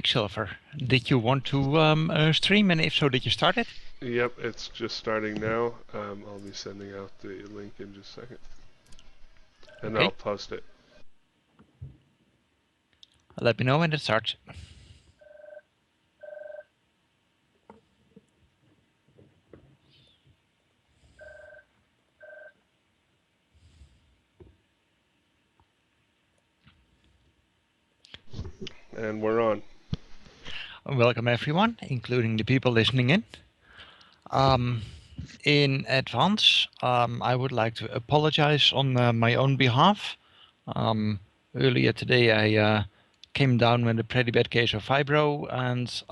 Quicksilver, did you want to stream, and if so, did you start it? Yep, it's just starting now. I'll be sending out the link in just a second. And I'll Okay, post it. let me know when it starts. And we're on. Welcome everyone, including the people listening in. In advance, I would like to apologize on my own behalf. Earlier today, I came down with a pretty bad case of fibro, and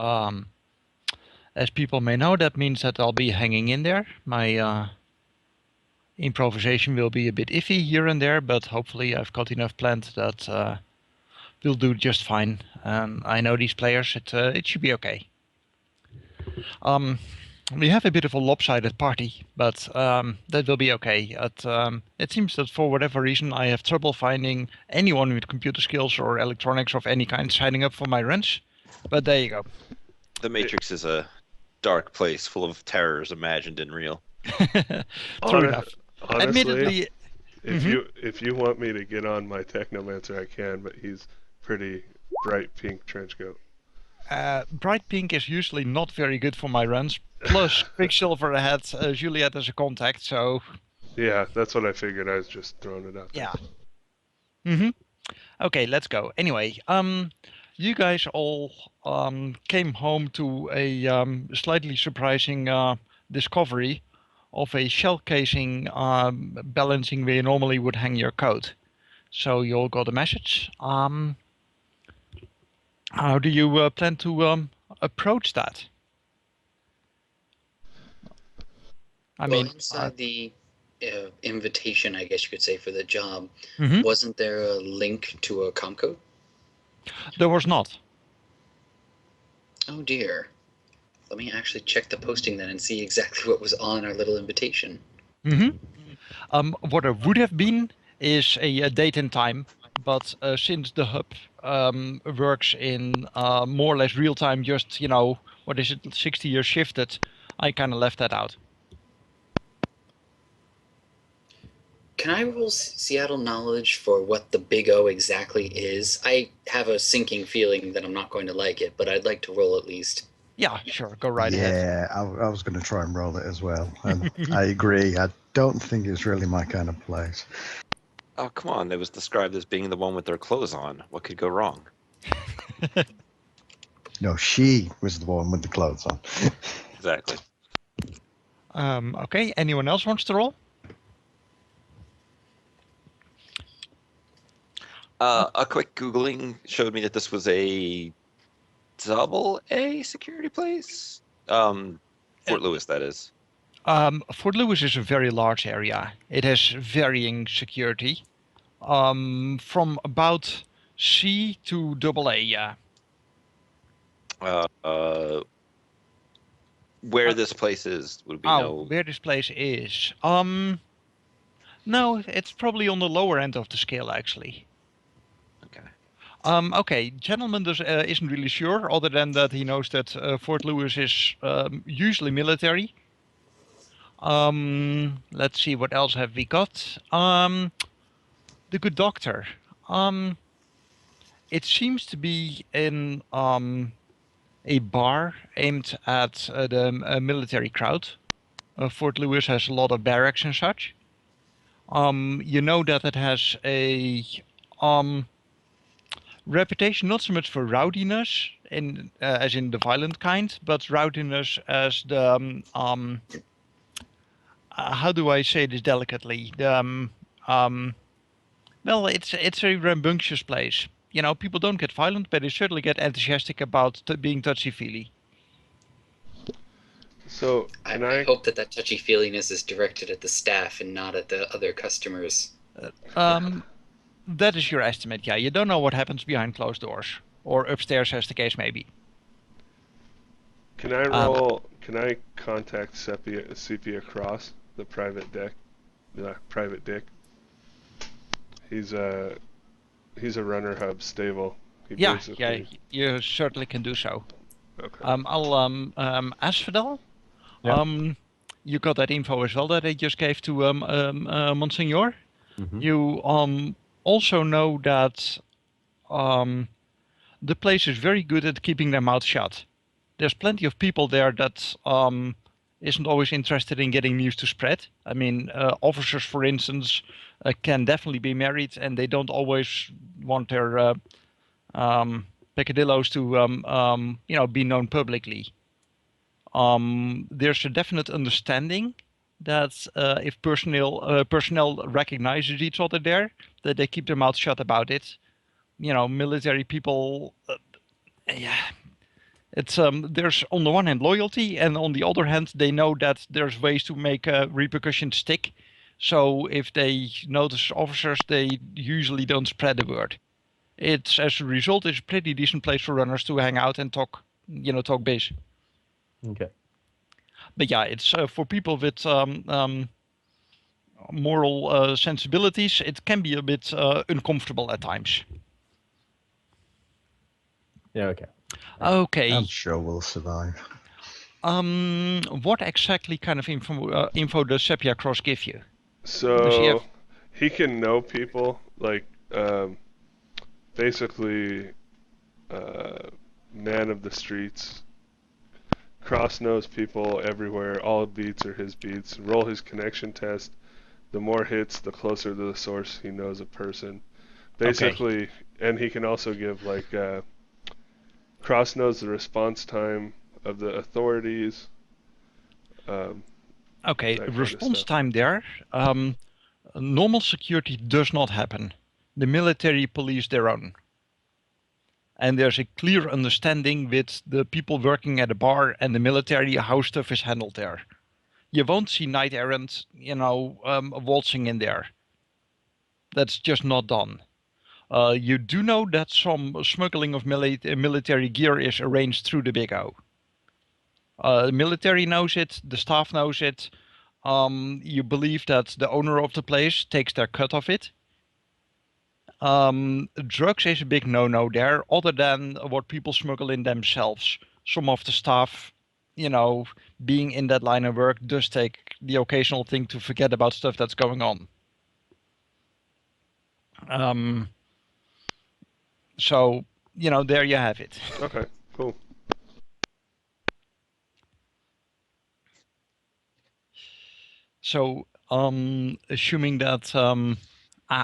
as people may know, that means that I'll be hanging in there. My improvisation will be a bit iffy here and there, but hopefully I've got enough planned that we'll do just fine. I know these players, it should be okay. We have a bit of a lopsided party, but that will be okay. It seems that for whatever reason I have trouble finding anyone with computer skills or electronics of any kind signing up for my runs. But there you go. The Matrix is a dark place full of terrors imagined and real. True enough. Honestly, Admittedly, if you want me to get on my Technomancer, I can, but he's pretty bright pink trench coat. bright pink is usually not very good for my runs. Plus, Quicksilver had Juliet as a contact, so Yeah, that's what I figured. I was just throwing it out there. yeah. Okay, let's go. Anyway, you guys all came home to a slightly surprising discovery of a shell casing balancing where you normally would hang your coat. So you all got a message. How do you plan to approach that? I Well, mean, inside the invitation, I guess you could say, for the job, mhm. wasn't there a link to a comcode? There was not. Oh dear. Let me actually check the posting then and see exactly what was on our little invitation. What there would have been is a date and time, but since the hub works in more or less real time, just, what is it, 60 years shifted, I kind of left that out. Can I roll Seattle knowledge for what the Big O exactly is? I have a sinking feeling that I'm not going to like it, but I'd like to roll at least. Yeah, sure, go right ahead. Yeah, I was going to try and roll it as well. And I agree. I don't think it's really my kind of place. Oh, come on. It was described as being the one with their clothes on. What could go wrong? No, she was the one with the clothes on. Exactly. Okay, anyone else wants to roll? A quick Googling showed me that this was a double A security place. Fort Lewis, that is. Fort Lewis is a very large area. It has varying security. From about C to double A, yeah. Where this place is would be no. Where this place is? No, it's probably on the lower end of the scale, actually. Okay. Okay, gentleman isn't really sure, other than that he knows that Fort Lewis is usually military. Let's see, what else have we got? The good doctor. It seems to be in a bar aimed at the military crowd. Fort Lewis has a lot of barracks and such. You know that it has a reputation not so much for rowdiness, as in the violent kind, but rowdiness as the how do I say this delicately? Well, it's a rambunctious place. People don't get violent, but they certainly get enthusiastic about being touchy-feely. So, I hope that touchy-feeliness is directed at the staff and not at the other customers. That is your estimate, yeah. You don't know what happens behind closed doors, or upstairs as the case may be. Can I roll? Can I contact Sepia Cross, the private dick? He's a RunnerHub stable. He Yeah, basically. you certainly can do so. Okay. I'll Asphodel. Yeah. You got that info as well that I just gave to Monsignor. Mhm. You also know that the place is very good at keeping their mouth shut. There's plenty of people there that isn't always interested in getting news to spread. I mean, officers, for instance, can definitely be married, and they don't always want their peccadillos to be known publicly. There's a definite understanding that if personnel recognizes each other there, that they keep their mouth shut about it. Military people, yeah, it's there's on the one hand loyalty, and on the other hand they know that there's ways to make repercussions stick. So if they notice officers, they usually don't spread the word. It's as a result, it's a pretty decent place for runners to hang out and talk base. Okay. But yeah, it's for people with moral sensibilities. It can be a bit uncomfortable at times. Yeah. Okay. Okay. I'm sure we'll survive. What exactly kind of info does Sepia Cross give you? So he can know people, like basically man of the streets. Cross knows people everywhere. All beats are his beats. Roll his connection test. The more hits, the closer to the source he knows a person. Basically, Okay. and he can also give like Cross knows the response time of the authorities. Okay, that kind of response stuff. time there. Normal security does not happen. The military police their own. And there's a clear understanding with the people working at a bar and the military how stuff is handled there. You won't see knight errant, waltzing in there. That's just not done. You do know that some smuggling of military gear is arranged through the Big O. The military knows it, the staff knows it. You believe that the owner of the place takes their cut of it. Drugs is a big no-no there, other than what people smuggle in themselves. Some of the staff, being in that line of work, does take the occasional thing to forget about stuff that's going on. So, there you have it. Okay, cool. So, assuming that,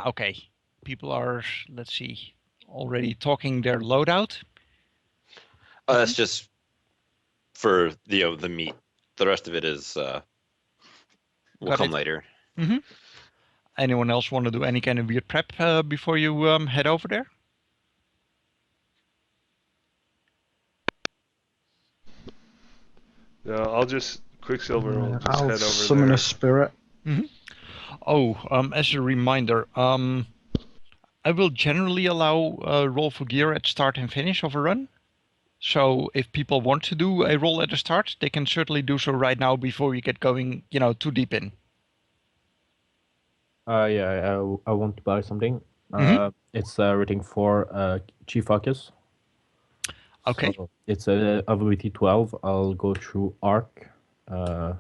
okay, people are, let's see, already talking their loadout. That's just for the meat. The rest of it is will Got come it. later. Mm-hmm. Anyone else want to do any kind of weird prep before you head over there? No, I'll just Quicksilver will just I'll head over summon there. a spirit. Mm-hmm. Oh, as a reminder, I will generally allow roll for gear at start and finish of a run. So if people want to do a roll at the start, they can certainly do so right now before we get going, too deep in. Yeah. I want to buy something. Mhm. It's a rating for Chief Focus. Okay. So it's a ability 12. I'll go through arc. So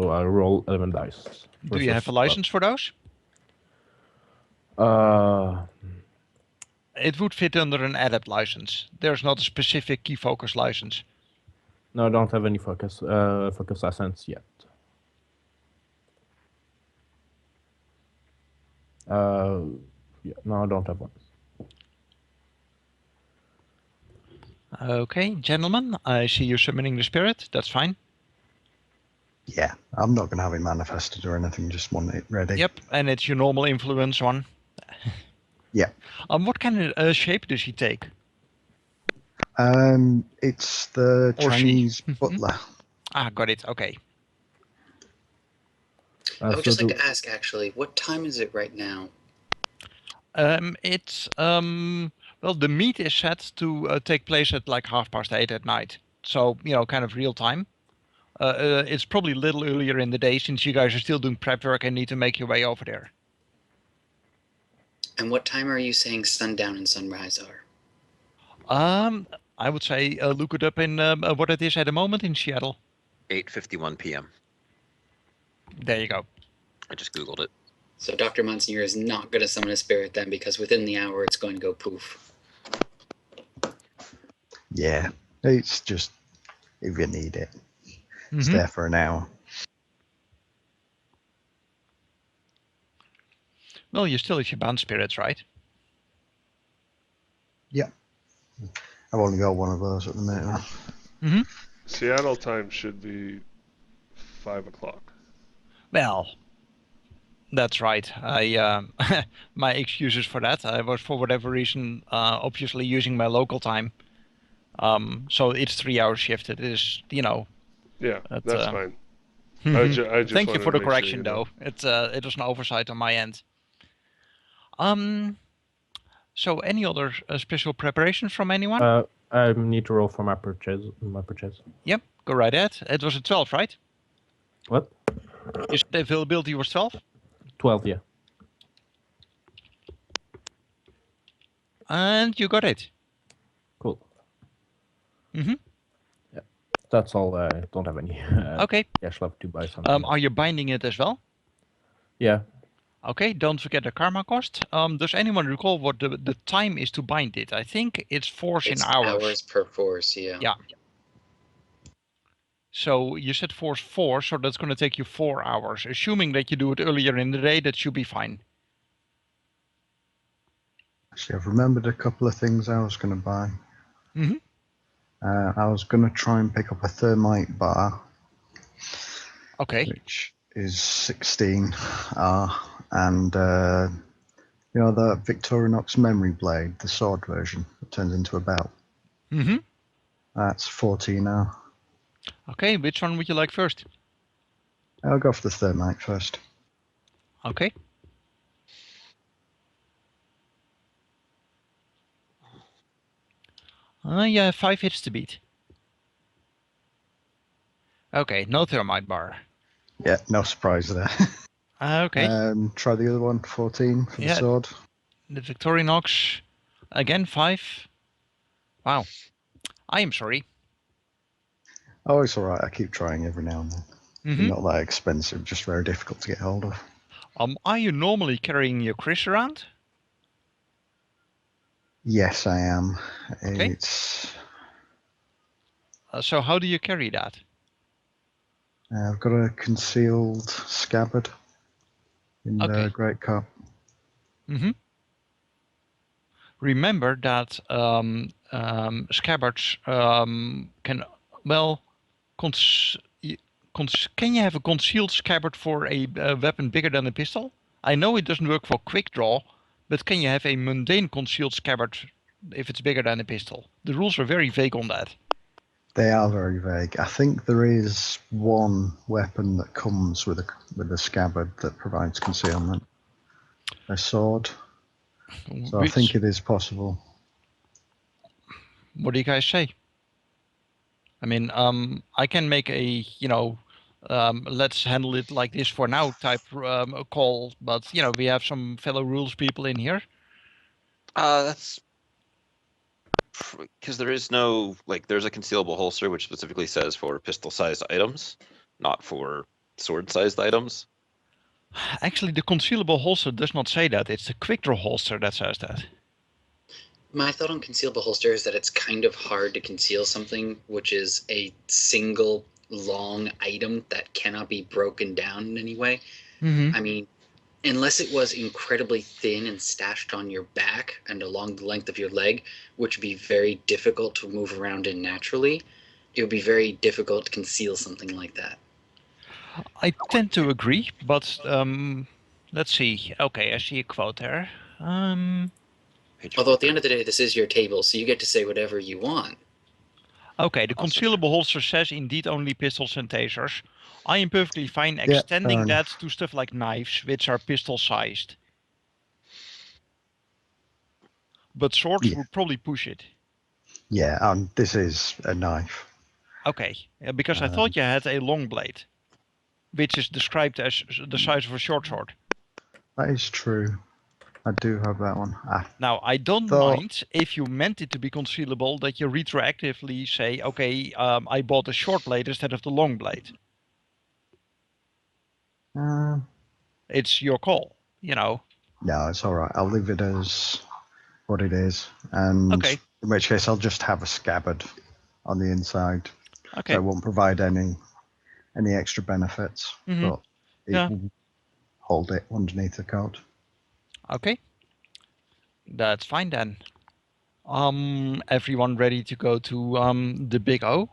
I'll roll 11 dice. Do you have a license for those? It would fit under an adept license. There's not a specific key focus license. No, I don't have any focus essence yet. Yeah, no, I don't have one. Okay, gentlemen, I see you summoning the spirit. That's fine. Yeah, I'm not going to have it manifested or anything. Just want it ready. Yep, and it's your normal influence one. Yeah. What kind of shape does he take? It's the Or she. Chinese butler. Ah, got it. Okay. I would just like to ask, actually, what time is it right now? It's well, the meet is set to take place at like 8:30 at night. So kind of real time. It's probably a little earlier in the day since you guys are still doing prep work and need to make your way over there. And what time are you saying sundown and sunrise are? I would say look it up in what it is at the moment in Seattle. 8:51 p.m. There you go. I just Googled it. So Dr. Monsignor is not going to summon a spirit then, because within the hour it's going to go poof. Yeah, it's just if you need it, it's Mhm. there for an hour. Well, you still have your bound spirits, right? Yeah, I've only got one of those at the minute. Mm-hmm. Seattle time should be 5 o'clock. Well, that's right. My excuses for that. I was, for whatever reason, obviously using my local time. So it's 3 hours shifted. It is, Yeah, That, that's fine. I just Thank you wanted for to the make sure correction, you know. though. It was an oversight on my end. So any other special preparations from anyone? I need to roll for my purchase. Yep, go right ahead. It was a 12, right? What? You said the availability was 12? 12, yeah. And you got it. Cool. Mm-hmm. Yeah, that's all. I don't have any. Okay. Cash left to buy something. Are you binding it as well? Yeah. Okay, don't forget the karma cost. Does anyone recall what the time is to bind it? I think it's force It's in hours. hours per force, yeah. Yeah. So you said force 4, so that's going to take you 4 hours. Assuming that you do it earlier in the day, that should be fine. Actually, I've remembered a couple of things I was going to buy. Mm-hmm. I was going to try and pick up a thermite bar, Okay. which is 16, and the Victorinox memory blade, the sword version, that turns into a belt. Mm-hmm. That's 14 now. Okay, which one would you like first? I'll go for the thermite first. Okay. Yeah, 5 hits to beat. Okay, no thermite bar. Yeah, no surprise there. Okay. Try the other one, 14 for the sword. The Victorinox, again 5. Wow. I am sorry. Oh, it's all right. I keep trying every now and then. Mm-hmm. Not that expensive, just very difficult to get hold of. Are you normally carrying your Chris around? Yes, I am. Okay. It's. So how do you carry that? I've got a concealed scabbard in the Great Cup. Mm-hmm. Remember that scabbards can, well, can you have a concealed scabbard for a weapon bigger than a pistol? I know it doesn't work for quick draw, but can you have a mundane concealed scabbard if it's bigger than a pistol? The rules are very vague on that. They are very vague. I think there is one weapon that comes with a scabbard that provides concealment. A sword. So I think it is possible. What do you guys say? I mean, I can make a, let's handle it like this for now type call, but, we have some fellow rules people in here. That's because there is no, there's a concealable holster which specifically says for pistol-sized items, not for sword-sized items. Actually, the concealable holster does not say that. It's the quick draw holster that says that. My thought on concealable holster is that it's kind of hard to conceal something which is a single long item that cannot be broken down in any way. Mm-hmm. I mean, unless it was incredibly thin and stashed on your back and along the length of your leg, which would be very difficult to move around in naturally, it would be very difficult to conceal something like that. I tend to agree, but let's see. Okay, I see a quote there. Although at the end of the day, this is your table, so you get to say whatever you want. Okay, the concealable holster says indeed only pistols and tasers. I am perfectly fine Yeah, extending that to stuff like knives, which are pistol-sized. But swords would probably push it. Yeah, this is a knife. Okay, because I thought you had a long blade, which is described as the size of a short sword. That is true. I do have that one. Now, I don't Thought- mind if you meant it to be concealable that you retroactively say, okay, I bought a short blade instead of the long blade. It's your call, you know. No, it's all right. I'll leave it as what it is, and Okay. in which case I'll just have a scabbard on the inside. Okay. So it won't provide any extra benefits, but it Yeah. will hold it underneath the coat. Okay. That's fine then. Everyone ready to go to the Big O?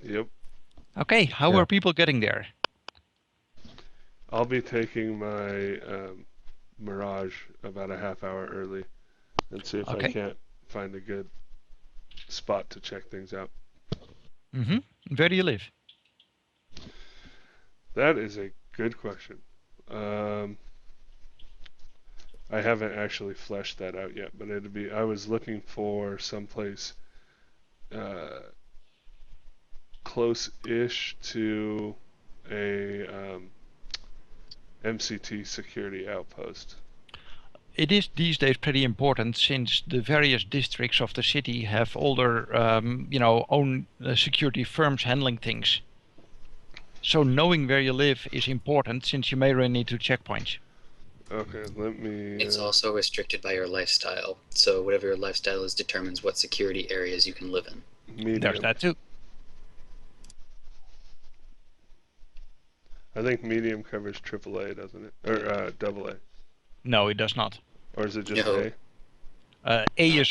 Yep. Okay. How Yeah. are people getting there? I'll be taking my Mirage about a half hour early and see if I Okay. can't find a good spot to check things out. Where do you live? That is a good question. I haven't actually fleshed that out yet, but I was looking for someplace close-ish to a MCT security outpost. It is these days pretty important since the various districts of the city have all their, own security firms handling things. So knowing where you live is important since you may run into checkpoints. Okay, let me... It's also restricted by your lifestyle. So whatever your lifestyle is determines what security areas you can live in. medium. There's that too. I think medium covers AAA, doesn't it? Or AA. No, it does not. Or is it just No. A? A is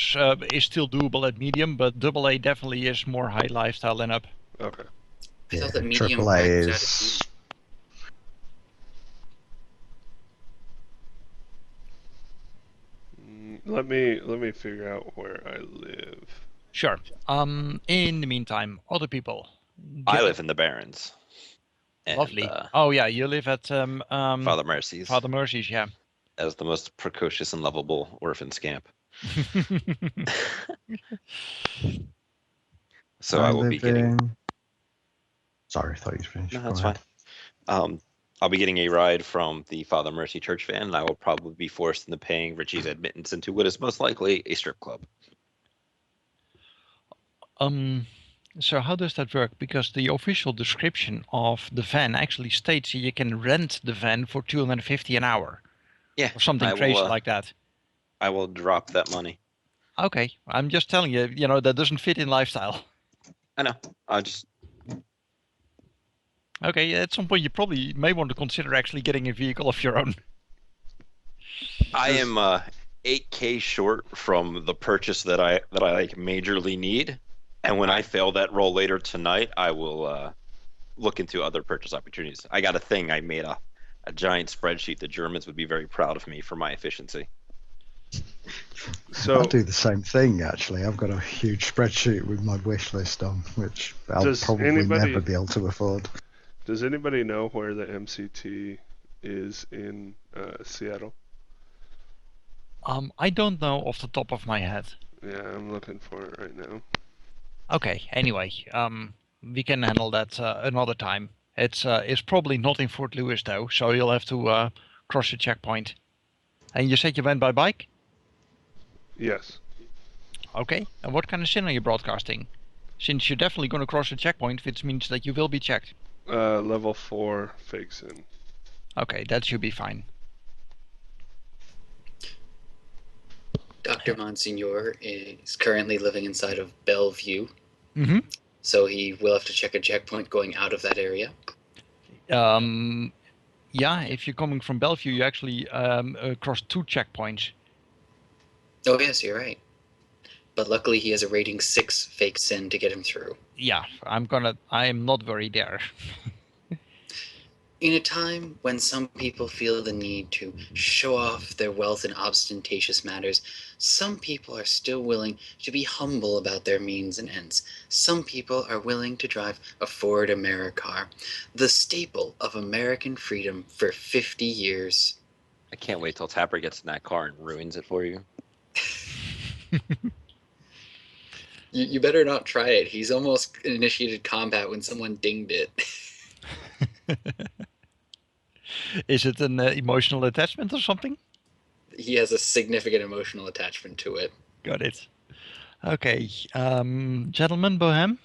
still doable at medium, but AA definitely is more high lifestyle than up. Okay. I thought that medium AAA maxed out at is. Let me figure out where I live. Sure. In the meantime, other people. I live in the Barrens. And, Lovely. Oh yeah, you live at Father Mercy's Father Mercy's, yeah. as the most precocious and lovable orphan scamp. So I will be getting. Sorry, I thought you finished. No, that's Go ahead. fine. I'll be getting a ride from the Father Mercy Church van, and I will probably be forced into paying Richie's admittance into what is most likely a strip club. So how does that work? Because the official description of the van actually states that you can rent the van for $250 an hour. Yeah, Or something I crazy will, like that. I will drop that money. Okay, I'm just telling you, that doesn't fit in lifestyle. I know. I'll just. Okay, at some point you probably may want to consider actually getting a vehicle of your own. I am 8K short from the purchase that I like majorly need, and when I fail that roll later tonight, I will look into other purchase opportunities. I got a thing. I made a giant spreadsheet. The Germans would be very proud of me for my efficiency. So I do the same thing actually. I've got a huge spreadsheet with my wish list on, which I'll Does probably anybody- never be able to afford. does anybody know where the MCT is in Seattle? I don't know off the top of my head. Yeah, I'm looking for it right now. Okay, anyway, we can handle that another time. It's probably not in Fort Lewis though, so you'll have to cross the checkpoint. And you said you went by bike? Yes. Okay, and what kind of sin are you broadcasting? Since you're definitely going to cross the checkpoint, which means that you will be checked. Level 4 fake sin. Okay, that should be fine. Dr. Monsignor is currently living inside of Bellevue, Mm-hmm. so he will have to check a checkpoint going out of that area. Yeah, if you're coming from Bellevue, you actually cross 2 checkpoints. Oh yes, you're right. But luckily he has a rating 6 fake sin to get him through. Yeah, I am not very there. In a time when some people feel the need to show off their wealth in ostentatious matters, some people are still willing to be humble about their means and ends. Some people are willing to drive a Ford Americar, the staple of American freedom for 50 years. I can't wait till Tapper gets in that car and ruins it for you. You better not try it. He's almost initiated combat when someone dinged it. Is it an emotional attachment or something? he has a significant emotional attachment to it. Got it. Okay, gentlemen, Bohem,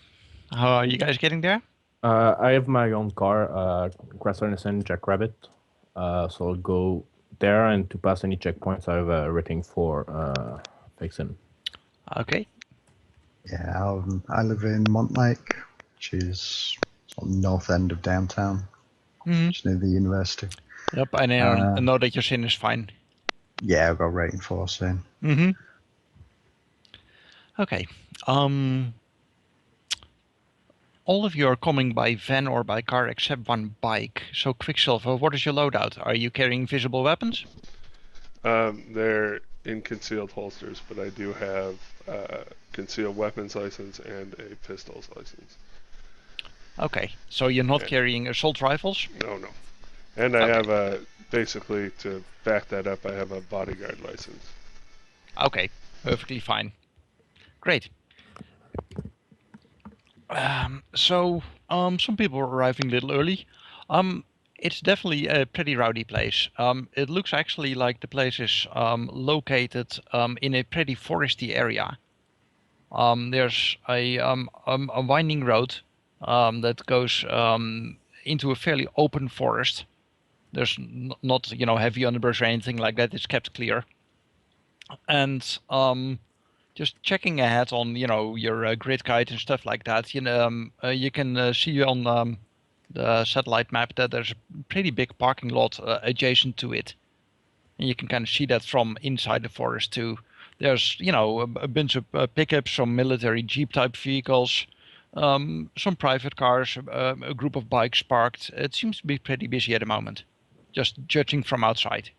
how are you guys getting there? I have my own car, Grass Anderson, Jackrabbit. So I'll go there, and to pass any checkpoints, I have a rating for Vixen. Okay. Yeah, I live in Montlake, which is on the north end of downtown, just near the university. Yep, I know that your sin is fine. Yeah, I've got rating 4 soon. Okay. All of you are coming by van or by car except one bike. So Quicksilver, what is your loadout? Are you carrying visible weapons? They're in concealed holsters, but I do have concealed weapons license and a pistols license. Okay, so you're not carrying assault rifles? No. And I have basically, to back that up, I have a bodyguard license. Okay, perfectly fine. Great. Some people are arriving a little early. It's definitely a pretty rowdy place. It looks actually like the place is located in a pretty foresty area. There's a winding road that goes into a fairly open forest. There's not heavy underbrush or anything like that. It's kept clear. And just checking ahead on your grid guide and stuff like that, you can see on the satellite map that there's a pretty big parking lot adjacent to it, and you can kind of see that from inside the forest too. There's a bunch of pickups, some military jeep type vehicles, some private cars, a group of bikes parked. It seems to be pretty busy at the moment, just judging from outside.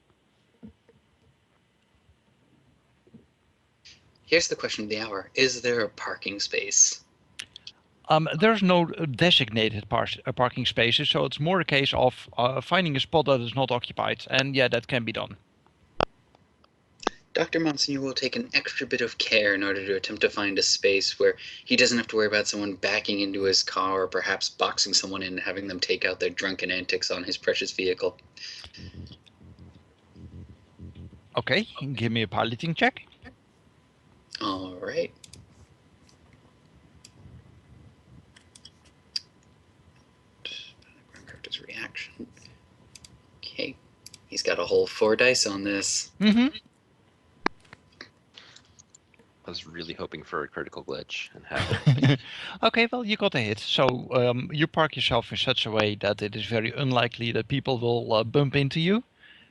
Here's the question of the hour. Is there a parking space? There's no designated parking spaces, so it's more a case of finding a spot that is not occupied, and yeah, that can be done. Dr. Monsignor will take an extra bit of care in order to attempt to find a space where he doesn't have to worry about someone backing into his car or perhaps boxing someone in and having them take out their drunken antics on his precious vehicle. Okay, give me a piloting check. All right. Character's reaction. Okay, he's got a whole 4 dice on this. Mm-hmm. I was really hoping for a critical glitch and have Okay, well, you got a hit. So you park yourself in such a way that it is very unlikely that people will bump into you,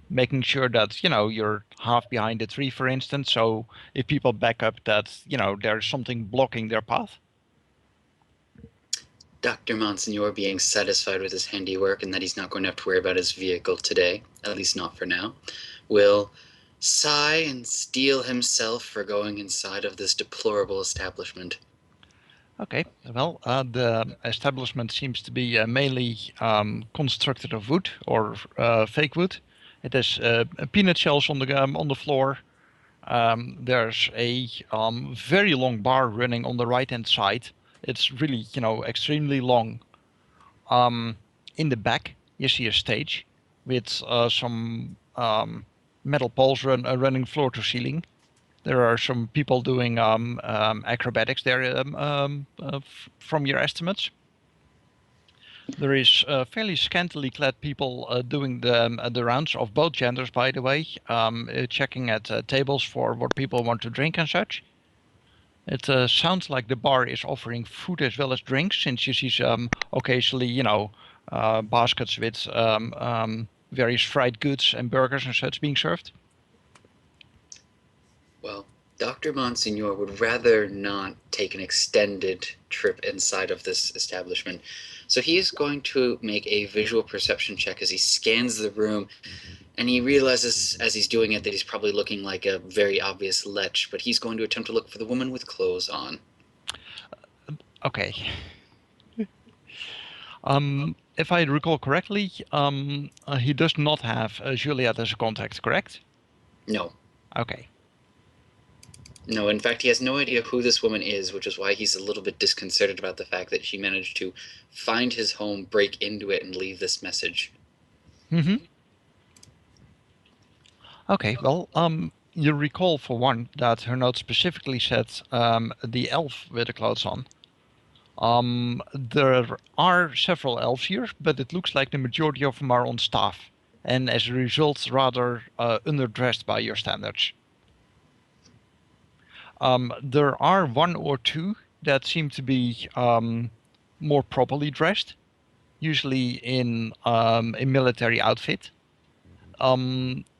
making sure that, you're half behind the tree, for instance. So if people back up, that, there's something blocking their path. Dr. Monsignor, being satisfied with his handiwork and that he's not going to have to worry about his vehicle today, at least not for now, will sigh and steel himself for going inside of this deplorable establishment. Okay, well, the establishment seems to be mainly constructed of wood or fake wood. It has peanut shells on the floor. There's a very long bar running on the right-hand side. It's really, extremely long. In the back, you see a stage with some metal poles running floor to ceiling. There are some people doing acrobatics there from your estimates. There is fairly scantily clad people doing the rounds of both genders, by the way, checking at tables for what people want to drink and such. It sounds like the bar is offering food as well as drinks, since you see some occasionally, baskets with various fried goods and burgers and such being served. Well, Dr. Monsignor would rather not take an extended trip inside of this establishment. So he is going to make a visual perception check as he scans the room, and he realizes as he's doing it that he's probably looking like a very obvious lech, but he's going to attempt to look for the woman with clothes on. Okay. If I recall correctly, he does not have Juliet as a contact, correct? No. Okay. No, in fact, he has no idea who this woman is, which is why he's a little bit disconcerted about the fact that she managed to find his home, break into it, and leave this message. Mm-hmm. Okay, well, you recall for one that her note specifically said the elf with the clothes on. There are several elves here, but it looks like the majority of them are on staff, and as a result, rather underdressed by your standards. There are one or two that seem to be more properly dressed, usually in a military outfit.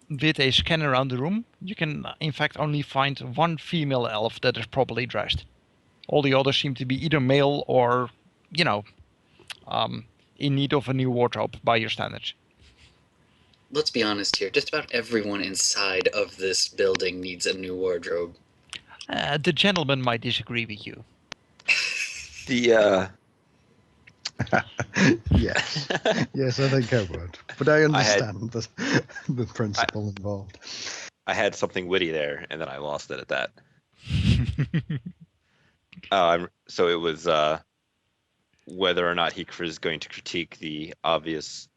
With a scan around the room, you can in fact only find one female elf that is properly dressed. All the others seem to be either male or, you know, in need of a new wardrobe by your standards. Let's be honest here. Just about everyone inside of this building needs a new wardrobe. The gentleman might disagree with you. The Yes. Yes, I think I would. But I understand the principle involved. I had something witty there, and then I lost it at that. So it was whether or not he is going to critique the obvious,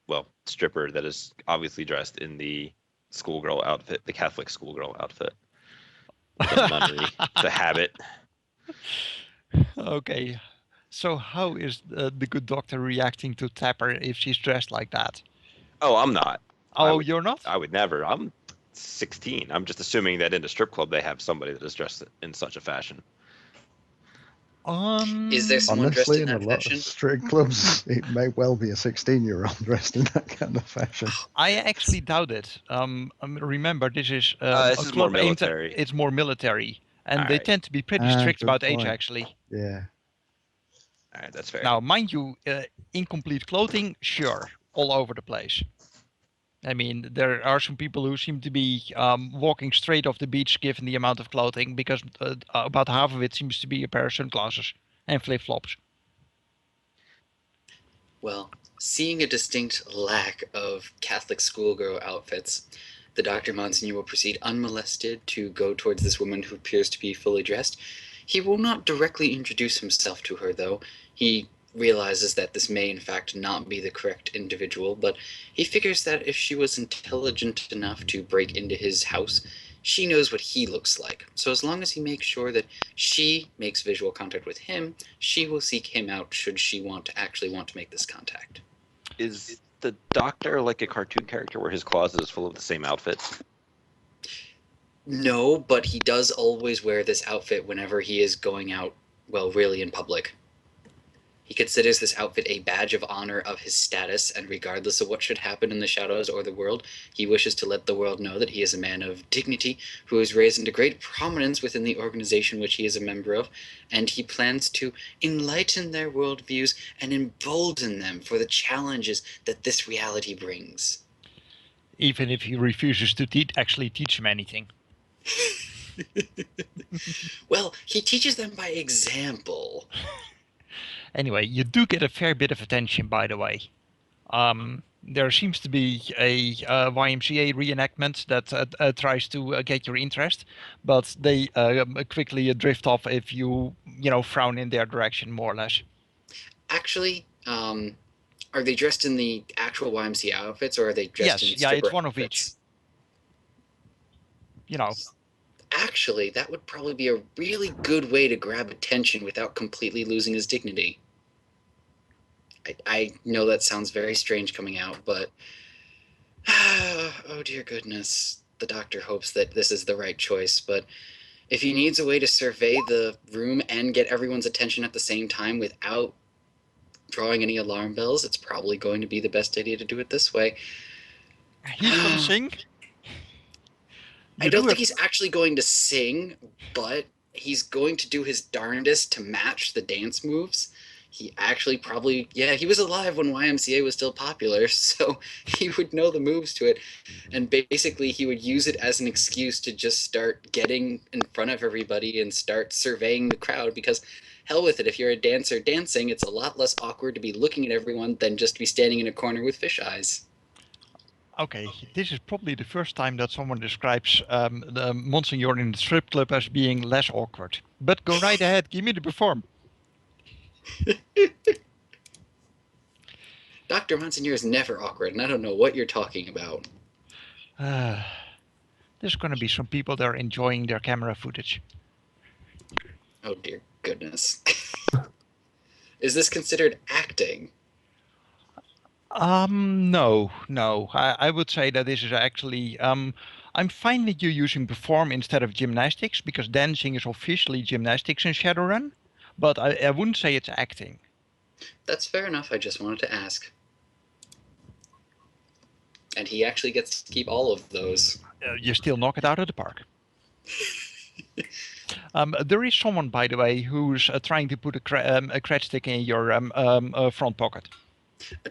stripper that is obviously dressed in the schoolgirl outfit, the Catholic schoolgirl outfit, the nunnery, the habit. Okay, so how is the good doctor reacting to Tapper if she's dressed like that? Oh, I'm not. You're not? I would never. I'm 16. I'm just assuming that in the strip club they have somebody that is dressed in such a fashion. Is there someone dressed Honestly, in in a that lot fashion? of strip clubs, it may well be a 16-year-old dressed in that kind of fashion. I actually doubt it. Remember, this is This a is more club aimed at, military. it's more military, and they Alright. tend to be pretty strict good about age, point. actually. Yeah. All right, that's fair. Now, mind you, incomplete clothing, sure, all over the place. I mean, there are some people who seem to be walking straight off the beach given the amount of clothing, because about half of it seems to be a pair of sunglasses and flip-flops. Well, seeing a distinct lack of Catholic schoolgirl outfits, the Dr. Monsignor will proceed unmolested to go towards this woman who appears to be fully dressed. He will not directly introduce himself to her, though. He realizes that this may in fact not be the correct individual, but he figures that if she was intelligent enough to break into his house, she knows what he looks like. So as long as he makes sure that she makes visual contact with him, she will seek him out should she actually want to make this contact. Is the doctor like a cartoon character where his closet is full of the same outfits? No, but he does always wear this outfit whenever he is going out, really in public. He considers this outfit a badge of honor of his status, and regardless of what should happen in the shadows or the world, he wishes to let the world know that he is a man of dignity who is raised into great prominence within the organization which he is a member of, and he plans to enlighten their worldviews and embolden them for the challenges that this reality brings. Even if he refuses to actually teach them anything. Well, he teaches them by example. Anyway, you do get a fair bit of attention, by the way. There seems to be a YMCA reenactment that tries to get your interest, but they quickly drift off if you frown in their direction, more or less. Actually, are they dressed in the actual YMCA outfits, or are they dressed in stripper it's one outfits? of each. Actually, that would probably be a really good way to grab attention without completely losing his dignity. I know that sounds very strange coming out, but oh dear goodness. The doctor hopes that this is the right choice, but if he needs a way to survey the room and get everyone's attention at the same time without drawing any alarm bells, it's probably going to be the best idea to do it this way. He's gonna sing? I don't think he's actually going to sing, but he's going to do his darndest to match the dance moves. He actually probably, he was alive when YMCA was still popular, so he would know the moves to it. And basically, he would use it as an excuse to just start getting in front of everybody and start surveying the crowd, because hell with it, if you're a dancer dancing, it's a lot less awkward to be looking at everyone than just to be standing in a corner with fish eyes. Okay, this is probably the first time that someone describes the Monsignor in the strip club as being less awkward. But go right ahead, give me the perform. Dr. Monsignor is never awkward, and I don't know what you're talking about. there's going to be some people there enjoying their camera footage. Oh dear goodness. Is this considered acting? No. I would say that this is actually, I'm fine with you using perform instead of gymnastics, because dancing is officially gymnastics in Shadowrun, but I wouldn't say it's acting. That's fair enough. I just wanted to ask. And he actually gets to keep all of those. You still knock it out of the park. There is someone, by the way, who's trying to put a cred stick in your front pocket.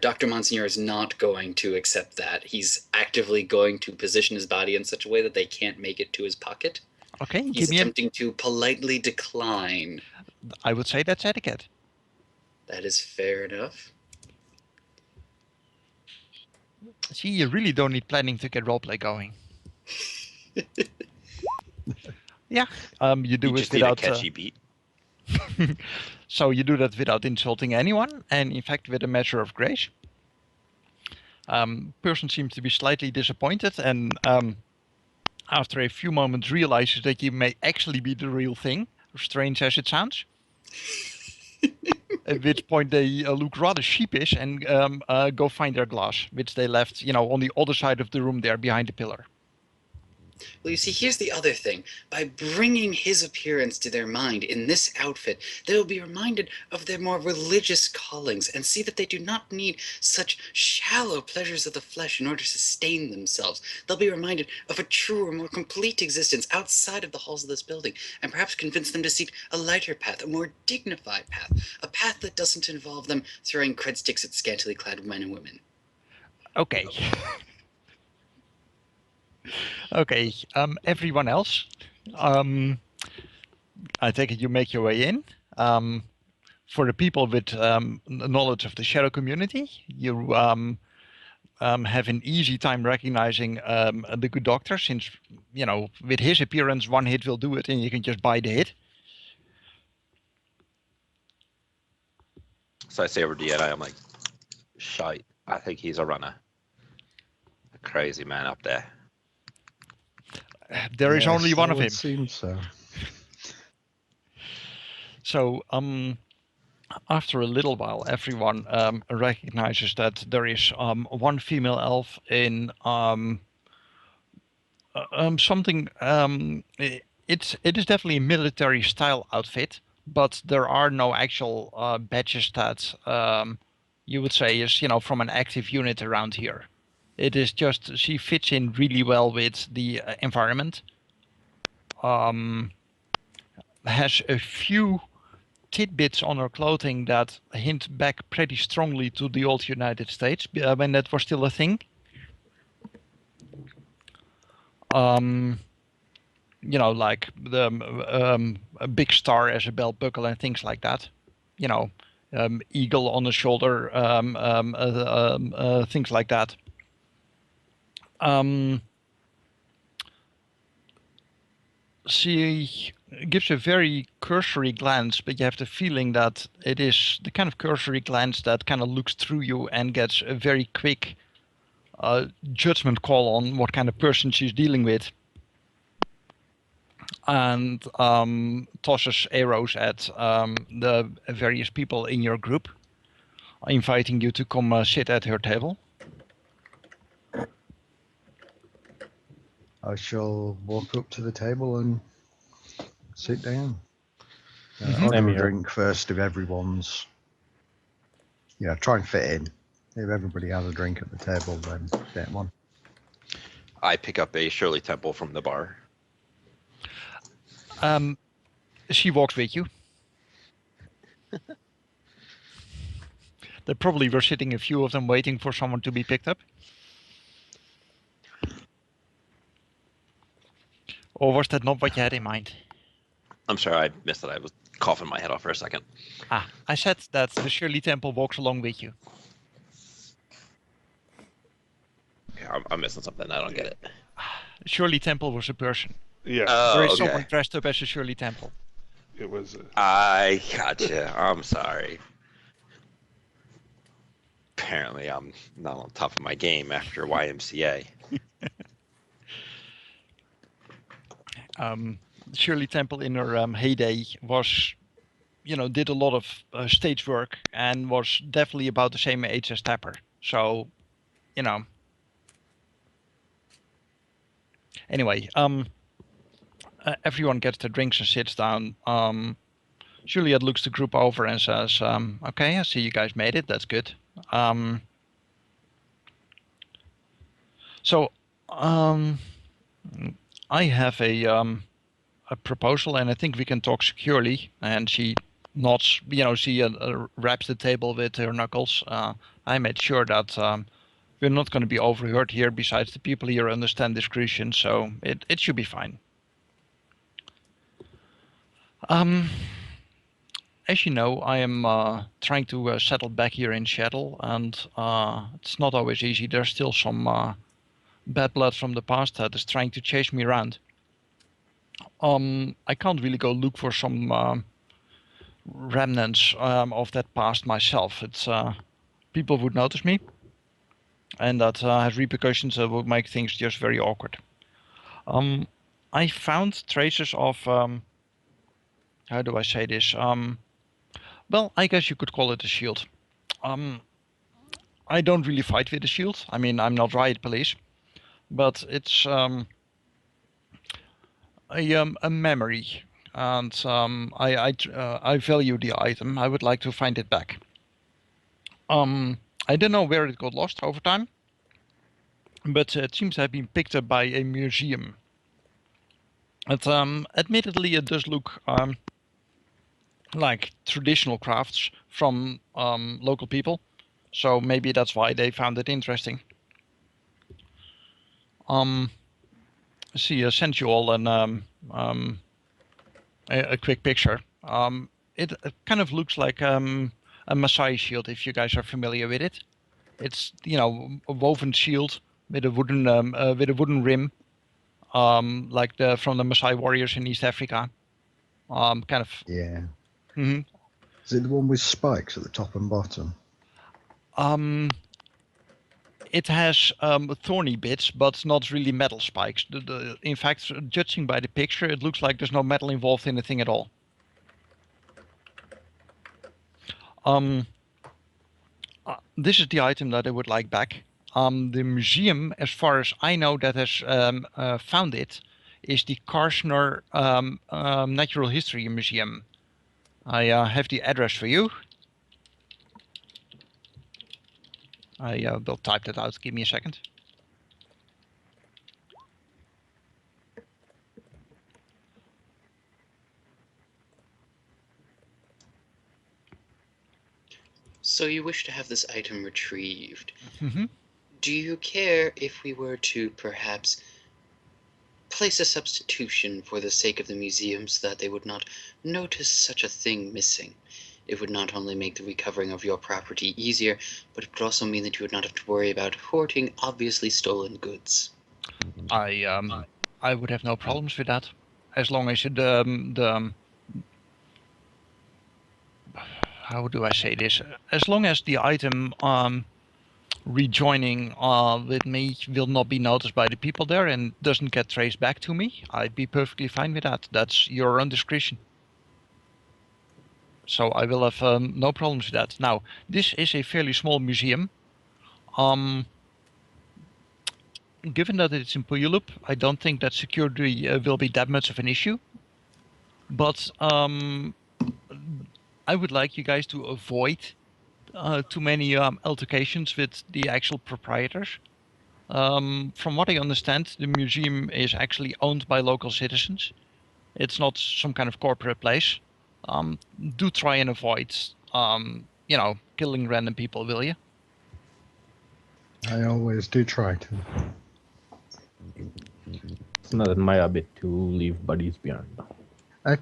Dr. Monsignor is not going to accept that. He's actively going to position his body in such a way that they can't make it to his pocket. Okay, He's attempting to politely decline. I would say that's etiquette. That is fair enough. See, you really don't need planning to get roleplay going. Yeah, you do You it just need a without catchy beat. So you do that without insulting anyone, and in fact with a measure of grace. Person seems to be slightly disappointed, and after a few moments realizes that you may actually be the real thing, strange as it sounds. At which point they look rather sheepish and go find their glass, which they left, on the other side of the room there behind the pillar. Well, you see, here's the other thing. By bringing his appearance to their mind in this outfit, they will be reminded of their more religious callings and see that they do not need such shallow pleasures of the flesh in order to sustain themselves. They'll be reminded of a truer, more complete existence outside of the halls of this building, and perhaps convince them to seek a lighter path, a more dignified path, a path that doesn't involve them throwing cred sticks at scantily clad men and women. Okay. Okay, everyone else, I take it you make your way in. For the people with knowledge of the shadow community, you have an easy time recognizing the good doctor, since, with his appearance, one hit will do it and you can just buy the hit. So I say over to Yeti, I'm like, shite, I think he's a runner. A crazy man up there. There is only one of him. It seems so. So, after a little while, everyone recognizes that there is one female elf in something. It is definitely a military style outfit, but there are no actual badges that you would say is from an active unit around here. It is just she fits in really well with the environment. Has a few tidbits on her clothing that hint back pretty strongly to the old United States when that was still a thing. Like the a big star as a belt buckle and things like that. Eagle on the shoulder, things like that. She gives a very cursory glance, but you have the feeling that it is the kind of cursory glance that kind of looks through you and gets a very quick judgment call on what kind of person she's dealing with. And tosses arrows at the various people in your group, inviting you to come sit at her table. I shall walk up to the table and sit down. Order a drink first if everyone's... try and fit in. If everybody has a drink at the table, then get one. I pick up a Shirley Temple from the bar. She walks with you. There probably were sitting a few of them waiting for someone to be picked up. Or was that not what you had in mind? I'm sorry, I missed it. I was coughing my head off for a second. I said that the Shirley Temple walks along with you. Yeah, I'm missing something. I don't get it. Shirley Temple was a person. Yeah, There is someone dressed up as a Shirley Temple. it was. I gotcha. I'm sorry. Apparently, I'm not on top of my game after YMCA. Shirley Temple in her heyday was, did a lot of stage work and was definitely about the same age as Tapper. So, anyway, everyone gets their drinks and sits down. Juliet looks the group over and says, okay, I see you guys made it. That's good. So, I have a proposal, and I think we can talk securely. And she nods, she wraps the table with her knuckles. I made sure that we're not going to be overheard here. Besides, the people here understand discretion, so it should be fine. As you know, I am trying to settle back here in Seattle, and it's not always easy. There's still some bad blood from the past that is trying to chase me around. I can't really go look for some remnants of that past myself. It's people would notice me, and that has repercussions that would make things just very awkward. I found traces of how do I say this? Well, I guess you could call it a shield. I don't really fight with the shield. I mean, I'm not riot police, but it's a memory, and I value the item. I would like to find it back. I don't know where it got lost over time, but it seems to have been picked up by a museum. But admittedly, it does look like traditional crafts from local people, so maybe that's why they found it interesting. See, I sent you all a quick picture. It kind of looks like a Maasai shield, if you guys are familiar with it. It's a woven shield with a wooden rim, like from the Maasai warriors in East Africa. Kind of. Yeah. Mm-hmm. Is it the one with spikes at the top and bottom? It has thorny bits, but not really metal spikes. In fact, judging by the picture, it looks like there's no metal involved in the thing at all. This is the item that I would like back. The museum, as far as I know, that has found it, is the Karsner Natural History Museum. I have the address for you. I will type that out. Give me a second. So you wish to have this item retrieved. Mm-hmm. Do you care if we were to perhaps place a substitution for the sake of the museum so that they would not notice such a thing missing? It would not only make the recovering of your property easier, but it would also mean that you would not have to worry about hoarding obviously stolen goods. I would have no problems with that, as long as how do I say this? As long as the item rejoining with me will not be noticed by the people there and doesn't get traced back to me, I'd be perfectly fine with that. That's your own discretion. So I will have no problems with that. Now, this is a fairly small museum. Given that it's in Puyallup, I don't think that security will be that much of an issue. But I would like you guys to avoid too many altercations with the actual proprietors. From what I understand, the museum is actually owned by local citizens. It's not some kind of corporate place. Do try and avoid, killing random people, will you? I always do try to. It's not my habit to leave bodies behind.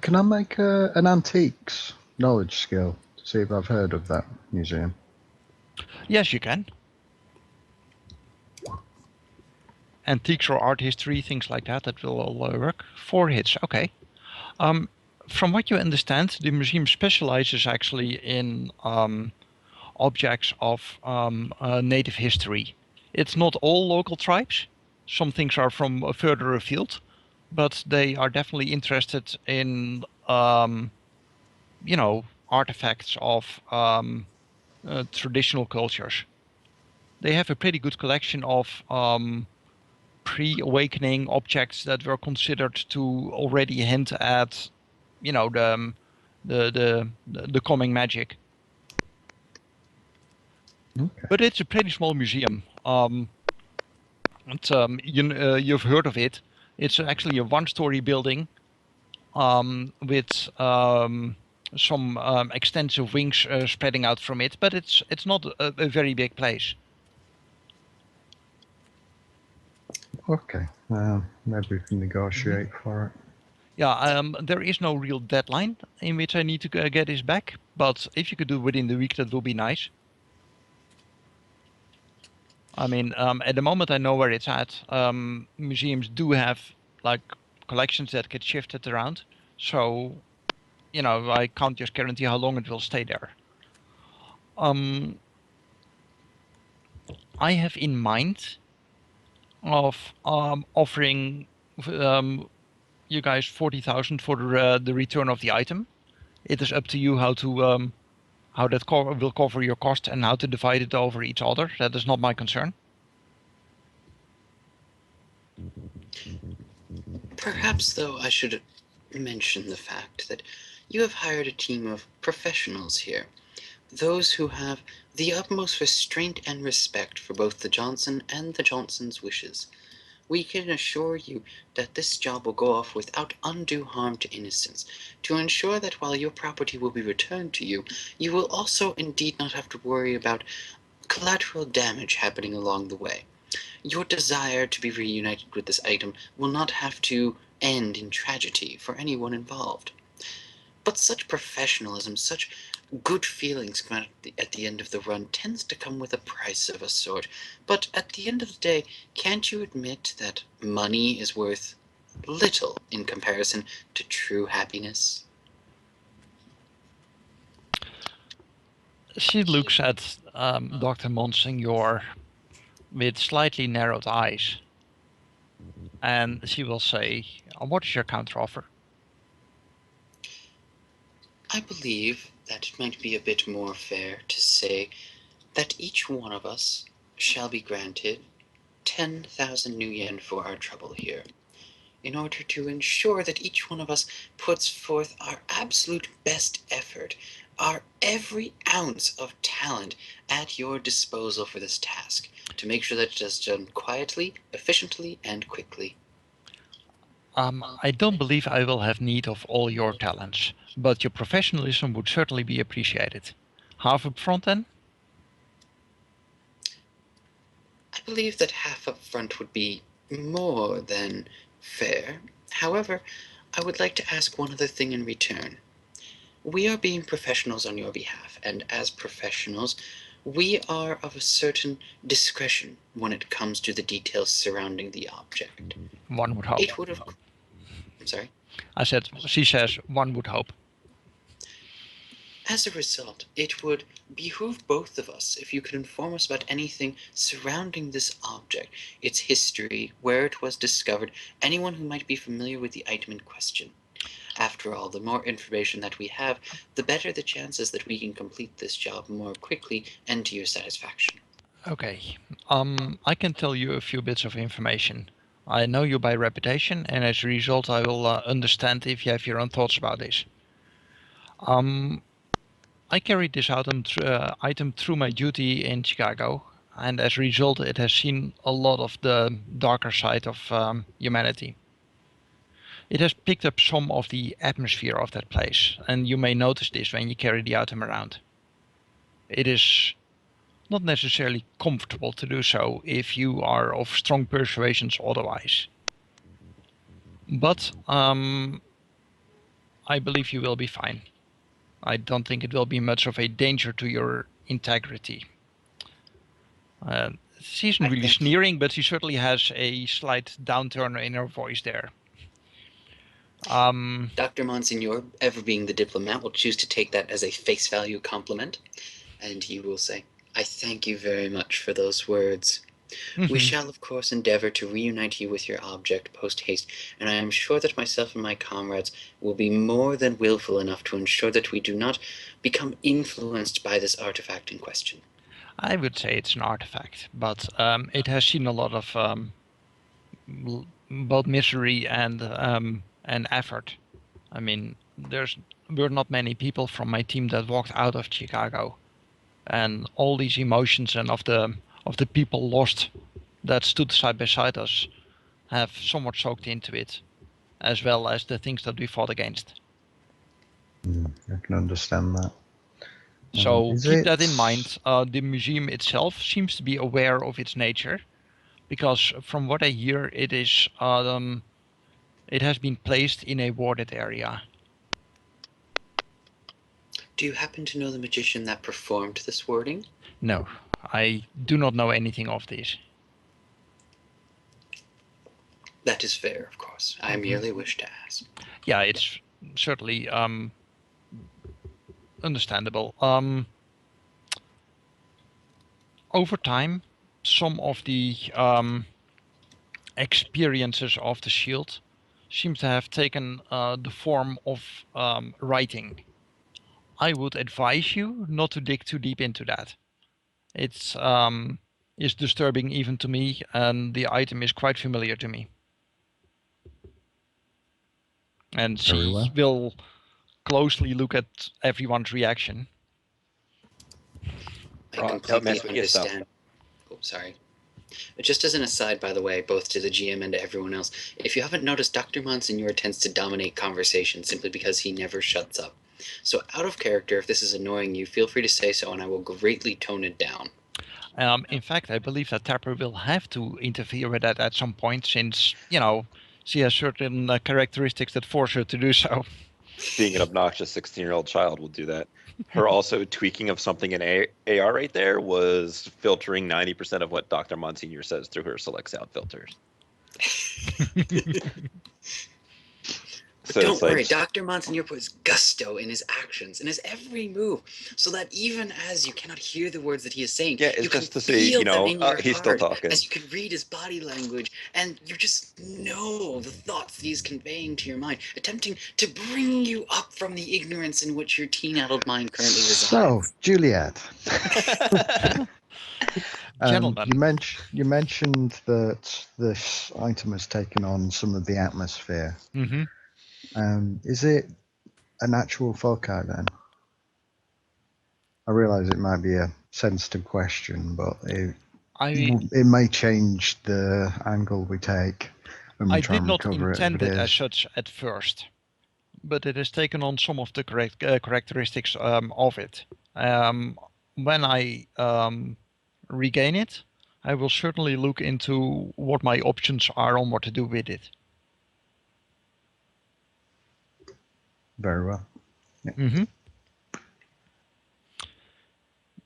Can I make an antiques knowledge skill to see if I've heard of that museum? Yes, you can. Antiques or art history, things like that, that will all work. 4 hits, okay. From what you understand, the museum specializes actually in objects of native history. It's not all local tribes. Some things are from further afield, but they are definitely interested in, artifacts of traditional cultures. They have a pretty good collection of pre-awakening objects that were considered to already hint at, the coming magic. Okay. But it's a pretty small museum. You've heard of it. It's actually a one-story building with some extensive wings spreading out from it, but it's not a very big place. Okay. Maybe we can negotiate for it. Yeah, there is no real deadline in which I need to get this back, but if you could do it within the week, that will be nice. I mean, at the moment I know where it's at. Museums do have like collections that get shifted around, so I can't just guarantee how long it will stay there. I have in mind of offering you guys 40,000 for the return of the item. It is up to you how to how that will cover your cost and how to divide it over each other. That is not my concern. Perhaps, though, I should mention the fact that you have hired a team of professionals here, those who have the utmost restraint and respect for both the Johnson and the Johnson's wishes. We can assure you that this job will go off without undue harm to innocents, to ensure that while your property will be returned to you, you will also indeed not have to worry about collateral damage happening along the way. Your desire to be reunited with this item will not have to end in tragedy for anyone involved. But such professionalism, such good feelings at the end of the run tends to come with a price of a sort. But at the end of the day, can't you admit that money is worth little in comparison to true happiness? She looks at Dr. Monsignor with slightly narrowed eyes, and she will say, "What is your counteroffer?" I believe that it might be a bit more fair to say that each one of us shall be granted 10,000 new yen for our trouble here, in order to ensure that each one of us puts forth our absolute best effort, our every ounce of talent at your disposal for this task, to make sure that it is done quietly, efficiently, and quickly. I don't believe I will have need of all your talents, but your professionalism would certainly be appreciated. Half up front then? I believe that half up front would be more than fair. However, I would like to ask one other thing in return. We are being professionals on your behalf, and as professionals, we are of a certain discretion when it comes to the details surrounding the object. One would hope. It would have... I'm sorry? She says, one would hope. As a result, it would behoove both of us if you could inform us about anything surrounding this object, its history, where it was discovered, anyone who might be familiar with the item in question. After all, the more information that we have, the better the chances that we can complete this job more quickly and to your satisfaction. Okay. I can tell you a few bits of information. I know you by reputation, and as a result, I will understand if you have your own thoughts about this. I carried this item through my duty in Chicago, and as a result, it has seen a lot of the darker side of humanity. It has picked up some of the atmosphere of that place, and you may notice this when you carry the item around. It is not necessarily comfortable to do so if you are of strong persuasions otherwise. But I believe you will be fine. I don't think it will be much of a danger to your integrity. She isn't really sneering, but she certainly has a slight downturn in her voice there. Dr. Monsignor, ever being the diplomat, will choose to take that as a face value compliment, and he will say, "I thank you very much for those words." We Mhm. shall, of course, endeavor to reunite you with your object post-haste, and I am sure that myself and my comrades will be more than willful enough to ensure that we do not become influenced by this artifact in question. I would say it's an artifact, but it has seen a lot of both misery and effort. I mean, were not many people from my team that walked out of Chicago, and all these emotions and of the people lost that stood side by side us have somewhat soaked into it, as well as the things that we fought against. I can understand that. So Is keep it... that in mind. The museum itself seems to be aware of its nature, because from what I hear, it has been placed in a warded area. Do you happen to know the magician that performed this wording? No, I do not know anything of this. That is fair, of course. I merely wish to ask. Yeah, it's certainly understandable. Over time, some of the experiences of the shield seem to have taken the form of writing. I would advise you not to dig too deep into that. It's disturbing even to me, and the item is quite familiar to me. And Very she well. will closely look at everyone's reaction. I Don't completely mess with your stuff. understand. Oh, sorry. Just as an aside, by the way, both to the GM and to everyone else, if you haven't noticed, Dr. Monsignor tends to dominate conversation simply because he never shuts up. So out of character, if this is annoying you, feel free to say so and I will greatly tone it down. In fact, I believe that Tapper will have to interfere with that at some point, since, she has certain characteristics that force her to do so. Being an obnoxious 16-year-old child will do that. Her also tweaking of something in AR right there was filtering 90% of what Dr. Monsignor says through her select sound filters. But So don't it's like, worry, Dr. Monsignor puts gusto in his actions, in his every move, so that even as you cannot hear the words that he is saying, yeah, it's you can just to say, feel them in your he's still heart, talking. as you can read his body language, and you just know the thoughts that he's conveying to your mind, attempting to bring you up from the ignorance in which your teen-addled mind currently So, resides. Juliet, Gentlemen. you mentioned that this item has taken on some of the atmosphere. Mm-hmm. Is it an actual foci then? I realise it might be a sensitive question, but it may change the angle we take when we I try did and not recover it. If intend it it as is, such at first, but it has taken on some of the characteristics of it. When I regain it, I will certainly look into what my options are on what to do with it. very well. Yeah. Mm-hmm.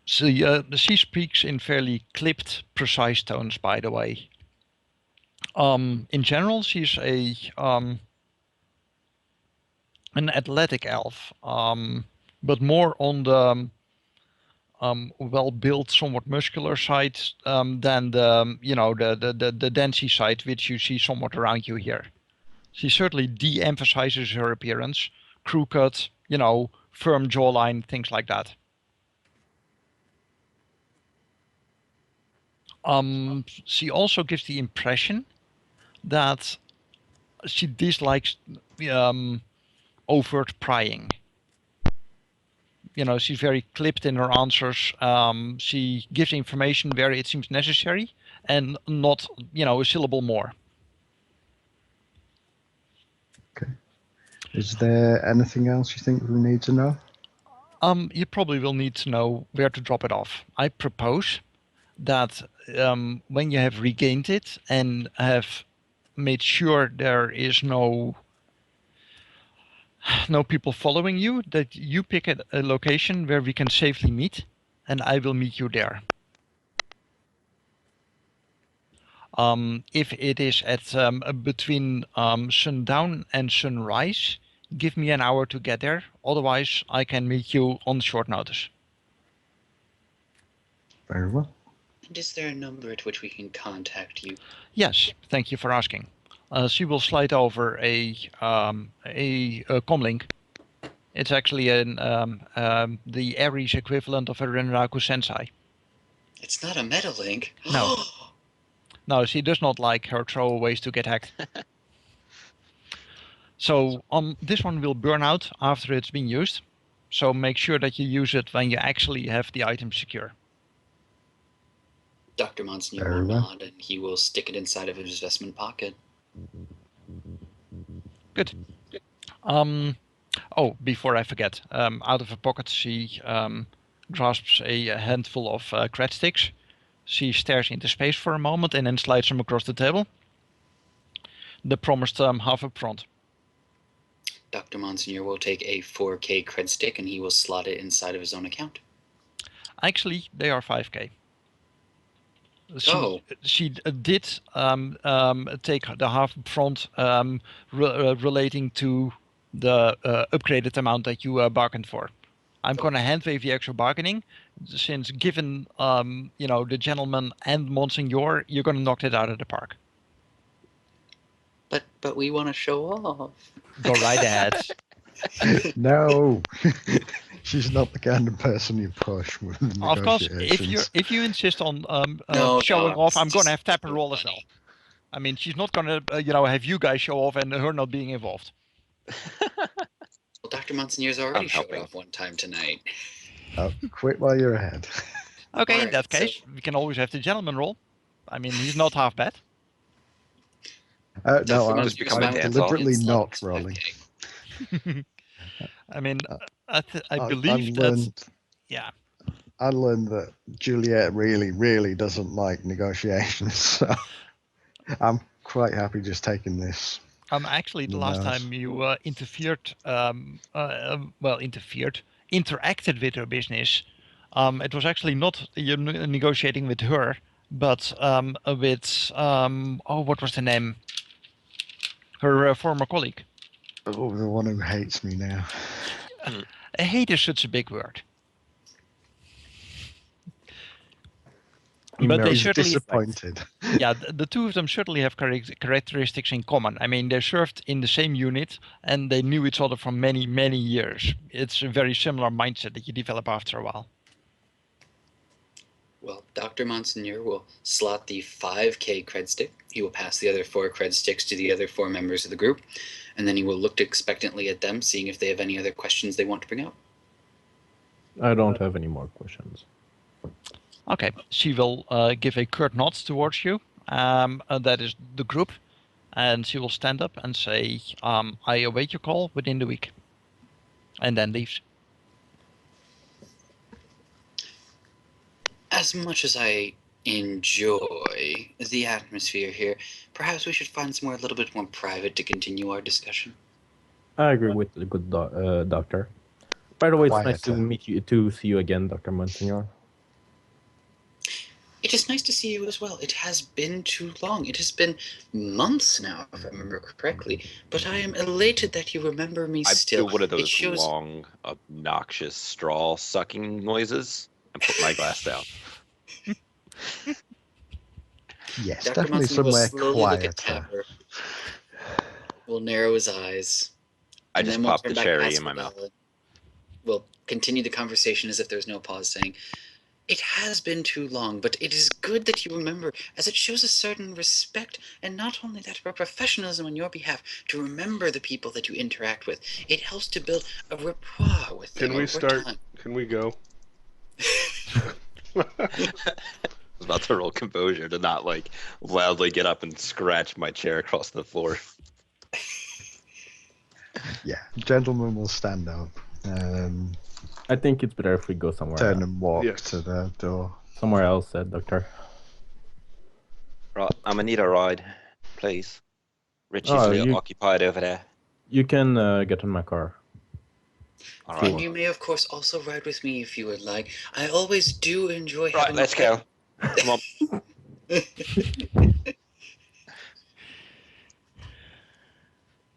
So she speaks in fairly clipped, precise tones, by the way. In general, she's an athletic elf, but more on the well-built, somewhat muscular side than the dancey side, which you see somewhat around you here. She certainly de-emphasizes her appearance, crew cut, firm jawline, things like that. She also gives the impression that she dislikes overt prying. She's very clipped in her answers. She gives information where it seems necessary and not, a syllable more. Okay. Is there anything else you think we need to know? You probably will need to know where to drop it off. I propose that when you have regained it and have made sure there is no people following you, that you pick a location where we can safely meet, and I will meet you there. If it is at between sundown and sunrise, give me an hour to get there. Otherwise, I can meet you on short notice. Very well. And is there a number at which we can contact you? Yes, thank you for asking. She will slide over a comlink. It's actually the Ares equivalent of a Renraku Sensei. It's not a meta link. No. No, she does not like her throwaways to get hacked. So this one will burn out after it's been used. So make sure that you use it when you actually have the item secure. Dr. Monsignor Very will well. nod and he will stick it inside of his vestment pocket. Good. Before I forget, out of her pocket she grasps a handful of cred sticks. She stares into space for a moment and then slides them across the table. The promised half up front. Dr. Monsignor will take a 4K cred stick and he will slot it inside of his own account. Actually, they are 5K. Oh. She did take the half up front relating to the upgraded amount that you bargained for. I'm going to hand wave the extra bargaining, since given the gentleman and Monsignor, you're going to knock it out of the park. But we want to show off. Go right ahead. No, she's not the kind of person you push with Of course, negotiations. if you insist on showing No, off, I'm going to just have tap and roll as well. I mean, she's not going to have you guys show off and her not being involved. Well, Dr. Monsignor's already I'm showed helping. off one time tonight. Oh, quit while you're ahead. Okay, in Alright, that case, we can always have the gentleman roll. I mean, he's not half bad. No, Dr. I'm Just become a Monsignor dance hall. deliberately is not 5K. rolling. I mean, I I believe that's... learned, Yeah. I learned that Juliet really, really doesn't like negotiations, so I'm quite happy just taking this. Actually, the Who last knows? time you interacted with her business, it was actually not you negotiating with her, but with what was the name? Her former colleague. Oh, the one who hates me now. Hate is such a big word. He But they married- He's certainly, disappointed. yeah, the two of them certainly have characteristics in common. I mean, they served in the same unit and they knew each other for many, many years. It's a very similar mindset that you develop after a while. Well, Dr. Monsignor will slot the 5K cred stick. He will pass the other 4 cred sticks to the other 4 members of the group, and then he will look expectantly at them, seeing if they have any other questions they want to bring up. I don't have any more questions. Okay, she will give a curt nod towards you. That is the group. And she will stand up and say, I await your call within the week. And then leaves. As much as I enjoy the atmosphere here, perhaps we should find somewhere a little bit more private to continue our discussion. I agree with the good doctor. By the way, it's nice to Quieter. to see you again, Dr. Monsignor. It is nice to see you as well. It has been too long. It has been months now, if I remember correctly. But I am elated that you remember me I still. do one of It those shows... long, obnoxious straw sucking noises and put my glass down. Yes, Dr. definitely Monsignor will somewhere slowly look at quieter. Tapper. Will narrow his eyes. I and just then we'll popped turn the back cherry to in my mouth. Asphodel. We'll continue the conversation as if there's no pause, saying, it has been too long, but it is good that you remember, as it shows a certain respect, and not only that, but professionalism on your behalf, to remember the people that you interact with. It helps to build a rapport with them Can we over start? time. Can we go? I was about to roll composure to not like loudly get up and scratch my chair across the floor. Yeah, gentlemen will stand up, I think it's better if we go somewhere turn else. and walk Yes. to the door. Somewhere else, Doctor. Right, I'm gonna need a ride, please. Richie's Oh, a little occupied over there. You can get in my car. All And right. you may, of course, also ride with me if you would like. I always do enjoy Right, having let's a go. Come on.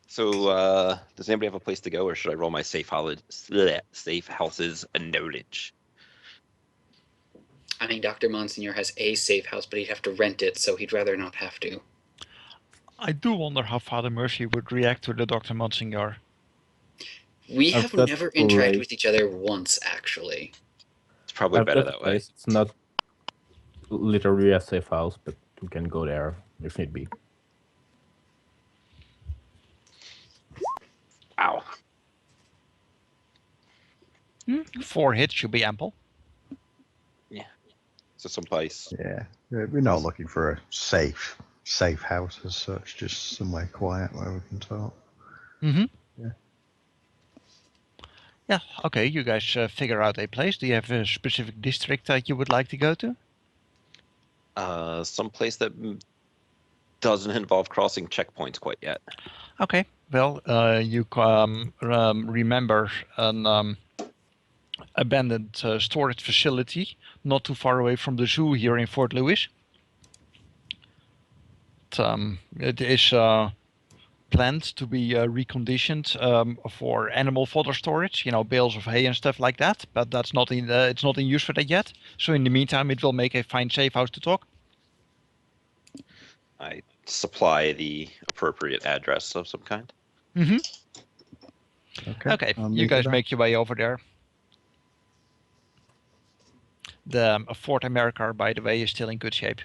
So, does anybody have a place to go, or should I roll my safe houses knowledge? I mean, Dr. Monsignor has a safe house, but he'd have to rent it, so he'd rather not have to. I do wonder how Father Mercy would react to the Dr. Monsignor. We I've have got never a interacted place. with each other once, actually. It's probably I've better got a that way. place. It's not literally a safe house, but we can go there if need be. Ow. 4 hits should be ample. So someplace. Yeah, we're not looking for a safe house as such, just somewhere quiet where we can talk. Yeah, okay, you guys figure out a place. Do you have a specific district that you would like to go to? Someplace that doesn't involve crossing checkpoints quite yet. Okay, well, you remember an abandoned storage facility not too far away from the zoo here in Fort Lewis. It is planned to be reconditioned for animal fodder storage, bales of hay and stuff like that. But that's not in it's not in use for that yet. So in the meantime, it will make a fine safe house to talk. I supply the appropriate address of some kind. Okay, I'll you meet guys there. make your way over there. The Fort America, by the way, is still in good shape.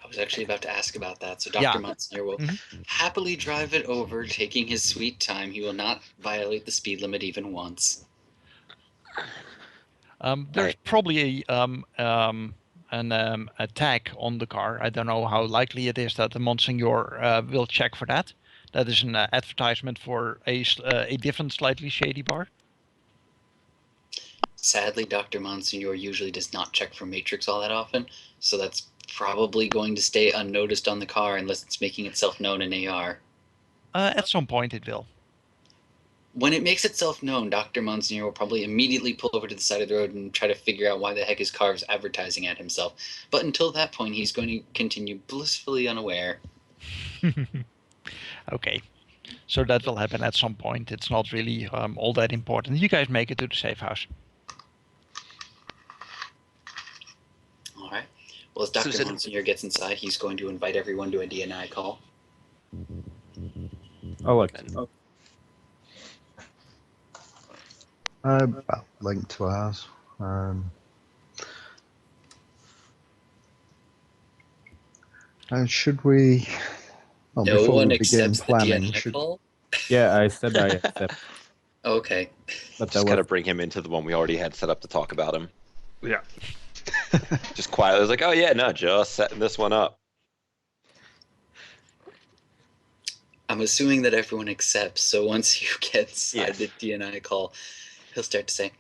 I was actually about to ask about that, so Yeah. Dr. Monsignor will happily drive it over, taking his sweet time. He will not violate the speed limit even once. There's probably an tag on the car. I don't know how likely it is that the Monsignor will check for that. That is an advertisement for a different, slightly shady bar. Sadly, Dr. Monsignor usually does not check for Matrix all that often, so that's probably going to stay unnoticed on the car unless it's making itself known in AR. At some point it will. When it makes itself known, Dr. Monsignor will probably immediately pull over to the side of the road and try to figure out why the heck his car is advertising at himself. But until that point, he's going to continue blissfully unaware. Okay. So that will happen at some point. It's not really all that important. You guys make it to the safe house. All right. Well, as Dr. Susan. Monsignor gets inside, he's going to invite everyone to a DNI call. Alex. Well, linked to ours. Should we? Well, No before one we begin accepts the planning, DNI call? Yeah, I said I accept. Okay. But Just that gotta was bring him into the one we already had set up to talk about him. Yeah. Just quietly, I was like, oh yeah, no, just setting this one up. I'm assuming that everyone accepts, so once you get inside Yes. the DNI call, he'll start to say,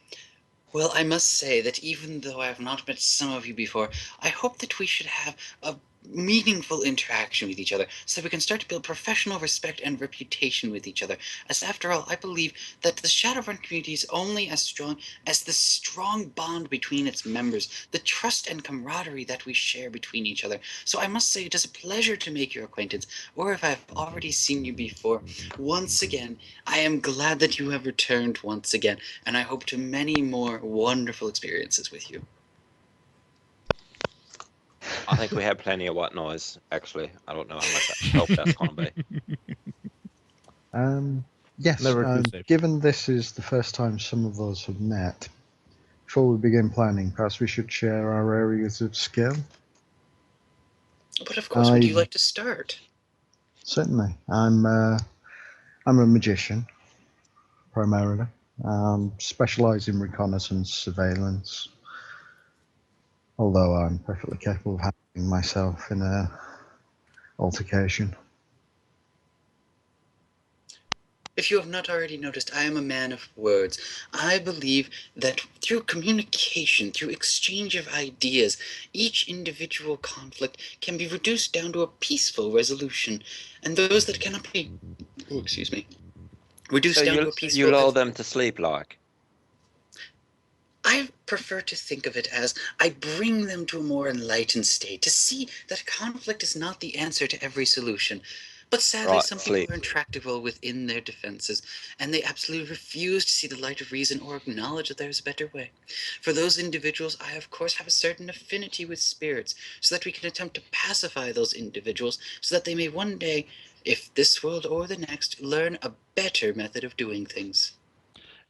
well, I must say that even though I have not met some of you before, I hope that we should have a meaningful interaction with each other so that we can start to build professional respect and reputation with each other. As after all, I believe that the Shadowrun community is only as strong as the strong bond between its members, the trust and camaraderie that we share between each other. So I must say it is a pleasure to make your acquaintance, or if I have already seen you before, once again, I am glad that you have returned once again, and I hope to many more wonderful experiences with you. I think we had plenty of what noise, actually. I don't know how much help that's gonna be. Yes, Never too safe. given this is the first time some of us have met, before we begin planning, perhaps we should share our areas of skill. But of course, would you I- like to start? Certainly. I'm a magician, primarily. Specialise in reconnaissance, surveillance, although I'm perfectly capable of handling myself in a altercation. If you have not already noticed, I am a man of words. I believe that through communication, through exchange of ideas, each individual conflict can be reduced down to a peaceful resolution, and those that cannot be, reduced So down to a you peaceful. lull them to sleep, like? I prefer to think of it as I bring them to a more enlightened state, to see that conflict is not the answer to every solution, But sadly, Right, some sleep. people are intractable within their defenses, and they absolutely refuse to see the light of reason or acknowledge that there is a better way. For those individuals, I of course have a certain affinity with spirits, so that we can attempt to pacify those individuals, so that they may one day, if this world or the next, learn a better method of doing things.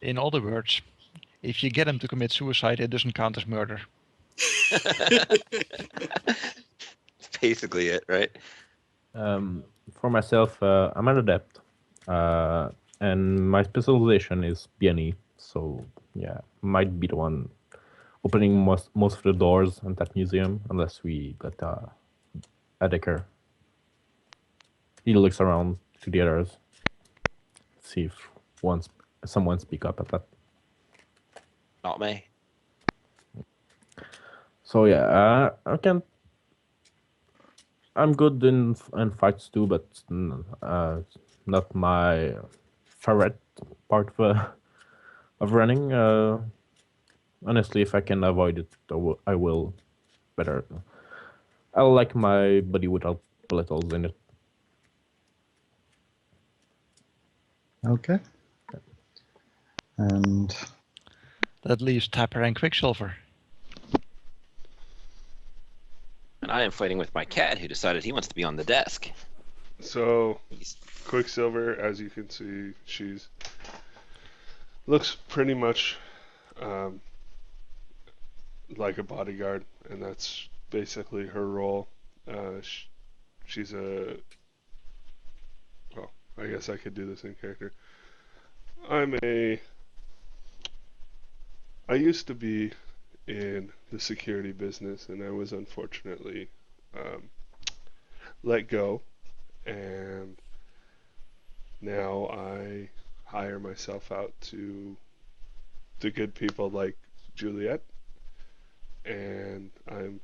In other words, if you get him to commit suicide, it doesn't count as murder. That's basically it, right? For myself, I'm an adept, and my specialization is BNE. So yeah, might be the one opening most of the doors in that museum, unless we got Adeker. He looks around to the others, see if someone speak up at that. Not me. So yeah, I'm good in fights too, but not my favorite part of running. Honestly, if I can avoid it, I will. Better. I like my body without bullet holes in it. Okay. And That leaves Tapper and Quicksilver. And I am fighting with my cat who decided he wants to be on the desk. So He's Quicksilver, as you can see, she's looks pretty much like a bodyguard, and that's basically her role. She's a well, I guess I could do this in character. I used to be in the security business, and I was unfortunately let go, and now I hire myself out to the good people like Juliet, and I'm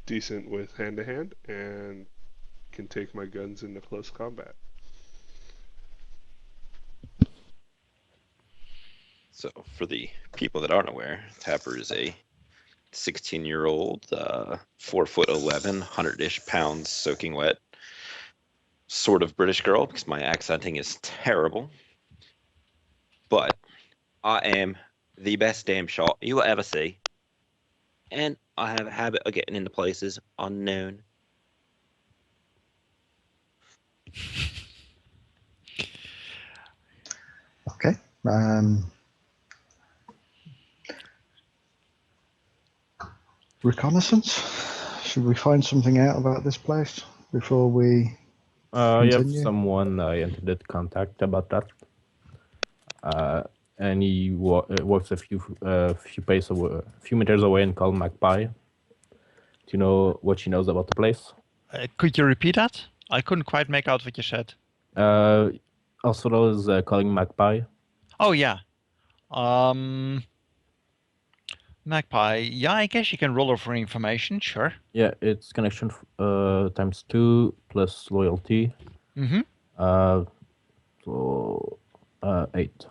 decent with hand-to-hand and can take my guns into close combat. So, for the people that aren't aware, Tapper is a 16-year-old, 4'11", 100-ish pounds, soaking wet, sort of British girl, because my accenting is terrible. But I am the best damn shot you will ever see, and I have a habit of getting into places unknown. okay. Reconnaissance. Should we find something out about this place before we You have continue? someone I intended contact about that. And he walks a few meters away and called Magpie. Do you know what she knows about the place? Could you repeat that? I couldn't quite make out what you said. Asphodel is calling Magpie. Oh, yeah. Magpie. Yeah, I guess you can roll her for information, sure. Yeah, it's connection times 2 plus loyalty. Mm-hmm. So 8.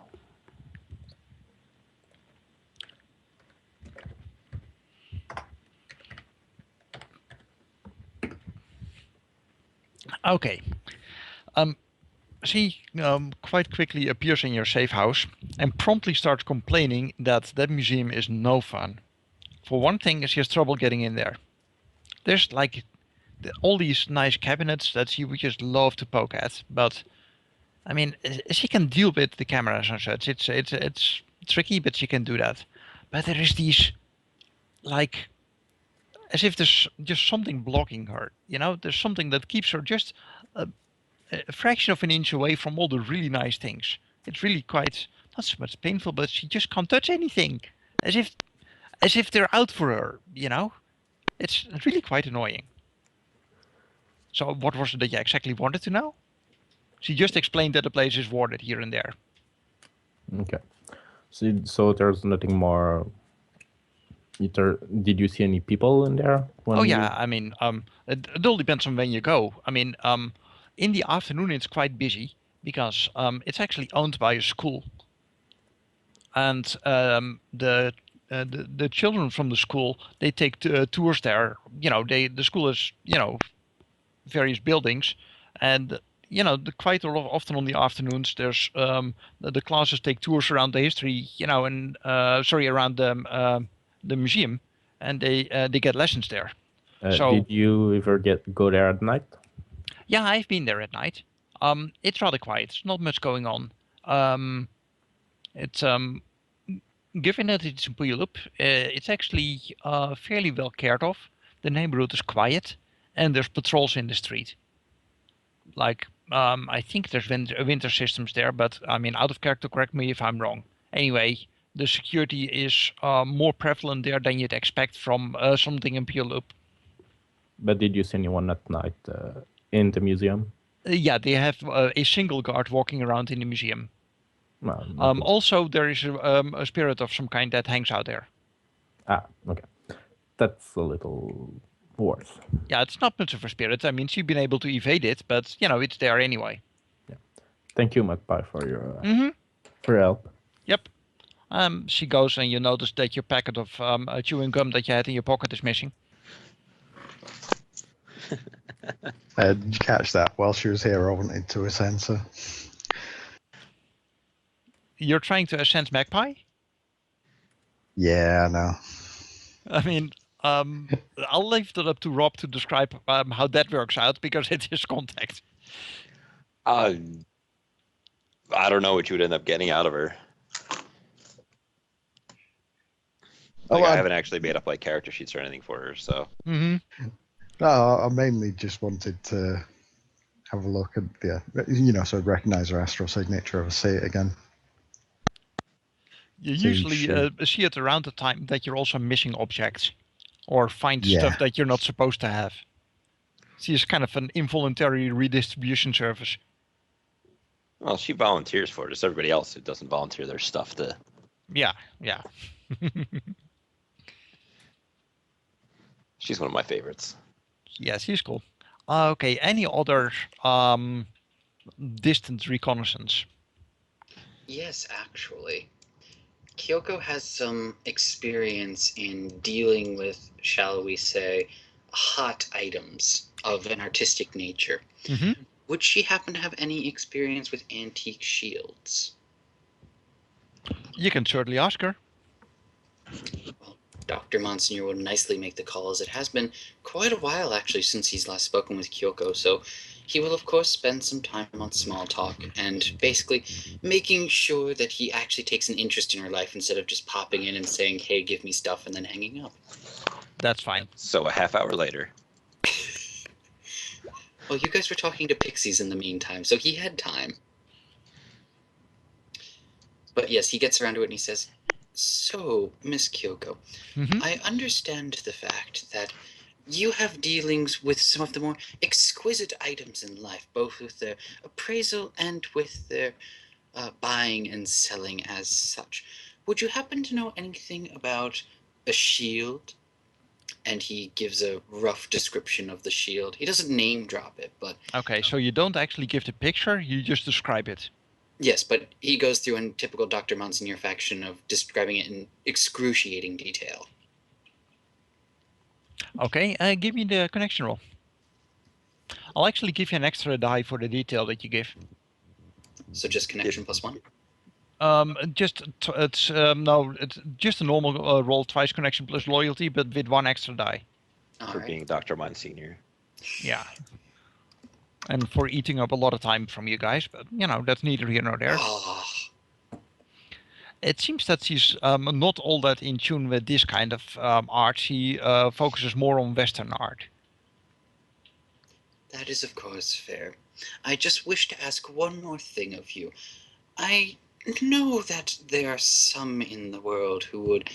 Okay. She quite quickly appears in your safe house and promptly starts complaining that that museum is no fun. For one thing, she has trouble getting in there. There's like all these nice cabinets that she would just love to poke at, but I mean, she can deal with the cameras and such. It's tricky, but she can do that. But there is these, like, as if there's just something blocking her. You know, there's something that keeps her just a fraction of an inch away from all the really nice things. It's really quite not so much painful, but she just can't touch anything, as if they're out for her. You know, it's really quite annoying. So, what was it that you exactly wanted to know? She just explained that the place is warded here and there. Okay. So there's nothing more. Did you see any people in there? Oh yeah, I mean, it all depends on when you go. I mean, in the afternoon it's quite busy because it's actually owned by a school, and the children from the school, they take tours there. You know, the school is, you know, various buildings, and quite a lot often on the afternoons. There's the classes take tours around the history, and around the museum, and they get lessons there. So did you ever go there at night? yeah, I've been there at night. It's rather quiet. There's not much going on. It's given that it's in Puyallup, it's actually fairly well cared of. The neighborhood is quiet, and there's patrols in the street. Like, I think there's winter systems there, but I mean, out of character, correct me if I'm wrong. Anyway, the security is more prevalent there than you'd expect from something in Puyallup. But did you see anyone at night in the museum? Yeah, they have a single guard walking around in the museum. No, also, there is a spirit of some kind that hangs out there. Ah, okay. That's a little worse. Yeah, it's not much of a spirit. I mean, she's been able to evade it, but, it's there anyway. Yeah. Thank you, Magpie, for your help. Yep. She goes and you notice that your packet of chewing gum that you had in your pocket is missing. Did you catch that? While she was here, I wanted to ascend her. You're trying to ascend Magpie? Yeah, I know. I mean, I'll leave that up to Rob to describe how that works out, because it is contact. I don't know what you would end up getting out of her. I haven't actually made up character sheets or anything for her, so. Mm-hmm. No, I mainly just wanted to have a look at so I'd recognize her astral signature if I see it again. You usually see it around the time that you're also missing objects or find stuff that you're not supposed to have. See, it's kind of an involuntary redistribution service. Well, she volunteers for it. It's everybody else who doesn't volunteer their stuff to. Yeah. She's one of my favorites. Yeah, she's cool. Okay, any other distant reconnaissance? Yes, actually. Kyoko has some experience in dealing with, shall we say, hot items of an artistic nature. Mm-hmm. Would she happen to have any experience with antique shields? You can certainly ask her. Well, Dr. Monsignor will nicely make the call, as it has been quite a while actually since he's last spoken with Kyoko, so he will of course spend some time on small talk and basically making sure that he actually takes an interest in her life instead of just popping in and saying, hey, give me stuff, and then hanging up. That's fine. So a half hour later. Well, you guys were talking to pixies in the meantime, so he had time. But yes, he gets around to it and he says, so, Miss Kyoko, I understand the fact that you have dealings with some of the more exquisite items in life, both with their appraisal and with their buying and selling as such. Would you happen to know anything about a shield? And he gives a rough description of the shield. He doesn't name drop it, but... Okay, so you don't actually give the picture, you just describe it. Yes, but he goes through in typical Dr. Monsignor fashion of describing it in excruciating detail. Okay, give me the connection roll. I'll actually give you an extra die for the detail that you give. So just connection plus one? It's just a normal roll, twice connection plus loyalty, but with one extra die. For being Dr. Monsignor. Yeah. And for eating up a lot of time from you guys, but that's neither here nor there. Oh. It seems that she's not all that in tune with this kind of art. She focuses more on Western art. That is, of course, fair. I just wish to ask one more thing of you. I know that there are some in the world who would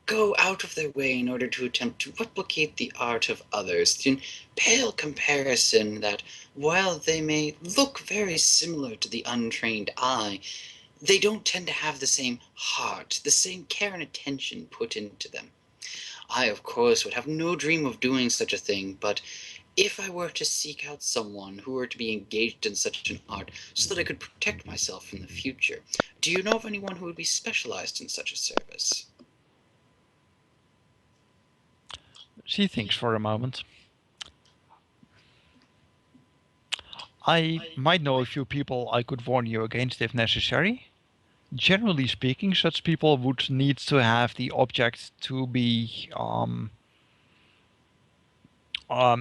go out of their way in order to attempt to replicate the art of others, in pale comparison that, while they may look very similar to the untrained eye, they don't tend to have the same heart, the same care and attention put into them. I, of course, would have no dream of doing such a thing, but if I were to seek out someone who were to be engaged in such an art so that I could protect myself in the future, do you know of anyone who would be specialized in such a service? She thinks for a moment. I might know a few people I could warn you against if necessary. Generally speaking, such people would need to have the object to be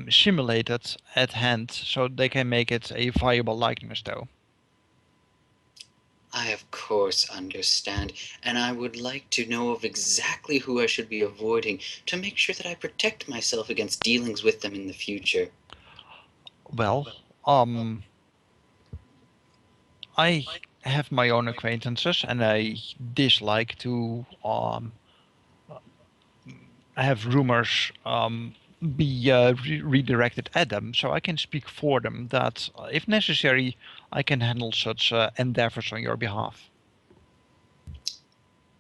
simulated at hand so they can make it a viable likeness though. I of course understand, and I would like to know of exactly who I should be avoiding to make sure that I protect myself against dealings with them in the future. Well, I have my own acquaintances and I dislike to have rumors be redirected at them, so I can speak for them that if necessary I can handle such endeavors on your behalf.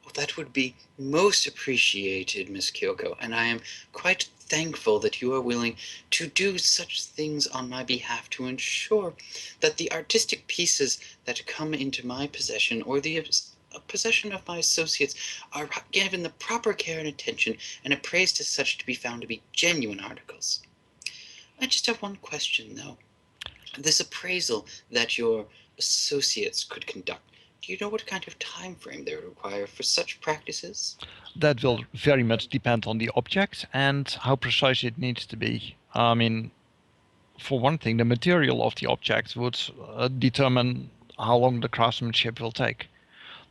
Well, that would be most appreciated, Miss Kyoko, and I am quite thankful that you are willing to do such things on my behalf to ensure that the artistic pieces that come into my possession or the possession of my associates are given the proper care and attention and appraised as such to be found to be genuine articles. I just have one question, though. This appraisal that your associates could conduct, do you know what kind of time frame they would require for such practices? That will very much depend on the object and how precise it needs to be. I mean, for one thing, the material of the object would determine how long the craftsmanship will take.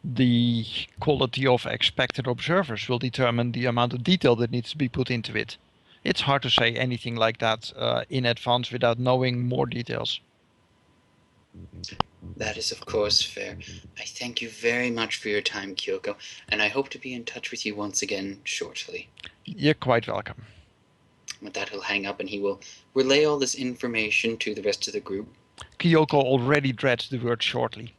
The quality of expected observers will determine the amount of detail that needs to be put into it. It's hard to say anything like that in advance without knowing more details. That is, of course, fair. I thank you very much for your time, Kyoko, and I hope to be in touch with you once again shortly. You're quite welcome. With that, he'll hang up and he will relay all this information to the rest of the group. Kyoko already dreads the word shortly.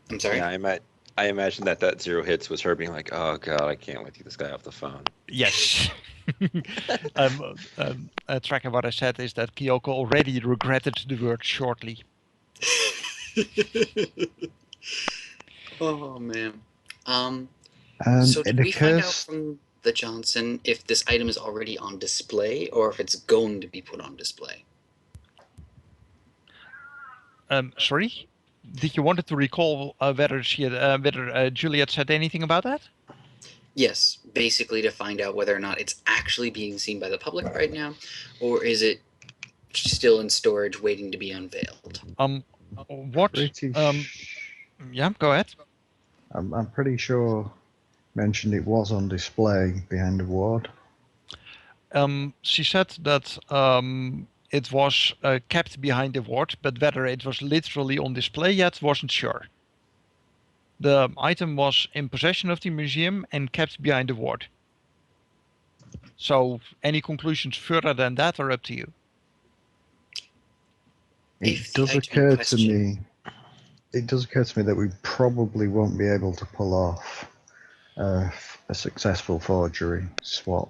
I'm sorry? Yeah, I imagine that 0 hits was her being like, oh god, I can't wait to get this guy off the phone. Yes. Tracking what I said is that Kyoko already regretted the word shortly. Oh, man. And So did it we find out occurs. from the Johnson if this item is already on display or if it's going to be put on display? Sorry? Did you want to recall whether Juliet said anything about that? Yes, basically to find out whether or not it's actually being seen by the public right now, or is it still in storage waiting to be unveiled? What? Pretty Yeah, go ahead. I'm pretty sure mentioned it was on display behind the ward. She said that it was kept behind the ward, but whether it was literally on display yet wasn't sure. The item was in possession of the museum and kept behind the ward. So any conclusions further than that are up to you. It does occur to me that we probably won't be able to pull off a successful forgery swap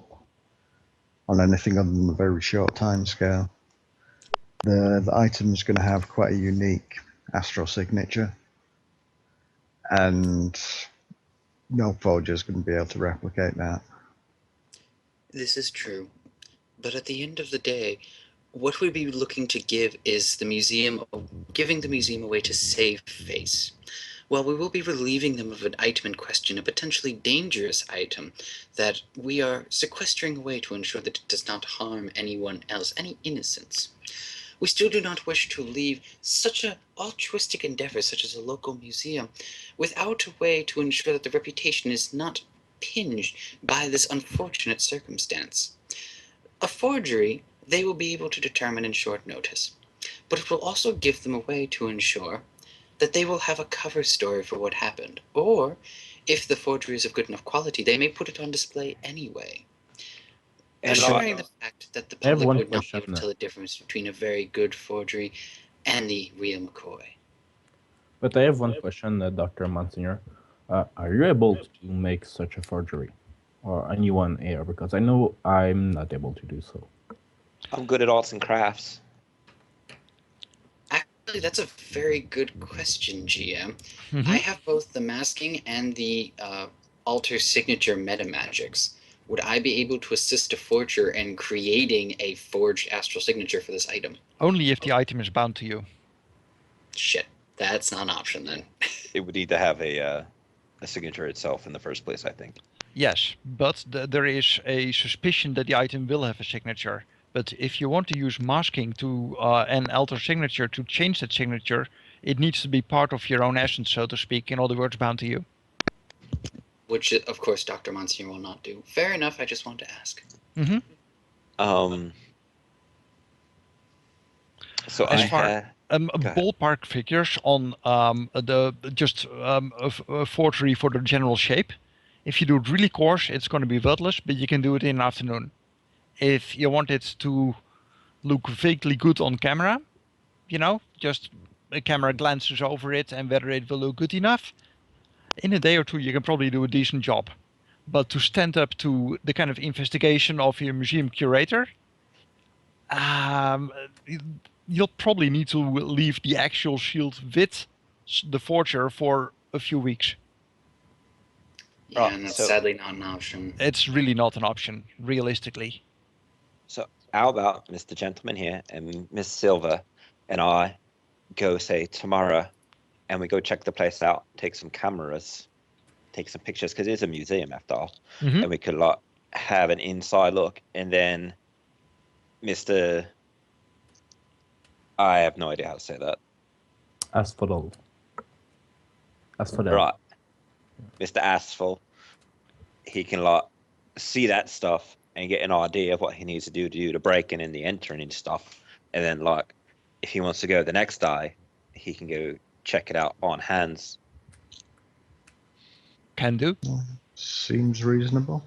on anything other than a very short time scale. The item is going to have quite a unique astral signature, and no forger is going to be able to replicate that. This is true, but at the end of the day, what we'd be looking to give is giving the museum a way to save face. While we will be relieving them of an item in question, a potentially dangerous item that we are sequestering away to ensure that it does not harm anyone else, any innocents. We still do not wish to leave such an altruistic endeavor such as a local museum without a way to ensure that the reputation is not pinged by this unfortunate circumstance. A forgery they will be able to determine in short notice, but it will also give them a way to ensure that they will have a cover story for what happened, or if the forgery is of good enough quality, they may put it on display anyway. And Assuring the fact that the I have public one would not be question. able to tell the difference between a very good forgery and the real McCoy. But I have one question, Dr. Monsignor. Are you able to make such a forgery? Or anyone here? Because I know I'm not able to do so. I'm good at arts and crafts. Actually, that's a very good question, GM. Mhm. I have both the masking and the alter signature meta magics, would I be able to assist a forger in creating a forged astral signature for this item? Only if the item is bound to you. Shit, that's not an option then. It would need to have a signature itself in the first place, I think. Yes, but there is a suspicion that the item will have a signature. But if you want to use masking to and alter signature to change that signature, it needs to be part of your own essence, so to speak. In other words, bound to you. Which, of course, Dr. Monsignor will not do. Fair enough, I just want to ask. Mm-hmm. So As I far had Go ahead. ballpark figures on a forgery for the general shape. If you do it really coarse, it's going to be worthless, but you can do it in the afternoon. If you want it to look vaguely good on camera, just a camera glances over it and whether it will look good enough, in a day or two you can probably do a decent job. But to stand up to the kind of investigation of your museum curator, you'll probably need to leave the actual shield with the forger for a few weeks. Yeah, and that's sadly not an option. It's really not an option, realistically. So how about Mr. Gentleman here and Miss Silver and I go, say, tomorrow, and we go check the place out, take some cameras, take some pictures, because it's a museum after all, and we could have an inside look, and then Mr. I have no idea how to say that. Asphodel. Right. Mr. Asphodel, he can see that stuff and get an idea of what he needs to do the breaking and the entering and stuff. And then if he wants to go the next day, he can go check it out on hands. Can do. Seems reasonable.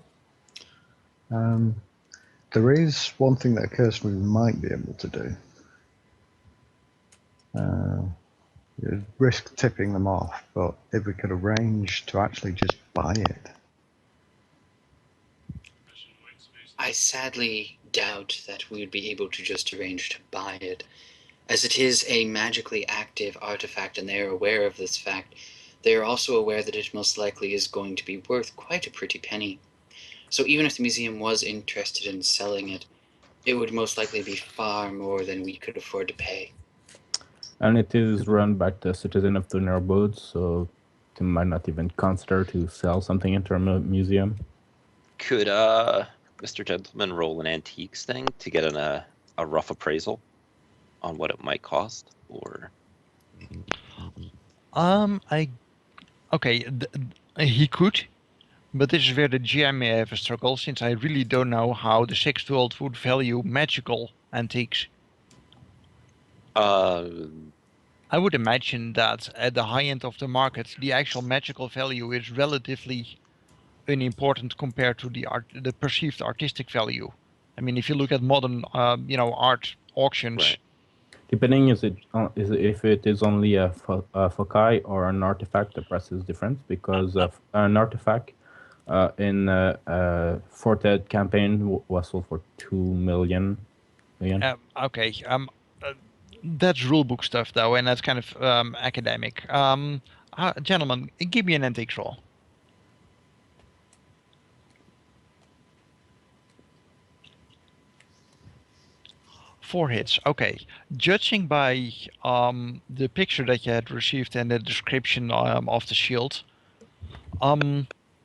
There is one thing that occurs to me we might be able to do. You'd risk tipping them off, but if we could arrange to actually just buy it. I sadly doubt that we would be able to just arrange to buy it, as it is a magically active artifact and they are aware of this fact. They are also aware that it most likely is going to be worth quite a pretty penny. So even if the museum was interested in selling it, it would most likely be far more than we could afford to pay. And it is run by the citizen of the neighborhood, so they might not even consider to sell something into a museum. Could Mr. Gentleman roll an antiques thing to get a rough appraisal on what it might cost? Or he could, but this is where the GM may have a struggle, since I really don't know how the 6th would value magical antiques. I would imagine that at the high end of the market, the actual magical value is relatively unimportant compared to the perceived artistic value. I mean, if you look at modern, art auctions. Right. Depending if it is only a foci or an artifact, the price is different, because of an artifact in Fourth Ed campaign was sold for 2 million. That's rulebook stuff though, and that's kind of academic. Gentlemen, give me an antiques roll. 4 hits. Okay. Judging by the picture that you had received and the description of the shield,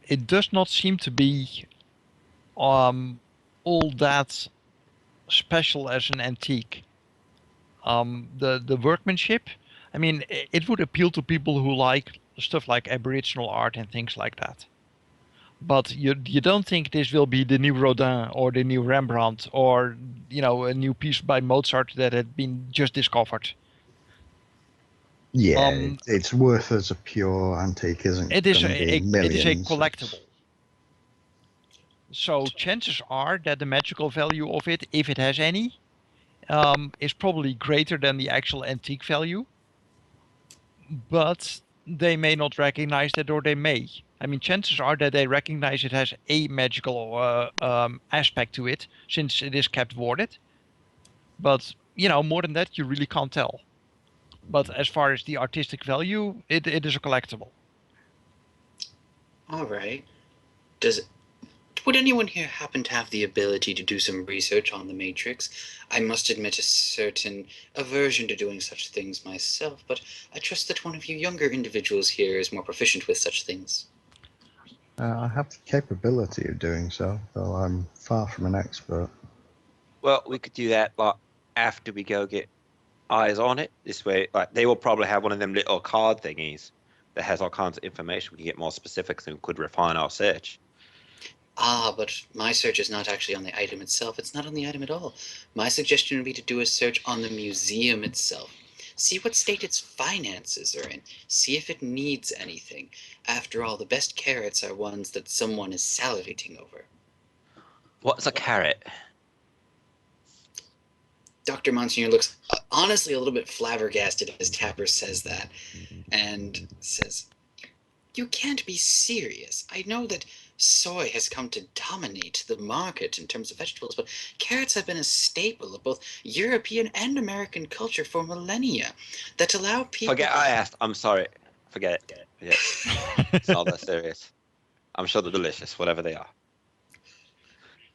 it does not seem to be all that special as an antique. The workmanship, I mean, it would appeal to people who like stuff like Aboriginal art and things like that. But you don't think this will be the new Rodin or the new Rembrandt or a new piece by Mozart that had been just discovered. Yeah, it's worth as a pure antique, isn't it? It is a collectible. So chances are that the magical value of it, if it has any, is probably greater than the actual antique value. But they may not recognize that, or they may. I mean, chances are that they recognize it has a magical aspect to it, since it is kept warded. But, more than that, you really can't tell. But as far as the artistic value, it is a collectible. All right. Would anyone here happen to have the ability to do some research on the Matrix? I must admit a certain aversion to doing such things myself, but I trust that one of you younger individuals here is more proficient with such things. I have the capability of doing so, though I'm far from an expert. Well, we could do that like after we go get eyes on it. This way, like they will probably have one of them little card thingies that has all kinds of information. We can get more specifics and could refine our search. Ah, but my search is not actually on the item itself. It's not on the item at all. My suggestion would be to do a search on the museum itself. See what state its finances are in. See if it needs anything. After all, the best carrots are ones that someone is salivating over. What's a carrot? Dr. Monsignor looks honestly a little bit flabbergasted as Tapper says that, and says, "You can't be serious. I know that soy has come to dominate the market in terms of vegetables, but carrots have been a staple of both European and American culture for millennia that allow people..." Forget I asked. I'm sorry. Forget it. It's not that serious. I'm sure they're delicious, whatever they are.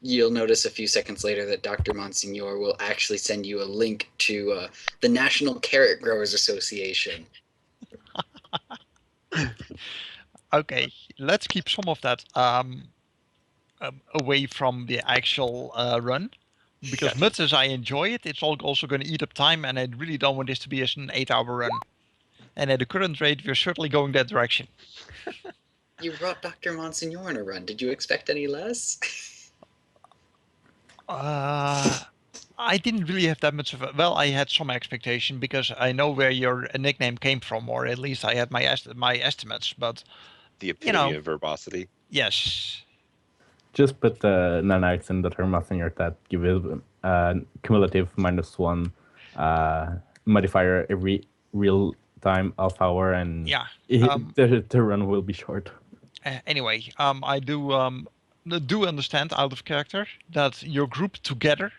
You'll notice a few seconds later that Dr. Monsignor will actually send you a link to the National Carrot Growers Association. Okay, let's keep some of that away from the actual run. Because Gotcha. much as I enjoy it, it's also going to eat up time, and I really don't want this to be an 8-hour run. And at the current rate, we're certainly going that direction. You brought Dr. Monsignor on a run. Did you expect any less? I didn't really have that much of a... Well, I had some expectation because I know where your nickname came from, or at least I had my estimates, but... The epitome of verbosity. Yes. Just put the nanites in the termas in your tab. Give it a cumulative -1 modifier every real time half hour, and Yeah. the run will be short. Anyway, I do understand out of character that your group together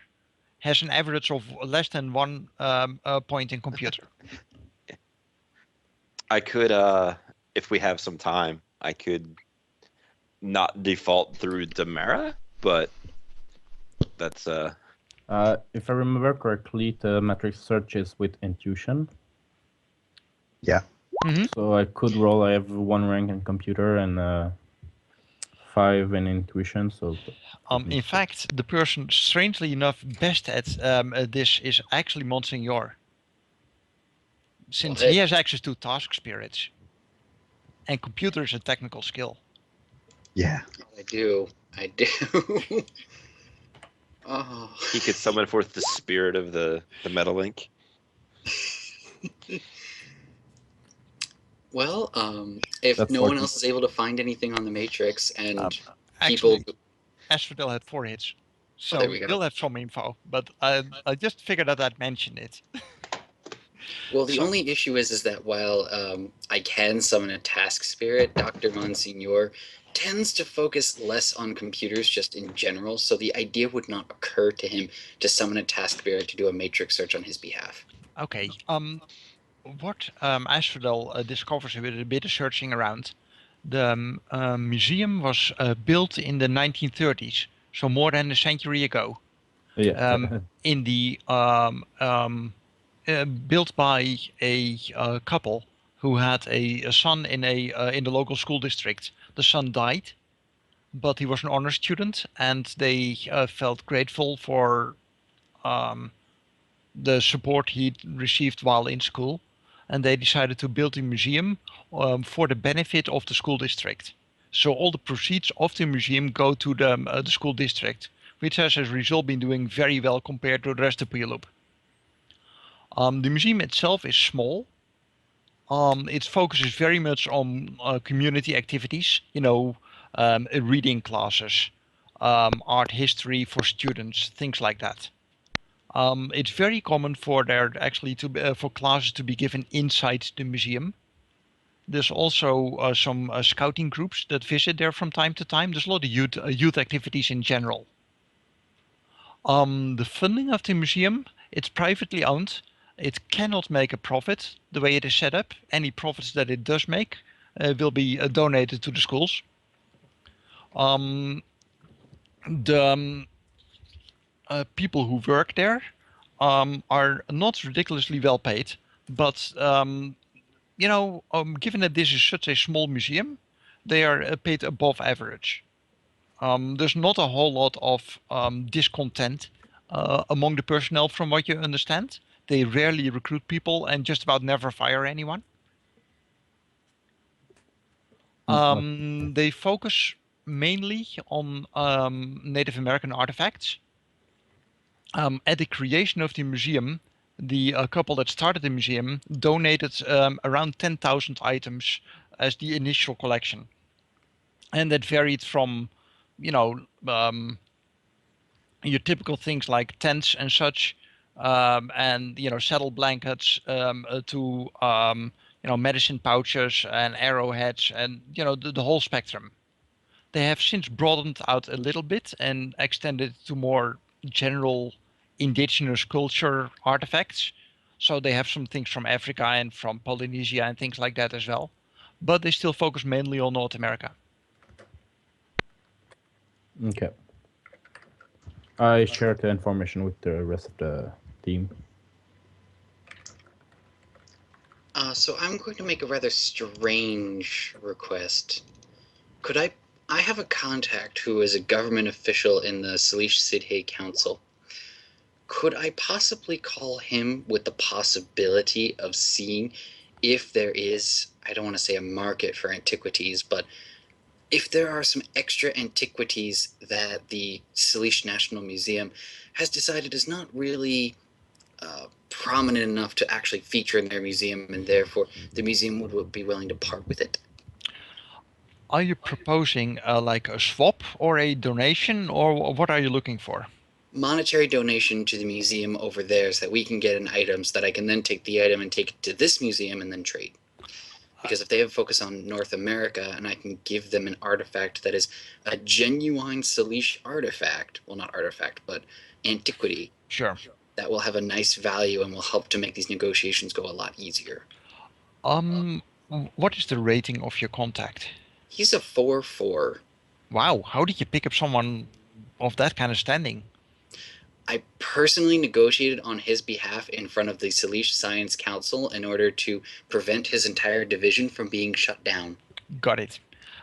has an average of less than 1 point in computer. I could, if we have some time, I could not default through Demera, but that's if I remember correctly, the matrix search is with intuition. Yeah. Mm-hmm. So I could roll. I have 1 rank in computer and 5 in intuition. So in fact, the person, strangely enough, best at this is actually Monsignor, since he has access to task spirits, and computer is a technical skill. Yeah. I do. Oh. he could summon forth the spirit of the Metalink. Well, if That's no one 40. else is able to find anything on the Matrix and Actually, people... Asphodel had 4 hits, so there we go. you'll have some info, but I just figured that I'd mention it. Well, the only issue is that while I can summon a task spirit, Dr. Monsignor tends to focus less on computers just in general, so the idea would not occur to him to summon a task spirit to do a matrix search on his behalf. Okay, what Asphodel discovers with a bit of searching around, the museum was built in the 1930s, so more than a century ago. Yeah. In the built by a couple who had a son in the local school district. The son died, but he was an honor student, and they felt grateful for the support he received while in school, and they decided to build a museum for the benefit of the school district. So all the proceeds of the museum go to the school district, which has as a result been doing very well compared to the rest of Puyallup. The museum itself is small. Its focus is very much on community activities, reading classes, art history for students, things like that. It's very common for for classes to be given inside the museum. There's also some scouting groups that visit there from time to time. There's a lot of youth activities in general. The funding of the museum, it's privately owned. It cannot make a profit the way it is set up. Any profits that it does make will be donated to the schools. The people who work there are not ridiculously well paid, but given that this is such a small museum, they are paid above average. There's not a whole lot of discontent among the personnel, from what you understand. They rarely recruit people and just about never fire anyone. They focus mainly on Native American artifacts. At the creation of the museum, the couple that started the museum donated around 10,000 items as the initial collection. And that varied from, your typical things like tents and such, and saddle blankets, to medicine pouches and arrowheads, and the whole spectrum. They have since broadened out a little bit and extended to more general indigenous culture artifacts. So they have some things from Africa and from Polynesia and things like that as well. But they still focus mainly on North America. Okay. I shared the information with the rest of the team. So I'm going to make a rather strange request. Could I have a contact who is a government official in the Salish Sidhe Council. Could I possibly call him with the possibility of seeing if there is, I don't want to say a market for antiquities, but if there are some extra antiquities that the Salish National Museum has decided is not really prominent enough to actually feature in their museum, and therefore the museum would be willing to part with it. Are you proposing like a swap or a donation, or what are you looking for? Monetary donation to the museum over there so that we can get an item so that I can then take the item and take it to this museum and then trade. Because if they have a focus on North America and I can give them an artifact that is a genuine Salish artifact, well, not artifact, but antiquity. Sure. That will have a nice value and will help to make these negotiations go a lot easier. What is the rating of your contact? He's a 4-4. Wow, how did you pick up someone of that kind of standing? I personally negotiated on his behalf in front of the Salish Science Council in order to prevent his entire division from being shut down. Got it.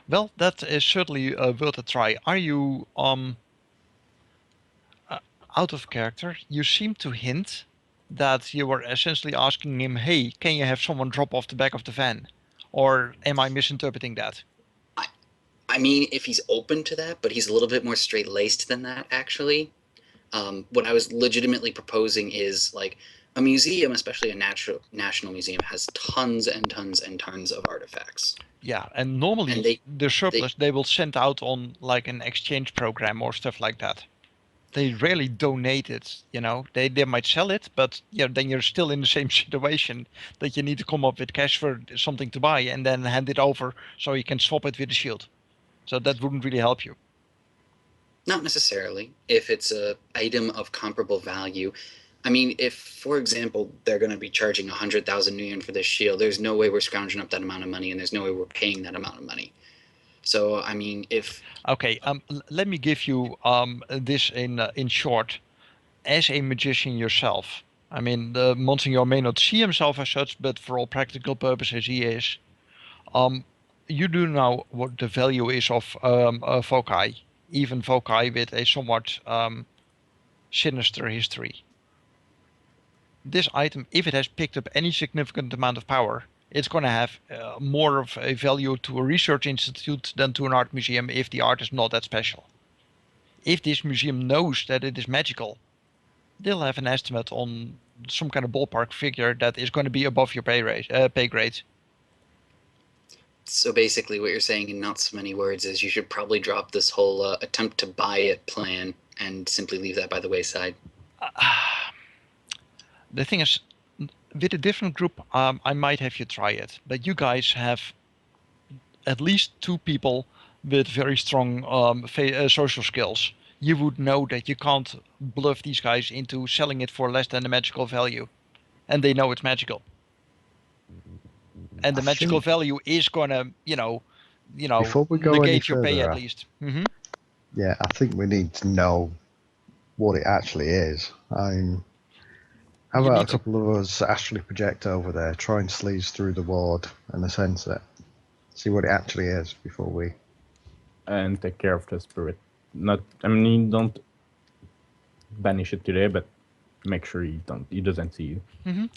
Well, that is certainly worth a try. Are you out of character? You seem to hint that you were essentially asking him, hey, can you have someone drop off the back of the van? Or am I misinterpreting that? I mean, if he's open to that, but he's a little bit more straight-laced than that, actually. What I was legitimately proposing is, like, a museum, especially a national museum, has tons and tons and tons of artifacts. Yeah, and normally the surplus they will send out on like an exchange program or stuff like that. They rarely donate it, They might sell it, but then you're still in the same situation that you need to come up with cash for something to buy and then hand it over so you can swap it with the shield. So that wouldn't really help you. Not necessarily, if it's an item of comparable value. I mean, if, for example, they're going to be charging 100,000 yen for this shield, there's no way we're scrounging up that amount of money, and there's no way we're paying that amount of money. So, I mean, if... Okay, let me give you this in short. As a magician yourself, I mean, the Monsignor may not see himself as such, but for all practical purposes, he is. You do know what the value is of foci, even foci with a somewhat sinister history. This item, if it has picked up any significant amount of power, it's going to have more of a value to a research institute than to an art museum if the art is not that special. If this museum knows that it is magical, they'll have an estimate on some kind of ballpark figure that is going to be above your pay grade. So basically what you're saying in not so many words is you should probably drop this whole attempt to buy it plan and simply leave that by the wayside. The thing is, with a different group, I might have you try it. But you guys have at least 2 people with very strong social skills. You would know that you can't bluff these guys into selling it for less than the magical value. And they know it's magical. And the magical value is going to, before we go negate any your pay further, at least. Yeah, I think we need to know what it actually is. I mean, how You about need a couple of us astrally project over there, try and sleaze through the ward and sense it, see what it actually is before we. And take care of the spirit. Not, I mean, don't banish it today, but make sure he doesn't see you.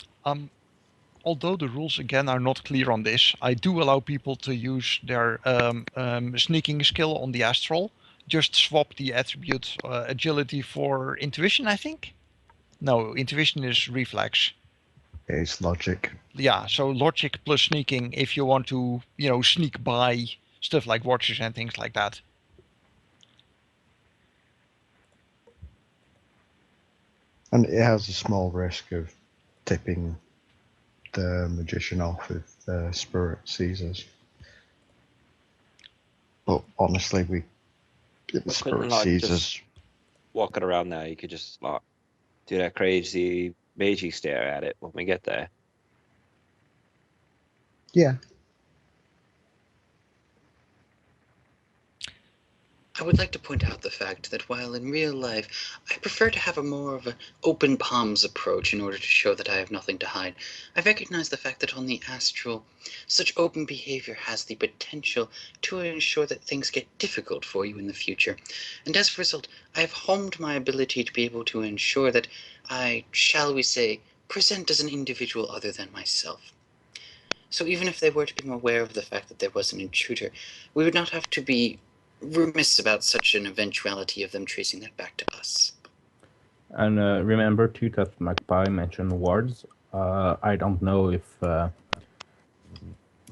Although the rules again are not clear on this, I do allow people to use their sneaking skill on the astral. Just swap the attribute agility for intuition, I think. No, intuition is reflex. It's logic. Yeah, so logic plus sneaking if you want to, sneak by stuff like watches and things like that. And it has a small risk of tipping the magician off if the spirit sees us. But honestly, if the Couldn't spirit like sees just us, walking around there, you could just like do that crazy magey stare at it when we get there. yeah. I would like to point out the fact that while in real life I prefer to have a more of an open palms approach in order to show that I have nothing to hide, I recognize the fact that on the astral, such open behavior has the potential to ensure that things get difficult for you in the future. And as a result, I have honed my ability to be able to ensure that I, shall we say, present as an individual other than myself. So even if they were to become aware of the fact that there was an intruder, we would not have to be remiss about such an eventuality of them tracing that back to us. And remember too that Magpie mentioned wards. I don't know if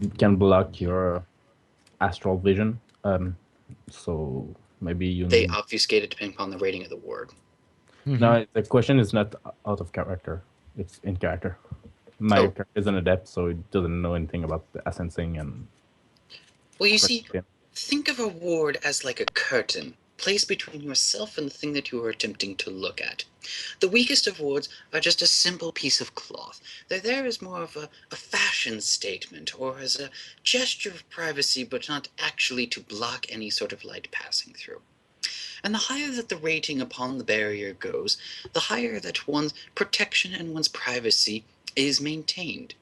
it can block your astral vision. So maybe you They need. obfuscate it depending upon the rating of the ward. No, the question is not out of character. It's in character. My character is an adept, so it doesn't know anything about the essencing and. Well, you see, think of a ward as like a curtain placed between yourself and the thing that you are attempting to look at. The weakest of wards are just a simple piece of cloth. They're there as more of a fashion statement or as a gesture of privacy, but not actually to block any sort of light passing through. And the higher that the rating upon the barrier goes, the higher that one's protection and one's privacy is maintained.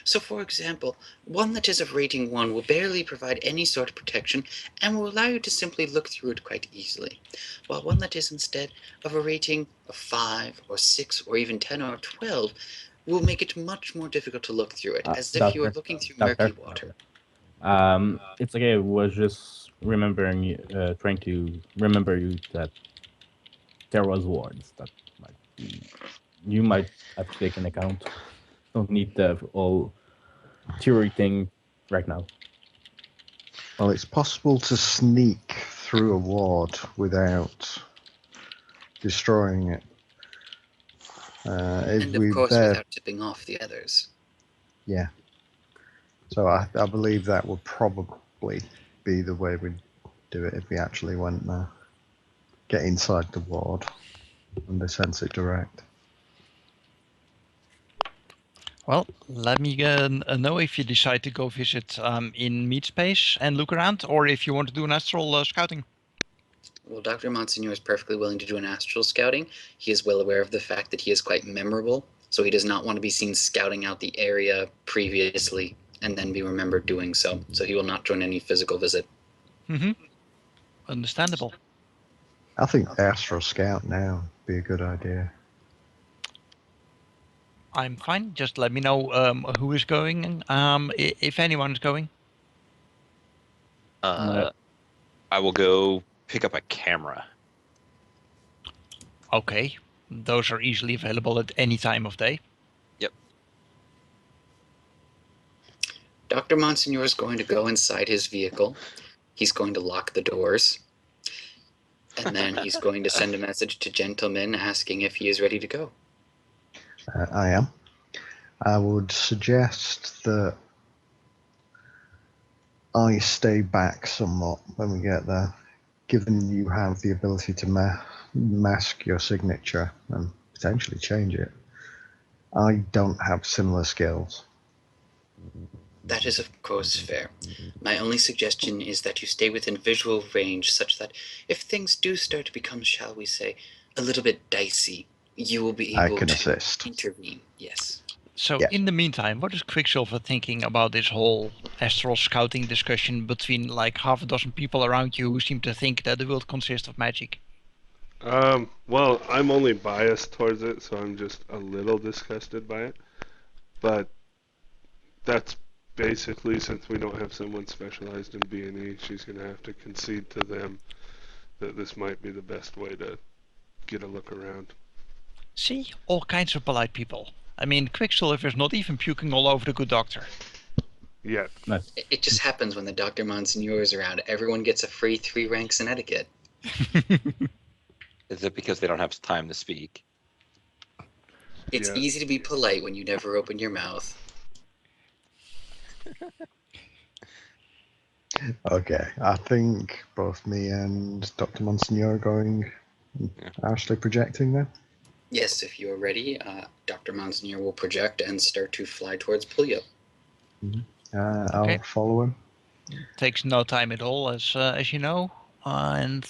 So, for example, one that is of rating 1 will barely provide any sort of protection and will allow you to simply look through it quite easily, while one that is instead of a rating of 5 or 6 or even 10 or 12 will make it much more difficult to look through it, as if you were looking through murky water. It's okay. Was just remembering, trying to remember you that there was wards that you might have to take an account. Don't need the whole theory thing right now. Well, it's possible to sneak through a ward without destroying it. And of course, without tipping off the others. Yeah. So I believe that would probably be the way we'd do it if we actually went there. Get inside the ward and sense it direct. Well, let me know if you decide to go visit in Meat Space and look around, or if you want to do an astral scouting. Well, Dr. Monsignor is perfectly willing to do an astral scouting. He is well aware of the fact that he is quite memorable, so he does not want to be seen scouting out the area previously and then be remembered doing so. So he will not join any physical visit. Understandable. I think astral scout now would be a good idea. I'm fine. Just let me know who is going, if anyone is going. I will go pick up a camera. Okay. Those are easily available at any time of day. Yep. Dr. Monsignor is going to go inside his vehicle. He's going to lock the doors. And then he's going to send a message to Gentleman asking if he is ready to go. I am. I would suggest that I stay back somewhat when we get there, given you have the ability to mask your signature and potentially change it. I don't have similar skills. That is, of course, fair. My only suggestion is that you stay within visual range such that if things do start to become, shall we say, a little bit dicey, you will be I able can to assist. intervene. Yes. So Yeah. in the meantime, what is Quicksilver thinking about this whole astral scouting discussion between like half a dozen people around you who seem to think that the world consists of magic? Well, I'm only biased towards it, so I'm just a little disgusted by it. But that's basically, since we don't have someone specialized in B&E, she's going to have to concede to them that this might be the best way to get a look around. See, all kinds of polite people. I mean, Quicksilver is not even puking all over the good doctor. Yet. Nice. It just happens when the Dr. Monsignor is around. Everyone gets a free 3 ranks in etiquette. Is it because they don't have time to speak? It's Yeah. easy to be polite when you never open your mouth. Okay, I think both me and Dr. Monsignor are going actually projecting then. Yes, if you are ready, Dr. Monsignor will project and start to fly towards Pulio. I'll follow him. Takes no time at all, as you know. And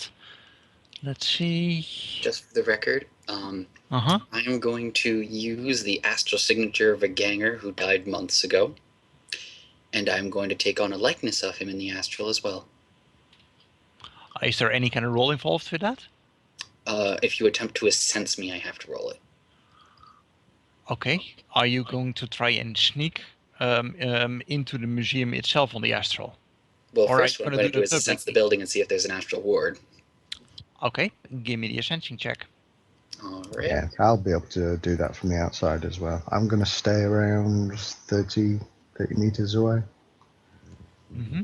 let's see. Just for the record, Uh-huh. I'm going to use the astral signature of a ganger who died months ago, and I'm going to take on a likeness of him in the astral as well. Is there any kind of role involved with that? If you attempt to sense me, I have to roll it. Okay. Are you going to try and sneak into the museum itself on the astral? Well, Or first are you what I'm gonna going to do do the is sense the public- building and see if there's an astral ward. Okay, give me the sensing check. All right. Yeah, I'll be able to do that from the outside as well. I'm going to stay around 30 meters away. Mm-hmm.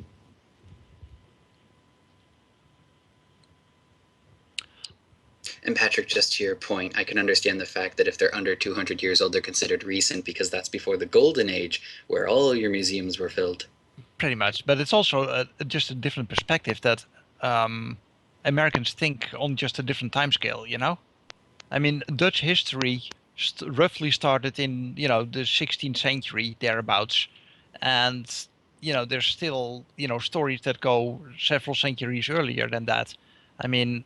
And Patrick, just to your point, I can understand the fact that if they're under 200 years old, they're considered recent because that's before the golden age where all your museums were filled. Pretty much, but it's also just a different perspective that Americans think on just a different time scale, you know? I mean, Dutch history roughly started in, the 16th century, thereabouts. And, there's still, stories that go several centuries earlier than that. I mean,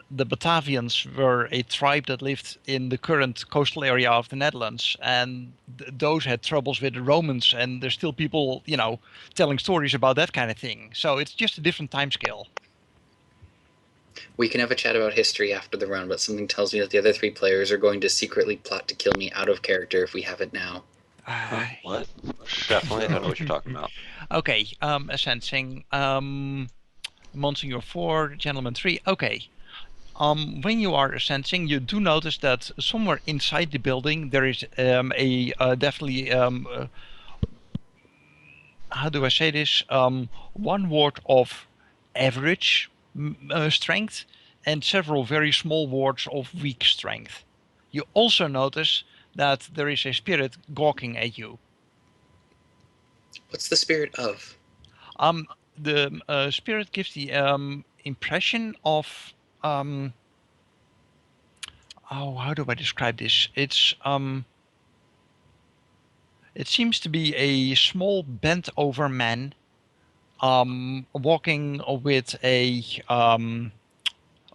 the Batavians were a tribe that lived in the current coastal area of the Netherlands, and those had troubles with the Romans, and there's still people, telling stories about that kind of thing. So it's just a different time scale. We can have a chat about history after the run, but something tells me that the other 3 players are going to secretly plot to kill me out of character if we have it now. What? Definitely, I don't know what you're talking about. Okay, sensing. Monsignor 4, Gentleman 3. Okay. When you are sensing, you do notice that somewhere inside the building there is definitely how do I say this? One ward of average strength and several very small wards of weak strength. You also notice that there is a spirit gawking at you. What's the spirit of? The spirit gives the impression of how do I describe this? It seems to be a small bent over man walking with a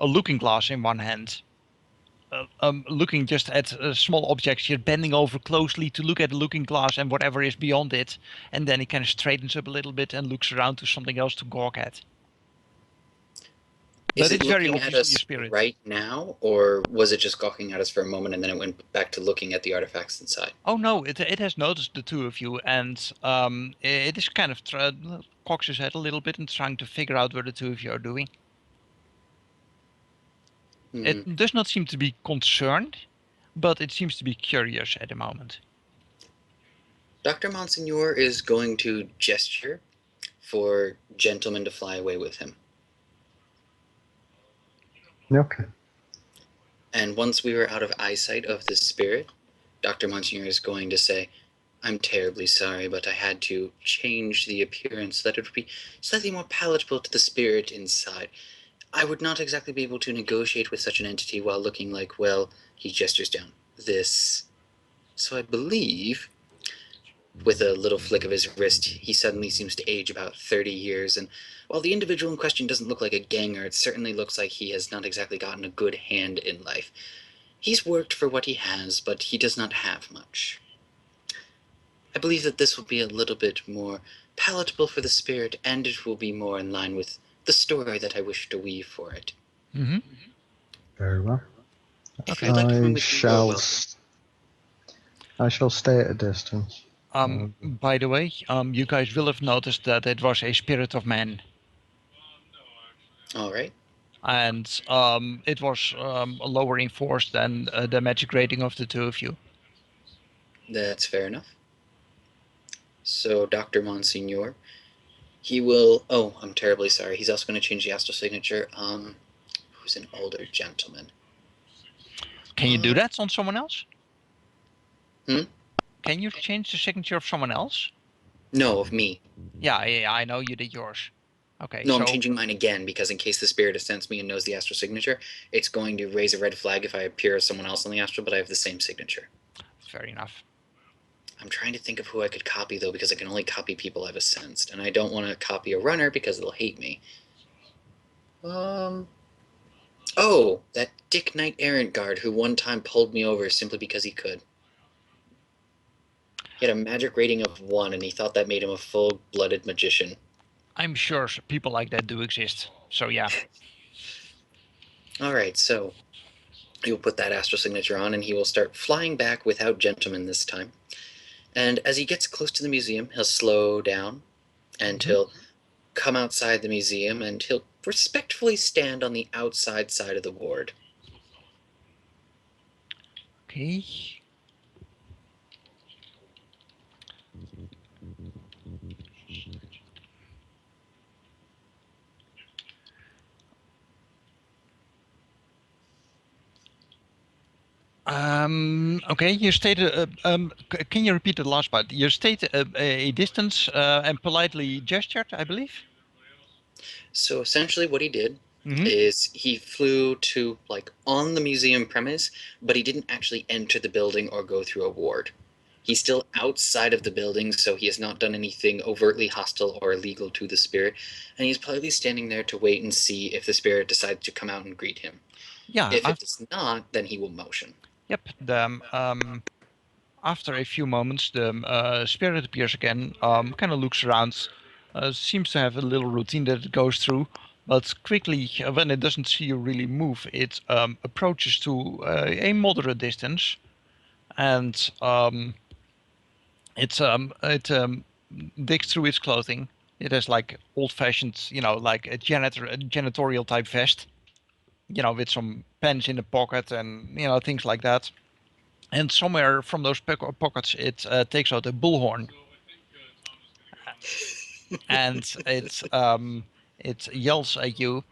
looking glass in one hand. Looking just at small objects here, bending over closely to look at the looking glass and whatever is beyond it, and then he kind of straightens up a little bit and looks around to something else to gawk at. Is But it it's very looking at obviously a us spirit. right now, or was it just gawking at us for a moment and then it went back to looking at the artifacts inside? Oh no, it has noticed the two of you, and it is kind of cocks his head a little bit and trying to figure out what the two of you are doing. It does not seem to be concerned, but it seems to be curious at the moment. Dr. Monsignor is going to gesture for gentlemen to fly away with him. Okay. And once we were out of eyesight of the spirit, Dr. Monsignor is going to say, I'm terribly sorry, but I had to change the appearance so that it would be slightly more palatable to the spirit inside. I would not exactly be able to negotiate with such an entity while looking like, well, he gestures down, this. So I believe With a little flick of his wrist, he suddenly seems to age about 30 years, and while the individual in question doesn't look like a ganger, it certainly looks like he has not exactly gotten a good hand in life. He's worked for what he has, but he does not have much. I believe that this will be a little bit more palatable for the spirit, and it will be more in line with the story that I wish to weave for it. Mm-hmm. Very well. If you'd like to come with me, you are welcome. I shall stay at a distance. By the way, you guys will have noticed that it was a spirit of man. All right. And it was lower in force than the magic rating of the two of you. That's fair enough. So, Dr. Monsignor, he will... Oh, I'm terribly sorry. He's also going to change the astral signature. Who's an older gentleman? Can you do that on someone else? Hmm? Can you change the signature of someone else? No, of me. Yeah, I know you did yours. Okay, No, so... I'm changing mine again, because in case the spirit has sensed me and knows the astral signature, it's going to raise a red flag if I appear as someone else on the astral, but I have the same signature. Fair enough. I'm trying to think of who I could copy, though, because I can only copy people I've sensed, and I don't want to copy a runner because they'll hate me. Oh, that Dick Knight Errant guard who one time pulled me over simply because he could. He had a magic rating of 1, and he thought that made him a full-blooded magician. I'm sure people like that do exist, so yeah. Alright, so he'll put that astral signature on, and he will start flying back without gentlemen this time. And as he gets close to the museum, he'll slow down, and he'll come outside the museum, and he'll respectfully stand on the outside side of the ward. Okay. Okay, you stated, can you repeat the last part? You stated a distance and politely gestured, I believe? So essentially what he did is he flew to, like, on the museum premise, but he didn't actually enter the building or go through a ward. He's still outside of the building, so he has not done anything overtly hostile or illegal to the spirit, and he's politely standing there to wait and see if the spirit decides to come out and greet him. Yeah. If it does not, then he will motion. Yep. After a few moments, the spirit appears again, kind of looks around, seems to have a little routine that it goes through, but quickly, when it doesn't see you really move, it approaches to a moderate distance, and it digs through its clothing. It has like old-fashioned, like a janitorial type vest, with some pens in the pocket and things like that. And somewhere from those pockets, it takes out a bullhorn, and it yells at you.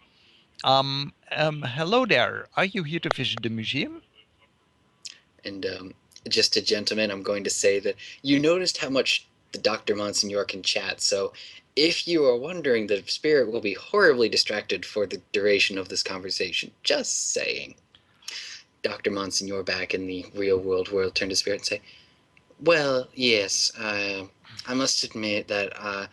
Hello there. Are you here to visit the museum? And just a gentleman, I'm going to say that you noticed how much the Dr. Monsignor can chat, so if you are wondering, the spirit will be horribly distracted for the duration of this conversation. Just saying. Dr. Monsignor, back in the real world, turned to spirit and say, well, yes, I must admit that I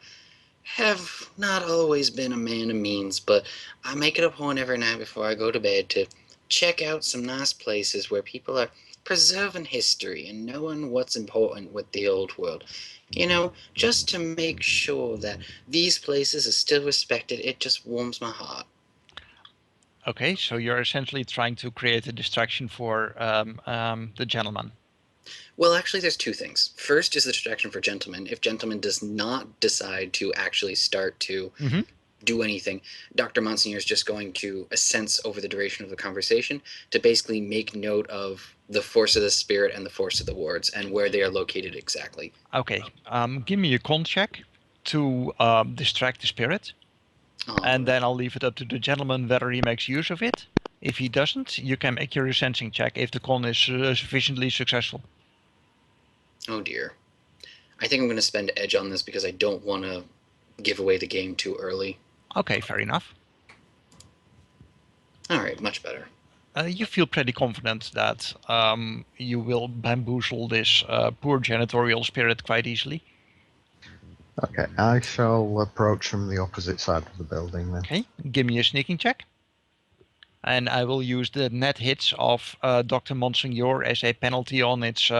have not always been a man of means, but I make it a point every night before I go to bed to check out some nice places where people are preserving history and knowing what's important with the old world. Just to make sure that these places are still respected. It just warms my heart. Okay, so you're essentially trying to create a distraction for the gentleman. Well, actually, there's two things. First is the distraction for gentleman. If gentleman does not decide to actually start to do anything, Dr. Monsignor is just going to assense over the duration of the conversation to basically make note of the force of the spirit and the force of the wards and where they are located exactly. Okay, give me a con check to distract the spirit. And then I'll leave it up to the gentleman whether he makes use of it. If he doesn't, you can make your sensing check if the con is sufficiently successful. Oh dear. I think I'm going to spend edge on this because I don't want to give away the game too early. Okay, fair enough. Alright, much better. You feel pretty confident that you will bamboozle this poor janitorial spirit quite easily. Okay, I shall approach from the opposite side of the building then. Okay, give me a sneaking check. And I will use the net hits of Dr. Monsignor as a penalty on its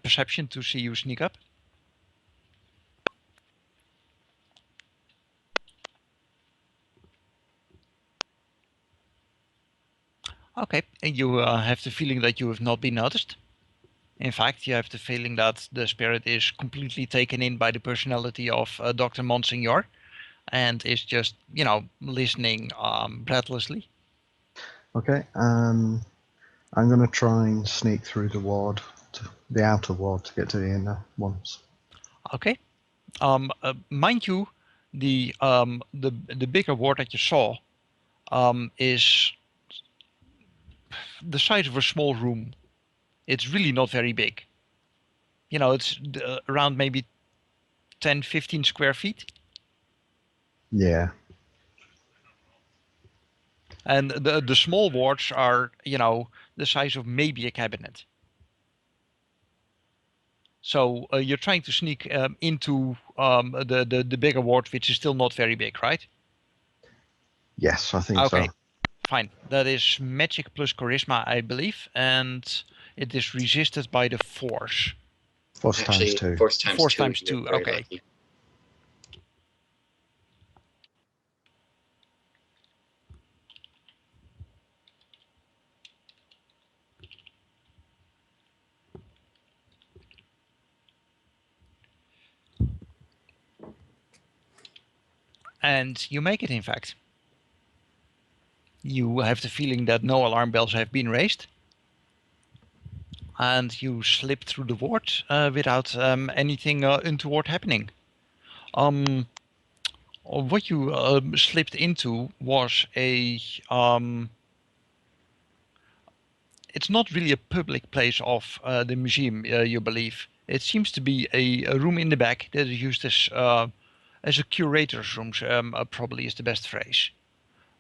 perception to see you sneak up. Okay, and you have the feeling that you have not been noticed. In fact, you have the feeling that the spirit is completely taken in by the personality of Dr. Monsignor and is just, listening breathlessly. Okay, I'm going to try and sneak through the ward, the outer ward, to get to the inner ones. Okay. Mind you, the bigger ward that you saw is the size of a small room. It's really not very big. It's around maybe 10, 15 square feet. Yeah. And the small wards are, the size of maybe a cabinet. So you're trying to sneak into the bigger ward, which is still not very big, right? Yes, I think Okay, so. fine. That is magic plus charisma, I believe, and it is resisted by the force. Force Actually, times 2. force times Force 2. times You're 2, very okay. lucky. And you make it, in fact. You have the feeling that no alarm bells have been raised. And you slip through the ward without anything untoward happening. What you slipped into was it's not really a public place of the museum, you believe. It seems to be a room in the back that is used as a curator's room, probably is the best phrase.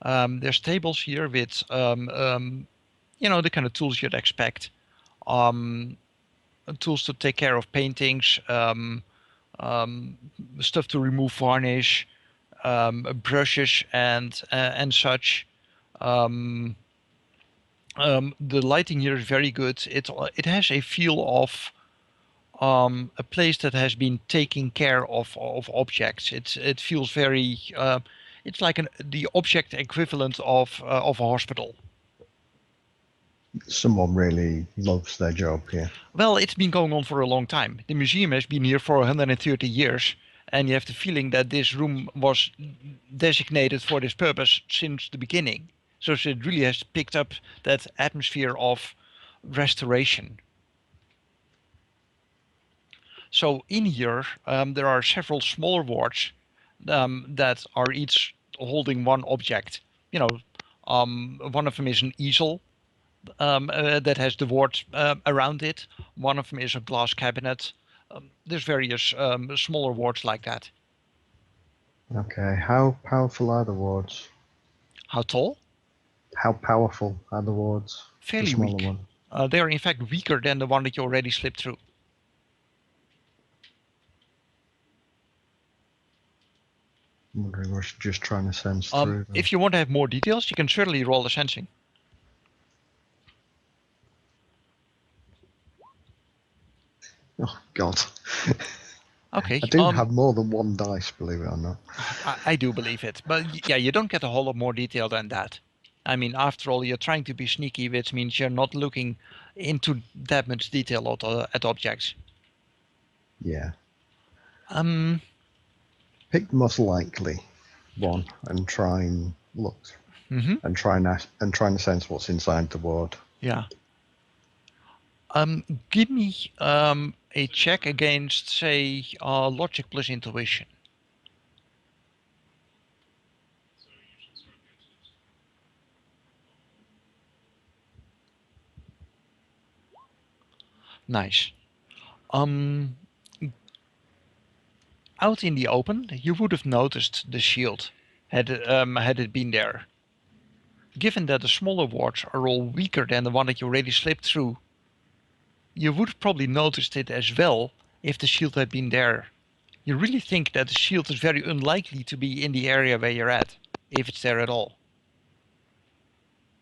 There's tables here with, the kind of tools you'd expect. Tools to take care of paintings, stuff to remove varnish, brushes and such. The lighting here is very good. It has a feel of a place that has been taking care of objects. It feels very. It's like the object equivalent of a hospital. Someone really loves their job here. Well, it's been going on for a long time. The museum has been here for 130 years, and you have the feeling that this room was designated for this purpose since the beginning. So it really has picked up that atmosphere of restoration. So in here, there are several smaller wards that are each holding one object. One of them is an easel that has the ward around it. One of them is a glass cabinet. There's various smaller wards like that. Okay, how powerful are the wards? How tall? How powerful are the wards? Fairly the smaller weak. One. They are in fact weaker than the one that you already slipped through. I'm wondering if I should just trying to sense through them. If you want to have more details, you can certainly roll a sensing. Oh, God. Okay. I do have more than one dice, believe it or not. I do believe it. But yeah, you don't get a whole lot more detail than that. I mean, after all, you're trying to be sneaky, which means you're not looking into that much detail at objects. Yeah. Pick the most likely one and try and look. Mm-hmm. And try and sense what's inside the ward. Yeah. Give me a check against, say, logic plus intuition. Nice. Out in the open, you would have noticed the shield had it been there. given that the smaller wards are all weaker than the one that you already slipped through, you would have probably noticed it as well if the shield had been there. You really think that the shield is very unlikely to be in the area where you're at, if it's there at all.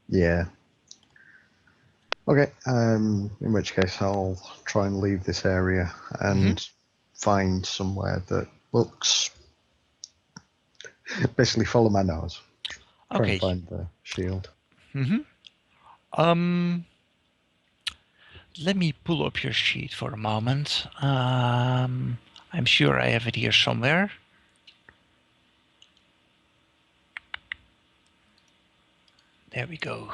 Yeah. Okay, in which case I'll try and leave this area and find somewhere that looks... basically follow my nose. Try and find the shield. Let me pull up your sheet for a moment. I'm sure I have it here somewhere. There we go.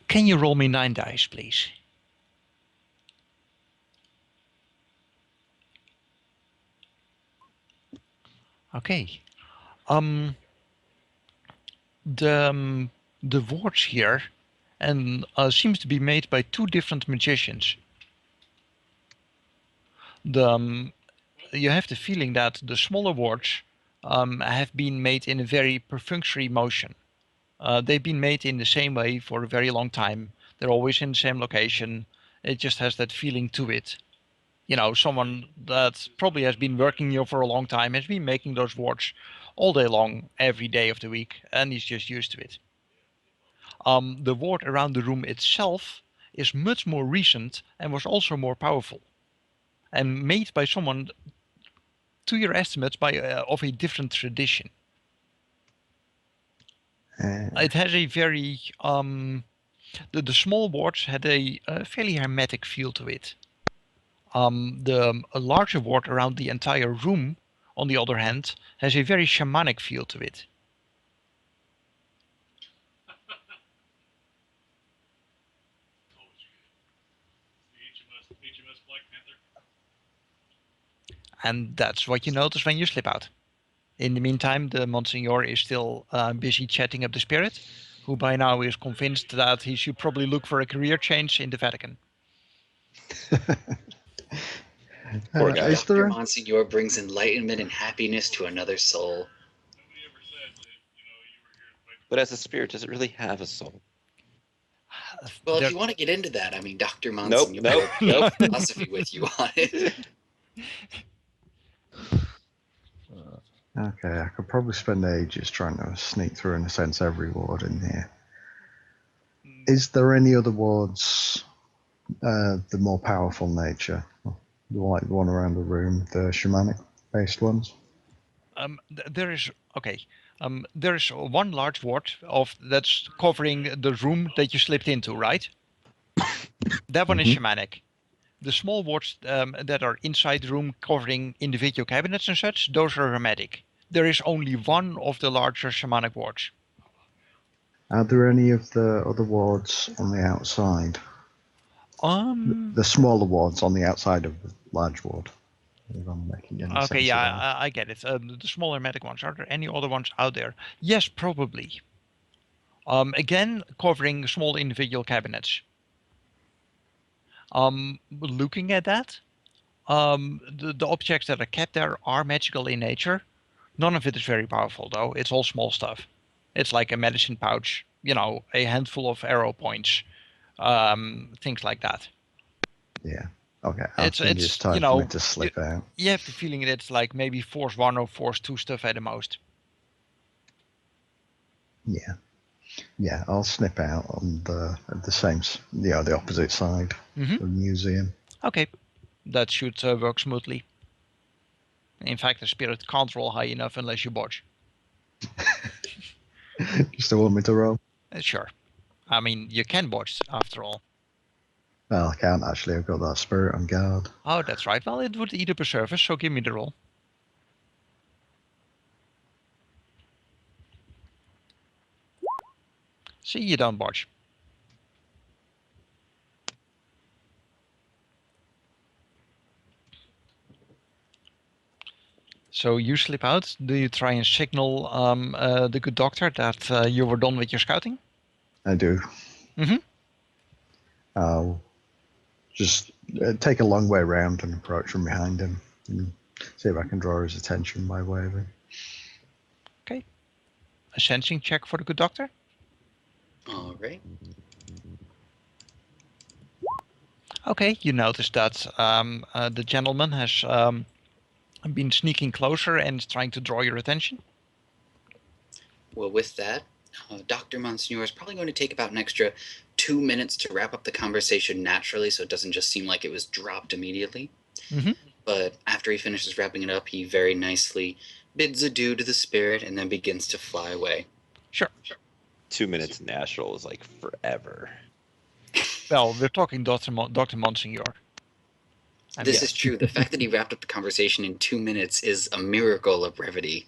Can you roll me 9 dice, please? Okay. The wards here and seems to be made by 2 different magicians. You have the feeling that the smaller wards have been made in a very perfunctory motion. They've been made in the same way for a very long time. They're always in the same location. It just has that feeling to it. You know, someone that probably has been working here for a long time has been making those wards all day long, every day of the week, and he's just used to it. The ward around the room itself is much more recent and was also more powerful, and made by someone, to your estimates, of a different tradition. It has a very the small wards had a fairly hermetic feel to it. A larger ward around the entire room, on the other hand, has a very shamanic feel to it. And that's what you notice when you slip out. In the meantime, the Monsignor is still busy chatting up the spirit, who by now is convinced that he should probably look for a career change in the Vatican. Poor guy. Dr. Monsignor brings enlightenment and happiness to another soul. But as a spirit, does it really have a soul? Well, if you want to get into that, I mean, Dr. Monsignor Nope. philosophy with you on it. Okay, I could probably spend ages trying to sneak through, in a sense, every ward in here. Is there any other wards, the more powerful nature, like the one around the room, the shamanic-based ones? There is one large ward that's covering the room that you slipped into, right? That one is shamanic. The small wards that are inside the room covering individual cabinets and such, those are hermetic. There is only one of the larger shamanic wards. Are there any of the other wards on the outside? The smaller wards on the outside of the large ward. If I'm making any sense Okay, at all. I get it. The small hermetic ones. Are there any other ones out there? Yes, probably. Again, covering small individual cabinets. Looking at that, the objects that are kept there are magical in nature. None of it is very powerful, though. It's all small stuff. It's like a medicine pouch, you know, a handful of arrow points, things like that. Yeah. Okay. I think it's time for me to slip out. You have the feeling that it's like maybe Force 1 or Force 2 stuff at the most. Yeah. Yeah, I'll snip out on the same, the opposite side of the museum. Okay, that should work smoothly. In fact, the spirit can't roll high enough unless you botch. You still want me to roll? Sure. I mean, you can botch after all. Well, I can't actually. I've got that spirit on guard. Oh, that's right. Well, it would eat up a surface, so give me the roll. See, you don't botch. So you slip out. Do you try and signal the good doctor that you were done with your scouting? I do. I'll Just take a long way round and approach from behind him and see if I can draw his attention by waving. Okay. A sensing check for the good doctor. All right. Okay, you notice that the gentleman has been sneaking closer and trying to draw your attention. Well, with that, Dr. Monsignor is probably going to take about an extra 2 minutes to wrap up the conversation naturally so it doesn't just seem like it was dropped immediately. Mm-hmm. But after he finishes wrapping it up, he very nicely bids adieu to the spirit and then begins to fly away. Sure. 2 minutes natural is like forever. Well, we're talking Dr. Monsignor. This is true. The fact that he wrapped up the conversation in 2 minutes is a miracle of brevity.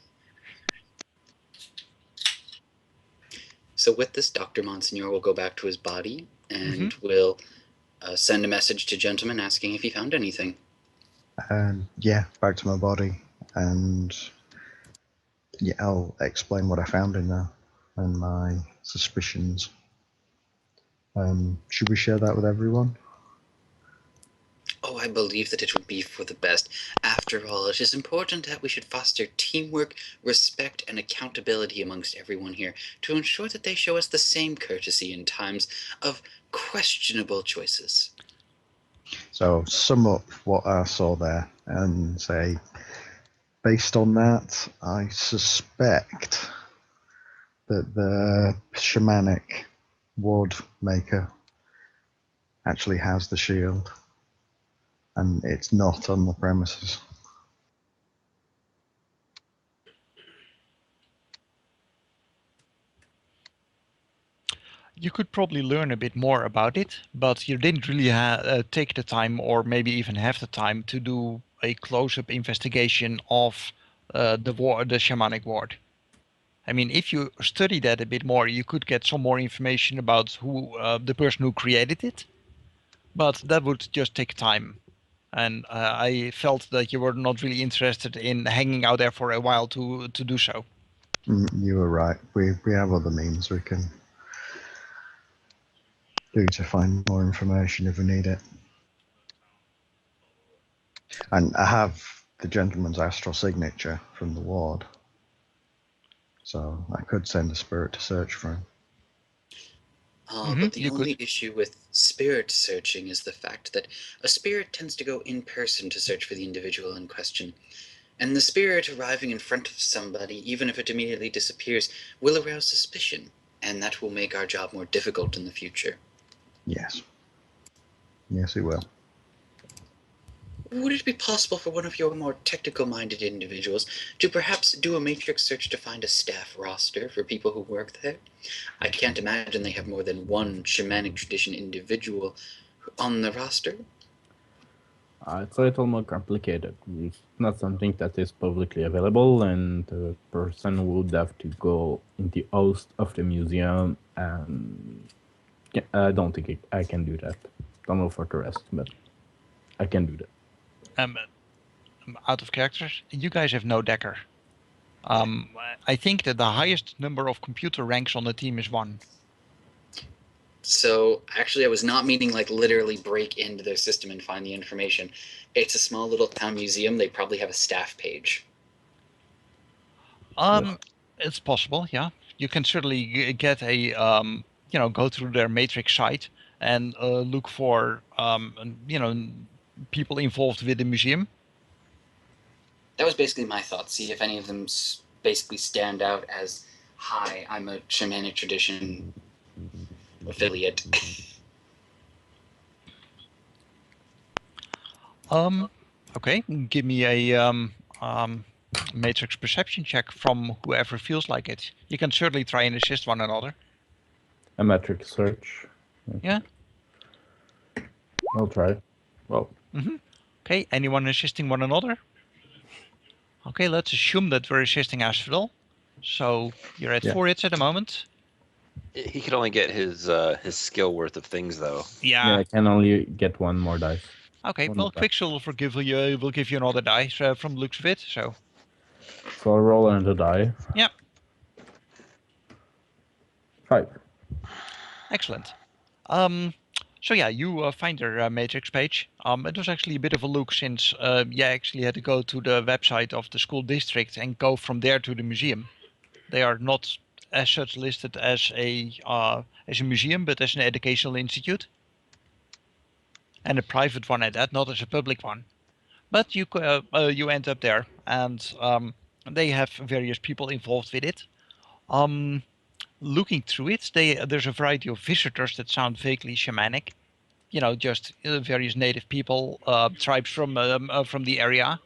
So with this, Dr. Monsignor will go back to his body and will send a message to gentleman asking if he found anything. And yeah, back to my body, and yeah, I'll explain what I found in there and my suspicions. Should we share that with everyone? Oh, I believe that it would be for the best. After all, it is important that we should foster teamwork, respect, and accountability amongst everyone here to ensure that they show us the same courtesy in times of questionable choices. So sum up what I saw there and say, based on that, I suspect that the shamanic ward maker actually has the shield, and it's not on the premises. You could probably learn a bit more about it, but you didn't really take the time or maybe even have the time to do a close-up investigation of the shamanic ward. I mean, if you study that a bit more, you could get some more information about who the person who created it, but that would just take time. And I felt that you were not really interested in hanging out there for a while to do so. You were right. We have other means we can do to find more information if we need it. And I have the gentleman's astral signature from the ward, so I could send a spirit to search for him. But the only issue with spirit searching is the fact that a spirit tends to go in person to search for the individual in question. And the spirit arriving in front of somebody, even if it immediately disappears, will arouse suspicion, and that will make our job more difficult in the future. Yes. Yes, it will. Would it be possible for one of your more technical-minded individuals to perhaps do a matrix search to find a staff roster for people who work there? I can't imagine they have more than one shamanic tradition individual on the roster. It's a little more complicated. It's not something that is publicly available, and the person would have to go in the host of the museum, and I don't think I can do that. Don't know for the rest, but I can do that. Out of characters, you guys have no decker. I think that the highest number of computer ranks on the team is 1. So actually I was not meaning like literally break into their system and find the information. It's a small little town museum. They probably have a staff page. It's possible, yeah. You can certainly get a, go through their matrix site and look for, people involved with the museum. That was basically my thought. See if any of them basically stand out as, hi, I'm a shamanic tradition affiliate. Okay, give me a matrix perception check from whoever feels like it. You can certainly try and assist one another. A matrix search. Yeah. I'll try. Well. Okay, anyone assisting one another? Okay, let's assume that we're assisting Asphodel. So you're at 4 hits at the moment. He could only get his skill worth of things, though. Yeah, I can only get 1 more dice. Okay, well, Quicksilver will give you another dice from the looks of it. So I'll roll another die. Yeah. 5. Excellent. So yeah, you find their matrix page. It was actually a bit of a look since you actually had to go to the website of the school district and go from there to the museum. They are not as such listed as a museum, but as an educational institute, and a private one at that, not as a public one. But you end up there, and they have various people involved with it. Looking through it, there's a variety of visitors that sound vaguely shamanic. You know, just various native people, tribes from the area.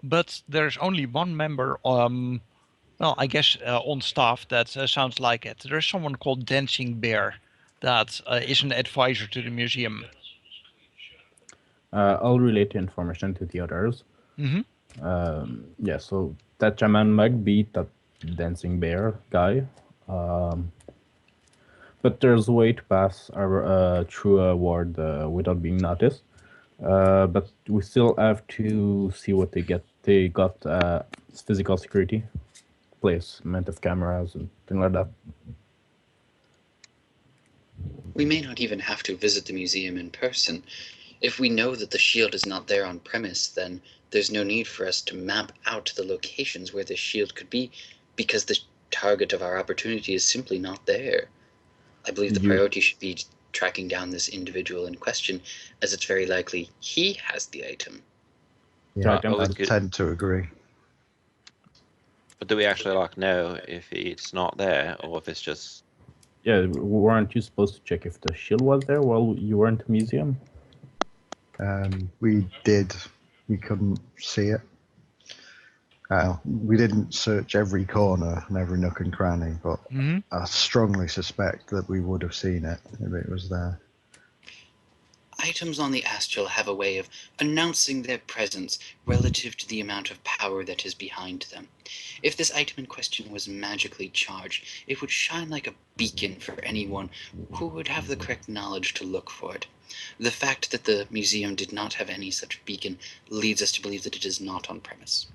But there's only one member, well, I guess on staff that sounds like it. There's someone called Dancing Bear that is an advisor to the museum. I'll relate the information to the others. Mm-hmm. Yeah, so that shaman might be that dancing bear guy. But there's a way to pass through a ward without being noticed. But we still have to see what they get. They got physical security, placement of cameras and things like that. We may not even have to visit the museum in person. If we know that the shield is not there on premise, then there's no need for us to map out the locations where the shield could be, because the target of our opportunity is simply not there. I believe the priority should be tracking down this individual in question, as it's very likely he has the item. Yeah, I I would tend to agree. But do we actually know if it's not there or if it's just? Yeah, weren't you supposed to check if the shield was there while you were in the museum? We did. We couldn't see it. We didn't search every corner and every nook and cranny, but I strongly suspect that we would have seen it if it was there. Items on the astral have a way of announcing their presence relative to the amount of power that is behind them. If this item in question was magically charged, it would shine like a beacon for anyone who would have the correct knowledge to look for it. The fact that the museum did not have any such beacon leads us to believe that it is not on premise.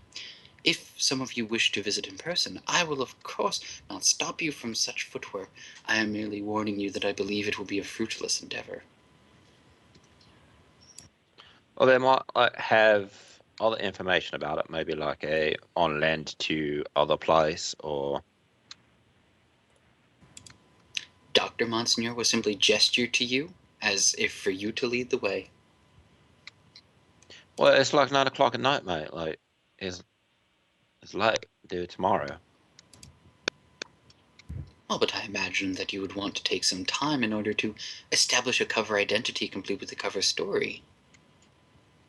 If some of you wish to visit in person, I will of course not stop you from such footwork. I am merely warning you that I believe it will be a fruitless endeavor. Well, they might have other information about it, maybe like on land to other place or. Dr. Monsignor will simply gesture to you as if for you to lead the way. Well, it's like 9 o'clock at night, mate. Like, it's late. Do it tomorrow. Well, but I imagine that you would want to take some time in order to establish a cover identity complete with the cover story.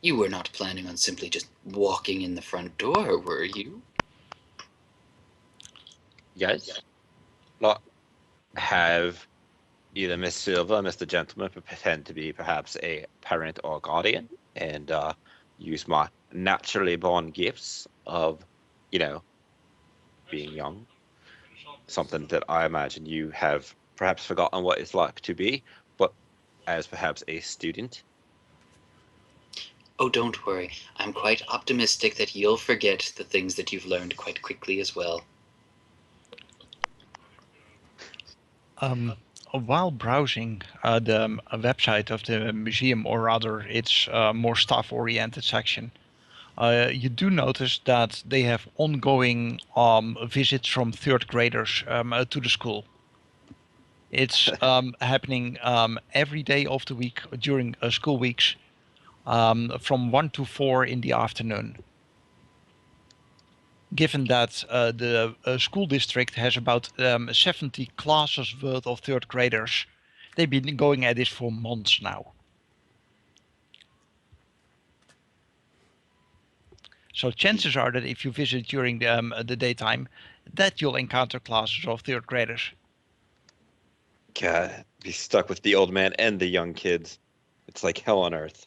You were not planning on simply just walking in the front door, were you? Yes. Like, have either Miss Silver or Mr. Gentleman pretend to be perhaps a parent or guardian and use my naturally born gifts of, being young. Something that I imagine you have perhaps forgotten what it's like to be, but as perhaps a student. Oh, don't worry. I'm quite optimistic that you'll forget the things that you've learned quite quickly as well. While browsing the website of the museum, or rather its more staff-oriented section, you do notice that they have ongoing visits from third graders to the school. It's happening every day of the week during school weeks, from 1 to 4 in the afternoon. Given that the school district has about 70 classes worth of third graders, they've been going at this for months now. So chances are that if you visit during the daytime, that you'll encounter classes of third graders. God, be stuck with the old man and the young kids. It's like hell on earth.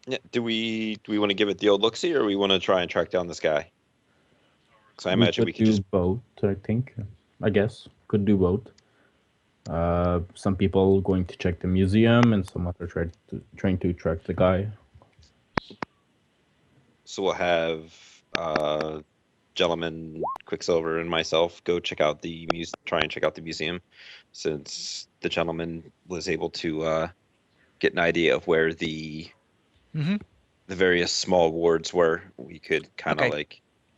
Yeah, do we want to give it the old look-see, or we want to try and track down this guy? Because I imagine we could do just both. I guess could do both. Some people going to check the museum, and some other trying to track the guy. So we'll have gentleman, Quicksilver, and myself go try and check out the museum, since the gentleman was able to get an idea of where the various small wards were. We could kind of Okay.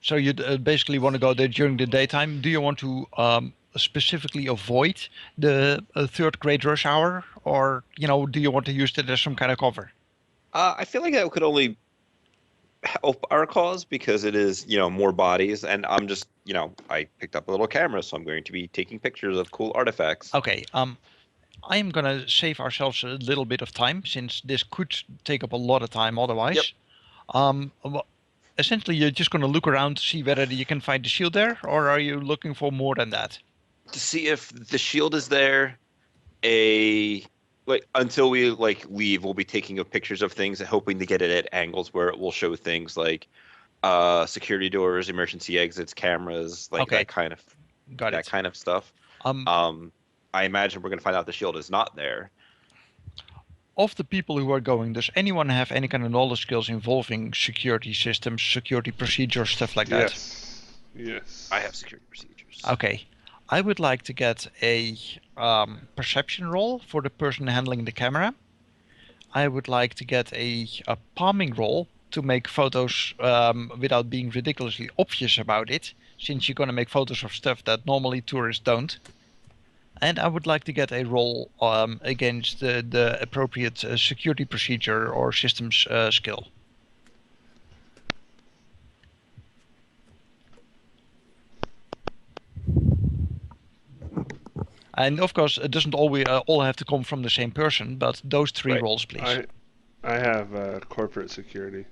So you basically want to go there during the daytime. Do you want to specifically avoid the third grade rush hour, or do you want to use it as some kind of cover? I feel like that could only help our cause, because it is, more bodies, and I'm just, I picked up a little camera, so I'm going to be taking pictures of cool artifacts. Okay. I am gonna save ourselves a little bit of time, since this could take up a lot of time otherwise. Yep. Essentially, you're just gonna look around to see whether you can find the shield there, or are you looking for more than that? To see if the shield is there. Until we leave, we'll be taking pictures of things, hoping to get it at angles where it will show things like security doors, emergency exits, cameras, Okay. that kind of Got that it. kind of stuff. I imagine we're going to find out the shield is not there. Of the people who are going, does anyone have any kind of knowledge skills involving security systems, security procedures, stuff like that? Yes. I have security procedures. Okay. I would like to get a perception roll for the person handling the camera. I would like to get a palming roll to make photos without being ridiculously obvious about it, since you're going to make photos of stuff that normally tourists don't. And I would like to get a roll against the appropriate security procedure or systems skill. And of course, it doesn't always all have to come from the same person, but those three Right. rolls, please. I have corporate security.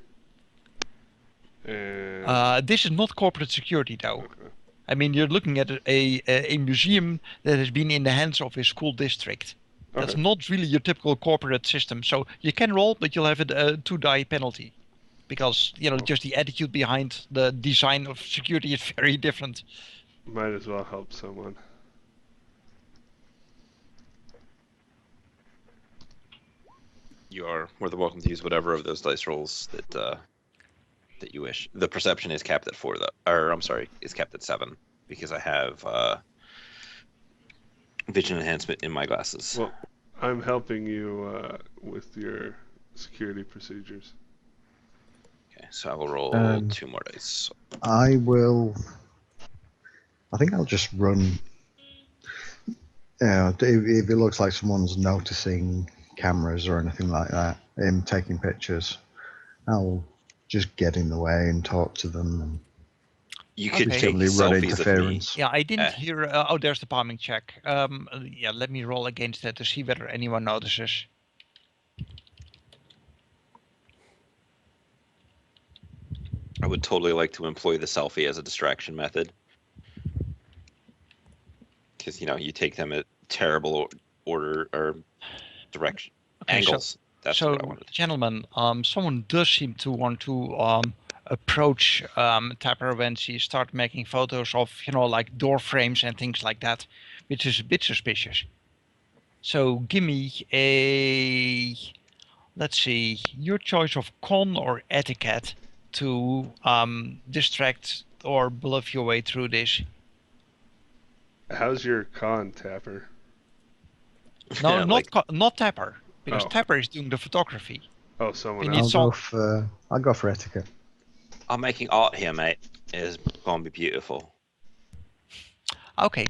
And This is not corporate security, though. okay. I mean, you're looking at a museum that has been in the hands of a school district. That's Okay. not really your typical corporate system. So you can roll, but you'll have a 2-die penalty. Because, just the attitude behind the design of security is very different. Might as well help someone. You are more than welcome to use whatever of those dice rolls that you wish. The perception is capped at 4, though. Or I'm sorry, is capped at 7, because I have vision enhancement in my glasses. Well, I'm helping you with your security procedures. Okay, so I will roll 2 more dice. I think I'll just run. If it looks like someone's noticing cameras or anything like that, him taking pictures, I'll just get in the way and talk to them. And you could Okay. take run selfies of me. interference. Yeah, I didn't hear. Oh, there's the palming check. Yeah, let me roll against that to see whether anyone notices. I would totally like to employ the selfie as a distraction method. Because, you take them at terrible order or direction Okay, angles. That's so, what I wanted. gentlemen, someone does seem to want to approach Tapper when she starts making photos of, like door frames and things like that, which is a bit suspicious. So give me let's see, your choice of con or etiquette to distract or bluff your way through this. How's your con, Tapper? No, Yeah, not Tapper, because Oh. Tapper is doing the photography. Oh, someone You need else. I'll go for etiquette. I'm making art here, mate. It's going to be beautiful. Okay,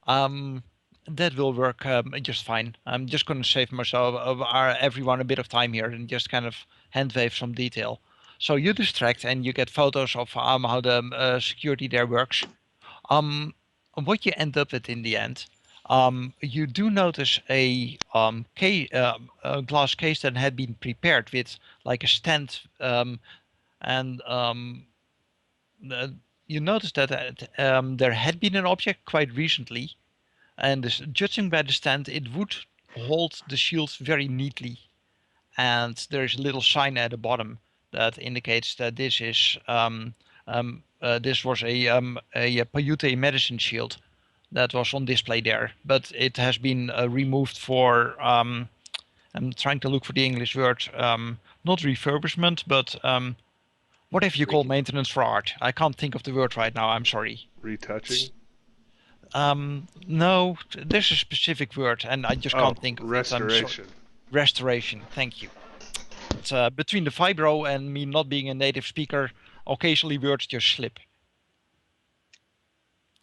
that will work just fine. I'm just going to save myself, everyone, a bit of time here and just kind of hand wave some detail. So you distract and you get photos of how the security there works. What you end up with in the end, you do notice a glass case that had been prepared with like a stand, and you notice that there had been an object quite recently, and judging by the stand, it would hold the shield very neatly. And there is a little sign at the bottom that indicates that this is this was a Paiute medicine shield that was on display there, but it has been removed for. I'm trying to look for the English word, not refurbishment, but Whatever you call maintenance for art. I can't think of the word right now. I'm sorry. Retouching? No, there's a specific word, and I just can't think of it. I'm sorry. Restoration. Restoration. Thank you. It's, between the fibro and me not being a native speaker, occasionally words just slip.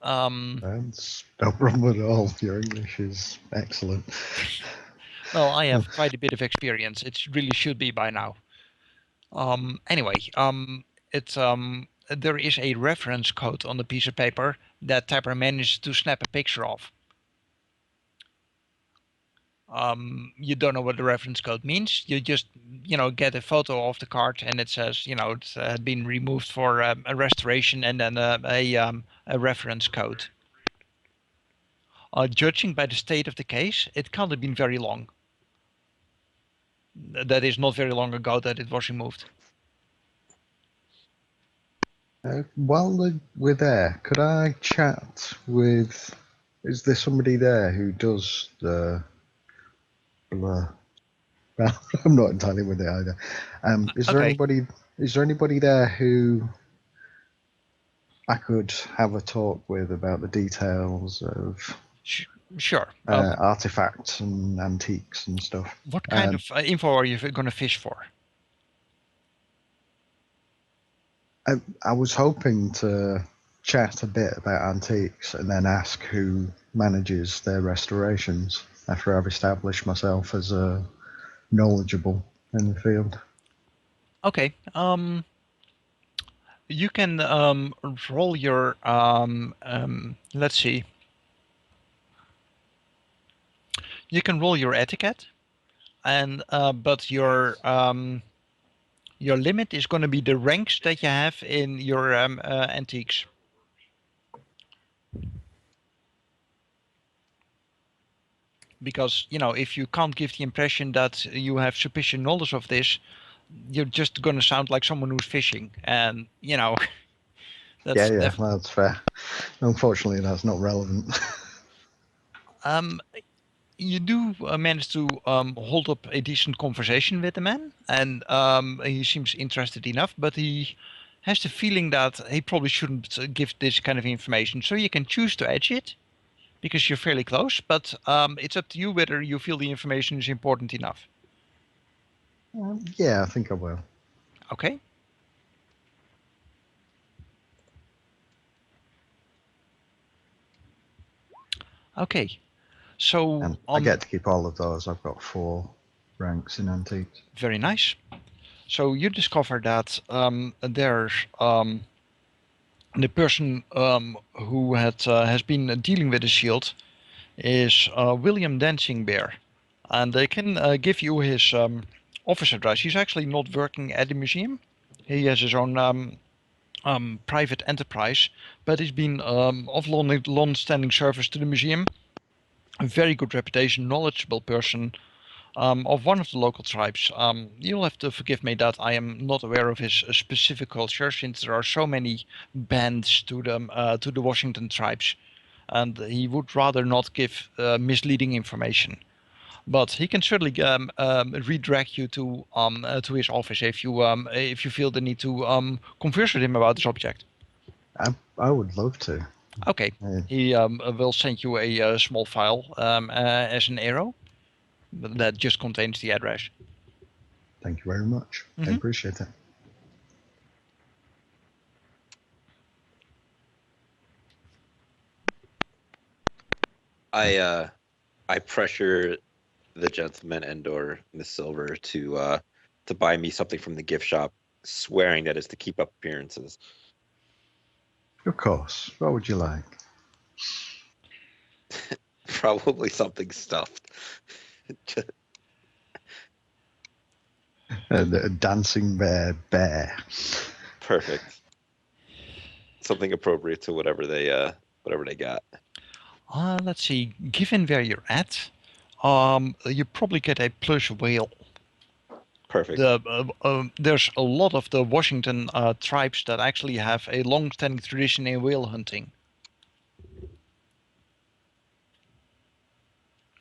That's no problem at all. Your English is excellent. Well, I have quite a bit of experience. It really should be by now. Anyway, there is a reference code on the piece of paper that Tapper managed to snap a picture of. You don't know what the reference code means. You just, get a photo of the card and it says, it's had been removed for a restoration and then a reference code. Judging by the state of the case, it can't have been very long. That is not very long ago that it was removed. While we're there, could I chat with? Is there somebody there who does the? Well, I'm not entirely with it either. Is there Okay. anybody? Is there anybody there who I could have a talk with about the details of Sure. artifacts and antiques and stuff? What kind of info are you going to fish for? I was hoping to chat a bit about antiques and then ask who manages their restorations after I've established myself as knowledgeable in the field. Okay. You can roll your let's see. You can roll your etiquette, and but your limit is going to be the ranks that you have in your antiques. Because if you can't give the impression that you have sufficient knowledge of this, you're just going to sound like someone who's fishing, and that's that's fair. Unfortunately, that's not relevant. You do manage to hold up a decent conversation with the man, and he seems interested enough, but he has the feeling that he probably shouldn't give this kind of information. So you can choose to edge it, because you're fairly close, but it's up to you whether you feel the information is important enough. Yeah, I think I will. Okay. Okay. So And I get to keep all of those. I've got 4 ranks in antiques. Very nice. So you discover that there's the person who has been dealing with the shield is William Dancing Bear, and they can give you his office address. He's actually not working at the museum. He has his own private enterprise, but he's been of long-standing service to the museum. A very good reputation, knowledgeable person of one of the local tribes. You'll have to forgive me that I am not aware of his specific culture, since there are so many bands to the Washington tribes, and he would rather not give misleading information. But he can certainly redirect you to his office if you feel the need to converse with him about this object. I would love to. Okay, he will send you a small file as an arrow that just contains the address. Thank you very much. I appreciate it. I pressure the gentleman and/or Miss Silver to buy me something from the gift shop, swearing that it's to keep up appearances. Of course. What would you like? Probably something stuffed. A dancing bear. Perfect. Something appropriate to whatever they got. Let's see. Given where you're at, you probably get a plush whale. Perfect. There's a lot of the Washington tribes that actually have a long-standing tradition in whale hunting.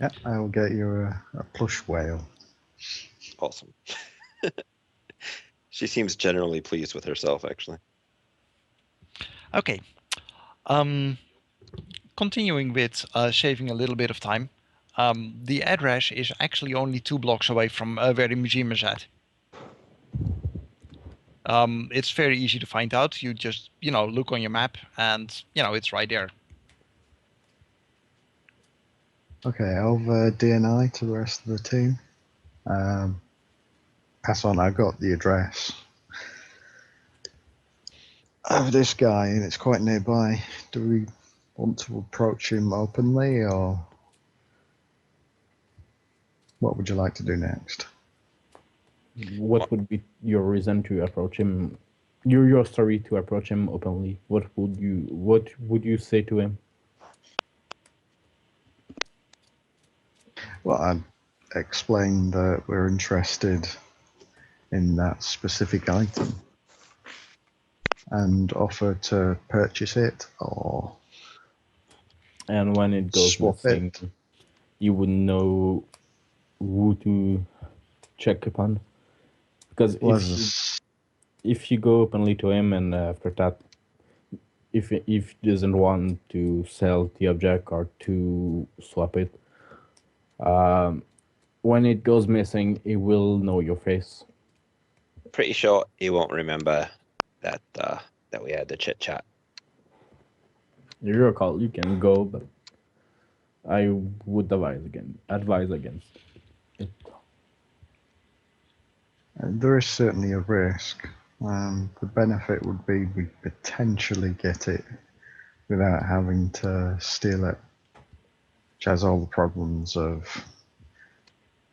Yeah, I will get you a plush whale. Awesome. She seems generally pleased with herself, actually. Okay. Continuing with saving a little bit of time. The address is actually only 2 blocks away from where the museum is at. It's very easy to find out. You just, look on your map and, it's right there. Okay, I'll DNI to the rest of the team. Pass on, I got the address of this guy and it's quite nearby. Do we want to approach him openly, or what would you like to do next? What would be your reason to approach him? Your story to approach him openly. What would you say to him? Well, I'd explain that we're interested in that specific item and offer to purchase it or And when it goes swap missing, it. you would know who to check upon. Because if you go openly to him and after that, if he doesn't want to sell the object or to swap it, when it goes missing, he will know your face. Pretty sure he won't remember that we had the chit chat. Your call. You can go, but I would advise against it. There is certainly a risk. The benefit would be we potentially get it without having to steal it, which has all the problems of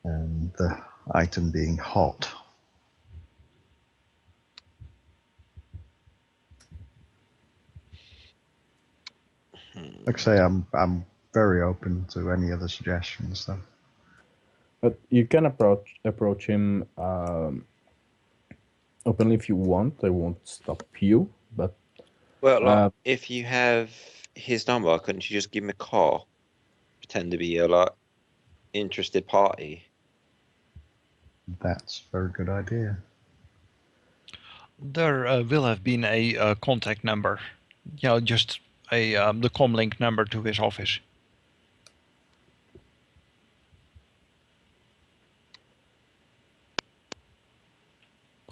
the item being hot. Like I say, I'm very open to any other suggestions, though. But you can approach him openly if you want. I won't stop you. But well, if you have his number, couldn't you just give him a call? Pretend to be a interested party. That's a very good idea. There will have been a contact number, just the comlink number to his office.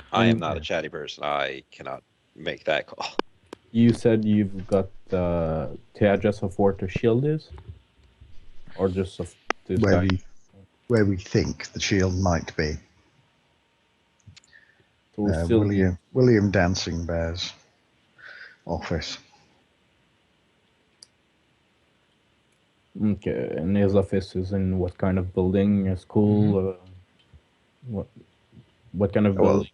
I am not a chatty person. I cannot make that call. You said you've got the address of where the shield is, or just of this guy? Where we think the shield might be. So William Dancing Bear's office. Okay, and his office is in what kind of building? A school? What kind of building?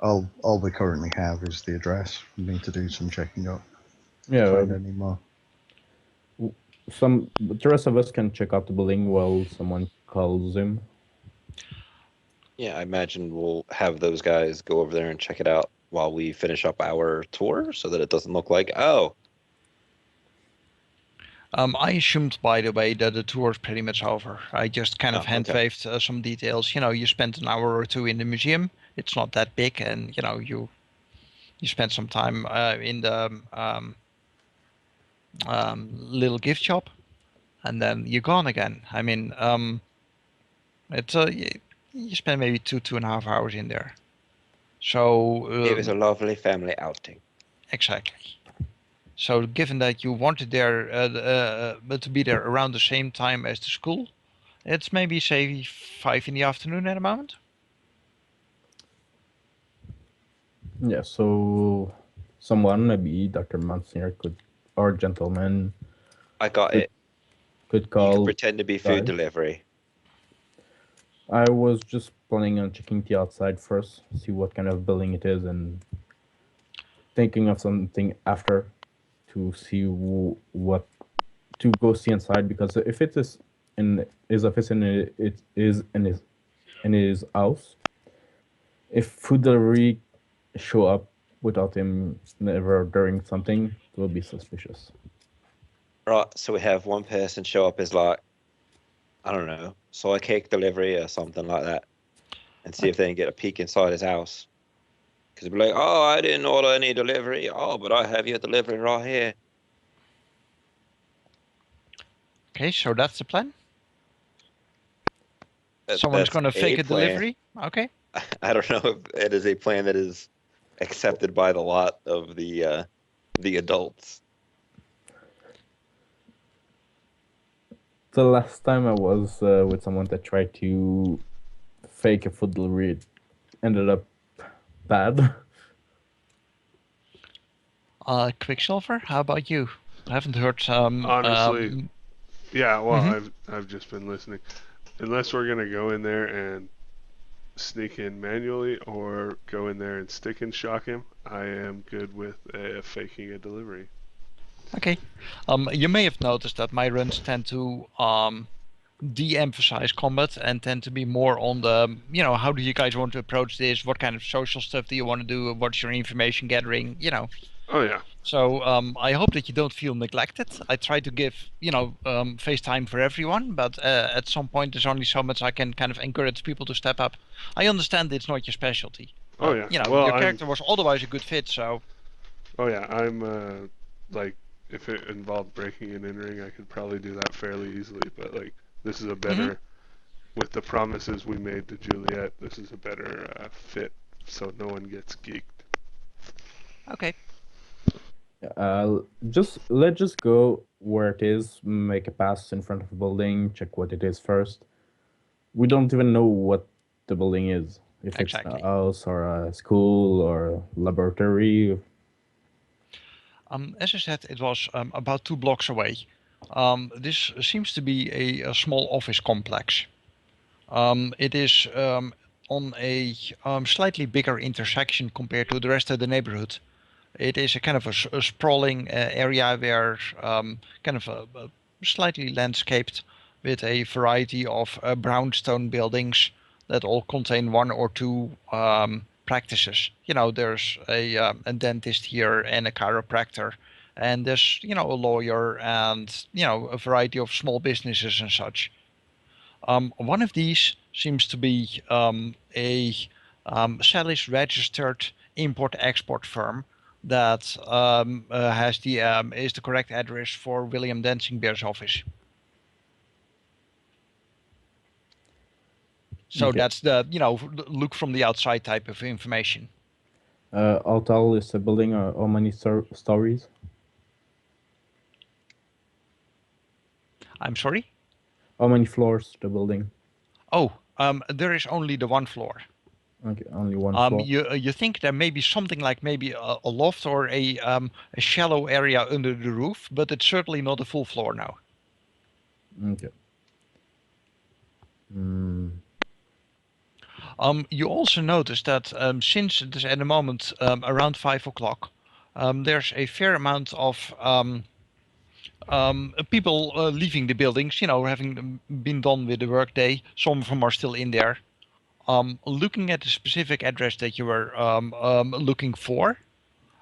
All we currently have is the address. We need to do some checking up. Yeah. Find any more. The rest of us can check out the building while someone calls him. Yeah, I imagine we'll have those guys go over there and check it out while we finish up our tour, so that it doesn't look like, oh. I assumed, by the way, that the tour is pretty much over. I just kind of hand-waved some details. You spent an hour or two in the museum. It's not that big, and you spent some time in the little gift shop, and then you're gone again. I mean, it's you spend maybe 2.5 hours in there. So it was a lovely family outing. Exactly. So given that you wanted there to be there around the same time as the school, it's maybe say 5 in the afternoon at the moment. Yeah, so someone, maybe Dr. Monsignor or gentleman. I got it. Could call. You can pretend to be food delivery. I was just planning on checking the outside first, see what kind of building it is, and thinking of something after to see what to go see inside. Because if it is in his office and it is in his house, if food delivery show up without him never ordering something, it will be suspicious. Right, so we have one person show up as like, I don't know, soy cake delivery or something like that, and see if they can get a peek inside his house. Because be like, oh, I didn't order any delivery. Oh, but I have your delivery right here. Okay, so that's the plan. Someone's That's going to fake a plan. delivery. Okay. I don't know if it is a plan that is accepted by the lot of the adults. The last time I was with someone that tried to fake a food delivery, it ended up bad. Quicksilver, how about you? I haven't heard. Honestly, yeah. Well, mhm. I've just been listening. Unless we're gonna go in there and sneak in manually or go in there and stick and shock him, I am good with faking a delivery. Okay. You may have noticed that my runs tend to de-emphasize combat and tend to be more on the, how do you guys want to approach this? What kind of social stuff do you want to do? What's your information gathering? Oh yeah. So I hope that you don't feel neglected. I try to give, FaceTime for everyone, but at some point there's only so much I can kind of encourage people to step up. I understand it's not your specialty. Oh But, yeah. Well, your character was otherwise a good fit, so. Oh yeah. I'm like, if it involved breaking and entering, I could probably do that fairly easily. But like, this is a better, with the promises we made to Juliet, this is a better fit, so no one gets geeked. Okay. Let's just go where it is, make a pass in front of a building, check what it is first. We don't even know what the building is. If Exactly. it's a house or a school or a laboratory. As I said, it was about 2 blocks away. This seems to be a small office complex. It is on a slightly bigger intersection compared to the rest of the neighborhood. It is a kind of a sprawling area where kind of a slightly landscaped with a variety of brownstone buildings that all contain 1 or 2 practices. There's a dentist here and a chiropractor, and there's a lawyer and a variety of small businesses and such. One of these seems to be a Salis registered import-export firm that has is the correct address for William Dancingbear's office. So Okay. that's the look from the outside type of information. How tall is the building? How many stories? I'm sorry? How many floors the building? Oh, there is only the 1 floor. Okay, only 1 floor. You think there may be something like maybe a loft or a shallow area under the roof, but it's certainly not a full floor now. Okay. You also notice that since it is at the moment around 5 o'clock, there's a fair amount of people leaving the buildings, having been done with the workday. Some of them are still in there. Looking at the specific address that you were looking for,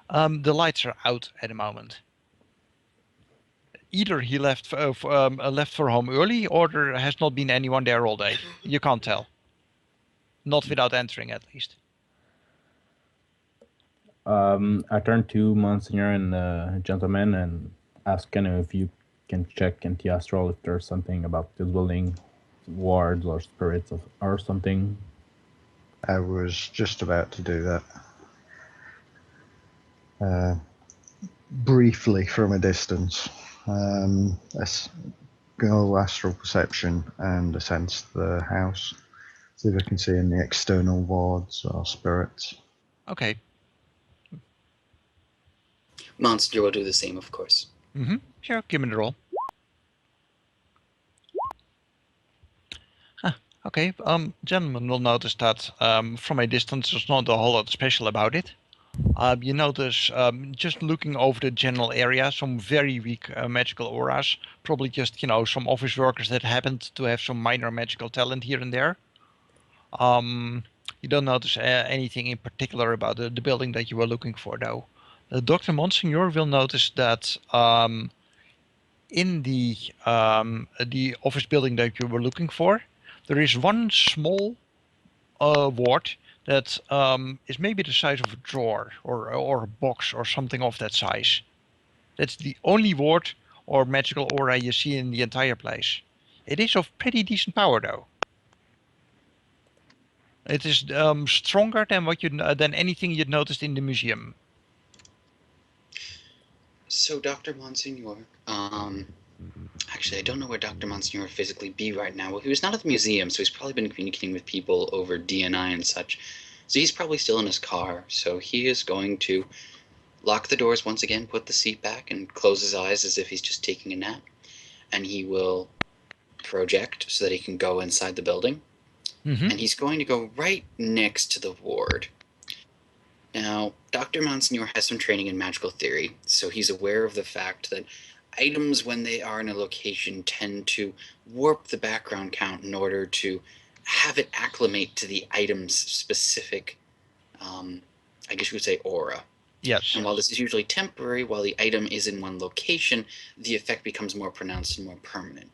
the lights are out at the moment. Either he left for home early, or there has not been anyone there all day. You can't tell. Not without entering, at least. I turn to Monsignor and gentleman and ask if you can check in the astral if there's something about this building, wards or spirits or something. I was just about to do that. Briefly from a distance. Let's go astral perception and sense the house. See if I can see any external wards or spirits. Okay. Monster will do the same, of course. Sure, give me the roll. Okay, gentlemen will notice that from a distance there's not a whole lot special about it. You notice, just looking over the general area, some very weak magical auras. Probably just, some office workers that happened to have some minor magical talent here and there. You don't notice anything in particular about the building that you were looking for, though. Dr. Monsignor will notice that in the office building that you were looking for, there is one small ward that is maybe the size of a drawer or a box or something of that size. That's the only ward or magical aura you see in the entire place. It is of pretty decent power, though. It is stronger than than anything you'd noticed in the museum. So, Dr. Monsignor, actually, I don't know where Dr. Monsignor physically be right now. Well, he was not at the museum, so he's probably been communicating with people over DNI and such. So he's probably still in his car. So he is going to lock the doors once again, put the seat back, and close his eyes as if he's just taking a nap. And he will project so that he can go inside the building. Mm-hmm. And he's going to go right next to the ward. Now, Dr. Monsignor has some training in magical theory, so he's aware of the fact that items, when they are in a location, tend to warp the background count in order to have it acclimate to the item's specific, I guess you would say, aura. Yes. And while this is usually temporary, while the item is in one location, the effect becomes more pronounced and more permanent.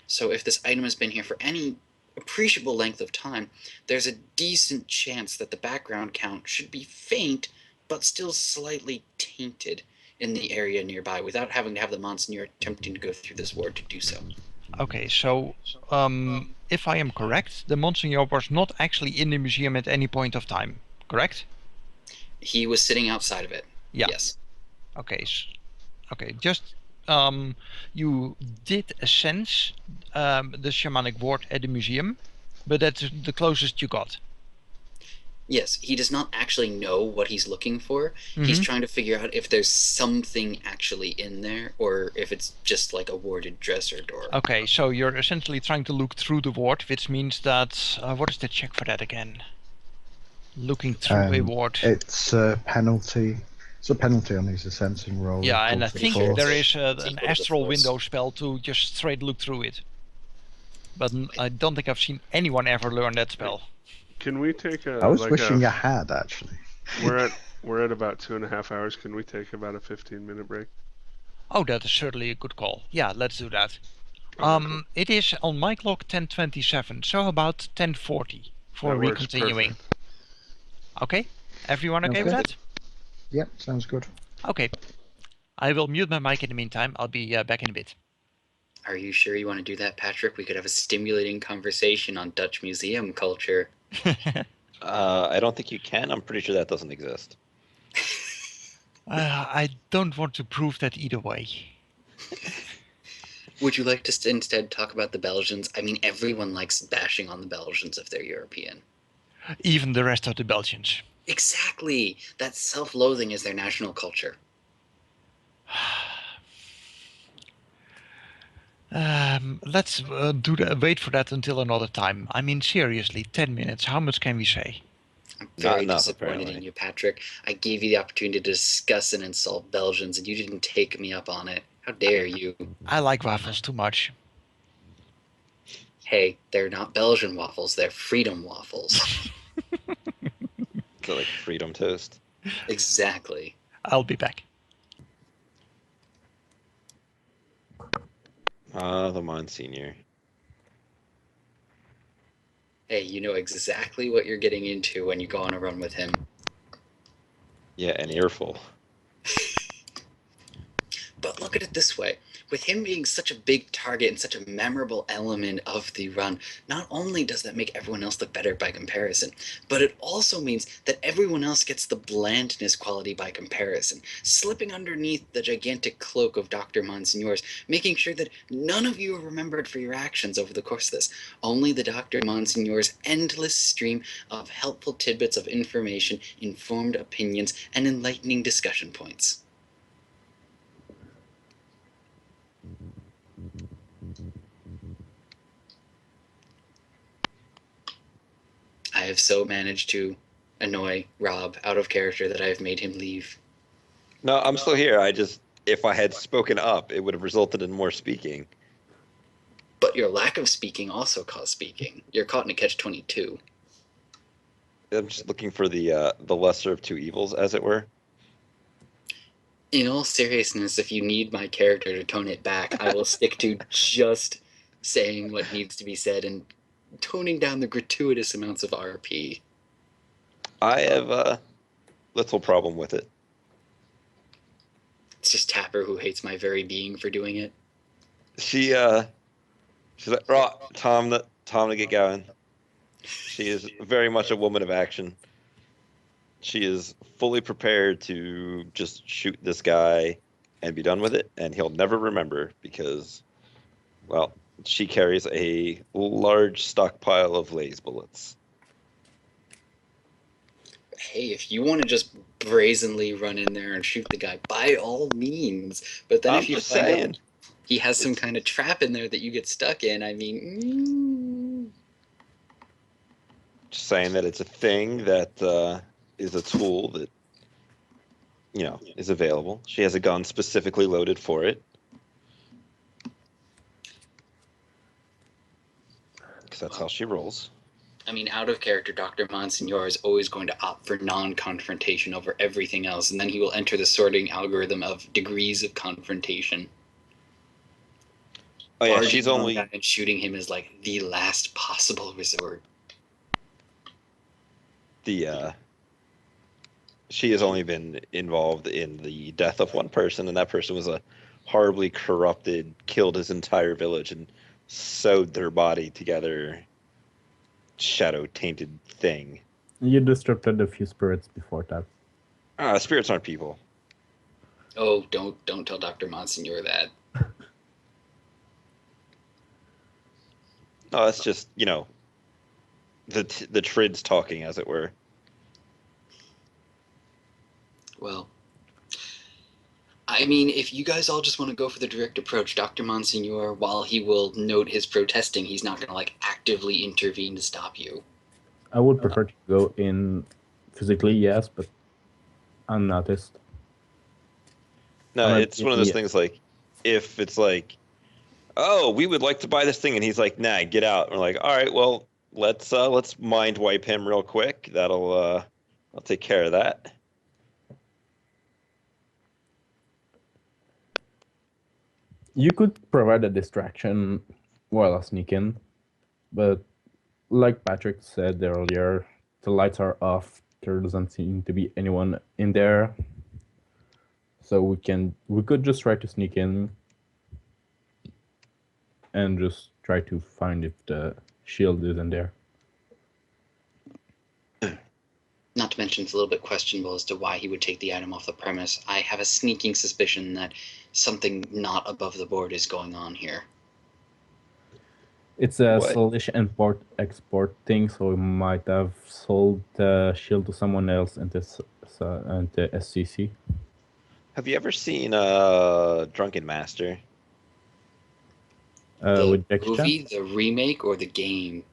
So if this item has been here for any appreciable length of time, there's a decent chance that the background count should be faint, but still slightly tainted in the area nearby, without having to have the Monsignor attempting to go through this ward to do so. Okay, so if I am correct, the Monsignor was not actually in the museum at any point of time, correct? He was sitting outside of it. Yeah. Yes. Okay. Okay. Just you did sense the shamanic ward at the museum, but that's the closest you got. Yes, he does not actually know what he's looking for. He's trying to figure out if there's something actually in there, or if it's just like a warded dresser door. Okay, so you're essentially trying to look through the ward, which means that what is the check for that again? Looking through a ward. It's a penalty. It's a penalty on his sensing roll. Yeah, and I think force. there is Equal an to the astral force. window spell to just straight look through it. But I don't think I've seen anyone ever learn that spell. Can we take a? I was wishing I had, actually. We're at about 2.5 hours. Can we take about a 15-minute break? Oh, that is certainly a good call. Yeah, let's do that. Okay, cool. It is on my clock 10:27, so about 10:40 for That works recontinuing. perfect. Okay, everyone okay with that? Yep, sounds good. Okay, I will mute my mic in the meantime. I'll be back in a bit. Are you sure you want to do that, Patrick? We could have a stimulating conversation on Dutch museum culture. I don't think you can. I'm pretty sure that doesn't exist. I don't want to prove that either way. Would you like to instead talk about the Belgians? I mean, everyone likes bashing on the Belgians if they're European. Even the rest of the Belgians. Exactly! That self-loathing is their national culture. Let's wait for that until another time. I mean, seriously, 10 minutes. How much can we say? I'm very enough, disappointed apparently. in you, Patrick. I gave you the opportunity to discuss and insult Belgians, and you didn't take me up on it. How dare you? I like waffles too much. Hey, they're not Belgian waffles, they're freedom waffles. So like freedom toast. Exactly. I'll be back. The Monsignor. Hey, you know exactly what you're getting into when you go on a run with him. Yeah, an earful. But look at it this way. With him being such a big target and such a memorable element of the run, not only does that make everyone else look better by comparison, but it also means that everyone else gets the blandness quality by comparison, slipping underneath the gigantic cloak of Dr. Monsignor's, making sure that none of you are remembered for your actions over the course of this. Only the Dr. Monsignor's endless stream of helpful tidbits of information, informed opinions, and enlightening discussion points. I have so managed to annoy Rob out of character that I have made him leave. No, I'm still here. If I had spoken up, it would have resulted in more speaking. But your lack of speaking also caused speaking. You're caught in a catch-22. I'm just looking for the lesser of two evils, as it were. In all seriousness, if you need my character to tone it back, I will stick to just saying what needs to be said and toning down the gratuitous amounts of RP. I have little problem with it. It's just Tapper who hates my very being for doing it. She's like, right, time to get going. She is very much a woman of action. She is fully prepared to just shoot this guy and be done with it, and he'll never remember because, well, she carries a large stockpile of laser bullets. Hey, if you want to just brazenly run in there and shoot the guy, by all means. But then I'm if you just find saying. out he has some kind of trap in there that you get stuck in, I mean... Just saying that it's a thing that is a tool that, is available. She has a gun specifically loaded for it. Because that's how she rolls. I mean, out of character, Dr. Monsignor is always going to opt for non-confrontation over everything else, and then he will enter the sorting algorithm of degrees of confrontation. Oh yeah, Barging she's on only... that and shooting him is like the last possible resort. She has only been involved in the death of one person, and that person was a horribly corrupted, killed his entire village, and sewed their body together, shadow-tainted thing. You disrupted a few spirits before that. Spirits aren't people. Oh, don't tell Dr. Monsignor that. No, that's just, the trids talking, as it were. Well, I mean, if you guys all just want to go for the direct approach, Dr. Monsignor, while he will note his protesting, he's not going to, like, actively intervene to stop you. I would prefer to go in physically, yes, but unnoticed. No, it's one of those things like, if it's like, oh, we would like to buy this thing, and he's like, nah, get out. And we're like, all right, well, let's mind wipe him real quick. I'll take care of that. You could provide a distraction while I sneak in, but like Patrick said earlier, the lights are off. There doesn't seem to be anyone in there, so we could just try to sneak in and just try to find if the shield is in there. Not to mention, it's a little bit questionable as to why he would take the item off the premise. I have a sneaking suspicion that something not above the board is going on here. It's a Solish import-export thing, so we might have sold the shield to someone else and the SCC. Have you ever seen Drunken Master? The movie, the remake, or the game?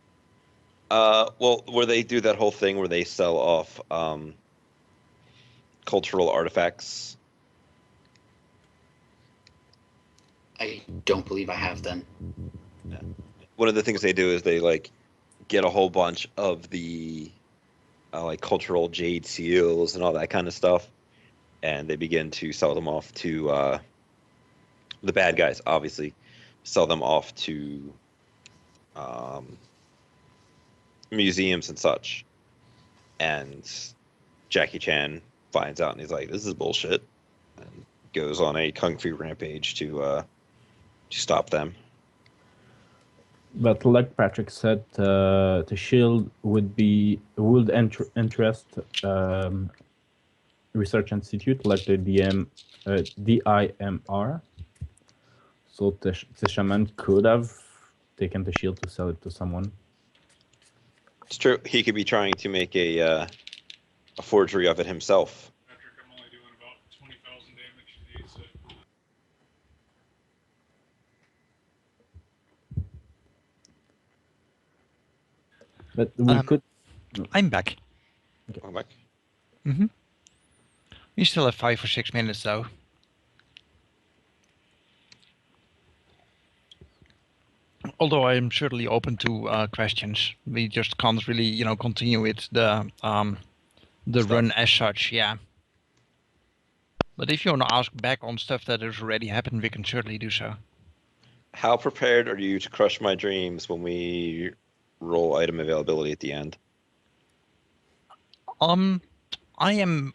Well, where they do that whole thing where they sell off cultural artifacts. I don't believe I have then. Yeah. One of the things they do is they like get a whole bunch of the like cultural jade seals and all that kind of stuff, and they begin to sell them off to the bad guys. Obviously, sell them off to museums and such. And Jackie Chan finds out and he's like, "This is bullshit," and goes on a kung fu rampage to stop them. But like Patrick said, the shield would interest research institute like the DIMR. So the shaman could have taken the shield to sell it to someone. It's true. He could be trying to make a forgery of it himself. Patrick, I'm only doing about 20,000 damage to these. But we could. I'm back. Okay. I'm back. Mm-hmm. We still have 5 or 6 minutes though. Although I am certainly open to questions, we just can't really, continue with the run as such. Yeah. But if you want to ask back on stuff that has already happened, we can certainly do so. How prepared are you to crush my dreams when we roll item availability at the end? I am.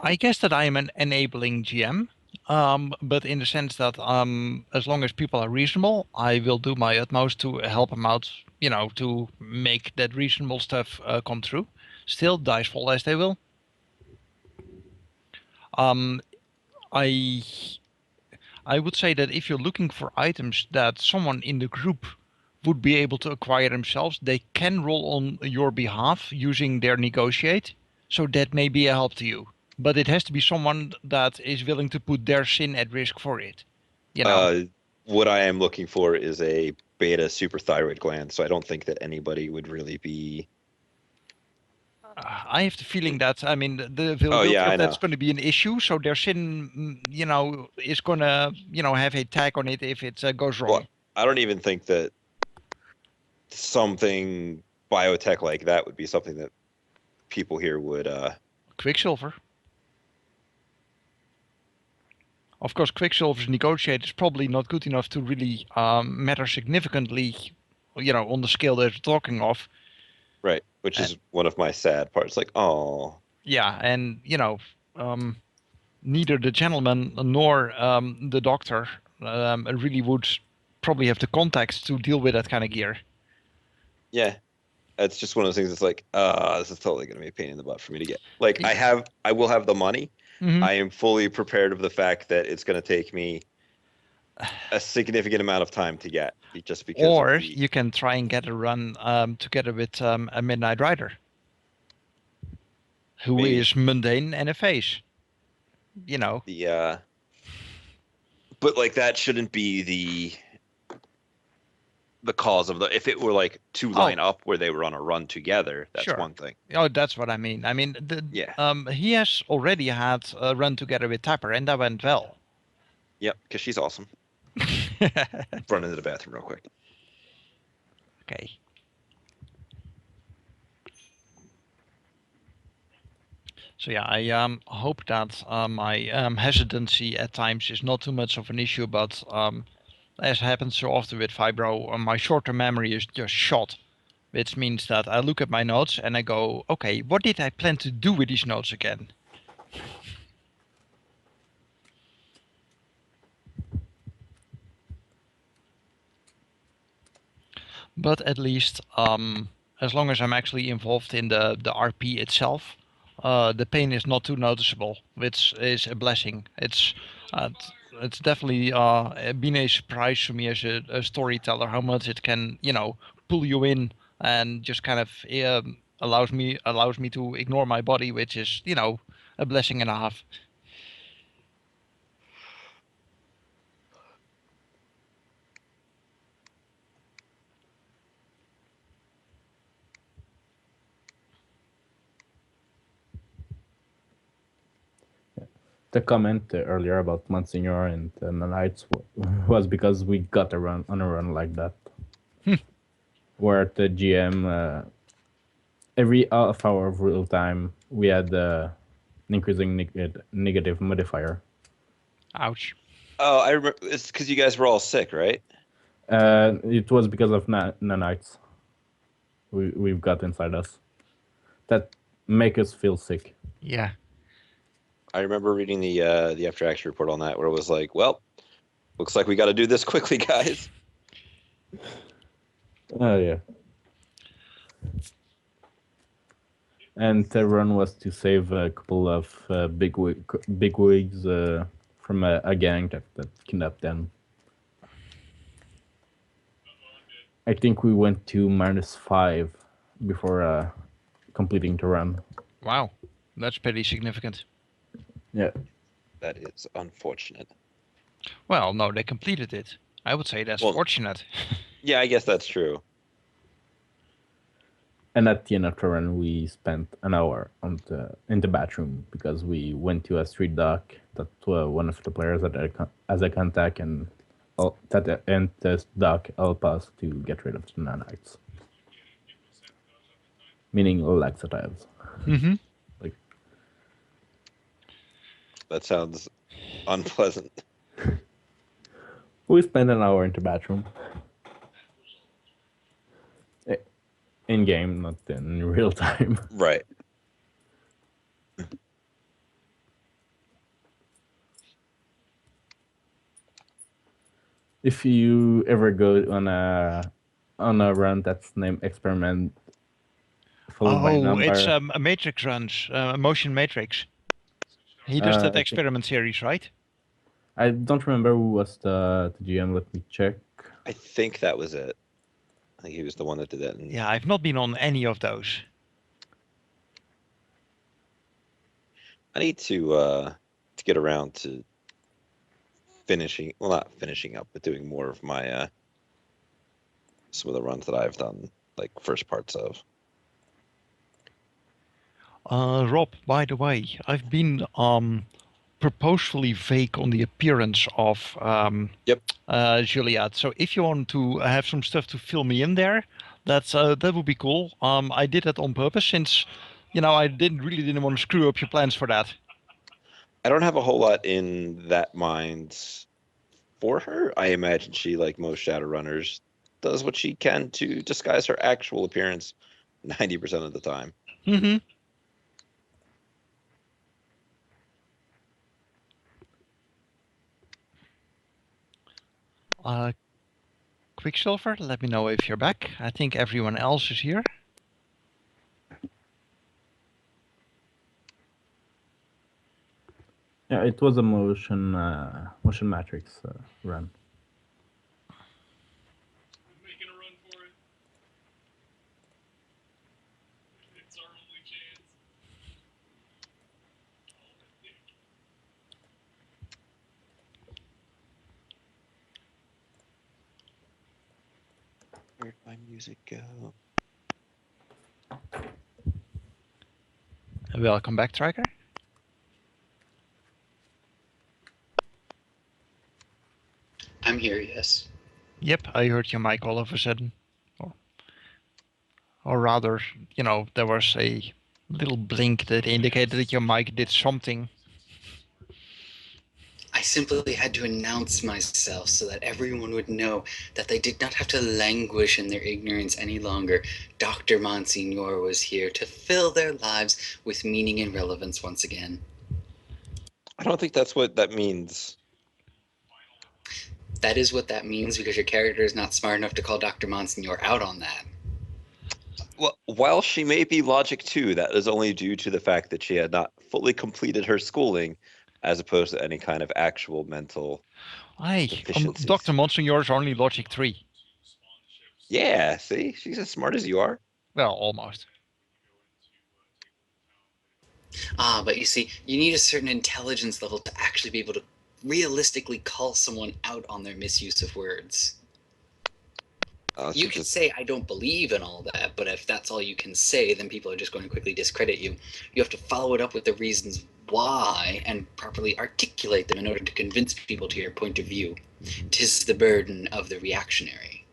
I guess that I am an enabling GM, but in the sense that as long as people are reasonable, I will do my utmost to help them out. You know, to make that reasonable stuff come true. Still, dice fall as they will. Um, I would say that if you're looking for items that someone in the group would be able to acquire themselves, they can roll on your behalf using their negotiate. So that may be a help to you. But it has to be someone that is willing to put their sin at risk for it. You know? What I am looking for is a beta superthyroid gland, so I don't think that anybody would really be. I have the feeling that, I mean, the availability I of that's know. going to be an issue. So their sin, you know, is going to, you know, have a tag on it if it goes wrong. Well, I don't even think that something biotech like that would be something that people here would. Quicksilver. Of course, Quicksilver's negotiate is probably not good enough to really matter significantly, you know, on the scale that we're talking of. Right, which is one of my sad parts. Like, oh. Yeah, and you know, neither the gentleman nor the doctor really would probably have the contacts to deal with that kind of gear. Yeah, it's just one of those things. It's like, this is totally going to be a pain in the butt for me to get. Like, I will have the money. Mm-hmm. I am fully prepared of the fact that it's going to take me a significant amount of time to get, just because. Or you can try and get a run together with a Midnight Rider, who is mundane and a face. You know. But like that shouldn't be the cause of the. If it were like two line up where they were on a run together, that's one thing. Oh, that's what I mean. I mean, he has already had a run together with Tapper, and that went well. Yep, because she's awesome. Run into the bathroom real quick. Okay. So yeah, I hope that my hesitancy at times is not too much of an issue, but as happens so often with Fibro, my short-term memory is just shot, which means that I look at my notes and I go, okay, what did I plan to do with these notes again? But at least, as long as I'm actually involved in the RP itself, the pain is not too noticeable, which is a blessing. It's definitely been a surprise to me as a storyteller how much it can, you know, pull you in and just kind of allows me to ignore my body, which is, you know, a blessing and a half. The comment earlier about Monsignor and the Knights was because we got a run on a run like that, where the GM every half hour of real time we had an increasing negative modifier. Ouch. Oh, I remember. It's because you guys were all sick, right? It was because of nanites we've got inside us that make us feel sick. Yeah. I remember reading the after action report on that, where it was like, well, looks like we got to do this quickly, guys. Oh yeah. And the run was to save a couple of bigwigs from a gang that kidnapped them. I think we went to -5 before completing the run. Wow, that's pretty significant. Yeah. That is unfortunate. Well, no, they completed it. I would say that's fortunate. Yeah, I guess that's true. And at the end of the run, we spent an hour in the bathroom because we went to a street dock that one of the players as a contact, and this dock helped us to get rid of the nanites. Meaning laxatives. Mm-hmm. Like, that sounds unpleasant. We spent an hour in the bathroom. in game, not in real time. Right. If you ever go on a run that's named Experiment followed by Oh, number, it's a matrix runs, motion matrix. He does that I think- experiment series, right? I don't remember who was the GM. Let me check. I think that was it. I think he was the one that did that. Yeah, I've not been on any of those. I need to get around to finishing. Well, not finishing up, but doing more of my some of the runs that I've done, like first parts of. Rob, by the way, I've been purposefully vague on the appearance of Yep. Juliet. So if you want to have some stuff to fill me in there, that would be cool. I did that on purpose since, I didn't want to screw up your plans for that. I don't have a whole lot in that mind for her. I imagine she, like most Shadowrunners, does what she can to disguise her actual appearance 90% of the time. Mm-hmm. Quicksilver, let me know if you're back. I think everyone else is here. Yeah, it was a motion matrix run. I'm making a run for it. It's our only chance. Where'd my music go? Welcome back, Striker. I'm here, yes. Yep, I heard your mic all of a sudden. Or rather, there was a little blink that indicated that your mic did something. I simply had to announce myself so that everyone would know that they did not have to languish in their ignorance any longer. Dr. Monsignor was here to fill their lives with meaning and relevance once again. I don't think that's what that means. That is what that means because your character is not smart enough to call Dr. Monsignor out on that. Well, while she may be logic 2, that is only due to the fact that she had not fully completed her schooling, as opposed to any kind of actual mental deficiencies. Dr. Monsignor is only logic 3. Yeah, see? She's as smart as you are. Well, almost. But you see, you need a certain intelligence level to actually be able to realistically call someone out on their misuse of words. You could say, I don't believe in all that, but if that's all you can say, then people are just going to quickly discredit you. You have to follow it up with the reasons why and properly articulate them in order to convince people to your point of view. 'Tis the burden of the reactionary.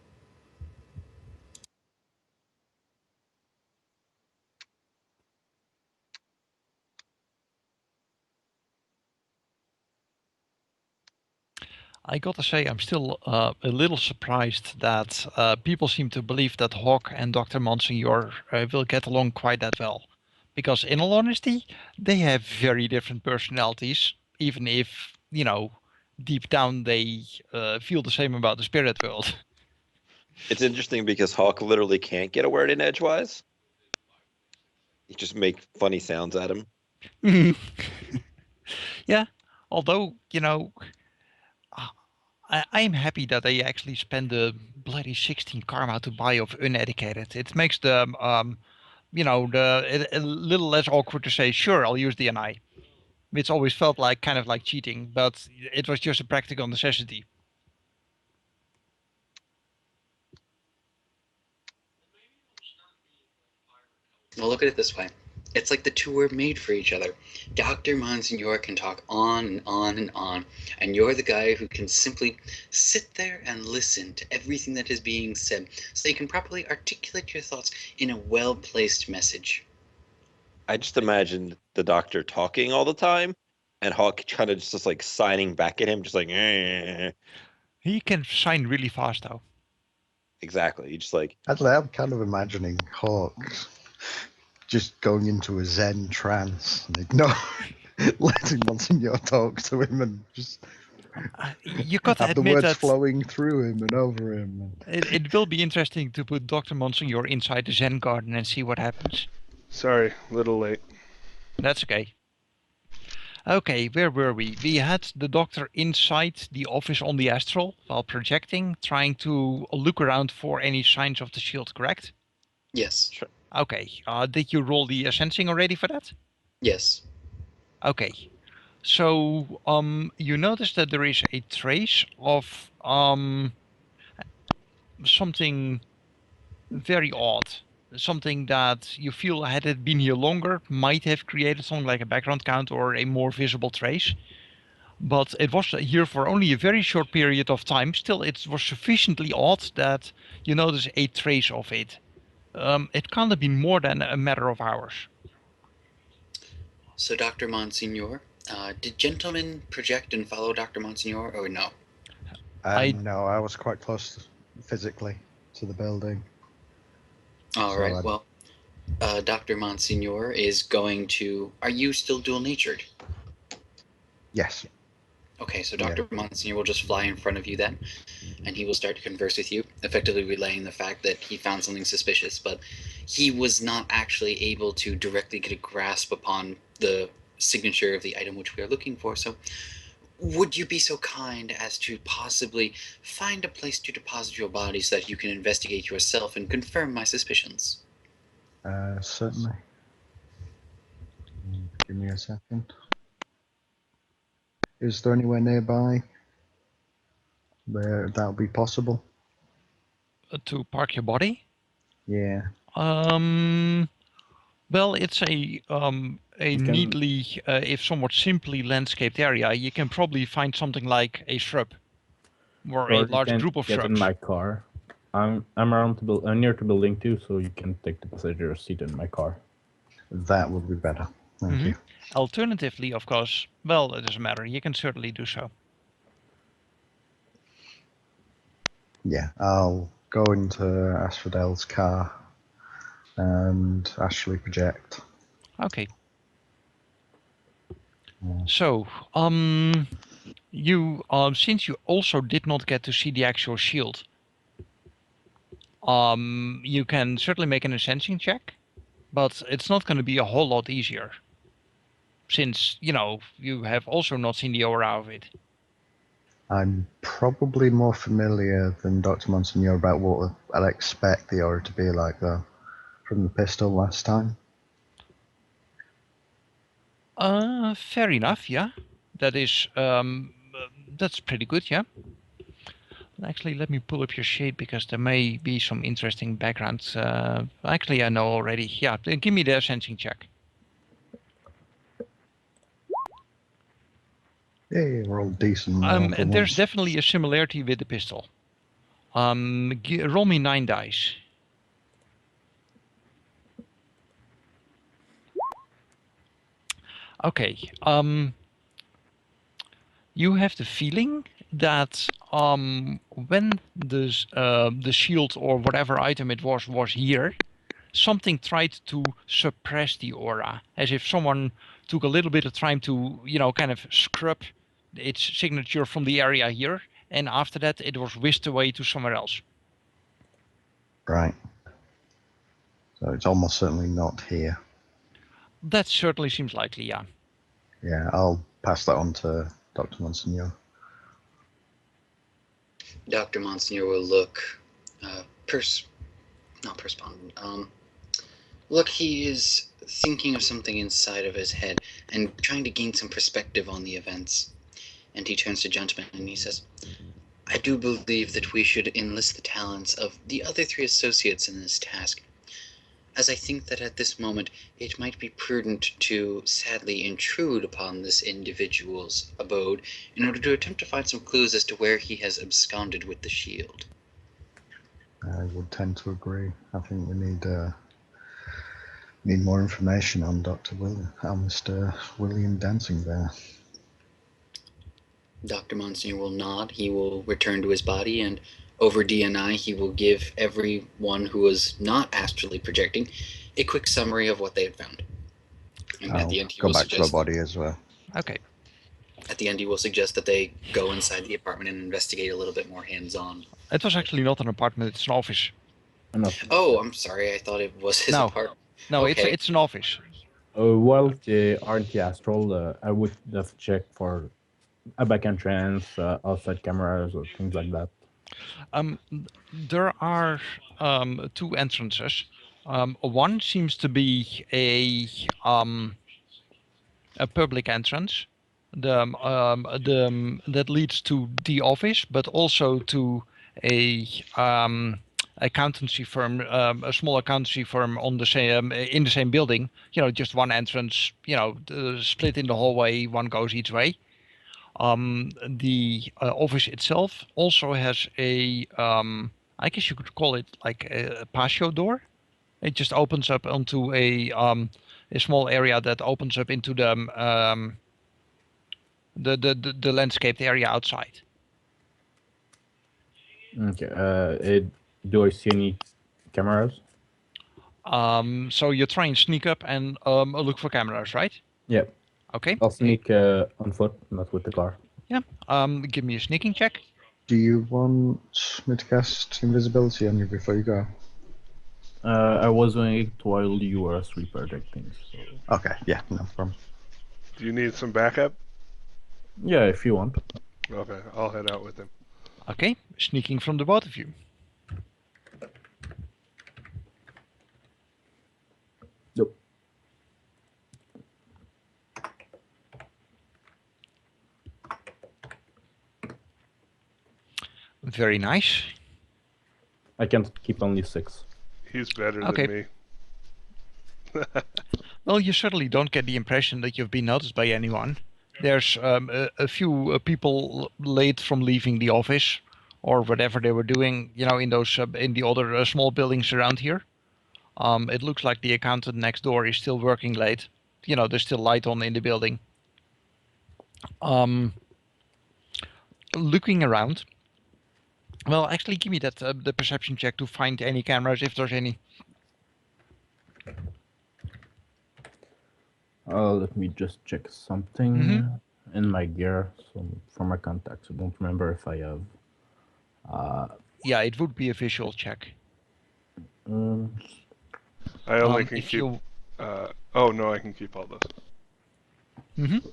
I gotta say, I'm still a little surprised that people seem to believe that Hawk and Dr. Monsignor will get along quite that well. Because in all honesty, they have very different personalities, even if, deep down they feel the same about the spirit world. It's interesting because Hawk literally can't get a word in edgewise. You just make funny sounds at him. Yeah, although, I'm happy that they actually spend the bloody 16 karma to buy off uneducated. It makes the, a little less awkward to say, sure, I'll use the NI. It's always felt like kind of like cheating, but it was just a practical necessity. Well, look at it this way. It's like the two were made for each other. Dr. Monsignor can talk on and on and on, and you're the guy who can simply sit there and listen to everything that is being said so you can properly articulate your thoughts in a well-placed message. I just imagined the doctor talking all the time, and Hawk kind of just like signing back at him, just like. He can sign really fast, though. Exactly. You just like, Actually, I'm kind of imagining Hawk just going into a Zen trance and letting Monsignor talk to him and just You got to have the admit words that flowing through him and over him. it will be interesting to put Dr. Monsignor inside the Zen garden and see what happens. Sorry, a little late. That's okay. Okay, where were we? We had the doctor inside the office on the astral while projecting, trying to look around for any signs of the shield, correct? Yes. sure. Okay, did you roll the sensing already for that? Yes. Okay, so you notice that there is a trace of something very odd. Something that you feel, had it been here longer, might have created something like a background count or a more visible trace. But it was here for only a very short period of time. Still, it was sufficiently odd that you notice a trace of it. It can't have been more than a matter of hours. So, Dr. Monsignor, did gentlemen project and follow Dr. Monsignor, or no? No, I was quite close physically to the building. All So right. Well, Dr. Monsignor is going to. Are you still dual natured? Yes. Okay, so Yeah. Dr. Monsignor will just fly in front of you then, and he will start to converse with you, effectively relaying the fact that he found something suspicious, but he was not actually able to directly get a grasp upon the signature of the item which we are looking for. So, would you be so kind as to possibly find a place to deposit your body so that you can investigate yourself and confirm my suspicions? Certainly. Give me a second. Is there anywhere nearby where that would be possible? To park your body? Yeah. Well, it's a can- neatly, if somewhat simply landscaped area. You can probably find something like a shrub or a Or you large can group of get in shrubs. my car. I'm around near to building too, so you can take the passenger seat in my car. That would be better. Thank you. Alternatively, of course, well, it doesn't matter. You can certainly do so. Yeah, I'll go into Asphodel's car and actually project. Okay. Yeah. So, you since you also did not get to see the actual shield, you can certainly make an ascension check, but it's not going to be a whole lot easier, since you have also not seen the aura of it. I'm probably more familiar than Dr. Monsignor about what I'd expect the aura to be like, though, from the pistol last time. Fair enough. Yeah, that is that's pretty good. Yeah. Actually, let me pull up your shade because there may be some interesting backgrounds. Actually, I know already. Yeah, give me the sensing check. Yeah, we're all decent. Roll for There's once. definitely a similarity with the pistol. Roll me 9 dice. Okay. You have the feeling that when the shield or whatever item it was here, something tried to suppress the aura, as if someone took a little bit of time to kind of scrub its signature from the area here, and after that it was whisked away to somewhere else. Right. So it's almost certainly not here. That certainly seems likely, yeah. Yeah, I'll pass that on to Dr. Monsignor. Dr. Monsignor will look, look, he is thinking of something inside of his head and trying to gain some perspective on the events. And he turns to gentlemen and he says, I do believe that we should enlist the talents of the other 3 associates in this task, as I think that at this moment it might be prudent to sadly intrude upon this individual's abode in order to attempt to find some clues as to where he has absconded with the shield. I would tend to agree. I think we need more information on Mr. William Dancing there. Dr. Monsignor will nod. He will return to his body and Over DNI, he will give everyone who was not astrally projecting a quick summary of what they had found. And at I'll the end, he go will back to my suggest body as well. Okay. at the end he will suggest that they go inside the apartment and investigate a little bit more hands-on. It was actually not an apartment; it's an office. Enough. Oh, I'm sorry. I thought it was his No. apartment. No, Okay. it's an office. While they aren't the astral, I would have checked for a back entrance, outside cameras, or things like that. There are two entrances. One seems to be a public entrance, that leads to the office, but also to a accountancy firm, a small accountancy firm on the same in the same building. You know, just one entrance. You know, split in the hallway. One goes each way. The office itself also has a, I guess you could call it like a patio door. It just opens up onto a small area that opens up into the landscaped area outside. Okay. Do I see any cameras? So you try and sneak up and look for cameras, right? Yeah. Okay. I'll sneak on foot, not with the car. Yeah. Give me a sneaking check. Do you want me to cast invisibility on you before you go? I was doing it while you were asleep projecting. So Okay, yeah, no problem. Do you need some backup? yeah, if you want. Okay, I'll head out with him. Okay. Sneaking from the both of you. Nope. Very nice. I can keep only 6. He's better Okay. than me. Well, you certainly don't get the impression that you've been noticed by anyone. There's a few people late from leaving the office or whatever they were doing, you know, in those in the other small buildings around here. It looks like the accountant next door is still working late. You know, there's still light on in the building. Looking around. Well, actually, give me that the perception check to find any cameras if there's any. Let me just check something in my gear. So from my contacts, I don't remember if I have. Yeah, it would be a visual check. I only can If keep. you. Oh no, I can keep all those. Mhm.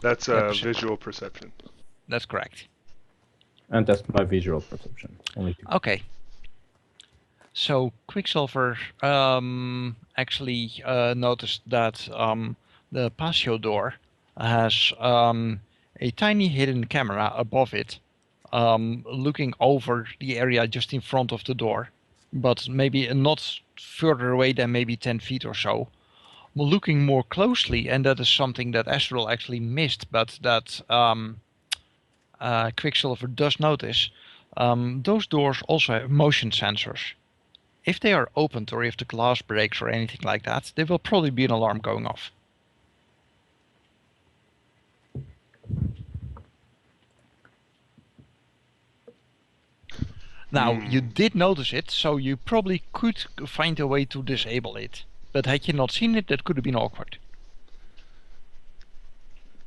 That's Yeah, visual perception. That's correct. And that's my visual perception. Only 2. Okay. So Quicksilver actually noticed that the patio door has a tiny hidden camera above it, looking over the area just in front of the door, but maybe not further away than maybe 10 feet or so. Looking more closely, and that is something that Asphodel actually missed, but that Quicksilver does notice, those doors also have motion sensors. If they are opened or if the glass breaks or anything like that, there will probably be an alarm going off. Now, you did notice it, so you probably could find a way to disable it. But had you not seen it, that could have been awkward.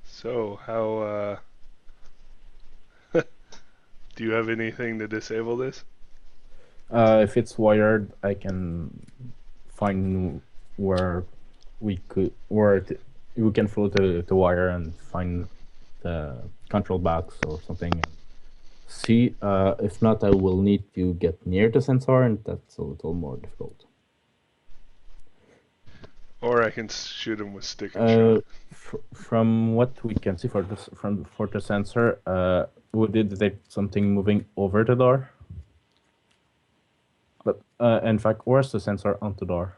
So how? Do you have anything to disable this? If it's wired, I can find where we can follow the wire and find the control box or something. See, if not, I will need to get near the sensor, and that's a little more difficult. Or I can shoot him with stick and shot. From what we can see for the sensor, would it detect something moving over the door? But in fact, where's the sensor on the door?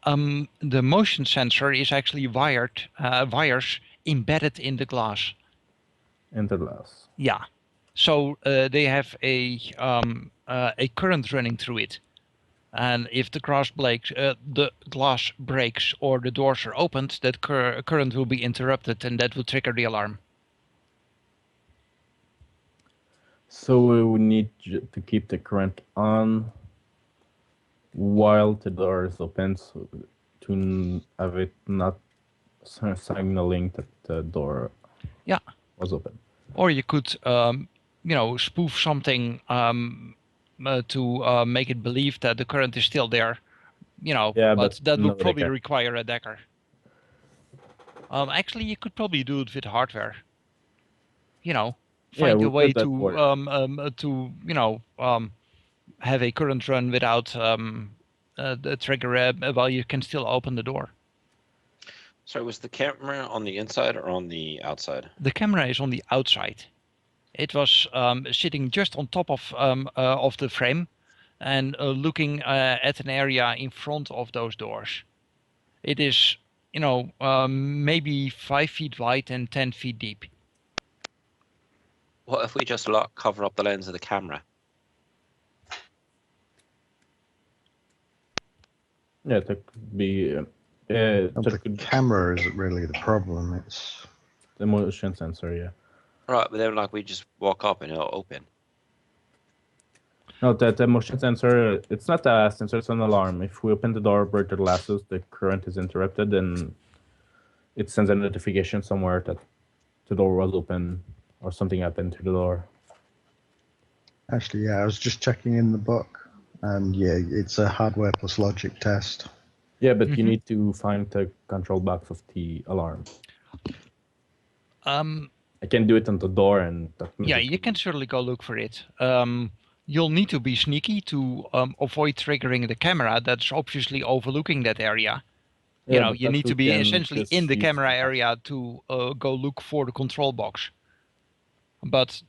The motion sensor is actually wires embedded in the glass. In the glass. Yeah. So they have a current running through it. And if the glass breaks or the doors are opened, that current will be interrupted and that will trigger the alarm. So we need to keep the current on while the door is open, so to have it not signaling that the door Yeah. was open. Or you could, spoof something to make it believe that the current is still there. Yeah, but that no would probably decker. require a decker. Actually, you could probably do it with hardware. Find a way that to work. have a current run without the trigger while you can still open the door. Sorry, was the camera on the inside or on the outside? The camera is on the outside. It was sitting just on top of the frame and looking at an area in front of those doors. It is, maybe 5 feet wide and 10 feet deep. What if we just cover up the lens of the camera? Yeah, that could be. And that the could camera isn't really the problem. It's the motion sensor. Yeah. Right, but then we just walk up and it'll open. No, the motion sensor. It's not a sensor; it's an alarm. If we open the door, break the glasses, the current is interrupted, and it sends a notification somewhere that the door was open or something happened to the door. actually, yeah, I was just checking in the book, and yeah, it's a hardware plus logic test. Yeah, but you need to find the control box of the alarm. I can do it on the door, and yeah, you can certainly go look for it. You'll need to be sneaky to avoid triggering the camera that's obviously overlooking that area. Yeah, You need to be essentially in the camera area to go look for the control box. But,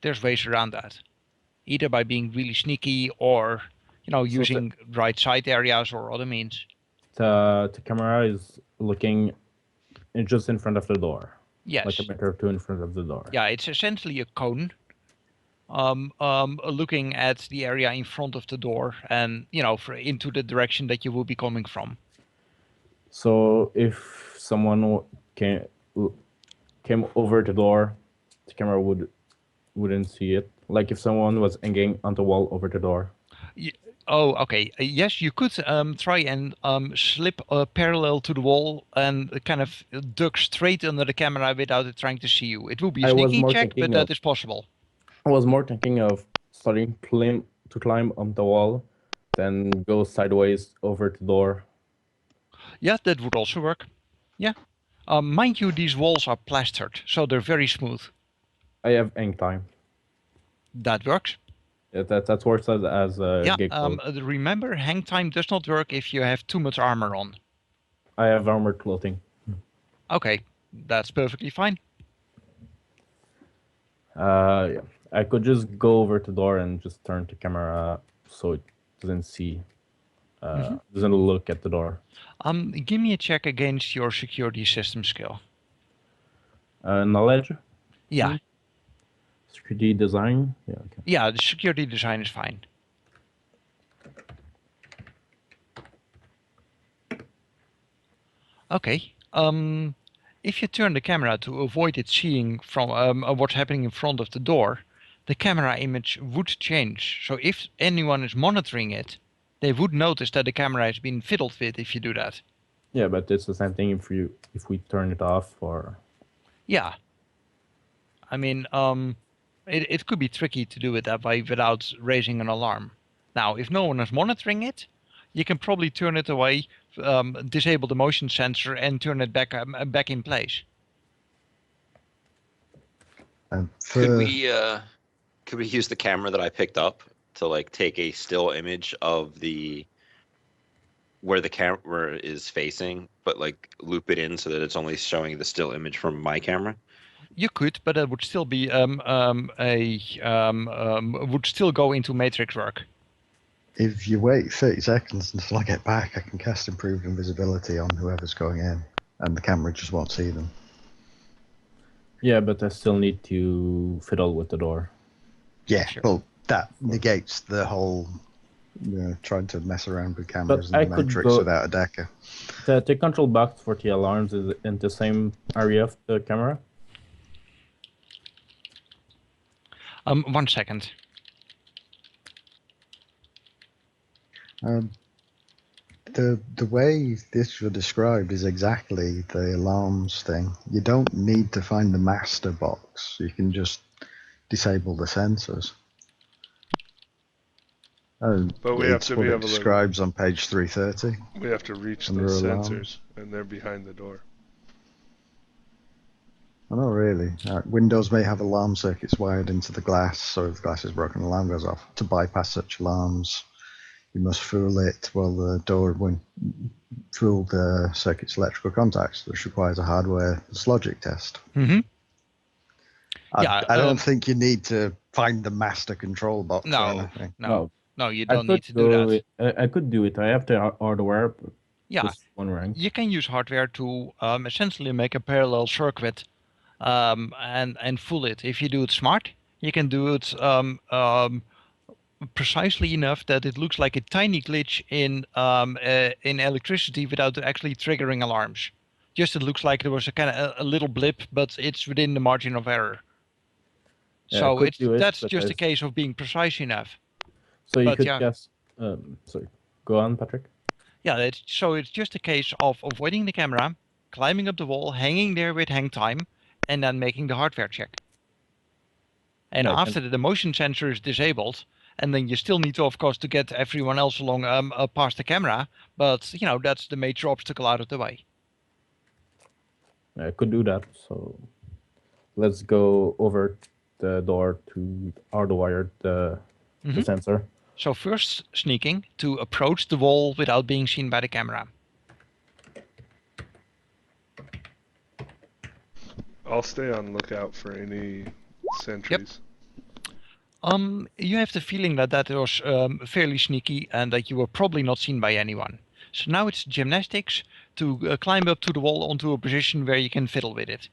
there's ways around that. Either by being really sneaky or, using right side areas or other means. The camera is looking just in front of the door. Yes. Like a meter or two in front of the door. Yeah, it's essentially a cone. Looking at the area in front of the door and, into the direction that you will be coming from. So if someone came over the door, the camera wouldn't see it. Like if someone was hanging on the wall over the door. Oh, okay. Yes, you could try and slip parallel to the wall and kind of duck straight under the camera without it trying to see you. It will be a sneaky check, but that is possible. I was more thinking of starting to climb on the wall, then go sideways over the door. Yeah, that would also work. Yeah. Mind you, these walls are plastered, so they're very smooth. I have hang time. That works. Yeah, that works as a gig code. Remember, hang time does not work if you have too much armor on. I have armored clothing. Okay, that's perfectly fine. Yeah. I could just go over to the door and just turn the camera so it doesn't see, doesn't look at the door. Give me a check against your security system skill. Knowledge? Yeah. Security design? Yeah, okay. Yeah, the security design is fine. Okay. If you turn the camera to avoid it seeing from what's happening in front of the door, the camera image would change. So if anyone is monitoring it, they would notice that the camera has been fiddled with if you do that. Yeah, but it's the same thing if we turn it off or. Yeah. I mean, it could be tricky to do it that way without raising an alarm. Now, if no one is monitoring it, you can probably turn it away, disable the motion sensor, and turn it back in place. Could we use the camera that I picked up to take a still image of where the camera is facing, but loop it in so that it's only showing the still image from my camera? You could, but it would still be would still go into matrix work. If you wait 30 seconds until I get back, I can cast improved invisibility on whoever's going in, and the camera just won't see them. Yeah, but I still need to fiddle with the door. Yeah, Sure. well, that negates the whole trying to mess around with cameras But in the Matrix without a decker. The control box for the alarms is in the same area of the camera? 1 second. The way this was described is exactly the alarms thing. You don't need to find the master box. You can just disable the sensors. But we have It's to what be it able to. describes on page 330. We have to reach Under those alarms. sensors, and they're behind the door. Oh, not really. Windows may have alarm circuits wired into the glass, so if the glass is broken, the alarm goes off. To bypass such alarms, you must fool it while the door fool the circuit's electrical contacts, which requires a hardware logic test. Mm-hmm. I don't think you need to find the master control box or No, anything. no, you I don't need to do that. I could do it. I have the hardware, but Yeah, just wondering. you can use hardware to essentially make a parallel circuit and fool it. If you do it smart, you can do it precisely enough that it looks like a tiny glitch in electricity without actually triggering alarms. Just it looks like there was a kind of a little blip, but it's within the margin of error. Yeah, So that's but just a case of being precise enough. So you But could yeah. just sorry, go on, Patrick. Yeah, it's just a case of avoiding the camera, climbing up the wall, hanging there with hang time, and then making the hardware check. And Yeah, after the motion sensor is disabled, and then you still need to, of course, to get everyone else along past the camera. But you know that's the major obstacle out of the way. I could do that. So let's go over the door to hardwire the sensor. So first sneaking to approach the wall without being seen by the camera. I'll stay on lookout for any sentries. You have the feeling that was fairly sneaky and that you were probably not seen by anyone. So now it's gymnastics to climb up to the wall onto a position where you can fiddle with it.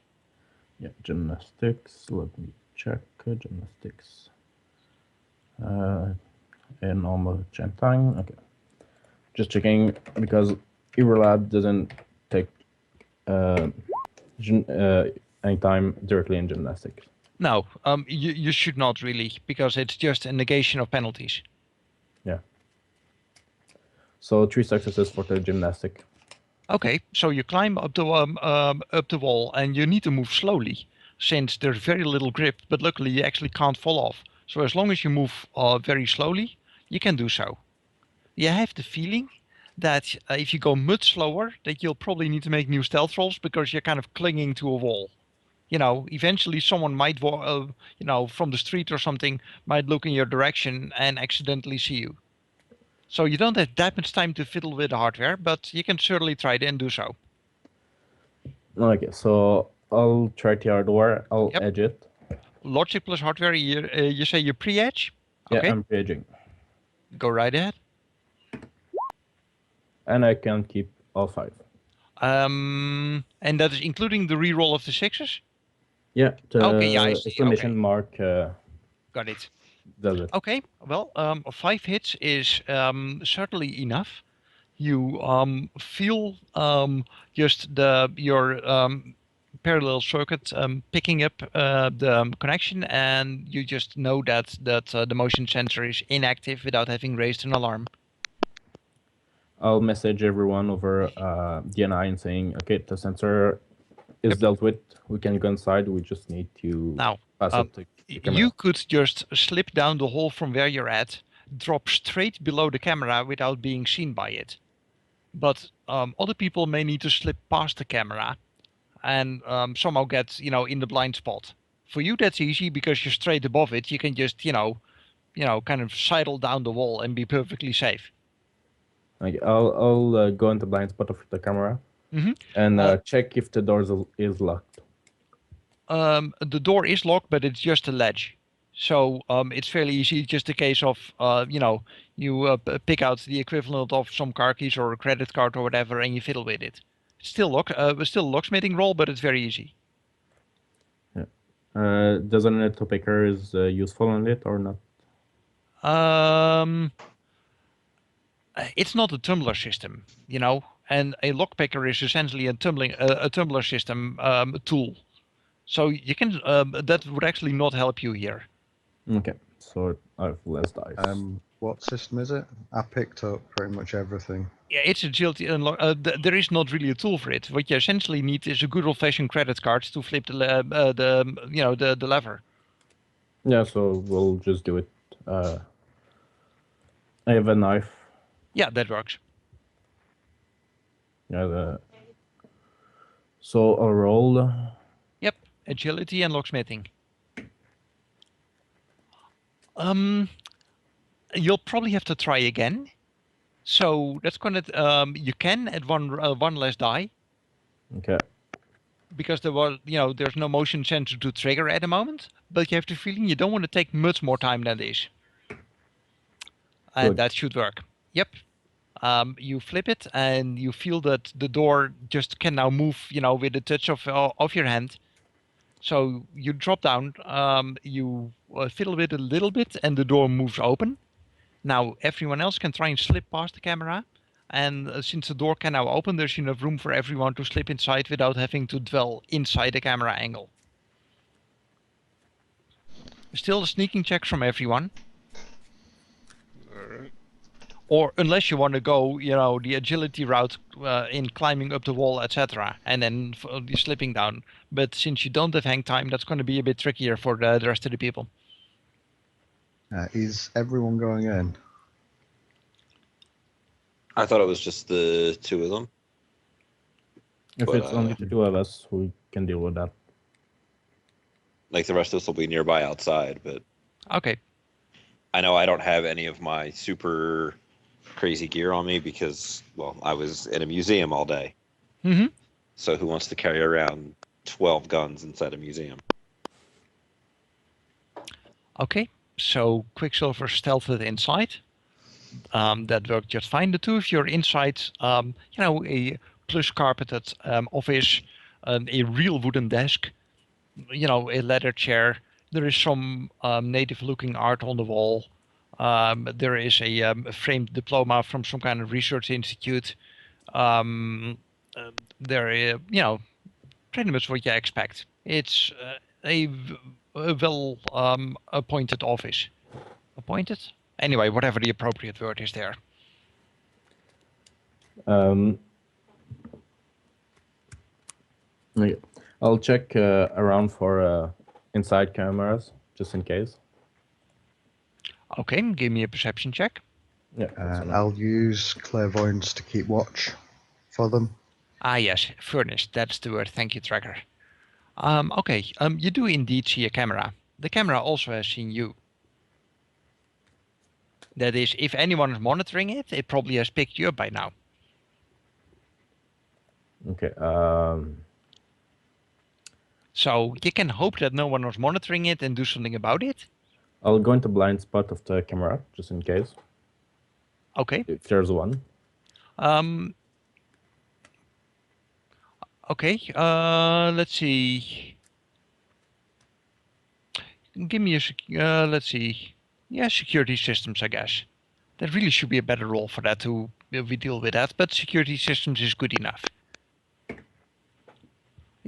Yeah, gymnastics. Let me check gymnastics. And normal jump time. Okay, just checking because Everlab doesn't take any time directly in gymnastics. No, you should not really, because it's just a negation of penalties. Yeah. So 3 successes for the gymnastic. Okay, so you climb up the wall, and you need to move slowly, since there's very little grip. But luckily, you actually can't fall off. So as long as you move very slowly, you can do so. You have the feeling that if you go much slower, that you'll probably need to make new stealth rolls because you're kind of clinging to a wall. You know, eventually someone might, from the street or something, might look in your direction and accidentally see you. So you don't have that much time to fiddle with the hardware, but you can certainly try it and do so. Okay, so I'll try the hardware. I'll edge it. Logic plus hardware, you say you pre-edge? Okay. Yeah, I'm pre-edging. Go right ahead. And I can keep all 5. And that is including the reroll of the 6s? Yeah, the I see. exclamation mark. Got it. Does it? Okay, well, 5 hits is certainly enough. You feel just your parallel circuit picking up the connection, and you just know that the motion sensor is inactive without having raised an alarm. I'll message everyone over DNI and saying, okay, the sensor is dealt with. We can go inside. We just need to pass up the camera. You could just slip down the hole from where you're at, drop straight below the camera without being seen by it. But other people may need to slip past the camera and somehow get, in the blind spot. For you, that's easy because you're straight above it. You can just, kind of sidle down the wall and be perfectly safe. Okay, I'll go into blind spot of the camera and check if the door is locked. The door is locked, but it's just a ledge. So it's fairly easy. Just a case of, you pick out the equivalent of some car keys or a credit card or whatever, and you fiddle with it. It's still still a locksmithing roll, but it's very easy. Yeah. Does an auto picker is useful on it or not? It's not a tumbler system, and a lockpicker is essentially a tumbler system tool. So you can that would actually not help you here. Okay, so I have less dice. What system is it? I picked up pretty much everything. Yeah, it's agility unlock. There is not really a tool for it. What you essentially need is a good old-fashioned credit card to flip the lever. Yeah, so we'll just do it. I have a knife. Yeah, that works. Yeah, so I'll roll. Yep, agility and locksmithing. You'll probably have to try again. So that's gonna. You can add one less die Okay. because there's no motion sensor to trigger at the moment. But you have the feeling you don't want to take much more time than this, and Good. that should work. Yep. You flip it and you feel that the door just can now move, with the touch of your hand. So you drop down, you fiddle with it a little bit, and the door moves open. Now everyone else can try and slip past the camera, and since the door can now open, there's enough room for everyone to slip inside without having to dwell inside the camera angle. Still a sneaking check from everyone. All right. Or unless you want to go, the agility route in climbing up the wall, etc., and then slipping down. But since you don't have hang time, that's going to be a bit trickier for the rest of the people. Is everyone going in? I thought it was just the two of them. If But, it's only the two of us, we can deal with that. Like the rest of us will be nearby outside, but Okay. I know I don't have any of my super crazy gear on me because, well, I was in a museum all day. Mm-hmm. So who wants to carry around 12 guns inside a museum? Okay. So Quicksilver stealthed inside. That worked just fine. The two of you are inside, a plush carpeted office, a real wooden desk, a leather chair. There is some native looking art on the wall. There is a framed diploma from some kind of research institute. There is, pretty much what you expect. It's a well appointed office. Appointed? Anyway, whatever the appropriate word is there. Okay. I'll check around for inside cameras, just in case. Okay, give me a perception check. Yeah. that's enough. I'll use clairvoyance to keep watch for them. Ah, yes, furnished. That's the word. Thank you, Tracker. Okay, you do indeed see a camera. The camera also has seen you. That is, if anyone is monitoring it, it probably has picked you up by now. Okay. So you can hope that no one was monitoring it and do something about it. I'll go into blind spot of the camera, just in case, Okay. if there's one. Okay, let's see. Give me let's see. Yeah, security systems, I guess. That really should be a better role for that to we deal with that, but security systems is good enough.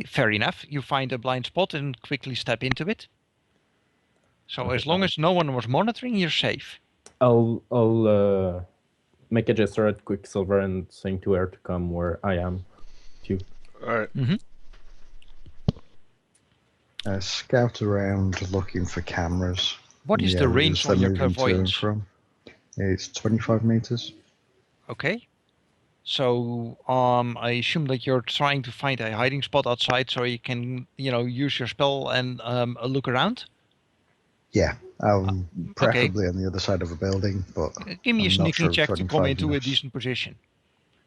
Fair enough. You find a blind spot and quickly step into it. So Okay, as long as no one was monitoring, you're safe. I'll make a gesture at Quicksilver and saying to her to come where I am. Too. All right. Scout around looking for cameras. What is the range on your clairvoyance? From. It's 25 meters. Okay. So I assume that you're trying to find a hiding spot outside so you can, use your spell and look around. Yeah, preferably on the other side of a building, but give me a I'm not sneaking sure check to come 25 into a minutes. decent position.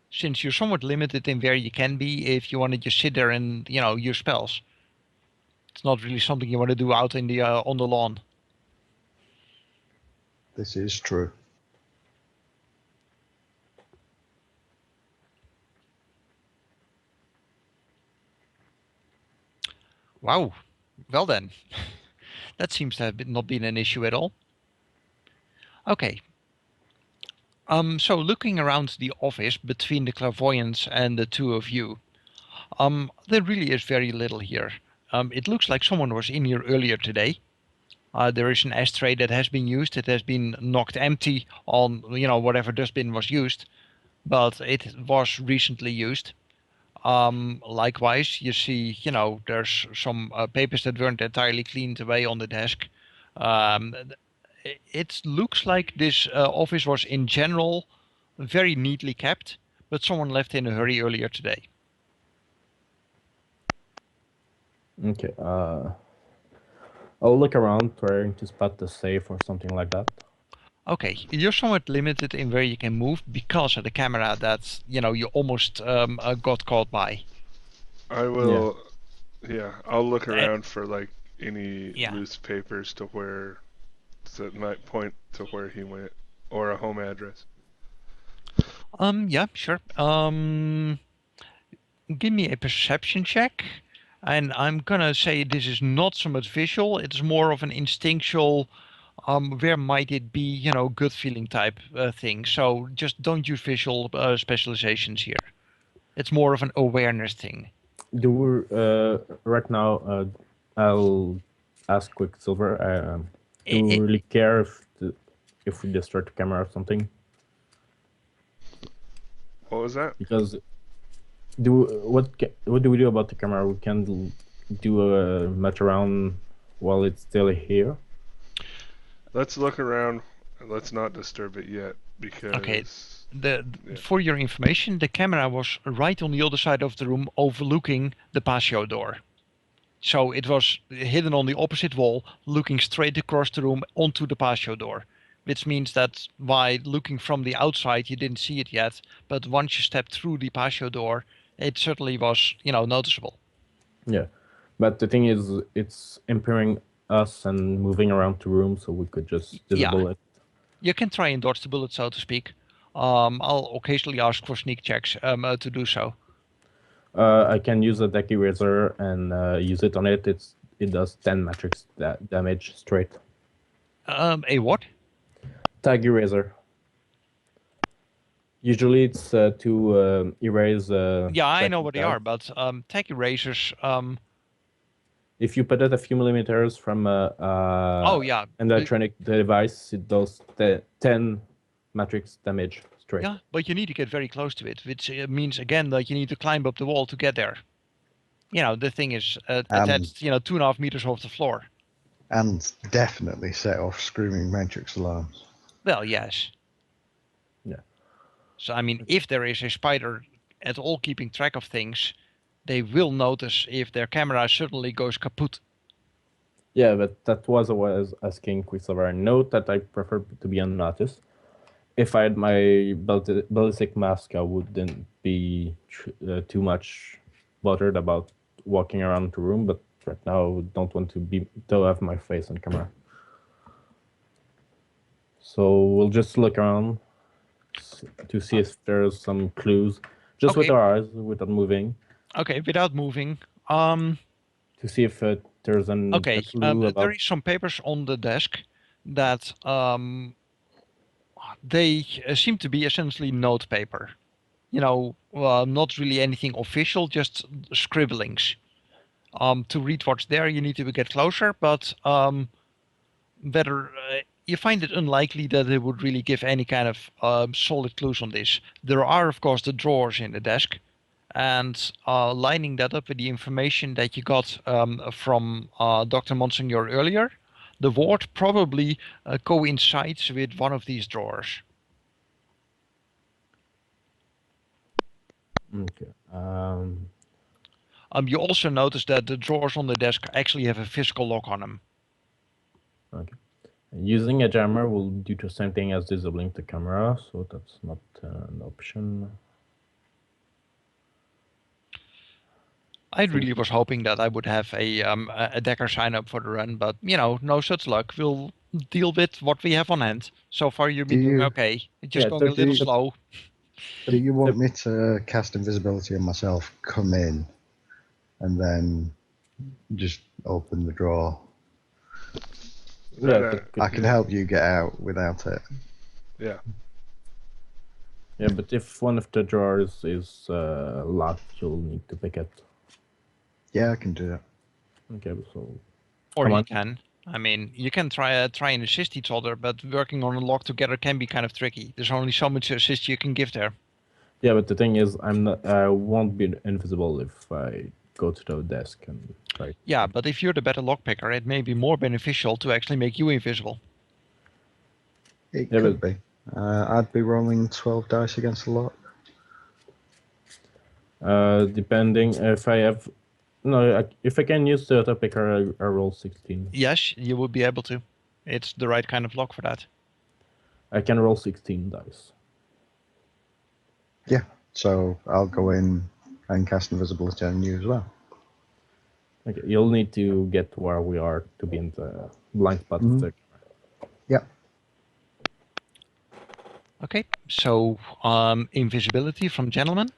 Since you're somewhat limited in where you can be, if you want to just sit there and use spells, it's not really something you want to do out in the on the lawn. This is true. Wow. Well then, that seems to have not been an issue at all. Okay. So looking around the office between the clairvoyants and the two of you, there really is very little here. It looks like someone was in here earlier today. There is an ashtray that has been used. It has been knocked empty on, whatever dustbin was used, but it was recently used. Likewise, you see, there's some papers that weren't entirely cleaned away on the desk. It looks like this office was in general very neatly kept, but someone left in a hurry earlier today. Okay. I'll look around trying to spot the safe or something like that. Okay, you're somewhat limited in where you can move because of the camera that, you almost got caught by. I will. Yeah, I'll look around for like any Yeah. loose papers to where that might point to where he went, or a home address. Yeah, sure. Give me a perception check. And I'm gonna say this is not so much visual, it's more of an instinctual, where might it be, gut feeling type thing. So just don't use visual specializations here. It's more of an awareness thing. Right now, I'll ask Quicksilver. Do we It- really care if we destroy the camera or something? What was that? Because what do we do about the camera? We can do a match around while it's still here. Let's look around. Let's not disturb it yet because. Okay. For your information, the camera was right on the other side of the room overlooking the patio door. So it was hidden on the opposite wall, looking straight across the room onto the patio door, which means that by looking from the outside, you didn't see it yet. But once you stepped through the patio door, it certainly was, noticeable. Yeah, but the thing is, it's impairing us and moving around the room, so we could just disable it. You can try and dodge the bullet, so to speak. I'll occasionally ask for sneak checks to do so. I can use a deck eraser and use it on it. It does 10 matrix damage straight. A what? Tag eraser. Usually it's to erase. Yeah, I know what they tag. are, but tag erasers. If you put it a few millimeters from Oh yeah, an electronic device, it does 10 matrix damage straight. Yeah, but you need to get very close to it, which means again that you need to climb up the wall to get there. The thing is attached, 2.5 meters off the floor. And definitely set off screaming matrix alarms. Well, yes. Yeah. So I mean, if there is a spider at all keeping track of things, they will notice if their camera suddenly goes kaput. Yeah, but that was what I was asking Quicksilver. Note that I prefer to be unnoticed. If I had my ballistic mask, I wouldn't be too much bothered about walking around the room, but right now I don't want to have my face on camera. So we'll just look around to see if there's some clues, just with our eyes, without moving. Okay, without moving. To see if there's a clue about... There is some papers on the desk that they seem to be essentially note paper. Not really anything official, just scribblings. To read what's there, you need to get closer, but you find it unlikely that it would really give any kind of solid clues on this. There are, of course, the drawers in the desk, and lining that up with the information that you got from Dr. Monsignor earlier, the ward probably coincides with one of these drawers. Okay. You also notice that the drawers on the desk actually have a physical lock on them. Okay. Using a jammer will do the same thing as disabling the camera, so that's not an option. I really was hoping that I would have a Decker sign up for the run, but no such luck. We'll deal with what we have on hand. So far, you've been doing okay. It's just going a little slow. Do you want me to cast invisibility on myself, come in, and then just open the drawer? Yeah, I can help you get out without it. Yeah. Yeah, but if one of the drawers is locked, you'll need to pick it. Yeah, I can do that. Okay, so... Or you can. I mean, you can try and assist each other, but working on a lock together can be kind of tricky. There's only so much assist you can give there. Yeah, but the thing is, I won't be invisible if I go to the desk and try. Yeah, but if you're the better lockpicker, it may be more beneficial to actually make you invisible. It Yeah, could be. I'd be rolling 12 dice against the lock. Depending if I have, no, if I can use the auto picker, I roll 16. Yes, you would be able to. It's the right kind of lock for that. I can roll 16 dice. Yeah, so I'll go in and cast invisibility on you as well. Okay, you'll need to get to where we are to be in the blind spot. Mhm. Yep. Okay, so invisibility from gentleman.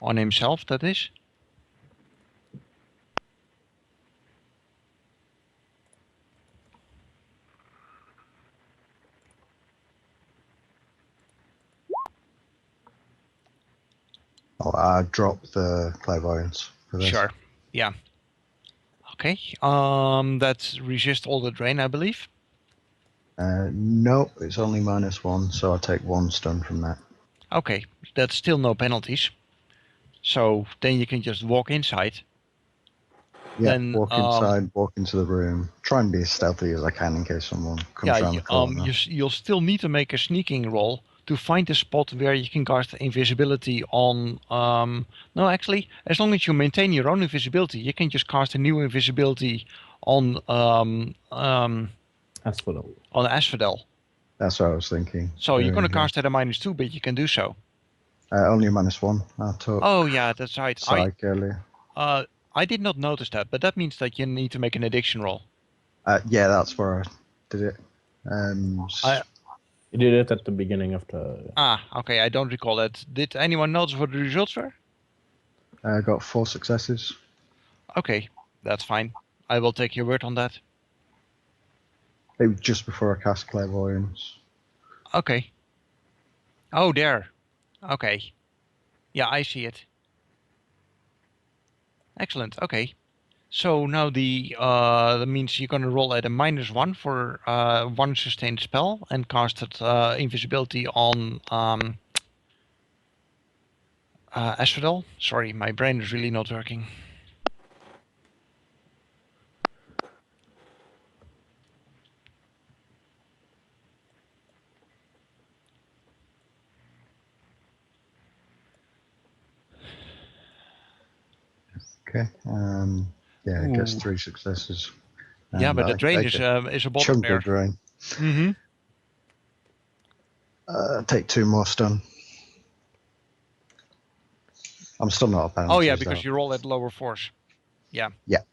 On himself, that is. I'll drop the clairvoyance for this. Sure. Yeah. Okay. That's resist all the drain, I believe. No, it's only -1, so I'll take 1 stun from that. Okay, that's still no penalties. So then you can just walk inside. Yeah, Then, walk inside, walk into the room. Try and be as stealthy as I can in case someone comes around the corner. you'll still need to make a sneaking roll to find a spot where you can cast invisibility on. No, actually, as long as you maintain your own invisibility, you can just cast a new invisibility on Asphodel. on Asphodel. That's what I was thinking. So you're going to cast at a -2, but you can do so. Only a -1. I took Oh yeah, that's right. psych earlier. I did not notice that, but that means that you need to make an addiction roll. Yeah, that's where I did it. You did it at the beginning of the. Okay, I don't recall that. Did anyone notice what the results were? I got 4 successes. Okay, that's fine. I will take your word on that. It was just before I cast clairvoyance. Okay. Oh, there. Okay. Yeah, I see it. Excellent. Okay. So now that means you're gonna roll at a -1 for 1 sustained spell and cast it invisibility on Asphodel. Sorry, my brain is really not working. Okay. Yeah, it gets Ooh. 3 successes. Yeah, but the drain is a bottom chunky there. drain. Mm-hmm. Take 2 more stun. I'm still not a penalty. Oh yeah, because you roll at lower force. Yeah. Yeah.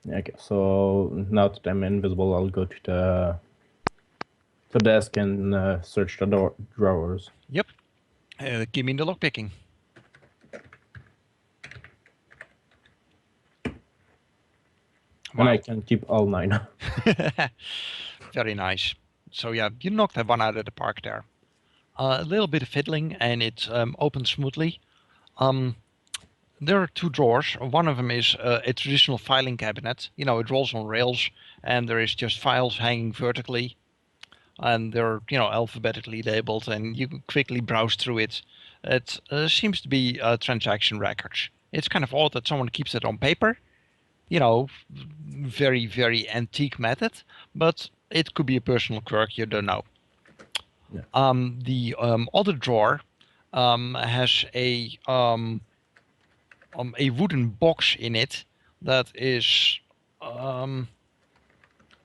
Okay, so now that I'm invisible, I'll go to the desk and search the drawers. Yep. Give me the lockpicking. And I can keep all 9. Very nice. So yeah, you knocked that one out of the park there. A little bit of fiddling and it opens smoothly. There are 2 drawers. One of them is a traditional filing cabinet. You know, it rolls on rails and there is just files hanging vertically. And they're, alphabetically labeled and you can quickly browse through it. It seems to be transaction records. It's kind of odd that someone keeps it on paper. Very, very antique method, but it could be a personal quirk, you don't know. Yeah. The other drawer has a wooden box in it that is,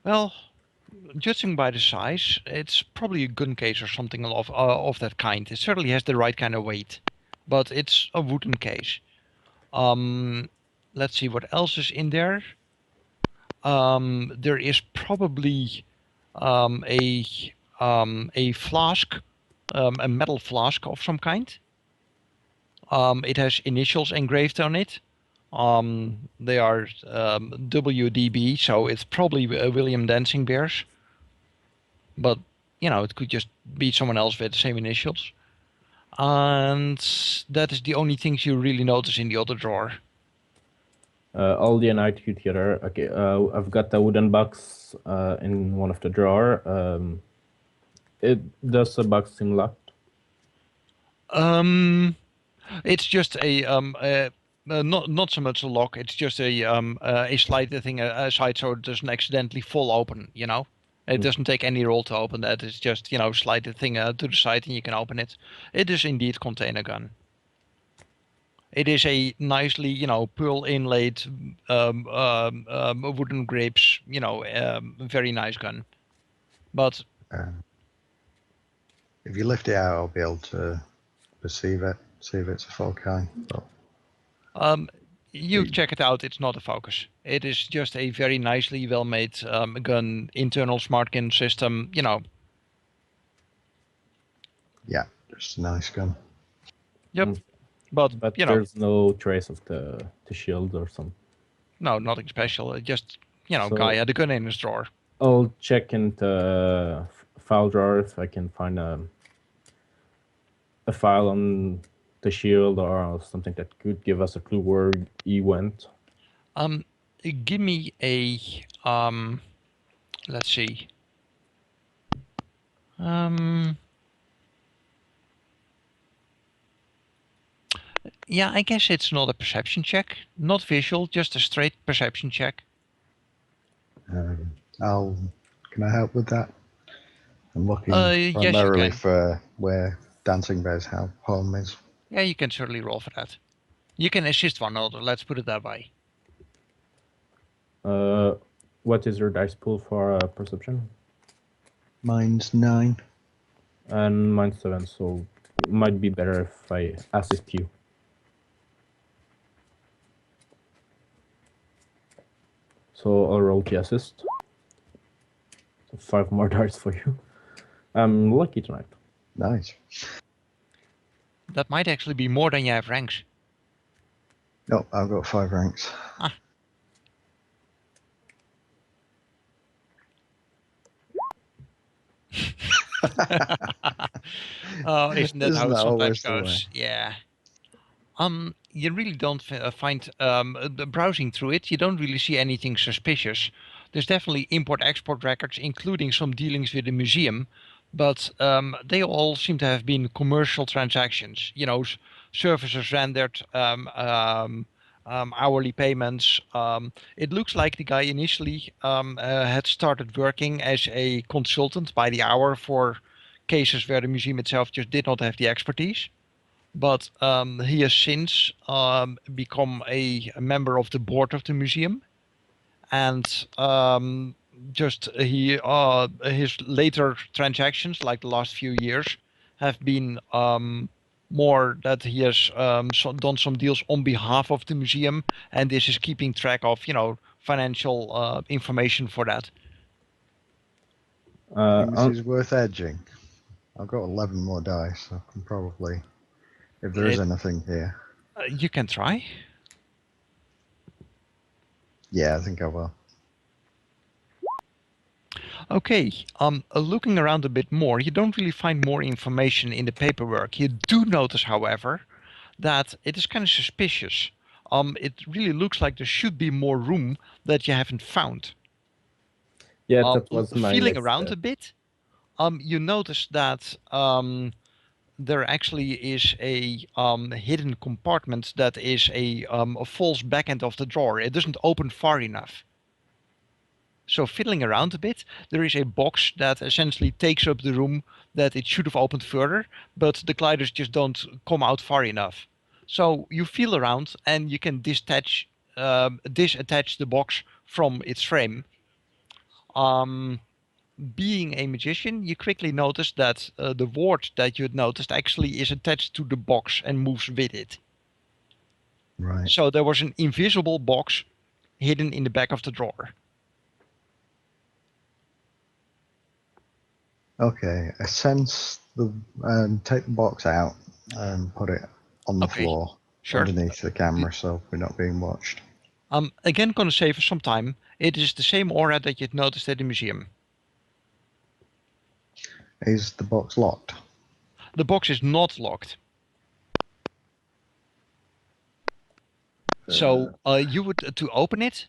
well, judging by the size, it's probably a gun case or something of that kind. It certainly has the right kind of weight, but it's a wooden case. Let's see what else is in there. There is probably a flask, a metal flask of some kind. It has initials engraved on it. They are WDB, so it's probably William Dancing Bears. But, it could just be someone else with the same initials. And that is the only things you really notice in the other drawer. All the night together. Okay, I've got the wooden box in one of the drawer. Does the box seem locked? It's just not so much a lock. It's just a slide thing aside so it doesn't accidentally fall open. You know, it doesn't take any roll to open that. It's just slide the thing to the side and you can open it. It is indeed contain a gun. It is a nicely pearl inlaid wooden grapes. Very nice gun. But if you lift it out, I'll be able to perceive it, see if it's a foci. But you check it out. It's not a focus. It is just a very nicely well-made gun, internal smart gun system. yeah, just a nice gun. Yep. But there's no trace of the shield or something. No, nothing special. Just So- guy had a gun in his drawer. I'll check in the file drawer if I can find a file on the shield or something that could give us a clue where he went. Give me a let's see. Yeah, I guess it's not a perception check, not visual, just a straight perception check. Can I help with that? I'm looking Yes, you primarily can. for where Dancing Bear's home is. Yeah, you can certainly roll for that. You can assist one another, let's put it that way. What is your dice pool for perception? Mine's 9. And mine's 7, so it might be better if I assist you. So I'll roll the assist. 5 more dice for you. I'm lucky tonight. Nice. That might actually be more than you have ranks. No, I've got 5 ranks. Oh, isn't that how it Isn't that sometimes always the goes? Yeah. You really don't find browsing through it. You don't really see anything suspicious. There's definitely import-export records, including some dealings with the museum, but they all seem to have been commercial transactions. Services rendered, hourly payments. It looks like the guy initially had started working as a consultant by the hour for cases where the museum itself just did not have the expertise. But he has since become a member of the board of the museum, and his later transactions, like the last few years, have been more that he has done some deals on behalf of the museum, and this is keeping track of financial information for that. This is worth edging. I've got 11 more dice, so I can probably, if there is anything here. You can try. Yeah, I think I will. Okay, looking around a bit more, you don't really find more information in the paperwork. You do notice, however, that it is kind of suspicious. It really looks like there should be more room that you haven't found. Yeah, that was my feeling next around step. a bit, you notice that there actually is a hidden compartment that is a false back end of the drawer. It doesn't open far enough. So fiddling around a bit, there is a box that essentially takes up the room that it should have opened further, but the gliders just don't come out far enough. So you feel around and you can disattach the box from its frame. Being a magician, you quickly notice that the ward that you had noticed actually is attached to the box and moves with it. Right. So there was an invisible box hidden in the back of the drawer. Okay, I sense take the box out and put it on the floor underneath the camera so we're not being watched. Again, gonna save us some time. It is the same aura that you'd noticed at the museum. Is the box locked? The box is not locked. So you would to open it.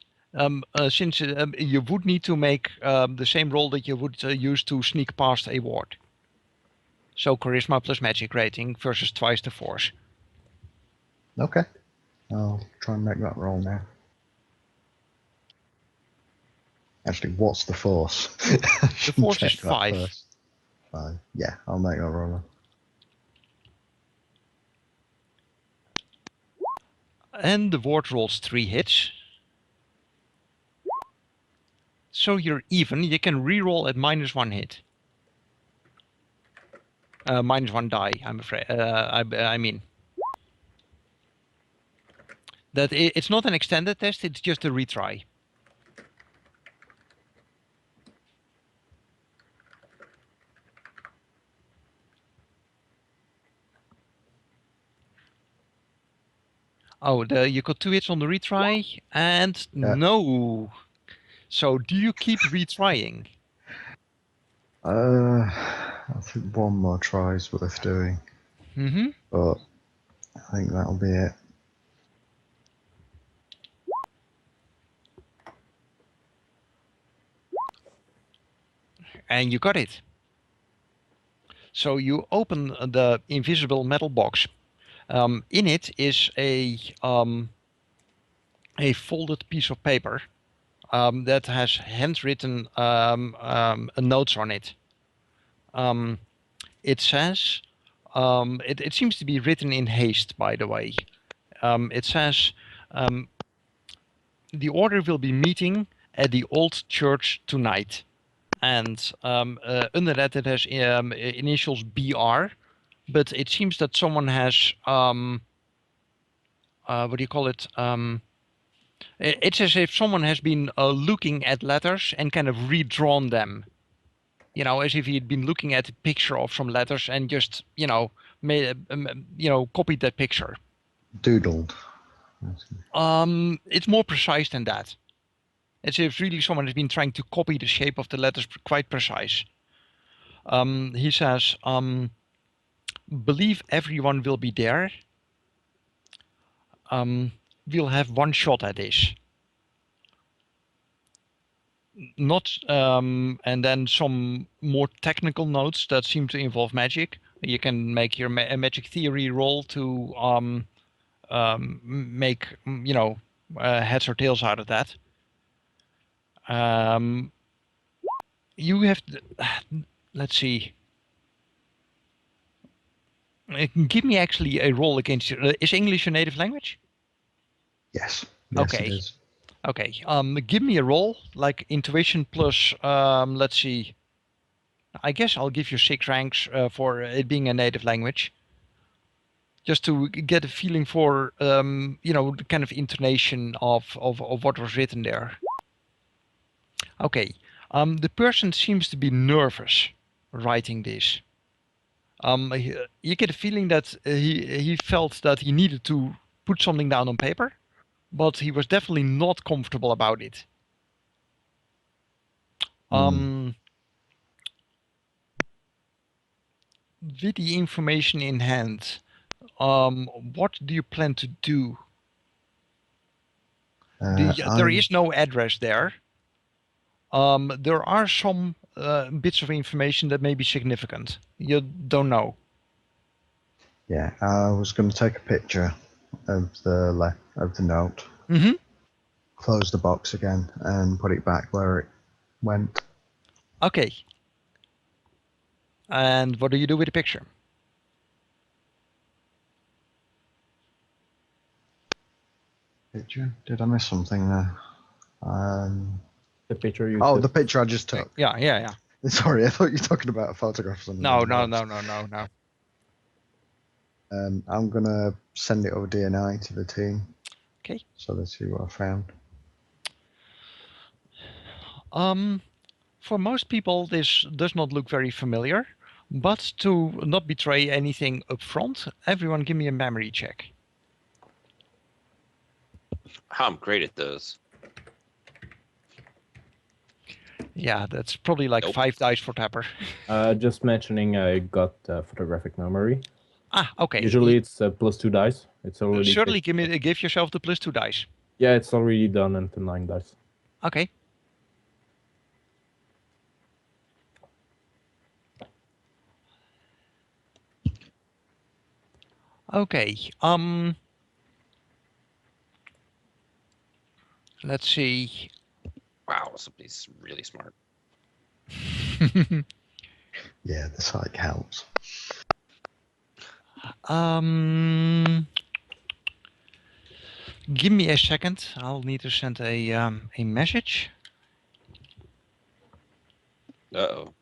Since you would need to make the same roll that you would use to sneak past a ward. So charisma plus magic rating versus twice the force. Okay. I'll try and make that roll now. Actually, what's the force? The force is 5. First. 5. Yeah, I'll make that roll. And the ward rolls 3 hits. So you're even. You can reroll at -1 hit. -1 die, I'm afraid. I mean. That it's not an extended test, it's just a retry. Oh, you got 2 hits on the retry, and no. So do you keep retrying? I think one more try is worth doing. Mm-hmm. But I think that'll be it. And you got it. So you open the invisible metal box. In it is a folded piece of paper that has handwritten notes on it. It says, it seems to be written in haste, by the way. It says, the order will be meeting at the old church tonight. And under that it has initials BR, but it seems that someone has, what do you call it? It's as if someone has been looking at letters and kind of redrawn them. You know, as if he had been looking at a picture of some letters and just, made, copied that picture. Doodled. It's more precise than that. It's as if really someone has been trying to copy the shape of the letters quite precise. He says, believe everyone will be there. We'll have one shot at this. Not, and then some more technical notes that seem to involve magic. You can make your magic theory roll to make, heads or tails out of that. You have, let's see. Give me actually a roll against your, is English your native language? Yes. Okay. It is. Okay. Give me a roll, like intuition plus, let's see. I guess I'll give you 6 ranks for it being a native language. Just to get a feeling for, the kind of intonation of what was written there. Okay. The person seems to be nervous writing this. You get a feeling that he felt that he needed to put something down on paper, but he was definitely not comfortable about it. With the information in hand, what do you plan to do? There is no address there. There are some bits of information that may be significant. You don't know. Yeah, I was going to take a picture of the note, close the box again, and put it back where it went. Okay. And what do you do with the picture? Picture? Did I miss something there? The picture you Oh, took? the picture I just took. Yeah. Sorry, I thought you were talking about a photograph. No. I'm going to send it over DNI to the team. Okay. So they see what I found. For most people, this does not look very familiar, but to not betray anything up front, everyone give me a memory check. I'm great at those. Yeah, that's probably like 5 dice for Tapper. Just mentioning I got photographic memory. Ah, okay. Usually it's +2 dice. It's already Certainly give yourself the +2 dice. Yeah, it's already done into 9 dice. Okay. Okay. Let's see. Wow, somebody's really smart. Yeah, the psych helps. Give me a second. I'll need to send a message. Uh-oh.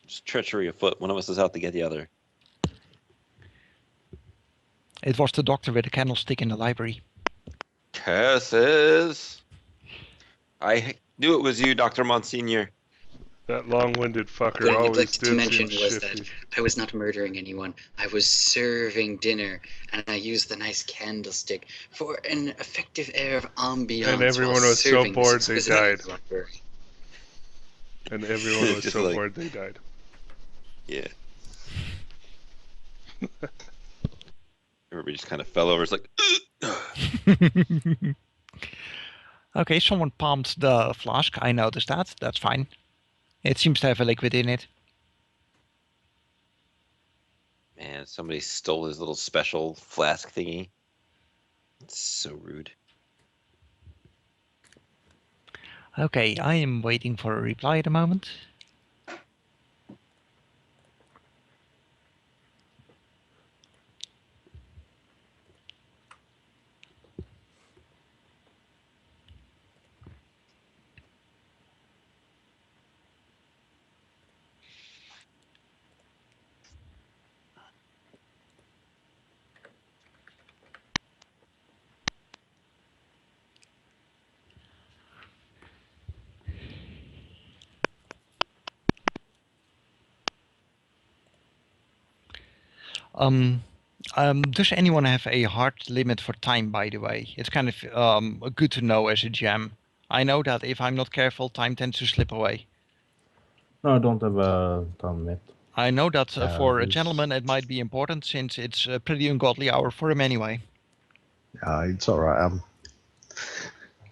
Just treachery afoot. One of us is out to get the other. It was the doctor with the candlestick in the library. Curses! I knew it was you, Dr. Monsignor. That long-winded fucker What I always neglected to did mention seem was that shifty. I was not murdering anyone. I was serving dinner, and I used the nice candlestick for an effective air of ambiance. And everyone while was so serving this bored they exquisite died. library. And everyone was Just so like- bored they died. Yeah. Everybody just kind of fell over. It's like, Okay, someone palmed the flask. I noticed that. That's fine. It seems to have a liquid in it. man, somebody stole his little special flask thingy. It's so rude. Okay, I am waiting for a reply at the moment. Does anyone have a hard limit for time, by the way? It's kind of good to know as a gem. I know that if I'm not careful, time tends to slip away. No, I don't have a time limit. I know that for a it's- gentleman it might be important since it's a pretty ungodly hour for him anyway. It's all right.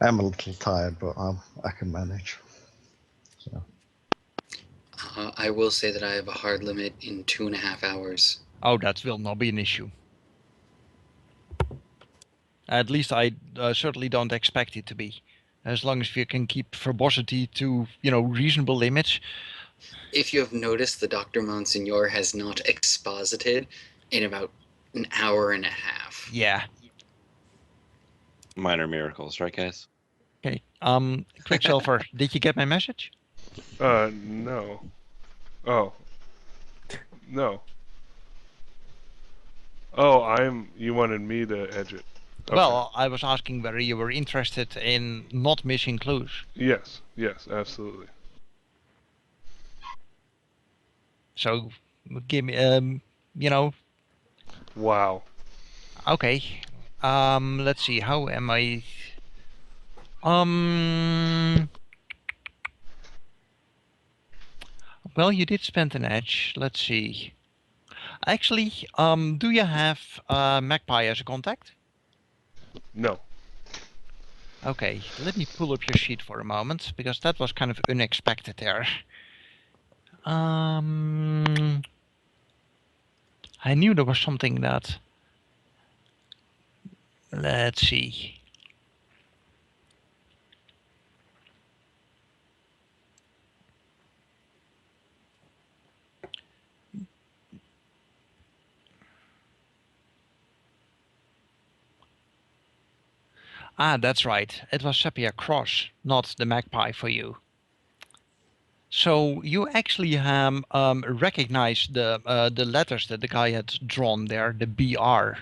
I'm a little tired, but I can manage. So I will say that I have a hard limit in 2.5 hours. Oh, that will not be an issue. At least I certainly don't expect it to be. As long as you can keep verbosity to, reasonable limits. If you have noticed, the Dr. Monsignor has not exposited in about an hour and a half. Yeah. Minor miracles, right, guys? Okay. Quicksilver, did you get my message? No. Oh. No. Oh, you wanted me to edge it. Okay. Well, I was asking whether you were interested in not missing clues. Yes, absolutely. So, give me, Wow. okay. Let's see, how am I... Well, you did spend an edge. Let's see. Actually, do you have Magpie as a contact? No. Okay, let me pull up your sheet for a moment, because that was kind of unexpected there. I knew there was something that... Let's see. Ah, that's right. It was Sepia Cross, not the Magpie for you. So you actually recognize the letters that the guy had drawn there, the BR.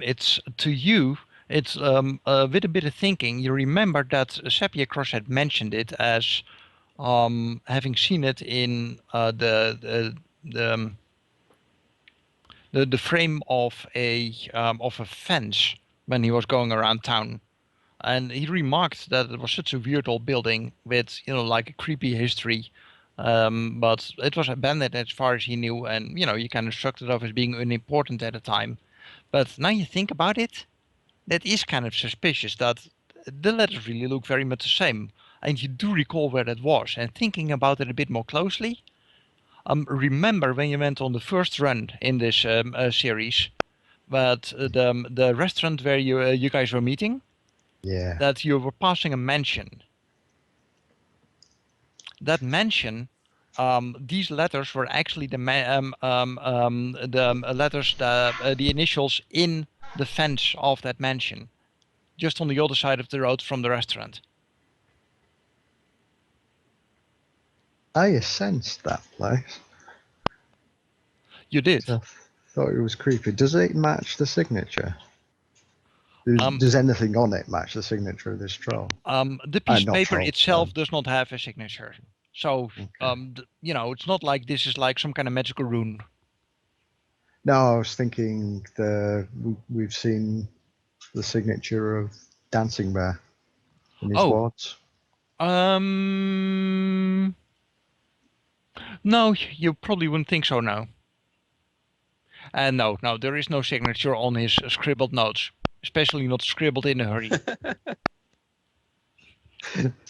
It's to you. It's with a bit of thinking. You remember that Sepia Cross had mentioned it as having seen it in the frame of a fence when he was going around town. And he remarked that it was such a weird old building with, like a creepy history. But it was abandoned as far as he knew, and you kind of shrugged it off as being unimportant at the time. But now you think about it, that is kind of suspicious that the letters really look very much the same. And you do recall where that was. And thinking about it a bit more closely, remember when you went on the first run in this series, but the restaurant where you guys were meeting, Yeah. that you were passing a mansion. That mansion, these letters were actually the letters, the initials in the fence of that mansion, just on the other side of the road from the restaurant. I sensed that place. You did. So I thought it was creepy. Does it match the signature? Does anything on it match the signature of this troll? The piece of not paper troll, itself does not have a signature. So, Okay. it's not like this is like some kind of magical rune. No, I was thinking we've seen the signature of Dancing Bear in his Oh. wards. No, you probably wouldn't think so now. And no, there is no signature on his scribbled notes, especially not scribbled in a hurry.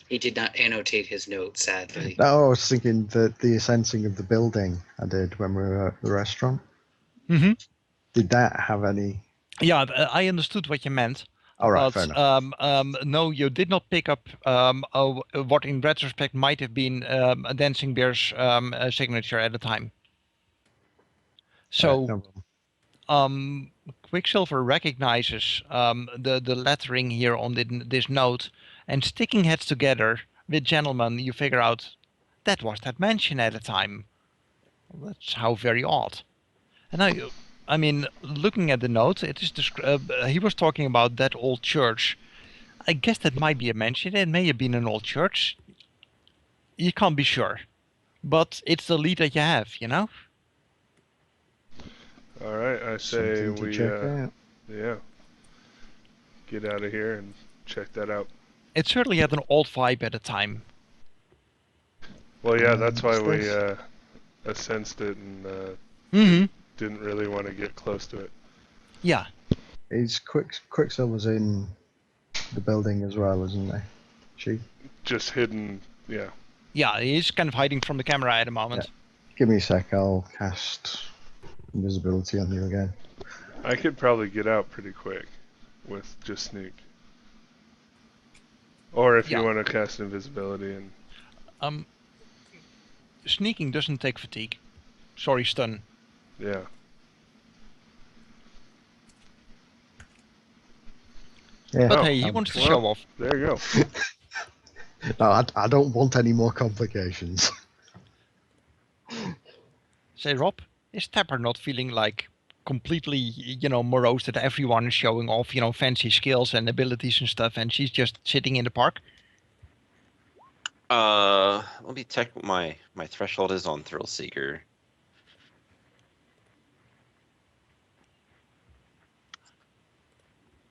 He did not annotate his notes, sadly. No, I was thinking that the sensing of the building I did when we were at the restaurant. Mm-hmm. Did that have any? Yeah, I understood what you meant. All right, But fair enough. no, you did not pick up what in retrospect might have been a Dancing Bear's signature at the time. So, No problem. Quicksilver recognizes the lettering here on this note, and sticking heads together with gentlemen, you figure out that was that mansion at the time. That's how very odd. And now, I mean, looking at the note, it is he was talking about that old church. I guess that might be a mansion. It may have been an old church. You can't be sure, but it's the lead that you have, All right, I say Something to we check out. yeah, get out of here and check that out. It certainly had an old vibe at the time. Well, yeah, that's why what's we this? sensed it and Mm-hmm. didn't really want to get close to it. Yeah. Is Quicksilver's in the building as well, isn't he? She. Just hidden, yeah. Yeah, he's kind of hiding from the camera at the moment. Give me a sec. I'll cast invisibility on you again. I could probably get out pretty quick with just sneak. Or if you want to cast invisibility and Sneaking doesn't take fatigue. Sorry, stun. yeah. Yeah. But hey, he wants to show off. There you go. No, I don't want any more complications. Say, Rob, is Tapper not feeling like completely, morose that everyone is showing off, fancy skills and abilities and stuff, and she's just sitting in the park? Let me check what my threshold is on Thrill Seeker.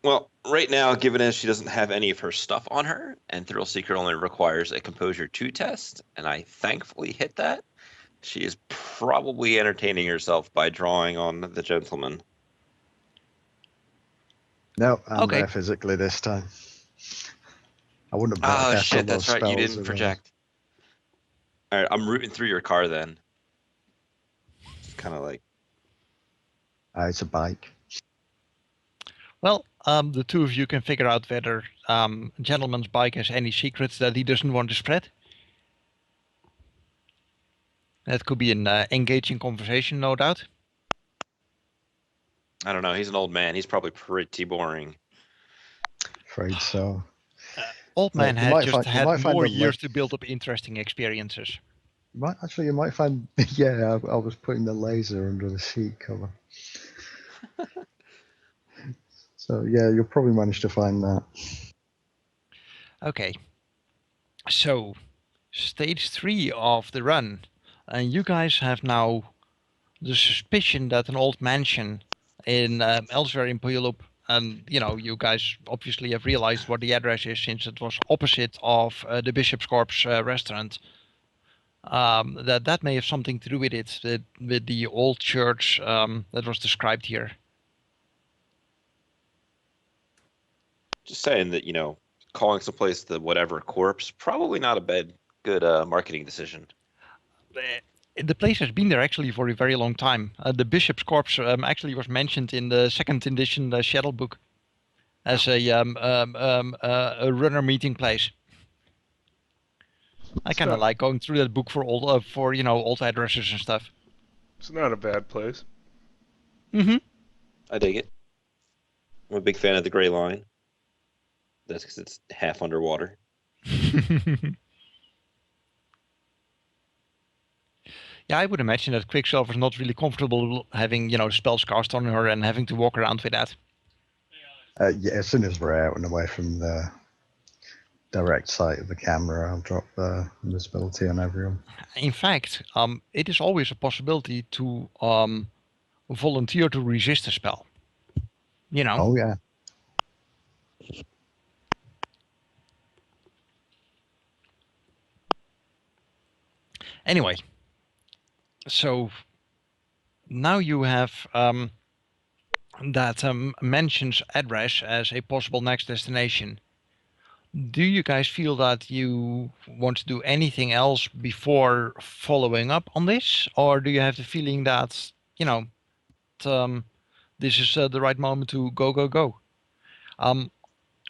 Well, right now, given as she doesn't have any of her stuff on her, and Thrill Seeker only requires a Composure 2 test, and I thankfully hit that, she is probably entertaining herself by drawing on the gentleman. No, I'm Okay. there physically this time. I wouldn't have Oh shit, that's right, you didn't project. Alright, I'm rooting through your car then. It's kind of like... It's a bike. Well, the two of you can figure out whether Gentleman's Bike has any secrets that he doesn't want to spread. That could be an engaging conversation, no doubt. I don't know, he's an old man. He's probably pretty boring. Afraid so. Old man you has might just find- you had might find more a years to build up interesting experiences. You might find. Yeah, I was putting the laser under the seat cover. So yeah, you'll probably manage to find that. Okay. So, stage 3 of the run. And you guys have now the suspicion that an old mansion in elsewhere in Puyallup and you guys obviously have realized what the address is since it was opposite of the Bishop's Corpse restaurant. That may have something to do with it, with the old church that was described here. Just saying that, calling someplace the whatever corpse, probably not a good marketing decision. The place has been there actually for a very long time. The Bishop's Corpse actually was mentioned in the second edition Shadow book as a runner meeting place. I kind of like going through that book for old addresses and stuff. It's not a bad place. Mm-hmm. I dig it. I'm a big fan of the Gray Line. That's because it's half underwater. Yeah, I would imagine that Quicksilver is not really comfortable having, spells cast on her and having to walk around with that. Yeah, as soon as we're out and away from the direct sight of the camera, I'll drop the invisibility on everyone. In fact, it is always a possibility to volunteer to resist a spell. Oh, yeah. Anyway, so now you have that mentions address as a possible next destination. Do you guys feel that you want to do anything else before following up on this? Or do you have the feeling that, this is the right moment to go?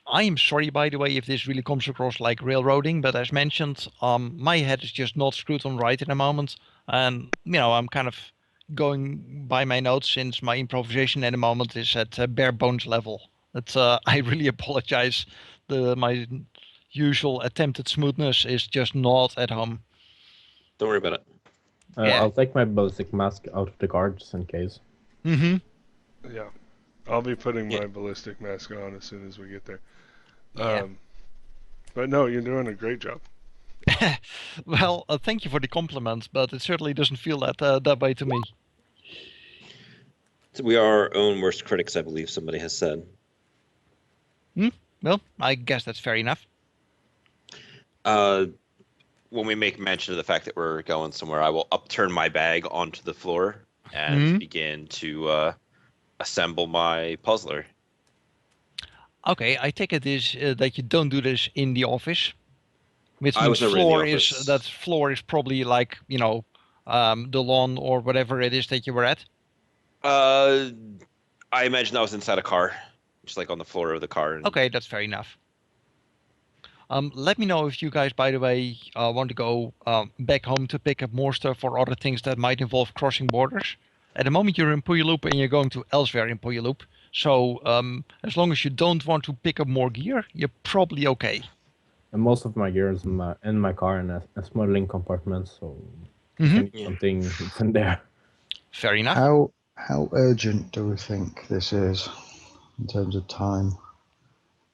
I am sorry, by the way, if this really comes across like railroading, but as mentioned, my head is just not screwed on right in the moment. And, I'm kind of going by my notes since my improvisation at the moment is at bare bones level. I really apologize. My usual attempt at smoothness is just not at home. Don't worry about it. Yeah. I'll take my ballistic mask out of the guard just in case. Mm-hmm. Yeah. I'll be putting my ballistic mask on as soon as we get there. Yeah. But no, you're doing a great job. Well, thank you for the compliment, but it certainly doesn't feel that way to me. So we are our own worst critics, I believe somebody has said. Well, I guess that's fair enough. When we make mention of the fact that we're going somewhere, I will upturn my bag onto the floor and begin to assemble my puzzler. Okay, I take it is that you don't do this in the office. Which I was means never in the office. that floor is probably like, the lawn or whatever it is that you were at. I imagine I was inside a car, just like on the floor of the car. Okay, that's fair enough. Let me know if you guys, by the way, want to go back home to pick up more stuff or other things that might involve crossing borders. At the moment, you're in Puyallup and you're going to elsewhere in Puyallup. So as long as you don't want to pick up more gear, you're probably okay. And most of my gear is in my car in a smuggling compartment, so if I need something, it's in there. Fair enough. How urgent do we think this is in terms of time?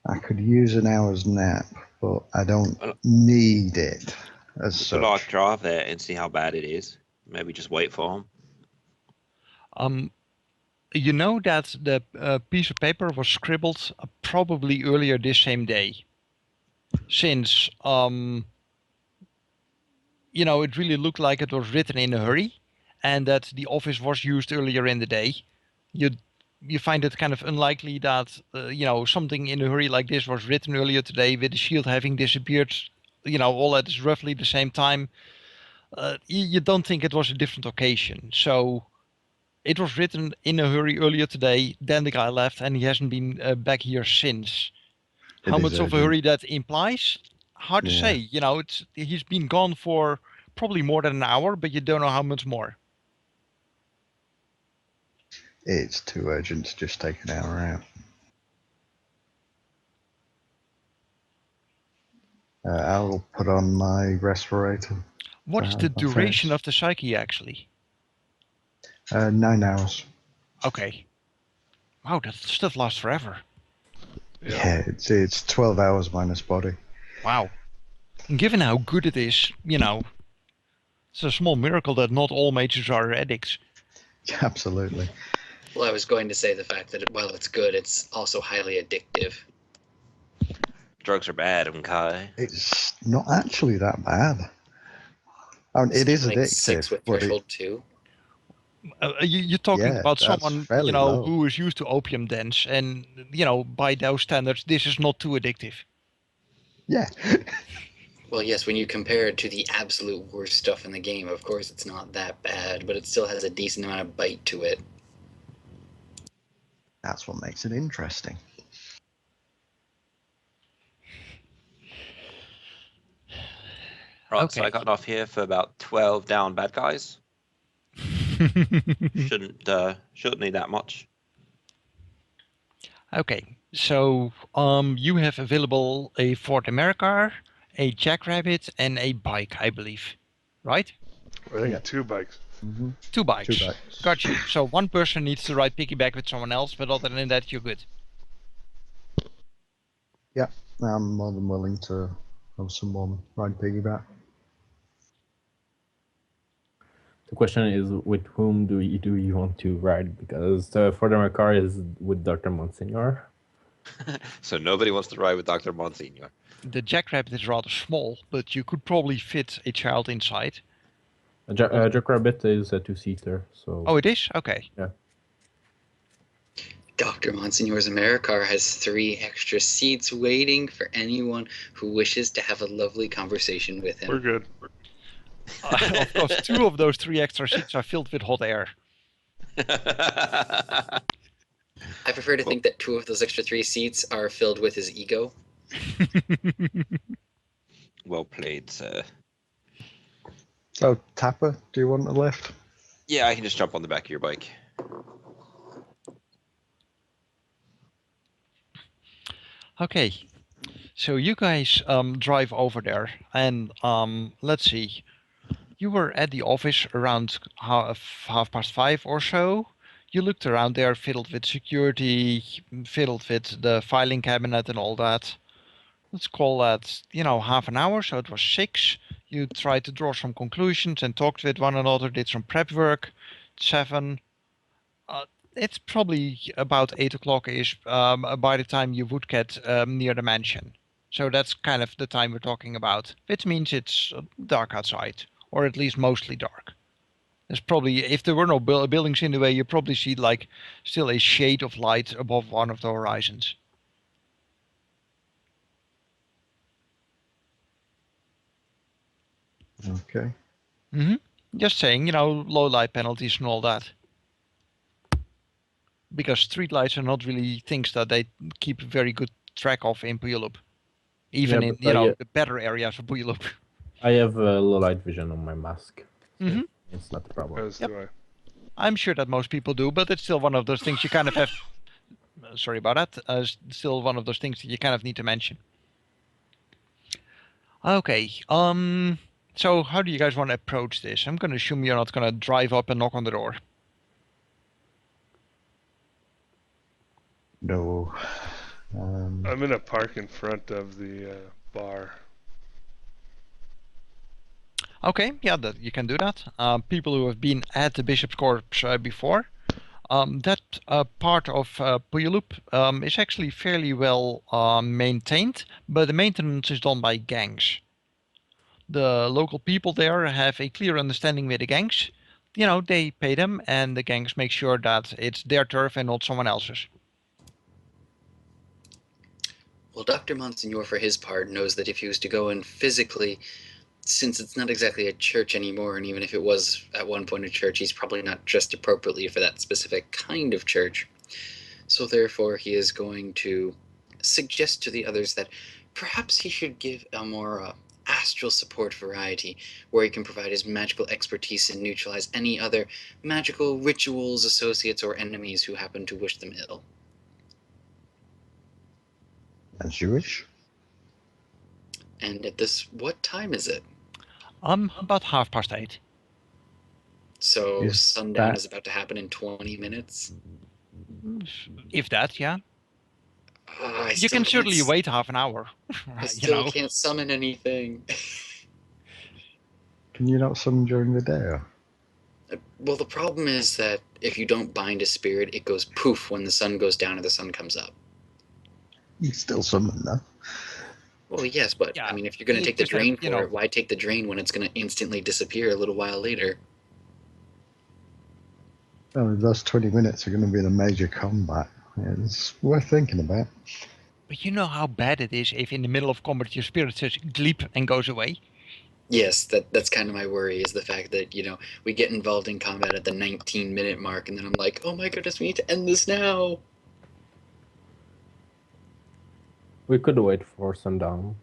I could use an hour's nap, but I don't need it as such. I'll drive there and see how bad it is. Maybe just wait for him. You know that the piece of paper was scribbled probably earlier this same day. Since, it really looked like it was written in a hurry and that the office was used earlier in the day. You find it kind of unlikely that, something in a hurry like this was written earlier today with the shield having disappeared, all at roughly the same time. You don't think it was a different occasion. So it was written in a hurry earlier today, then the guy left and he hasn't been back here since. How much of a hurry that implies? Hard to say. He's been gone for probably more than an hour, but you don't know how much more. It's too urgent to just take an hour out. I'll put on my respirator. What is the duration of the psyche, actually? 9 hours. Okay. Wow, that stuff lasts forever. Yeah, it's 12 hours minus body. Wow. And given how good it is, it's a small miracle that not all mages are addicts. Absolutely. Well, I was going to say the fact that while it's good, it's also highly addictive. Drugs are bad, Kai. It's not actually that bad. I mean, it is like 6 addictive, with but threshold 2. You're talking yeah, about that's someone, fairly low. who is used to opium dens, and by those standards, this is not too addictive. Yeah. Well, yes, when you compare it to the absolute worst stuff in the game, of course it's not that bad, but it still has a decent amount of bite to it. That's what makes it interesting. Right, Okay. so I got off here for about 12 down bad guys. Shouldn't need that much. Okay, so you have available a Ford America, a Jackrabbit, and a bike, I believe, right? I think Yeah. 2 bikes. Mm-hmm. Two bikes. 2 bikes. Got you. So one person needs to ride piggyback with someone else, but other than that, you're good. Yeah, I'm more than willing to have someone ride piggyback. The question is, with whom do you want to ride? Because for my car is with Dr. Monsignor. So nobody wants to ride with Dr. Monsignor. The Jackrabbit is rather small, but you could probably fit a child inside. Jackrabbit is a 2-seater, so. Oh, it is? Okay. Yeah. Dr. Monsignor's Americar has 3 extra seats waiting for anyone who wishes to have a lovely conversation with him. We're good. Of course, 2 of those 3 extra seats are filled with hot air. I prefer to think that 2 of those extra 3 seats are filled with his ego. Well played, sir. So, Tapper, do you want a lift? Yeah, I can just jump on the back of your bike. Okay, so you guys drive over there, and let's see. You were at the office around half past 5 or so. You looked around there, fiddled with security, fiddled with the filing cabinet and all that. Let's call that, half an hour, so it was 6. You tried to draw some conclusions and talked with one another, did some prep work. 7. It's probably about 8 o'clock-ish by the time you would get near the mansion. So that's kind of the time we're talking about, which means it's dark outside, or at least mostly dark. There's probably, if there were no buildings in the way, you probably see like still a shade of light above one of the horizons. Okay. Just saying, low light penalties and all that. Because street lights are not really things that they keep very good track of in Puyallup. Even in, the better areas of Puyallup. I have low light vision on my mask. So it's not a problem. As do I. I'm sure that most people do, but it's still one of those things you kind of have. Sorry about that. Still one of those things that you kind of need to mention. Okay. So how do you guys want to approach this? I'm going to assume you're not going to drive up and knock on the door. No. I'm going to park in front of the bar. Okay, yeah, you can do that. People who have been at the Bishop's Corpse before, that part of Puyallup is actually fairly well maintained, but the maintenance is done by gangs. The local people there have a clear understanding with the gangs. They pay them, and the gangs make sure that it's their turf and not someone else's. Well, Dr. Monsignor, for his part, knows that if he was to go in physically, since it's not exactly a church anymore, and even if it was at one point a church, he's probably not dressed appropriately for that specific kind of church. So therefore, he is going to suggest to the others that perhaps he should give a more astral support variety, where he can provide his magical expertise and neutralize any other magical rituals, associates, or enemies who happen to wish them ill. As you wish. And at what time is it? About 8:30. So Is sundown that- is about to happen in 20 minutes? If that, yeah. I You can still certainly wait half an hour. I still can't summon anything. Can you not summon during the day? Well, the problem is that if you don't bind a spirit, it goes poof when the sun goes down or the sun comes up. You still summon though. Well, yes, but Yeah, I mean, if you're going to you take the just have, drain you for know- it, why take the drain when it's going to instantly disappear a little while later? Well, those 20 minutes are going to be the major combat. It's worth thinking about. But you know how bad it is if in the middle of combat your spirit just gleep and goes away? Yes, that's kind of my worry, is the fact that, you know, we get involved in combat at the 19-minute mark, and then I'm like, oh my goodness, we need to end this now. We could wait for sundown.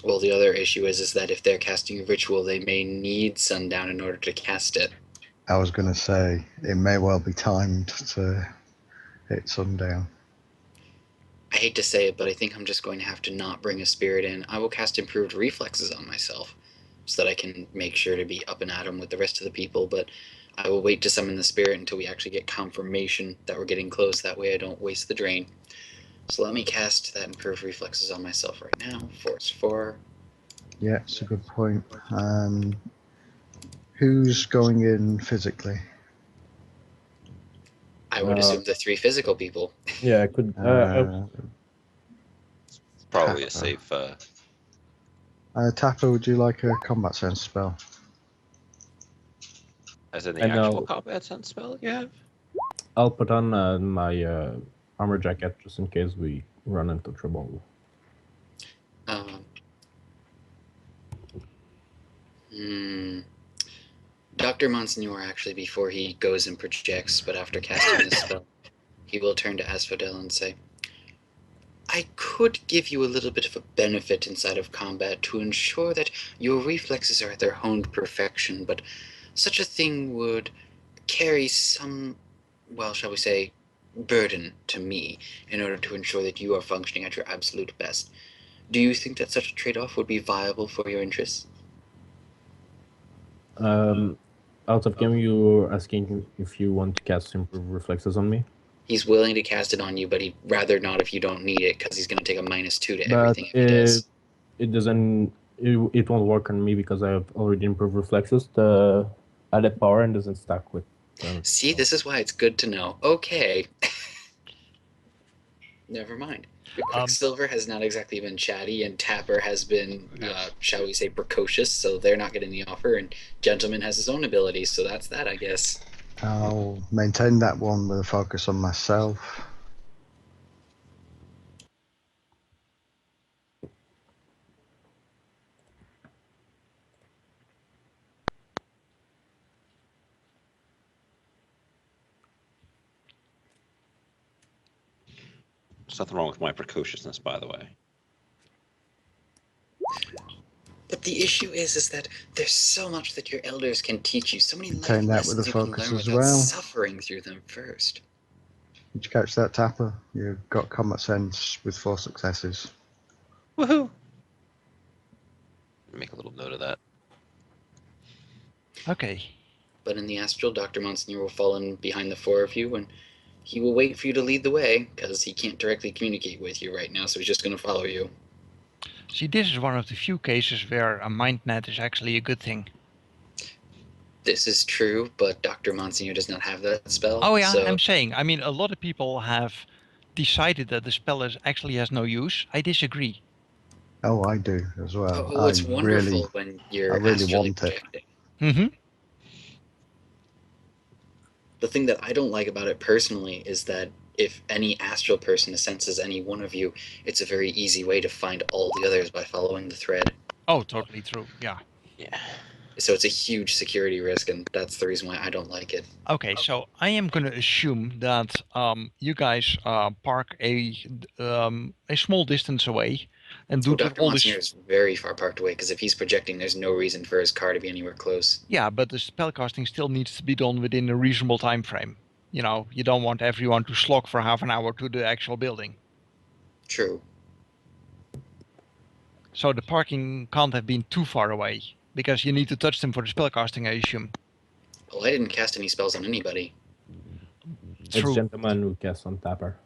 Well, the other issue is that if they're casting a ritual, they may need sundown in order to cast it. I was going to say, it may well be timed to hit sundown. I hate to say it, but I think I'm just going to have to not bring a spirit in. I will cast improved reflexes on myself so that I can make sure to be up and at 'em with the rest of the people, but I will wait to summon the spirit until we actually get confirmation that we're getting close. That way I don't waste the drain. So let me cast that improved reflexes on myself right now. Force 4. Yeah, it's a good point. Who's going in physically? I would assume the 3 physical people. Yeah, I could. Probably a Tapper. safe. Tapper, would you like a combat sense spell? As in the And actual I'll- combat sense spell you have? I'll put on my armor jacket just in case we run into trouble. Dr. Monsignor, actually, before he goes and projects, but after casting this spell, he will turn to Asphodel and say, I could give you a little bit of a benefit inside of combat to ensure that your reflexes are at their honed perfection, but such a thing would carry some, well, shall we say, burden to me in order to ensure that you are functioning at your absolute best. Do you think that such a trade-off would be viable for your interests? Out of game, you're asking if you want to cast improve reflexes on me. He's willing to cast it on you, but he'd rather not if you don't need it, because he's going to take a -2 to But everything if he does. it doesn't. It won't work on me because I have already improved reflexes. The added power and doesn't stack with. See, this is why it's good to know. Okay. Never mind. Quicksilver has not exactly been chatty, and Tapper has been, Yes. shall we say, precocious, so they're not getting the offer, and Gentleman has his own abilities, so that's that, I guess. I'll maintain that one with a focus on myself. There's nothing wrong with my precociousness, by the way. But the issue is that there's so much that your elders can teach you, so many life Maintain that with lessons a you can focus learn as without well. suffering through them first. Did you catch that, Tapper? You got combat sense with 4 successes. Woohoo! Make a little note of that. Okay. But in the astral, Dr. Monsignor will fall in behind the 4 of you, and he will wait for you to lead the way, because he can't directly communicate with you right now, so he's just going to follow you. See, this is one of the few cases where a mind net is actually a good thing. This is true, but Dr. Monsignor does not have that spell. Oh yeah, so I'm saying. I mean, a lot of people have decided that the spell actually has no use. I disagree. Oh, I do as well. Oh, it's wonderful when you're I really astrally want it. projecting. Mm-hmm. The thing that I don't like about it personally is that if any astral person senses any one of you, it's a very easy way to find all the others by following the thread. Oh, totally true. Yeah. Yeah. So it's a huge security risk, and that's the reason why I don't like it. Okay, so I am going to assume that you guys park a small distance away, and do Dr. all Monsignor this. is very far parked away, because if he's projecting, there's no reason for his car to be anywhere close. Yeah, but the spellcasting still needs to be done within a reasonable time frame. You know, you don't want everyone to slog for half an hour to the actual building. True. So the parking can't have been too far away, because you need to touch them for the spellcasting, I assume. Well, I didn't cast any spells on anybody. It's True. Gentleman who casts on Tapper.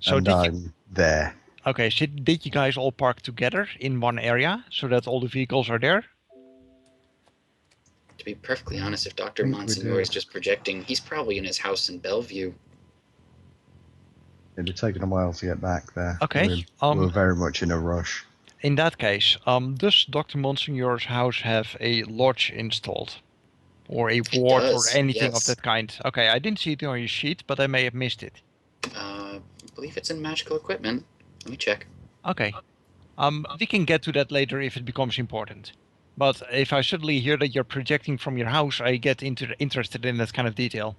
So And did you, I'm there. okay, so did you guys all park together in one area so that all the vehicles are there? To be perfectly honest, if Dr. think we Monsignor is did. just projecting, he's probably in his house in Bellevue. It'd taken a while to get back there. Okay, We're very much in a rush. In that case, does Dr. Monsignor's house have a lodge installed? Or a ward or does, anything of yes. that kind? Okay, I didn't see it on your sheet, but I may have missed it. I believe it's in magical equipment. Let me check. Okay. We can get to that later if it becomes important. But if I suddenly hear that you're projecting from your house, I get interested in that kind of detail.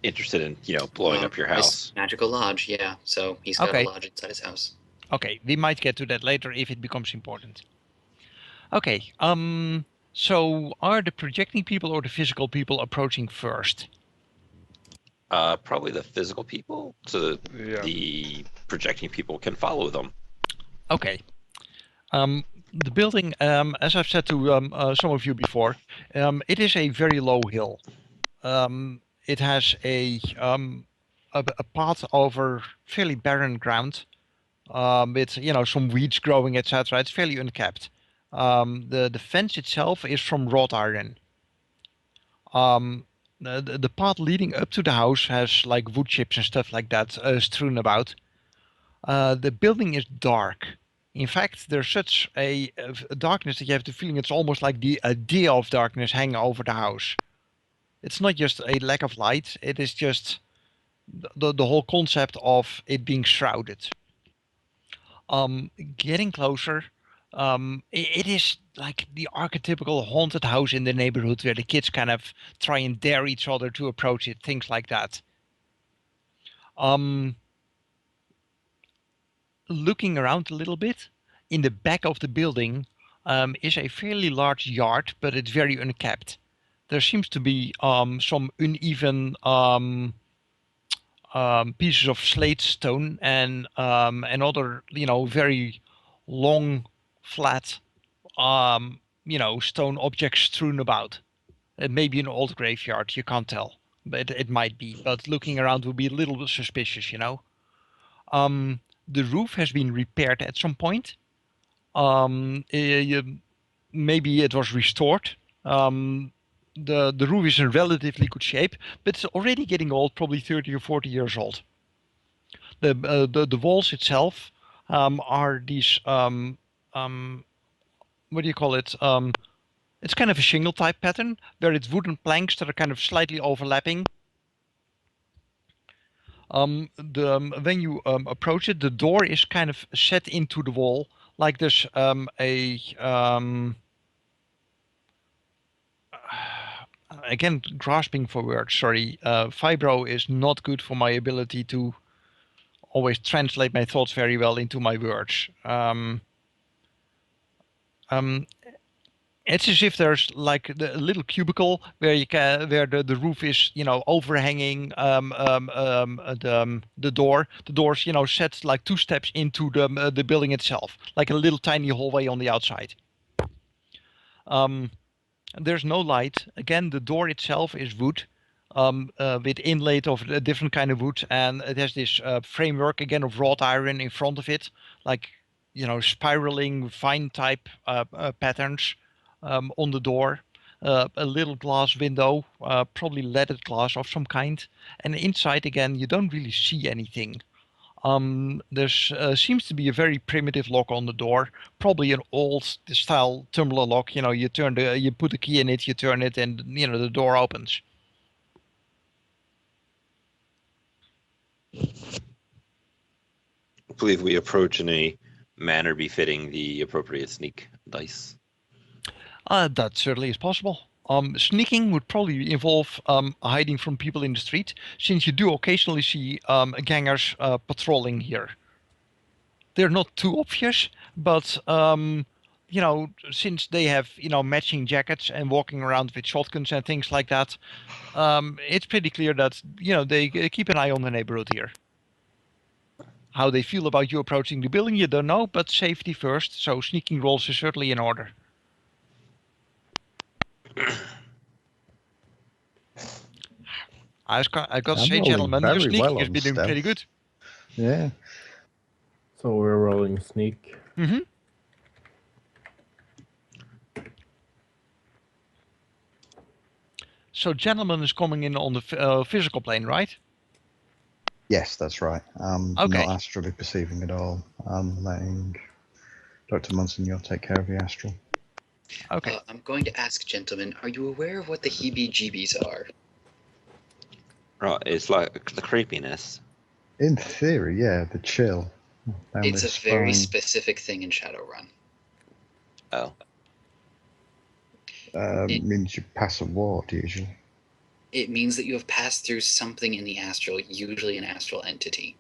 Interested in, blowing up your house. Magical lodge, yeah. So he's got Okay. a lodge inside his house. Okay, we might get to that later if it becomes important. Okay, so are the projecting people or the physical people approaching first? Probably the physical people, so the projecting people can follow them. Okay. The building, as I've said to some of you before, it is a very low hill. It has a path over fairly barren ground, with some weeds growing, etc. It's fairly unkept. The fence itself is from wrought iron. The path leading up to the house has like wood chips and stuff like that strewn about. The building is dark. In fact, there's such a darkness that you have the feeling it's almost like the idea of darkness hanging over the house. It's not just a lack of light, it is just the whole concept of it being shrouded. Getting closer, it is like the archetypical haunted house in the neighborhood where the kids kind of try and dare each other to approach it, things like that. Looking around a little bit, in the back of the building is a fairly large yard, but it's very unkept. There seems to be some uneven pieces of slate stone and other, very long, flat, stone objects strewn about. It may be an old graveyard, you can't tell, but it might be. But looking around would be a little suspicious, The roof has been repaired at some point. Maybe it was restored. The roof is in relatively good shape, but it's already getting old, probably 30 or 40 years old. The walls itself are these what do you call it? It's kind of a shingle type pattern where it's wooden planks that are kind of slightly overlapping. When you approach it, the door is kind of set into the wall, like there's again, grasping for words. Sorry, Fibro is not good for my ability to always translate my thoughts very well into my words. It's as if there's like a little cubicle where the roof is overhanging the door. The door's set like 2 steps into the building itself, like a little tiny hallway on the outside. There's no light. Again, the door itself is wood, with inlaid of a different kind of wood, and it has this framework again of wrought iron in front of it, like spiraling vine type patterns on the door. A little glass window, probably leaded glass of some kind, and inside again you don't really see anything. There seems to be a very primitive lock on the door, probably an old style tumbler lock. You put the key in it, you turn it, and the door opens. I believe we approach in a manner befitting the appropriate sneak dice. That certainly is possible. Sneaking would probably involve hiding from people in the street, since you do occasionally see gangers patrolling here. They're not too obvious, but since they have matching jackets and walking around with shotguns and things like that, it's pretty clear that they keep an eye on the neighborhood here. How they feel about you approaching the building, you don't know, but safety first, so sneaking rolls is certainly in order. I got to say, gentlemen, your sneaking has been doing pretty good. Yeah. So we're rolling sneak. Mm-hmm. So gentleman is coming in on the physical plane, right? Yes, that's right. I'm Okay. not astrally perceiving at all. I'm letting Dr. Monsignor take care of the astral. Okay. I'm going to ask, gentlemen, are you aware of what the heebie-jeebies are? Right, it's like the creepiness. In theory, yeah, the chill down It's a this very spine specific thing in Shadowrun. Oh, means you pass a ward usually. It means that you have passed through something in the astral, usually an astral entity.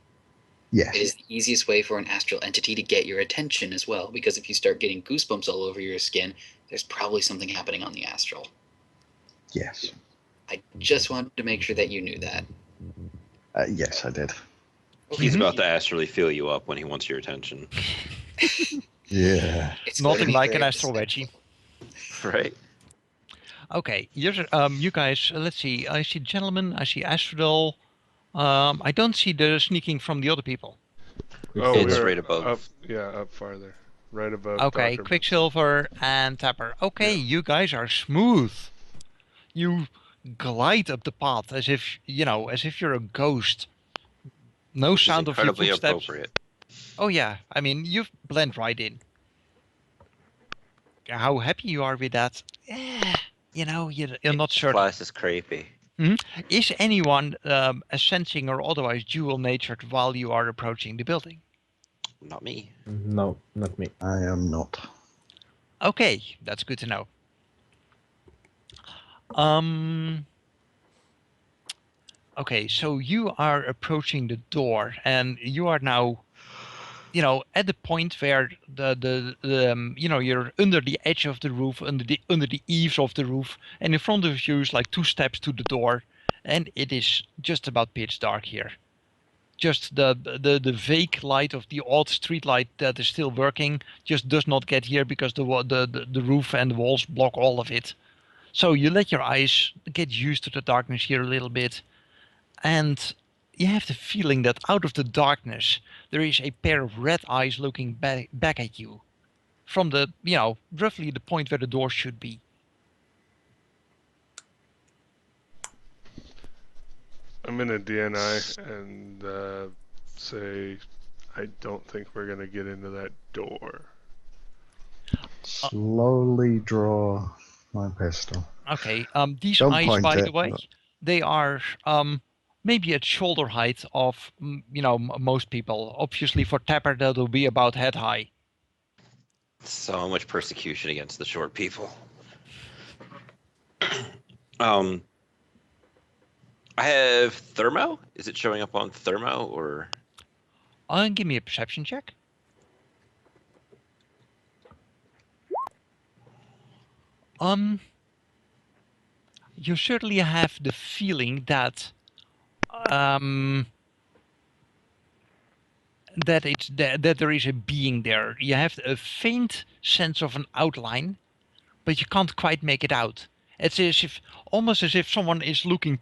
Yes. It is the easiest way for an astral entity to get your attention as well, because if you start getting goosebumps all over your skin, there's probably something happening on the astral. Yes. I just wanted to make sure that you knew that. Yes, I did. he's about to astrally fill you up when he wants your attention. Yeah. It's going to Nothing be like an very astral wedgie. Right? Okay, here's, you guys, let's see. I see gentlemen, I see Asphodel. I don't see the sneaking from the other people. Oh, It's we're right above. up. Yeah, up farther, right above. Okay, Dr. Bamce. Quicksilver and Tapper. Okay, Yeah. you guys are smooth. You glide up the path as if, as if you're a ghost. No Which is sound of your incredibly footsteps. appropriate. Oh yeah, I mean, you blend right in. How happy you are with that? You're not certain. Class is creepy. Is anyone sensing or otherwise dual-natured while you are approaching the building? Not me. No, not me. I am not. Okay, that's good to know. Okay, so you are approaching the door, and you are now, at the point where you're under the edge of the roof, under the eaves of the roof, and in front of you is like 2 steps to the door, and it is just about pitch dark here. Just the vague light of the odd street light that is still working just does not get here because the roof and the walls block all of it. So you let your eyes get used to the darkness here a little bit, and you have the feeling that out of the darkness there is a pair of red eyes looking back at you from the, roughly the point where the door should be. I'm gonna DNI and say, I don't think we're gonna get into that door. Slowly draw my pistol. Okay, these Don't eyes, point by it, the way, but- they are maybe at shoulder height of, most people. Obviously for Tapper that will be about head high. So much persecution against the short people. I have thermo. Is it showing up on thermo or? Give me a perception check. You certainly have the feeling that that there is a being there. You have a faint sense of an outline, but you can't quite make it out. It's as if, almost as if someone is looking.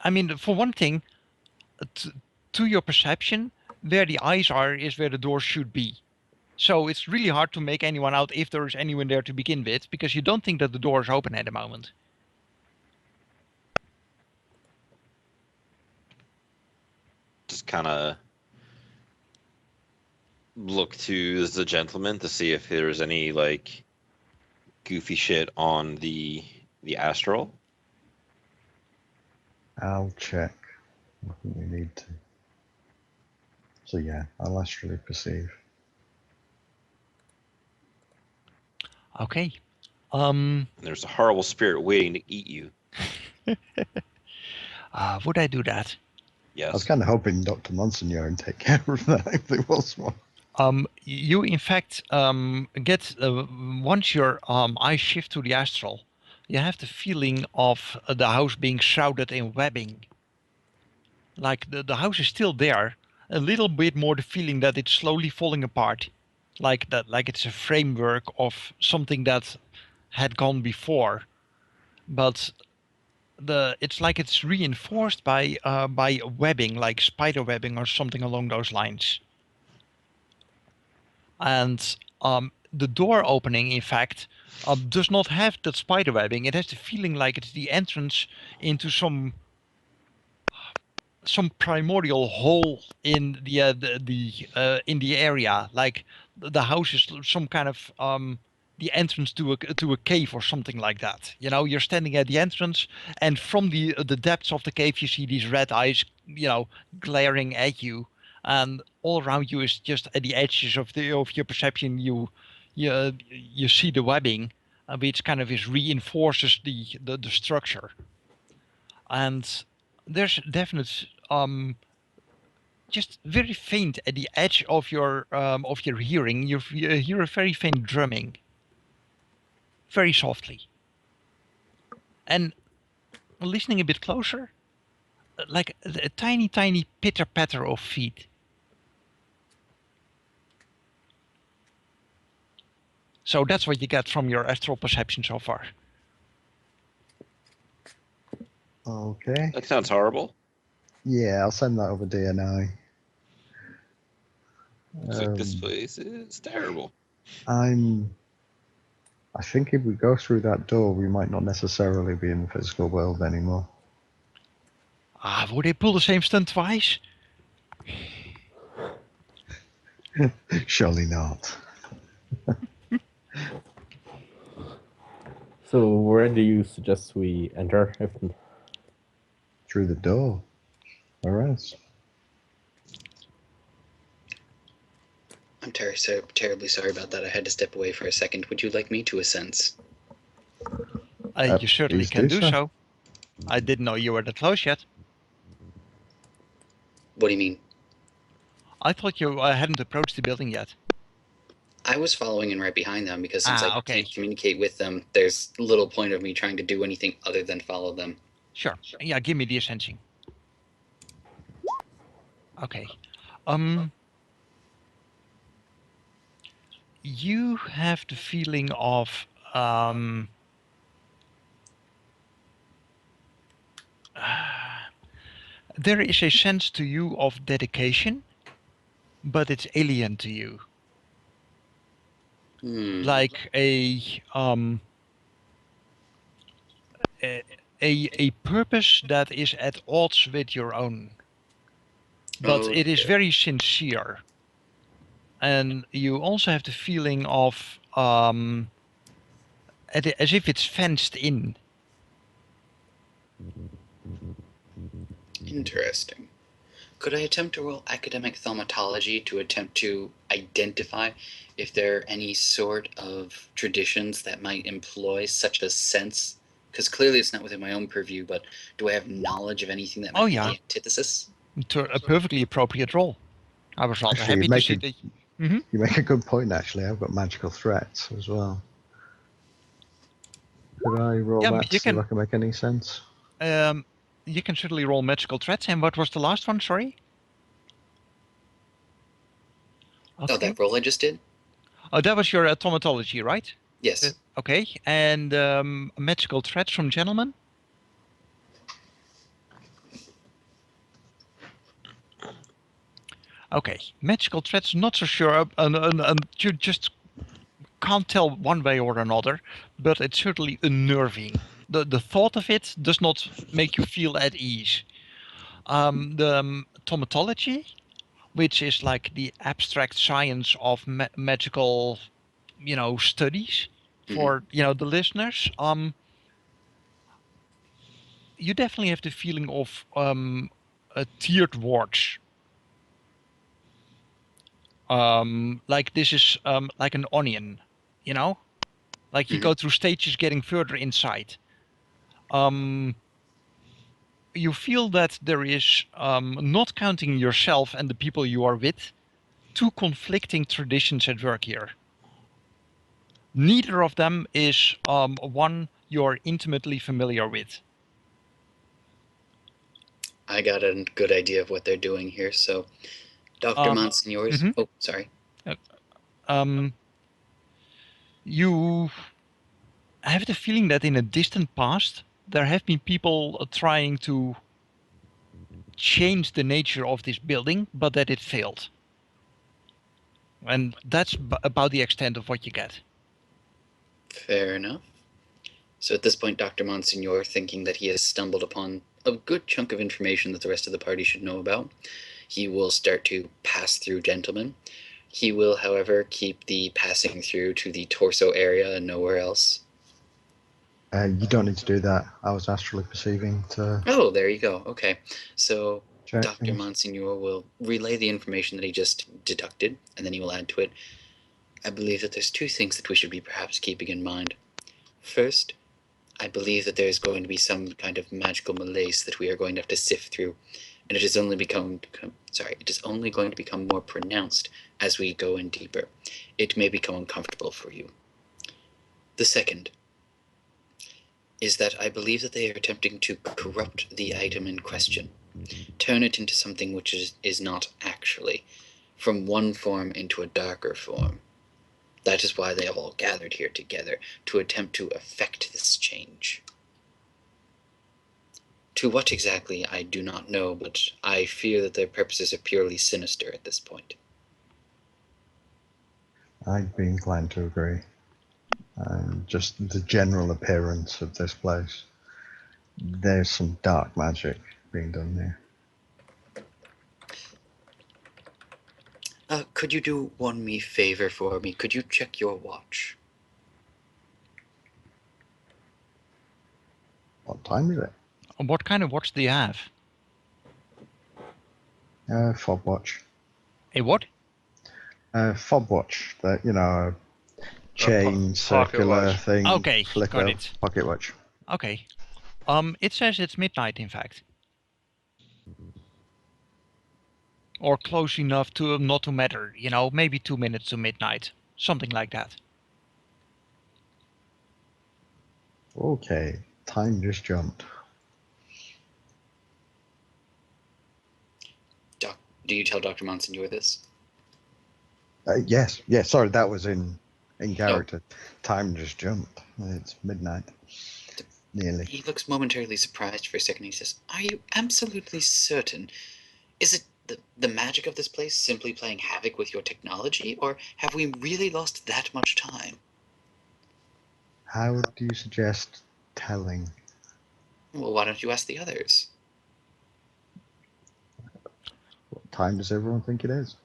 I mean, for one thing, to your perception, where the eyes are is where the door should be. So it's really hard to make anyone out if there is anyone there to begin with, because you don't think that the door is open at the moment. Just kind of look to the gentleman to see if there's any like goofy shit on the astral. I'll check. I think we need to. So yeah, I'll astrally perceive. Okay. There's a horrible spirit waiting to eat you. Would I do that? Yes. I was kind of hoping Dr. Monsignor would take care of that if there was one. You in fact get once your eyes shift to the astral, you have the feeling of the house being shrouded in webbing. Like the house is still there, a little bit more the feeling that it's slowly falling apart, like that, like it's a framework of something that had gone before, but it's like it's reinforced by webbing, like spider webbing or something along those lines. And the door opening, in fact, does not have that spider webbing. It has the feeling like it's the entrance into some primordial hole in in the area, like the house is some kind of the entrance to a cave or something like that. You know, you're standing at the entrance, and from the depths of the cave, you see these red eyes, you know, glaring at you, and all around you is just at the edges of your perception. You see the webbing, which kind of reinforces the structure, and there's definite just very faint at the edge of your hearing. You hear a very faint drumming, very softly, and listening a bit closer, like a tiny pitter patter of feet. So that's what you get from your astral perception so far. Okay. That sounds horrible. Yeah, I'll send that over DNI. It's like this place is terrible. I think if we go through that door, we might not necessarily be in the physical world anymore. Would they pull the same stunt twice? Surely not. So where do you suggest we enter? Through the door. Or else. I'm terribly sorry about that. I had to step away for a second. Would you like me to ascend? You certainly please can do do so. so. I didn't know you were that close yet. What do you mean? I thought you hadn't approached the building yet. I was following in right behind them because since I okay. can't communicate with them, there's little point of me trying to do anything other than follow them. Sure. Yeah, give me the ascensing. Okay. You have the feeling of there is a sense to you of dedication, but it's alien to you. Like a purpose that is at odds with your own. But it is very sincere. And you also have the feeling of as if it's fenced in. Interesting. Could I attempt to roll academic thaumatology to attempt to identify if there are any sort of traditions that might employ such a sense? Because clearly it's not within my own purview, but do I have knowledge of anything that might be the antithesis? A perfectly appropriate roll. I was rather Actually, happy to see that. You make a good point, actually. I've got magical threats as well. Could I roll that to see if I can make any sense? You can certainly roll magical threats. And what was the last one? Sorry? Okay. Oh, that roll I just did? Oh, that was your thaumatology, right? Yes. Okay. And magical threats from gentlemen? Okay. Magical threats, not so sure. You just can't tell one way or another, but it's certainly unnerving. The thought of it does not make you feel at ease. The thaumatology, which is like the abstract science of magical, studies for the listeners. You definitely have the feeling of tiered wards. Like this is like an onion, like you go through stages getting further inside. You feel that there is, not counting yourself and the people you are with, two conflicting traditions at work here. Neither of them is one you're intimately familiar with. I got a good idea of what they're doing here. So, Dr. Monsignor, oh, sorry. You have the feeling that in a distant past, there have been people trying to change the nature of this building, but that it failed. And that's about the extent of what you get. Fair enough. So at this point, Dr. Monsignor, thinking that he has stumbled upon a good chunk of information that the rest of the party should know about, he will start to pass through gentlemen. He will, however, keep the passing through to the torso area and nowhere else. You don't need to do that. I was astrally perceiving to Oh, there you go. Okay. So check Dr. things. Monsignor will relay the information that he just deducted, and then he will add to it. I believe that there's two things that we should be perhaps keeping in mind. First, I believe that there's going to be some kind of magical malaise that we are going to have to sift through, and it is only going to become more pronounced as we go in deeper. It may become uncomfortable for you. The second is that I believe that they are attempting to corrupt the item in question, turn it into something which is not actually, from one form into a darker form. That is why they have all gathered here together, to attempt to effect this change. To what exactly, I do not know, but I fear that their purposes are purely sinister at this point. I'd be inclined to agree. Just the general appearance of this place. There's some dark magic being done there. Could you do one me favor for me? Could you check your watch? What time is it? What kind of watch do you have? Fob watch. A what? Fob watch. That, you know, chain, pocket circular watch. thing. Okay, Flicker, got it. pocket watch. Okay. It says it's midnight, in fact. Or close enough to not to matter, you know, maybe 2 minutes to midnight. Something like that. Okay, time just jumped. Do you tell Dr. Monsignor this? Yes, sorry, that was in character. Time just jumped. It's midnight. Nearly. He looks momentarily surprised for a second. He says, "Are you absolutely certain? Is it the magic of this place simply playing havoc with your technology, or have we really lost that much time?" How do you suggest telling? Well, why don't you ask the others? What time does everyone think it is?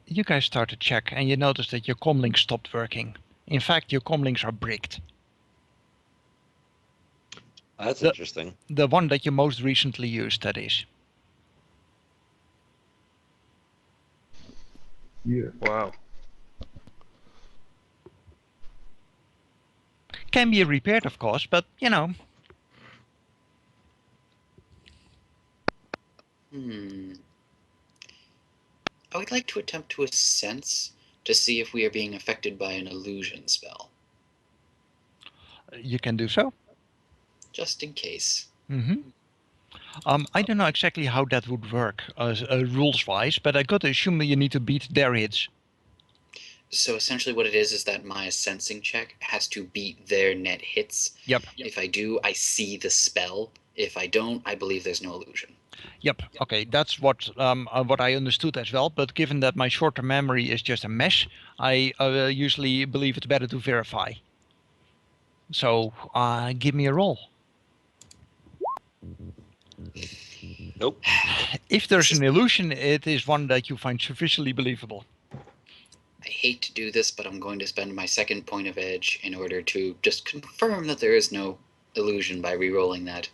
You guys start to check and you notice that your comlinks stopped working. In fact, your comlinks are bricked. That's interesting. The one that you most recently used, that is. Yeah. Wow. Can be repaired, of course, but, you know. I would like to attempt to sense to see if we are being affected by an illusion spell. You can do so. Just in case. I don't know exactly how that would work rules-wise, but I got to assume that you need to beat their hits. So essentially what it is that my sensing check has to beat their net hits. Yep. If I do, I see the spell. If I don't, I believe there's no illusion. Yep. Okay, that's what I understood as well. But given that my short-term memory is just a mess, I usually believe it's better to verify. So give me a roll. Nope. If there's an illusion, it is one that you find sufficiently believable. I hate to do this, but I'm going to spend my second point of edge in order to just confirm that there is no illusion by re-rolling that.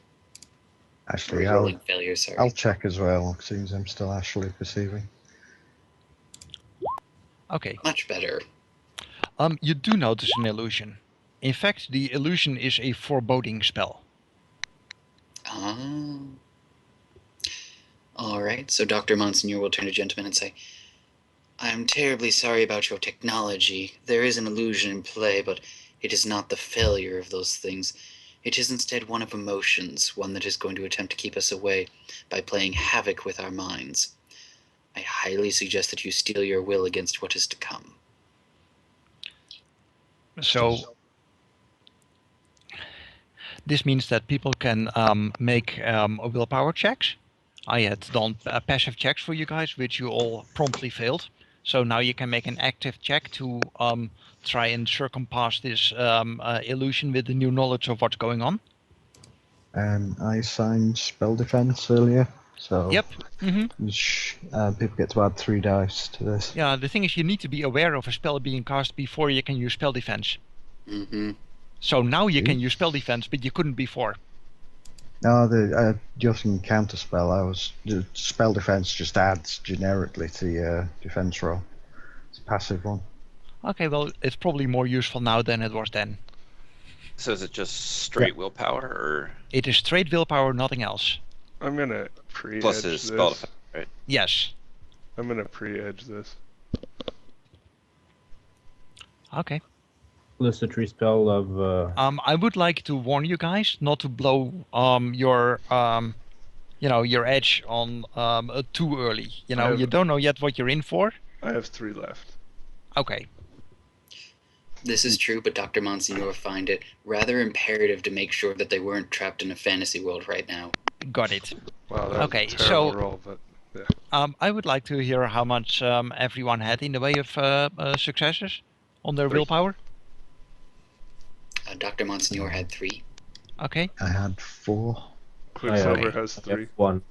Actually, Re-rolling failure, sorry. I'll check as well. Seems I'm still actually perceiving. Okay. Much better. You do notice an illusion. In fact, the illusion is a foreboding spell. Alright, so Dr. Monsignor will turn to gentleman and say, "I'm terribly sorry about your technology. There is an illusion in play, but it is not the failure of those things. It is instead one of emotions, one that is going to attempt to keep us away by playing havoc with our minds. I highly suggest that you steel your will against what is to come." So this means that people can make willpower checks. I had done passive checks for you guys, which you all promptly failed. So now you can make an active check to try and circumpass this illusion with the new knowledge of what's going on. I assigned spell defense earlier, so Yep. hmm people get to add 3 dice to this. Yeah, the thing is you need to be aware of a spell being cast before you can use spell defense. Mm-hmm. So now you can use spell defense, but you couldn't before. No, the just in counter spell, the spell defense just adds generically to your defense roll. It's a passive one. Okay, well, it's probably more useful now than it was then. So is it just straight willpower, or It is straight willpower, nothing else. I'm gonna pre-edge plus his spell this. defense, right? Yes. I'm gonna pre-edge this. Okay. Plus the 3 spell of. I would like to warn you guys not to blow your your edge on too early. You don't know yet what you're in for. I have 3 left. Okay. This is true, but Dr. Monsignor find it rather imperative to make sure that they weren't trapped in a fantasy world right now. Got it. Wow, that Okay, was a terrible so- roll, but yeah. I would like to hear how much everyone had in the way of successes on their 3. willpower. Dr. Monsignor had 3. Okay. I had 4. Quicksilver Okay. has I 3. have 1.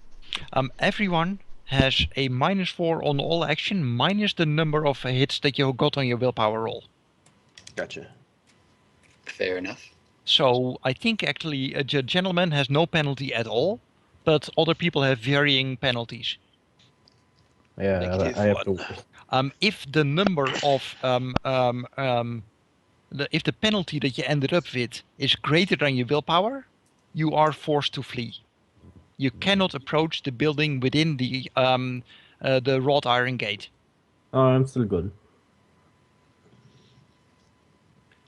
Everyone has a -4 on all action, minus the number of hits that you got on your willpower roll. Gotcha. Fair enough. So I think actually a gentleman has no penalty at all, but other people have varying penalties. Yeah, Negative I have 1. to. If the number of if the penalty that you ended up with is greater than your willpower, you are forced to flee. You cannot approach the building within the wrought iron gate. Oh, I'm still good.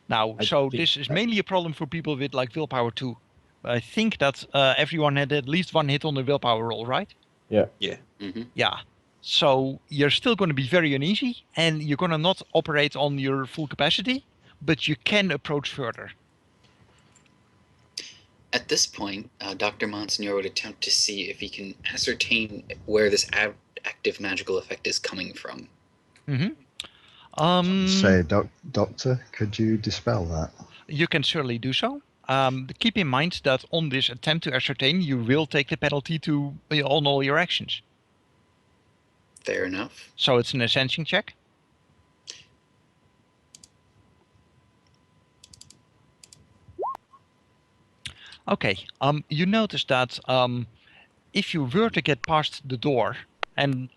Now, I so think- this is mainly a problem for people with like willpower 2. I think that everyone had at least 1 hit on the willpower roll, right? Yeah. Mm-hmm. Yeah. So you're still going to be very uneasy, and you're going to not operate on your full capacity, but you can approach further. At this point, Dr. Monsignor would attempt to see if he can ascertain where this active magical effect is coming from. Say, Doctor, could you dispel that? You can certainly do so. Keep in mind that on this attempt to ascertain, you will take the penalty on all your actions. Fair enough. So it's an ascension check. Okay. You notice that if you were to get past the door, and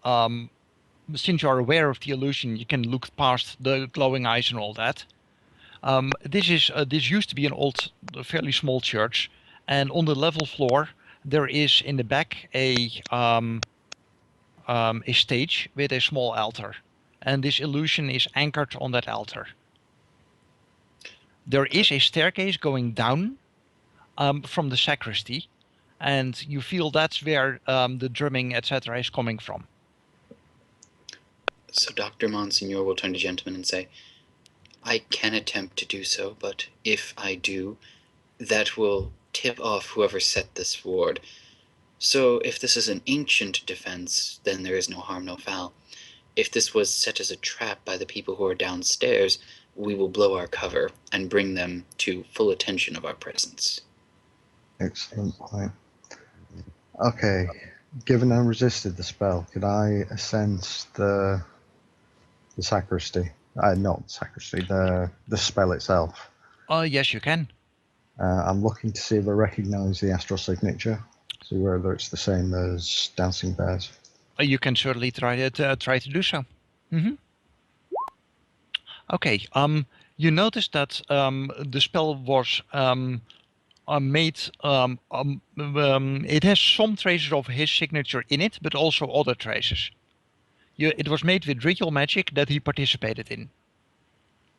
since you are aware of the illusion, you can look past the glowing eyes and all that. This used to be an old, fairly small church, and on the level floor there is in the back a stage with a small altar, and this illusion is anchored on that altar. There is a staircase going down from the sacristy, and you feel that's where the drumming, etc., is coming from. So Dr. Monsignor will turn to gentleman and say, I can attempt to do so, but if I do, that will tip off whoever set this ward. So if this is an ancient defense, then there is no harm, no foul. If this was set as a trap by the people who are downstairs, we will blow our cover and bring them to full attention of our presence. Excellent point. Okay, given I resisted the spell, could I sense the sacristy? Not sacristy, the spell itself. Yes, you can. I'm looking to see if I recognise the astral signature, see whether it's the same as Dancing Bears. You can certainly try to do so. Okay. You notice that the spell was made. It has some traces of his signature in it, but also other traces. It was made with ritual magic that he participated in.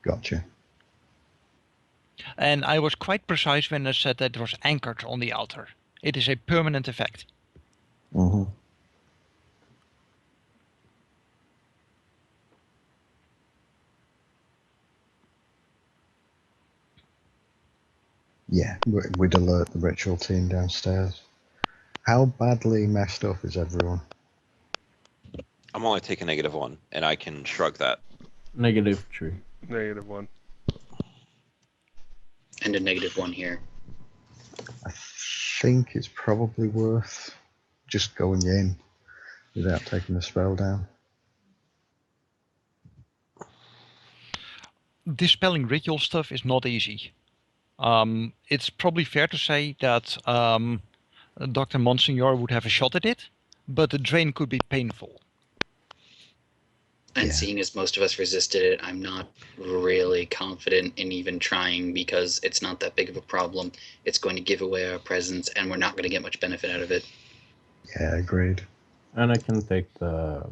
Gotcha. And I was quite precise when I said that it was anchored on the altar. It is a permanent effect. Mm-hmm. Yeah, we'd alert the ritual team downstairs. How badly messed up is everyone? I'm only taking -1, and I can shrug that. -3. -1. And a -1 here. I think it's probably worth just going in without taking the spell down. Dispelling ritual stuff is not easy. It's probably fair to say that Dr. Monsignor would have a shot at it, but the drain could be painful. And Yeah. seeing as most of us resisted it, I'm not really confident in even trying because it's not that big of a problem. It's going to give away our presence, and we're not going to get much benefit out of it. Yeah, agreed. And I can take the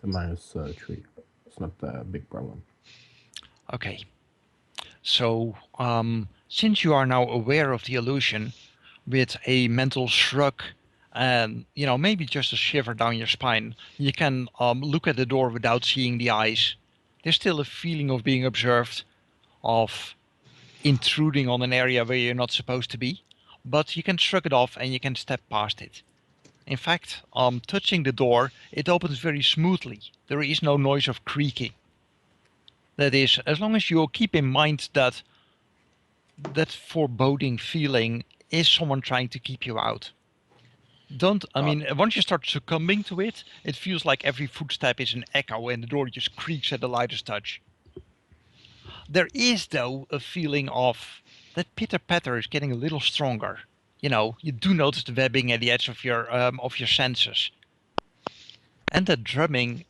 -3. It's not a big problem. Okay. So, since you are now aware of the illusion, with a mental shrug and, maybe just a shiver down your spine, you can look at the door without seeing the eyes. There's still a feeling of being observed, of intruding on an area where you're not supposed to be, but you can shrug it off and you can step past it. In fact, touching the door, it opens very smoothly. There is no noise of creaking. That is, as long as you keep in mind that foreboding feeling is someone trying to keep you out. Once you start succumbing to it, it feels like every footstep is an echo and the door just creaks at the lightest touch. There is, though, a feeling of that pitter-patter is getting a little stronger. You do notice the webbing at the edge of your senses. And that drumming,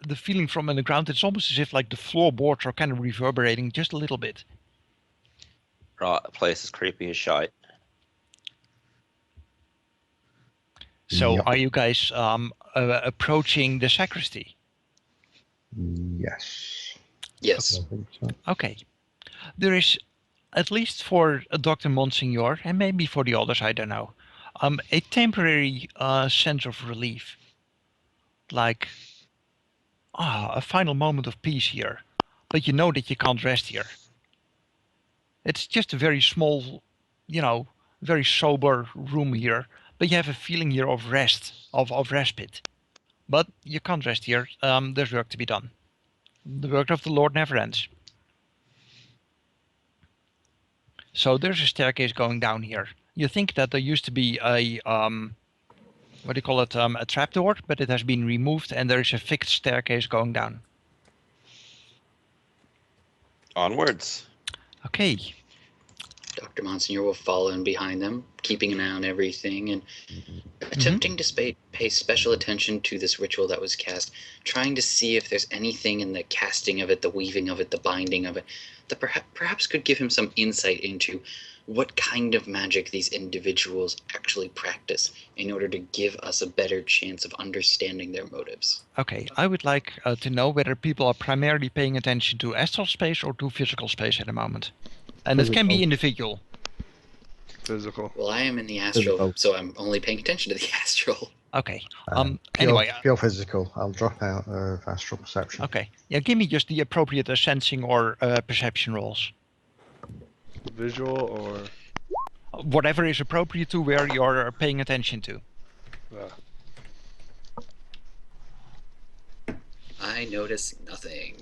the feeling from underground, it's almost as if like the floorboards are kind of reverberating just a little bit. Right, the place is creepy as shite. So Yep. are you guys approaching the sacristy? Yes. Yes. I think so. Okay. There is, at least for Dr. Monsignor, and maybe for the others, I don't know, a temporary sense of relief. Like, a final moment of peace here. But you know that you can't rest here. It's just a very small, very sober room here. But you have a feeling here of rest, of respite. But you can't rest here. There's work to be done. The work of the Lord never ends. So there's a staircase going down here. You think that there used to be a what do you call it? A trapdoor, but it has been removed, and there is a fixed staircase going down. Onwards. Okay. Dr. Monsignor will follow in behind them, keeping an eye on everything and attempting to pay special attention to this ritual that was cast, trying to see if there's anything in the casting of it, the weaving of it, the binding of it, that perhaps could give him some insight into what kind of magic these individuals actually practice in order to give us a better chance of understanding their motives. Okay, I would like to know whether people are primarily paying attention to astral space or to physical space at the moment. And it can be Physical. individual. Physical. Well, I am in the astral, Physical. so I'm only paying attention to the astral. Okay. Pure, Anyway. pure physical. I'll drop out of astral perception. Okay. Yeah, give me just the appropriate sensing or perception rolls. Visual or... Whatever is appropriate to where you're paying attention to. I notice nothing.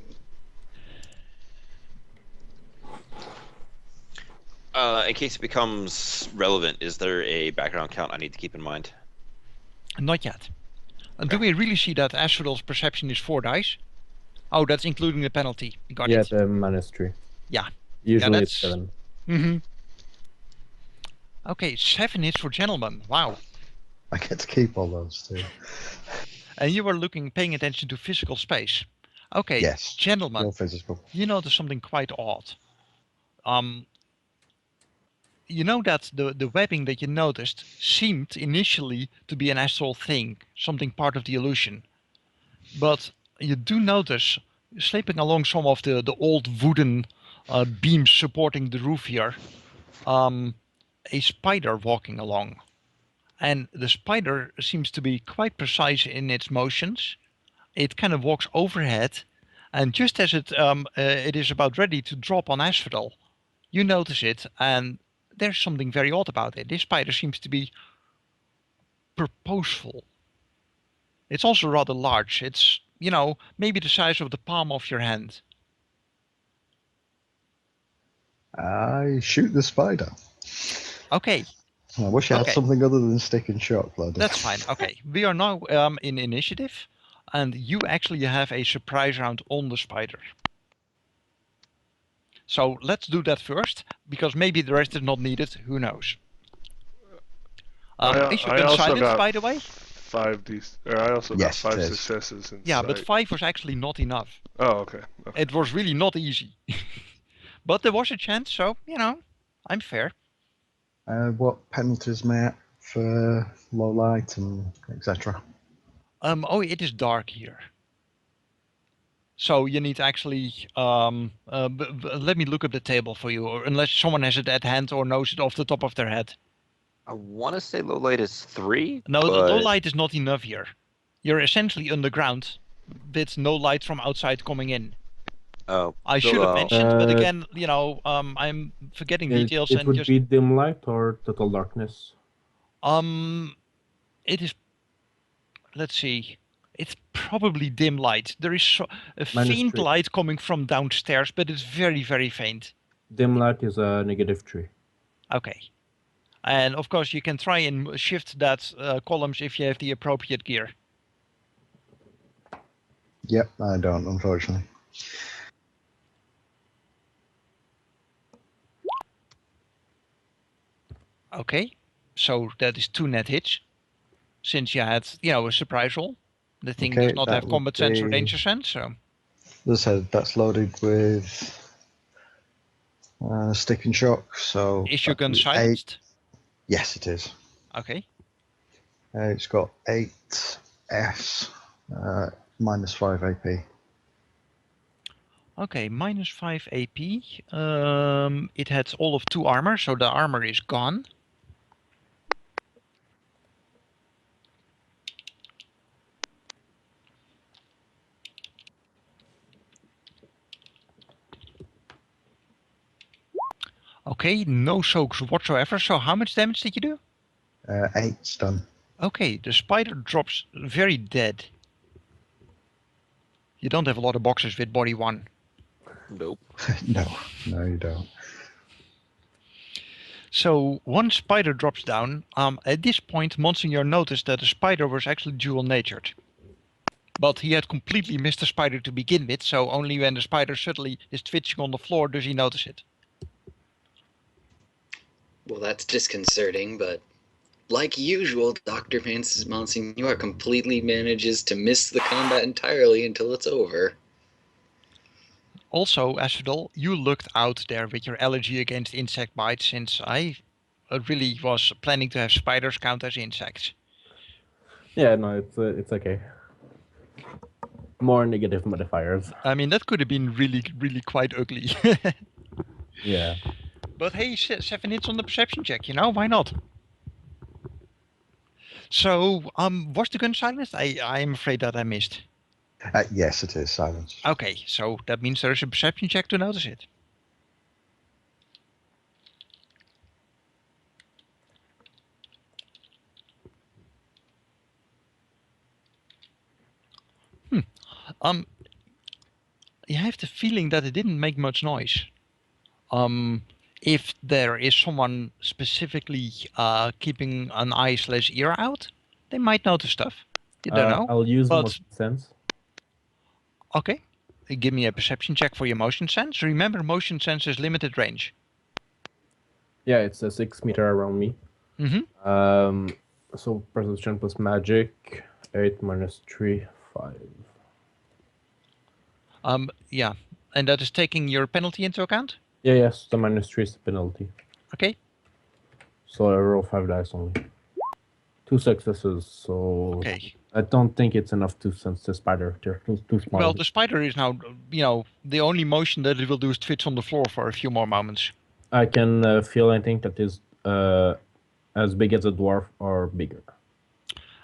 In case it becomes relevant, is there a background count I need to keep in mind? Not yet. Do we really see that Asphodel's perception is 4 dice? Oh, that's including the penalty. Got Yeah, it. the -3. Yeah. Usually that's- it's 7. Mm-hmm. Okay, 7 hits for gentlemen. Wow. I get to keep all those too. And you were paying attention to physical space. Okay, Yes. gentlemen, Pure physical. you notice something quite odd. You know that the webbing that you noticed seemed initially to be an astral thing, something part of the illusion. But you do notice, slipping along some of the old wooden beams supporting the roof here, a spider walking along. And the spider seems to be quite precise in its motions. It kind of walks overhead, and just as it is about ready to drop on Asphodel, you notice it, and there's something very odd about it. This spider seems to be purposeful. It's also rather large. It's, you know, maybe the size of the palm of your hand. I shoot the spider. Okay, I wish I had Okay. something other than stick and shock, laddie. that's fine. Okay, we are now in initiative, and you actually have a surprise round on the spider. So let's do that first, because maybe the rest is not needed. Who knows? Is your I gun also silenced, got by the way? 5 or I also Yes, got it 5 is. successes in Yeah, but sight. 5 was actually not enough. Oh, okay. Okay. It was really not easy. But there was a chance, so, you know, I'm fair. What penalties, mate, for low light and etc.? Oh, it is dark here. So you need actually, let me look up the table for you, or unless someone has it at hand or knows it off the top of their head. I want to say low light is 3. No, the but low light is not enough here. You're essentially underground, with no light from outside coming in. Oh, I should have well, mentioned, but Uh, again, you know, I'm forgetting details It and would just be dim light or total darkness. it is. Let's see. It's probably dim light. There is a Minus faint 3. light coming from downstairs, but it's very, very faint. Dim light is a -3. Okay. And of course, you can try and shift that columns if you have the appropriate gear. Yep, I don't, unfortunately. Okay. So that is 2 net hits. Since you had, you know, a surprise roll. The thing Okay, does not that have would combat sense or be- danger sense, so. As I said, that's loaded with stick and shock, so... Is your that'd gun be 8. silenced? Yes, it is. Okay. It's got 8 S, minus 5 AP. Okay, minus 5 AP. It had all of 2 armor, so the armor is gone. Okay, no soaks whatsoever. So how much damage did you do? 8 stun. Okay, the spider drops very dead. You don't have a lot of boxes with body 1. nope. No, you don't. So one spider drops down. At this point, Monsignor noticed that the spider was actually dual-natured. But he had completely missed the spider to begin with, so only when the spider suddenly is twitching on the floor does he notice it. Well, that's disconcerting, but like usual, Dr. Vance's Monsignor completely manages to miss the combat entirely until it's over. Also, Asphodel, you looked out there with your allergy against insect bites, since I really was planning to have spiders count as insects. Yeah, no, it's okay. More negative modifiers. I mean, that could have been really, really quite ugly. Yeah. But hey, 7 hits on the perception check, you know, why not? So, was the gun silenced? I'm afraid that I missed. Yes, it is silence. Okay, so that means there is a perception check to notice it. You have the feeling that it didn't make much noise. If there is someone specifically keeping an eye/ear out, they might notice stuff. You don't know. I'll use but- motion sense. Okay. Give me a perception check for your motion sense. Remember, motion sense is limited range. Yeah, it's a 6 meter around me. Mm-hmm. So perception plus magic, 8 minus 3, 5. Yeah. And that is taking your penalty into account? Yeah, yes, the minus 3 is the penalty. Okay. So I roll 5 dice only. 2 successes, so Okay. I don't think it's enough to sense the spider. They're too small. Well, the spider is now, you know, the only motion that it will do is twitch on the floor for a few more moments. I can feel anything that is as big as a dwarf or bigger.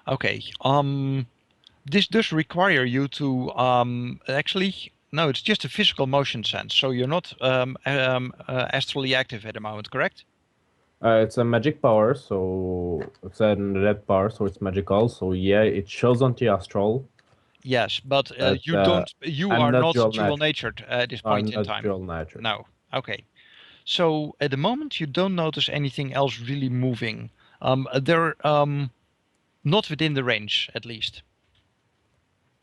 Okay. This does require you to actually. No, it's just a physical motion sense. So you're not astrally active at the moment, correct? It's a magic power, so it's a red power, so it's magical. So yeah, it shows on the astral. Yes, but But, you don't. You I'm are not not dual dual natured. natured at this I'm point in not time. dual natured. No. Okay. So at the moment, you don't notice anything else really moving. They're not within the range, at least.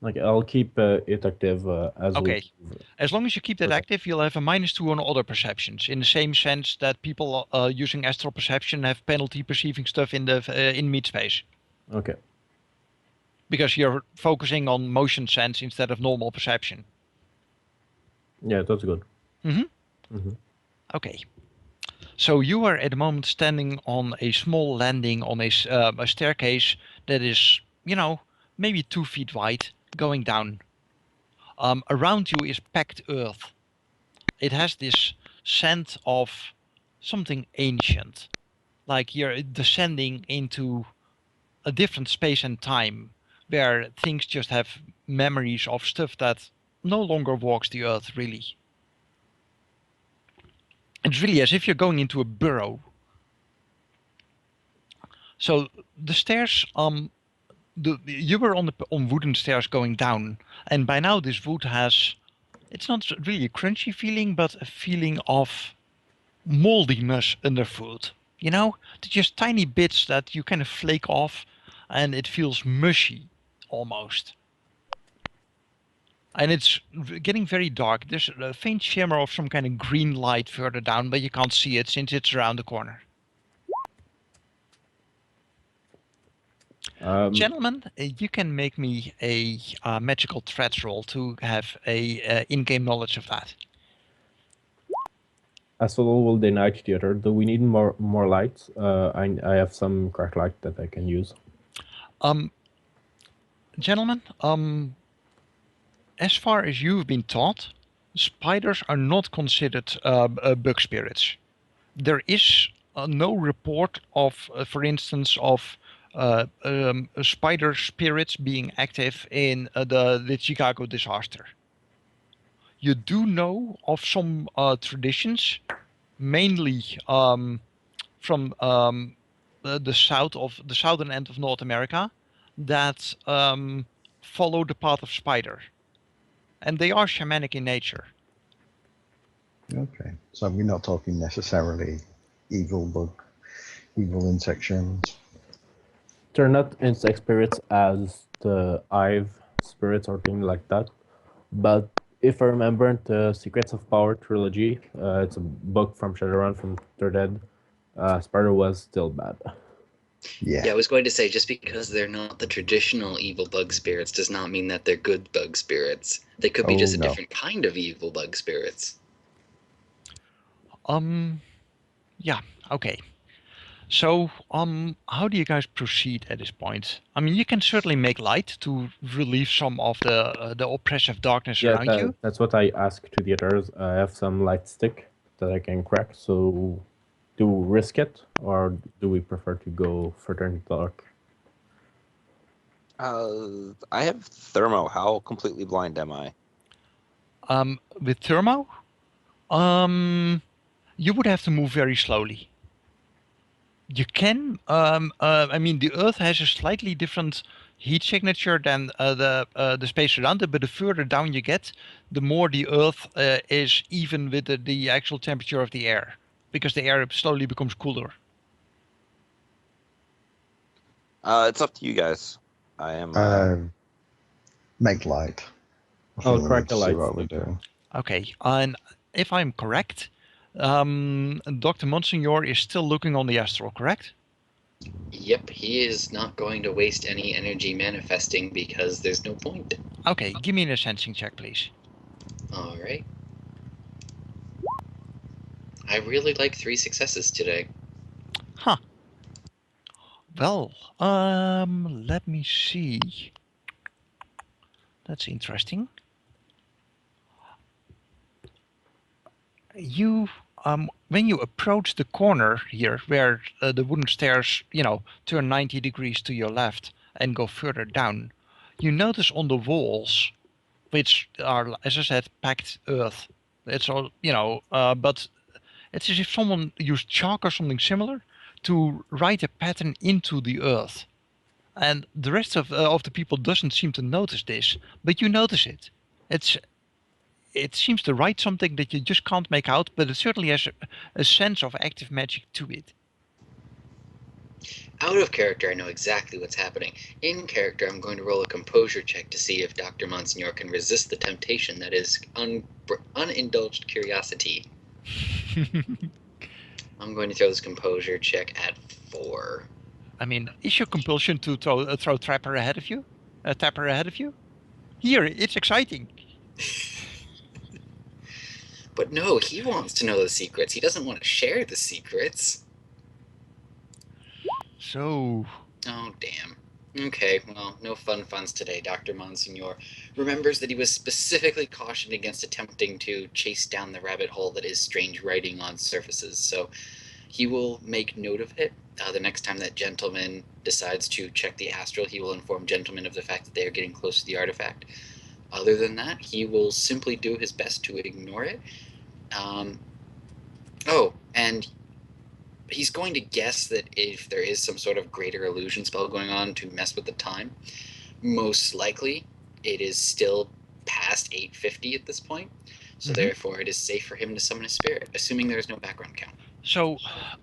Like I'll keep it active as Okay. we move. As long as you keep that Okay. active, you'll have a -2 on other perceptions. In the same sense that people using astral perception have penalty perceiving stuff in the in meat space, Okay. because you're focusing on motion sense instead of normal perception. Yeah, that's good. Okay. So you are at the moment standing on a small landing on a staircase that is, maybe 2 feet wide, going down. Around you is packed earth. It has this scent of something ancient, like you're descending into a different space and time, where things just have memories of stuff that no longer walks the earth, really. It's really as if you're going into a burrow. So the stairs, you were on wooden stairs going down, and by now this wood has, it's not really a crunchy feeling, but a feeling of moldiness underfoot. They're just tiny bits that you kind of flake off, and it feels mushy, almost. And it's getting very dark. There's a faint shimmer of some kind of green light further down, but you can't see it since it's around the corner. Gentlemen, you can make me a magical threats roll to have a in-game knowledge of that. Asphodel will deny the other. Do we need more lights? I have some crack light that I can use. Gentlemen, as far as you've been taught, spiders are not considered bug spirits. There is no report of, for instance, of spider spirits being active in the Chicago disaster. You do know of some traditions, mainly from the southern end of North America, that follow the path of spider, and they are shamanic in nature. Okay, so we're not talking necessarily evil bug, evil insect shamans. They're not insect spirits as the hive spirits or things like that. But if I remember the Secrets of Power trilogy, it's a book from Shadowrun from Third Ed. Spider was still bad. Yeah. Yeah, I was going to say, just because they're not the traditional evil bug spirits does not mean that they're good bug spirits. They could be just a different kind of evil bug spirits. Yeah, okay. So, how do you guys proceed at this point? I mean, you can certainly make light to relieve some of the oppressive darkness around you. That's what I asked to the others. I have some light stick that I can crack. So, do we risk it, or do we prefer to go further in the dark? I have thermo. How completely blind am I? With thermo, you would have to move very slowly. You can, I mean, the Earth has a slightly different heat signature than the space around it, but the further down you get, the more the Earth is even with the actual temperature of the air, because the air slowly becomes cooler. It's up to you guys. I am. Make light. I'll crack the See light what we're stick. doing. Okay, and if I'm correct, Dr. Monsignor is still looking on the astral, correct? Yep, he is not going to waste any energy manifesting because there's no point. Okay, give me a sensing check, please. All right. I really like 3 successes today. Huh. Well, let me see. That's interesting. You, when you approach the corner here, where the wooden stairs, turn 90 degrees to your left and go further down, you notice on the walls, which are, as I said, packed earth. It's all, but it's as if someone used chalk or something similar to write a pattern into the earth. And the rest of the people doesn't seem to notice this, but you notice it. It seems to write something that you just can't make out, but it certainly has a sense of active magic to it. Out of character, I know exactly what's happening. In character, I'm going to roll a composure check to see if Dr. Monsignor can resist the temptation that is unindulged curiosity. I'm going to throw this composure check at 4. I mean, is your compulsion to throw Trapper ahead of you? Tapper ahead of you? Here, it's exciting. But no, he wants to know the secrets. He doesn't want to share the secrets. So... Oh, damn. Okay, well, no fun funs today. Dr. Monsignor remembers that he was specifically cautioned against attempting to chase down the rabbit hole that is strange writing on surfaces, so he will make note of it. The next time that gentleman decides to check the astral, he will inform gentlemen of the fact that they are getting close to the artifact. Other than that, he will simply do his best to ignore it. And he's going to guess that if there is some sort of greater illusion spell going on to mess with the time, most likely it is still past 8:50 at this point. So therefore it is safe for him to summon a spirit, assuming there is no background count. So,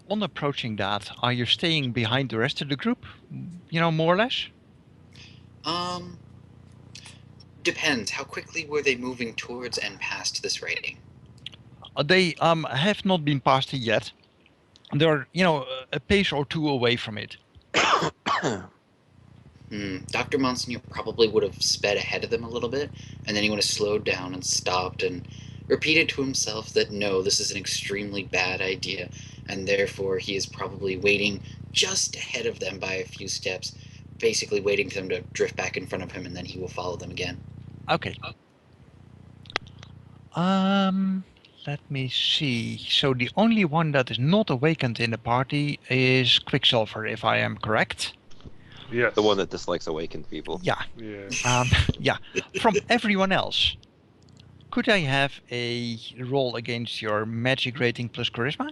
on approaching that, are you staying behind the rest of the group? You know, more or less? Depends. How quickly were they moving towards and past this writing? They have not been past it yet. They're, a pace or two away from it. Dr. Monsignor probably would have sped ahead of them a little bit, and then he would have slowed down and stopped and repeated to himself that no, this is an extremely bad idea, and therefore he is probably waiting just ahead of them by a few steps, basically waiting for them to drift back in front of him, and then he will follow them again. Okay. Let me see. So the only one that is not awakened in the party is Quicksilver, if I am correct. Yes. The one that dislikes awakened people. Yeah. Yeah. Yeah. From everyone else, could I have a roll against your magic rating plus charisma?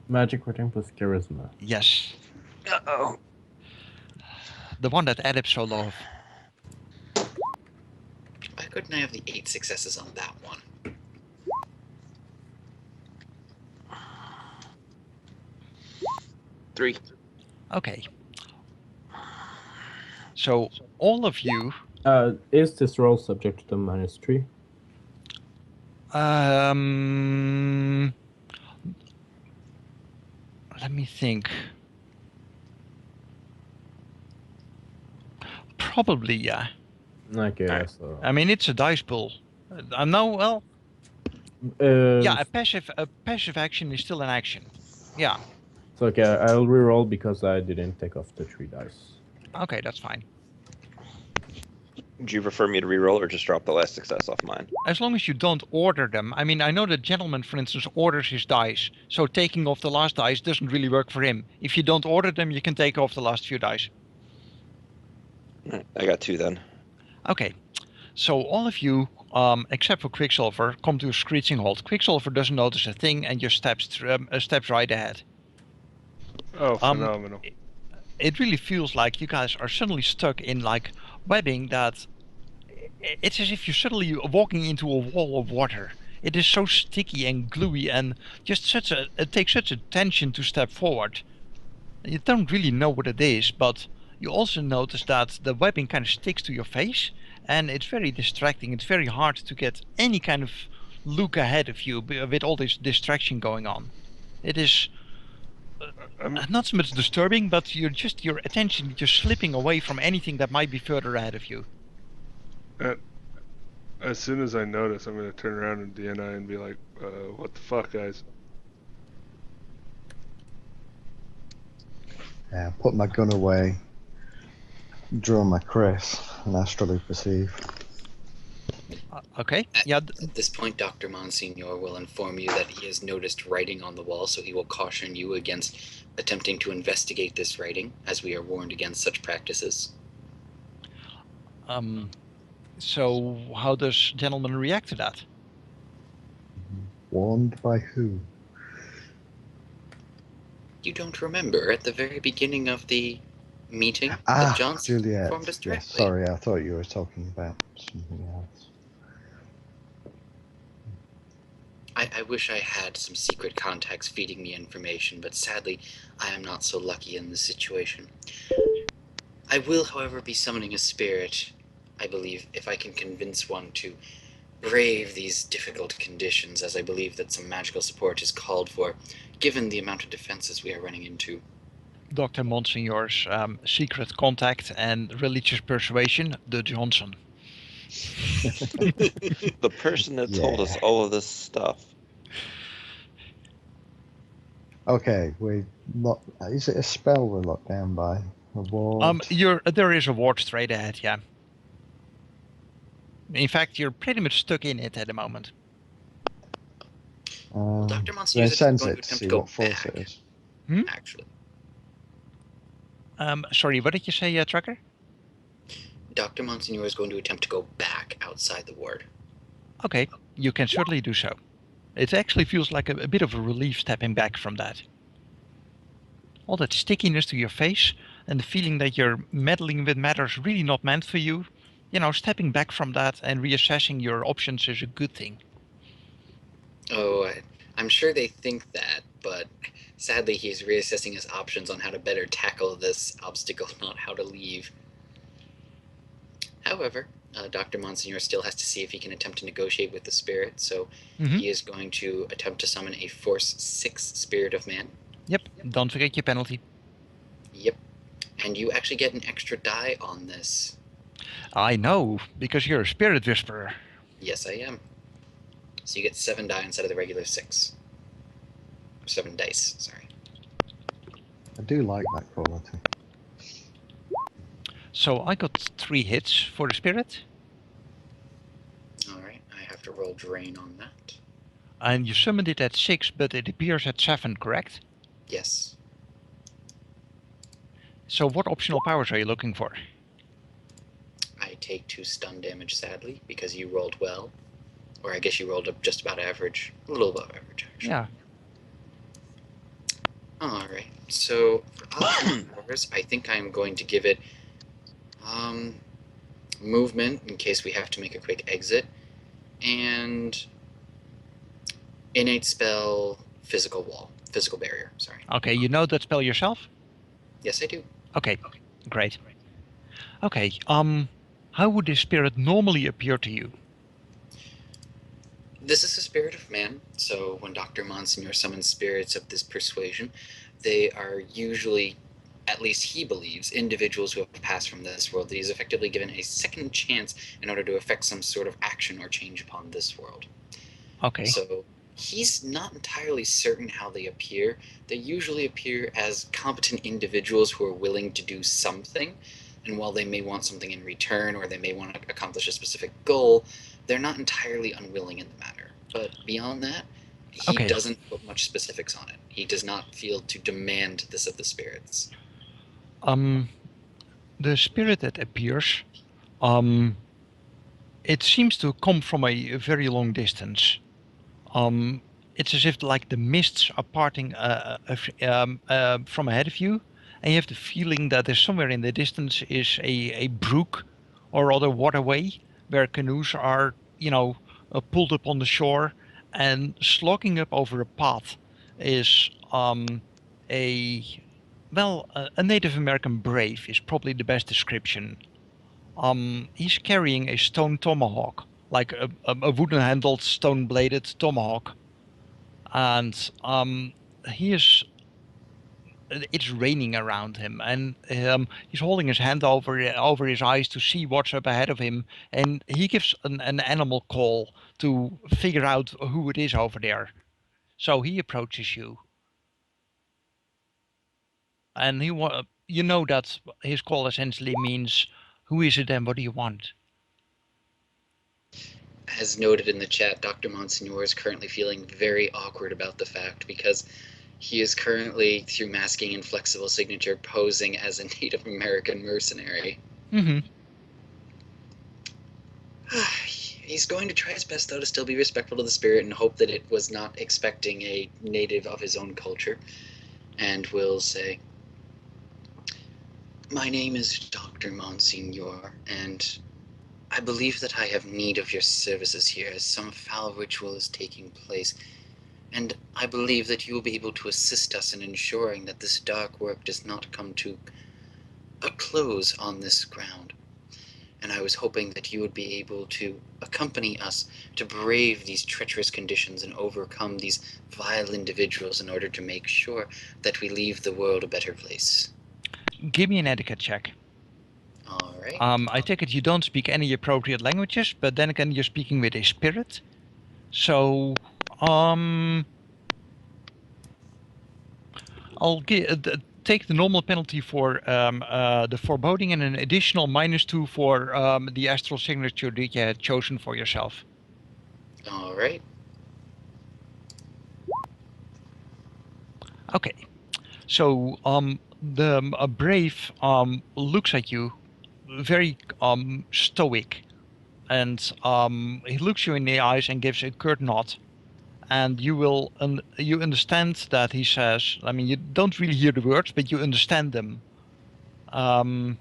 Magic rating plus charisma. Yes. Uh-oh. The one that added so low. Why couldn't I have the 8 successes on that one? Three. Okay. So all of you. Is this roll subject to the -3? Let me think. Probably, yeah. Okay, so... I mean, it's a dice pool. Yeah, a passive action is still an action. Yeah. So, okay, I'll reroll because I didn't take off the 3 dice. Okay, that's fine. Do you prefer me to reroll or just drop the last success off mine? As long as you don't order them. I mean, I know the gentleman, for instance, orders his dice. So taking off the last dice doesn't really work for him. If you don't order them, you can take off the last few dice. I got 2 then. Okay. So all of you, except for Quicksilver, come to a screeching halt. Quicksilver doesn't notice a thing and just steps right ahead. Oh, phenomenal. It really feels like you guys are suddenly stuck in like webbing that it's as if you're suddenly walking into a wall of water. It is so sticky and gluey and just it takes such a tension to step forward. You don't really know what it is, but you also notice that the webbing kind of sticks to your face and it's very distracting. It's very hard to get any kind of look ahead of you with all this distraction going on. It is not so much disturbing, but your attention just slipping away from anything that might be further ahead of you. As soon as I notice, I'm going to turn around and DNI and be like, what the fuck, guys? Yeah, put my gun away, draw my Chris, and astrally perceive. Okay. At this point, Dr. Monsignor will inform you that he has noticed writing on the wall, so he will caution you against attempting to investigate this writing, as we are warned against such practices. So how does gentleman react to that? Warned by who? You don't remember at the very beginning of the meeting that Ah, Johnson Juliet. informed us Yes, directly. sorry, I thought you were talking about something else. I wish I had some secret contacts feeding me information, but sadly, I am not so lucky in this situation. I will, however, be summoning a spirit, I believe, if I can convince one to brave these difficult conditions, as I believe that some magical support is called for, given the amount of defenses we are running into. Dr. Monsignor's secret contact and religious persuasion, the Johnson. The person that told us Yeah. all of this stuff. Okay, is it a spell we're locked down by? A ward? There is a ward straight ahead, yeah. In fact, you're pretty much stuck in it at the moment. Well, Dr. Then Monsignor is sense going it to to attempt see to go what force back, it is. actually. Sorry, what did you say, Tracker? Dr. Monsignor is going to attempt to go back outside the ward. Okay, you can certainly do so. It actually feels like a bit of a relief stepping back from that. All that stickiness to your face and the feeling that you're meddling with matters really not meant for you, stepping back from that and reassessing your options is a good thing. Oh, I'm sure they think that, but sadly he's reassessing his options on how to better tackle this obstacle, not how to leave. However, Dr. Monsignor still has to see if he can attempt to negotiate with the spirit, so he is going to attempt to summon a Force 6 Spirit of Man. Yep, don't forget your penalty. Yep. And you actually get an extra die on this. I know, because you're a spirit whisperer. Yes, I am. So you get 7 die instead of the regular 6. 7 dice, sorry. I do like that quality. So I got 3 hits for the spirit. Alright, I have to roll drain on that. And you summoned it at 6, but it appears at 7, correct? Yes. So what optional powers are you looking for? I take 2 stun damage, sadly, because you rolled well. Or I guess you rolled up just about average. A little above average, actually. Yeah. Alright, so for optional powers, I think I'm going to give it movement in case we have to make a quick exit, and innate spell physical barrier, sorry. Okay, you know that spell yourself? Yes, I do. Okay, great. Okay, how would this spirit normally appear to you? This is a spirit of man, so when Dr. Monsignor summons spirits of this persuasion, they are usually, at least he believes, individuals who have passed from this world. That he's effectively given a second chance in order to effect some sort of action or change upon this world. Okay. So he's not entirely certain how they appear. They usually appear as competent individuals who are willing to do something, and while they may want something in return or they may want to accomplish a specific goal, they're not entirely unwilling in the matter. But beyond that, he Okay. doesn't put much specifics on it. He does not feel to demand this of the spirits. The spirit that appears, it seems to come from a very long distance. It's as if like the mists are parting from ahead of you, and you have the feeling that there's somewhere in the distance is a brook or other waterway where canoes are, pulled up on the shore, and slogging up over a path is a Native American brave is probably the best description. He's carrying a stone tomahawk, like a wooden-handled, stone-bladed tomahawk, and it's raining around him, and he's holding his hand over his eyes to see what's up ahead of him, and he gives an animal call to figure out who it is over there. So he approaches you, and you know that his call essentially means, "Who is it and what do you want?" As noted in the chat, Dr. Monsignor is currently feeling very awkward about the fact because he is currently, through masking and flexible signature, posing as a Native American mercenary. Mm-hmm. He's going to try his best, though, to still be respectful to the spirit and hope that it was not expecting a native of his own culture. and will say, "My name is Dr. Monsignor, and I believe that I have need of your services here as some foul ritual is taking place, and I believe that you will be able to assist us in ensuring that this dark work does not come to a close on this ground. And I was hoping that you would be able to accompany us to brave these treacherous conditions and overcome these vile individuals in order to make sure that we leave the world a better place." Give me an etiquette check. All right. I take it you don't speak any appropriate languages, but then again, you're speaking with a spirit. So, I'll take the normal penalty for the foreboding and an additional -2 for the astral signature that you had chosen for yourself. All right. Okay. So, the brave looks at you, very stoic, and he looks you in the eyes and gives a curt nod. And you understand that he says, I mean, you don't really hear the words, but you understand them. The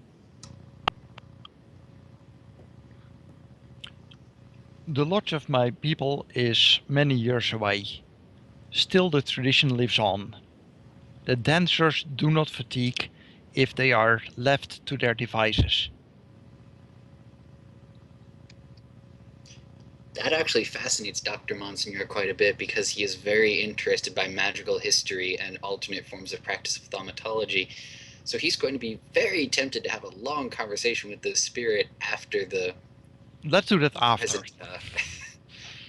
lodge of my people is many years away. Still the tradition lives on. The dancers do not fatigue if they are left to their devices. That actually fascinates Dr. Monsignor quite a bit because he is very interested by magical history and alternate forms of practice of thaumatology. So he's going to be very tempted to have a long conversation with the spirit after the Let's do that after. present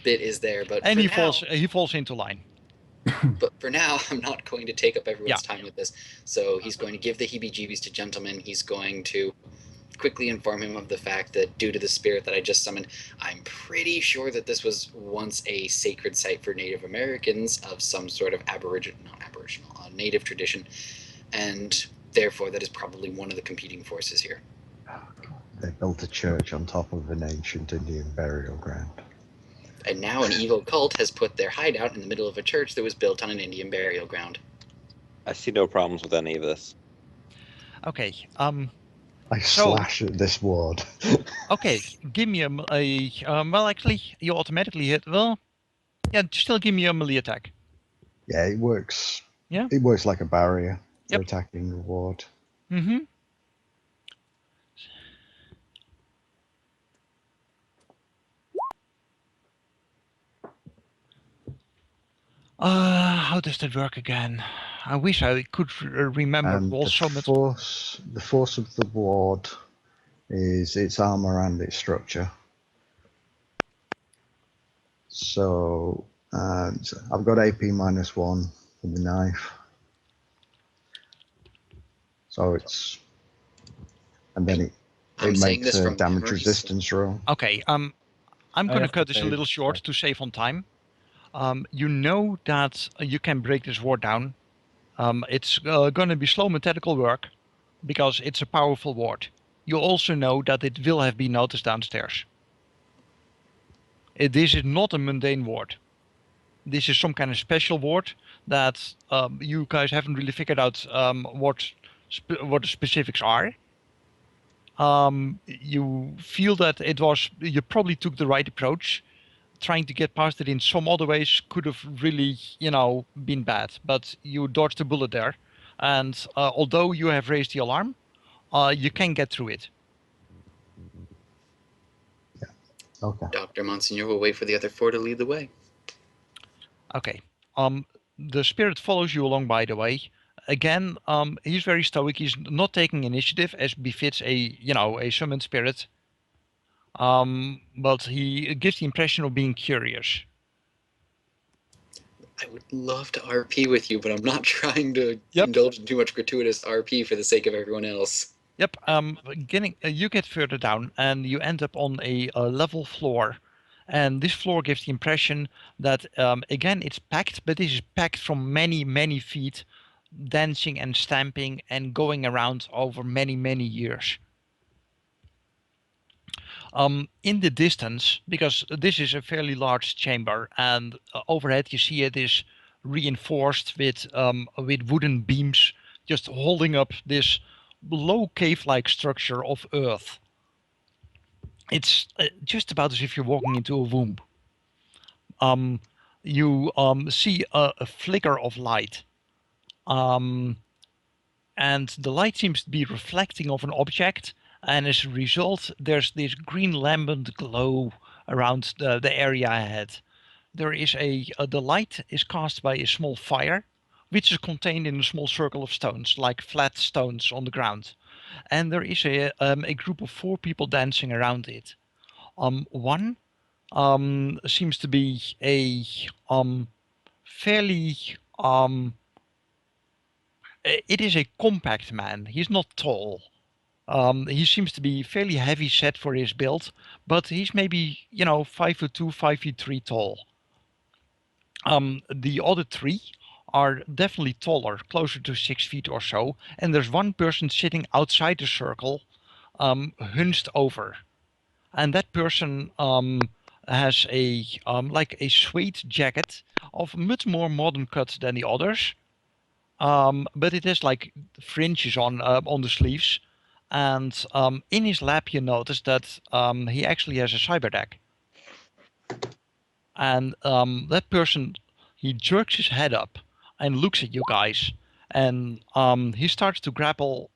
bit is there. But And for he falls into line. But for now, I'm not going to take up everyone's time with this. So he's going to give the heebie-jeebies to Gentleman. He's going to quickly inform him of the fact that due to the spirit that I just summoned, I'm pretty sure that this was once a sacred site for Native Americans of some sort of Native tradition, and therefore that is probably one of the competing forces here. Oh, God. They built a church on top of an ancient Indian burial ground. And now an evil cult has put their hideout in the middle of a church that was built on an Indian burial ground. I see no problems with any of this. Okay. I slash at this ward. Okay, give me well, actually, you automatically hit. Well, yeah, still give me a melee attack. Yeah, it works. Yeah. It works like a barrier for Yep. attacking the ward. Mm-hmm. How does that work again? I wish I could remember. And the force of the ward is its armor and its structure. So I've got AP -1 for the knife. So it's, and then it makes a damage resistance roll. Okay. I'm going to cut this a little short to save on time. You know that you can break this ward down. It's going to be slow methodical work because it's a powerful ward. You also know that it will have been noticed downstairs. This is not a mundane ward. This is some kind of special ward that you guys haven't really figured out what the specifics are. You feel that you probably took the right approach. Trying to get past it in some other ways could have really, been bad, but you dodged a bullet there. And although you have raised the alarm, you can get through it. Yeah. Okay. Dr. Monsignor will wait for the other four to lead the way. Okay. The spirit follows you along, by the way. Again, he's very stoic. He's not taking initiative as befits a summoned spirit. But he gives the impression of being curious. I would love to RP with you, but I'm not trying to indulge in too much gratuitous RP for the sake of everyone else. Yep. You get further down and you end up on a level floor. And this floor gives the impression that, again, it's packed, but this is packed from many, many feet, dancing and stamping and going around over many, many years. In the distance, because this is a fairly large chamber, and overhead you see it is reinforced with wooden beams, just holding up this low cave-like structure of earth. It's just about as if you're walking into a womb. You see a flicker of light. And the light seems to be reflecting off an object, and as a result, there's this green lambent glow around the area ahead. There is the light is cast by a small fire, which is contained in a small circle of stones, like flat stones on the ground. And there is a group of 4 people dancing around it. One seems to be a fairly it is a compact man. He's not tall. He seems to be fairly heavy set for his build, but he's maybe 5'2", 5'3" tall. The other 3 are definitely taller, closer to 6 feet or so, and there's one person sitting outside the circle, hunched over, and that person has a like a suede jacket of much more modern cut than the others. But it has like fringes on the sleeves, and in his lap you notice that he actually has a cyber deck. And that person, he jerks his head up and looks at you guys, and he starts to grapple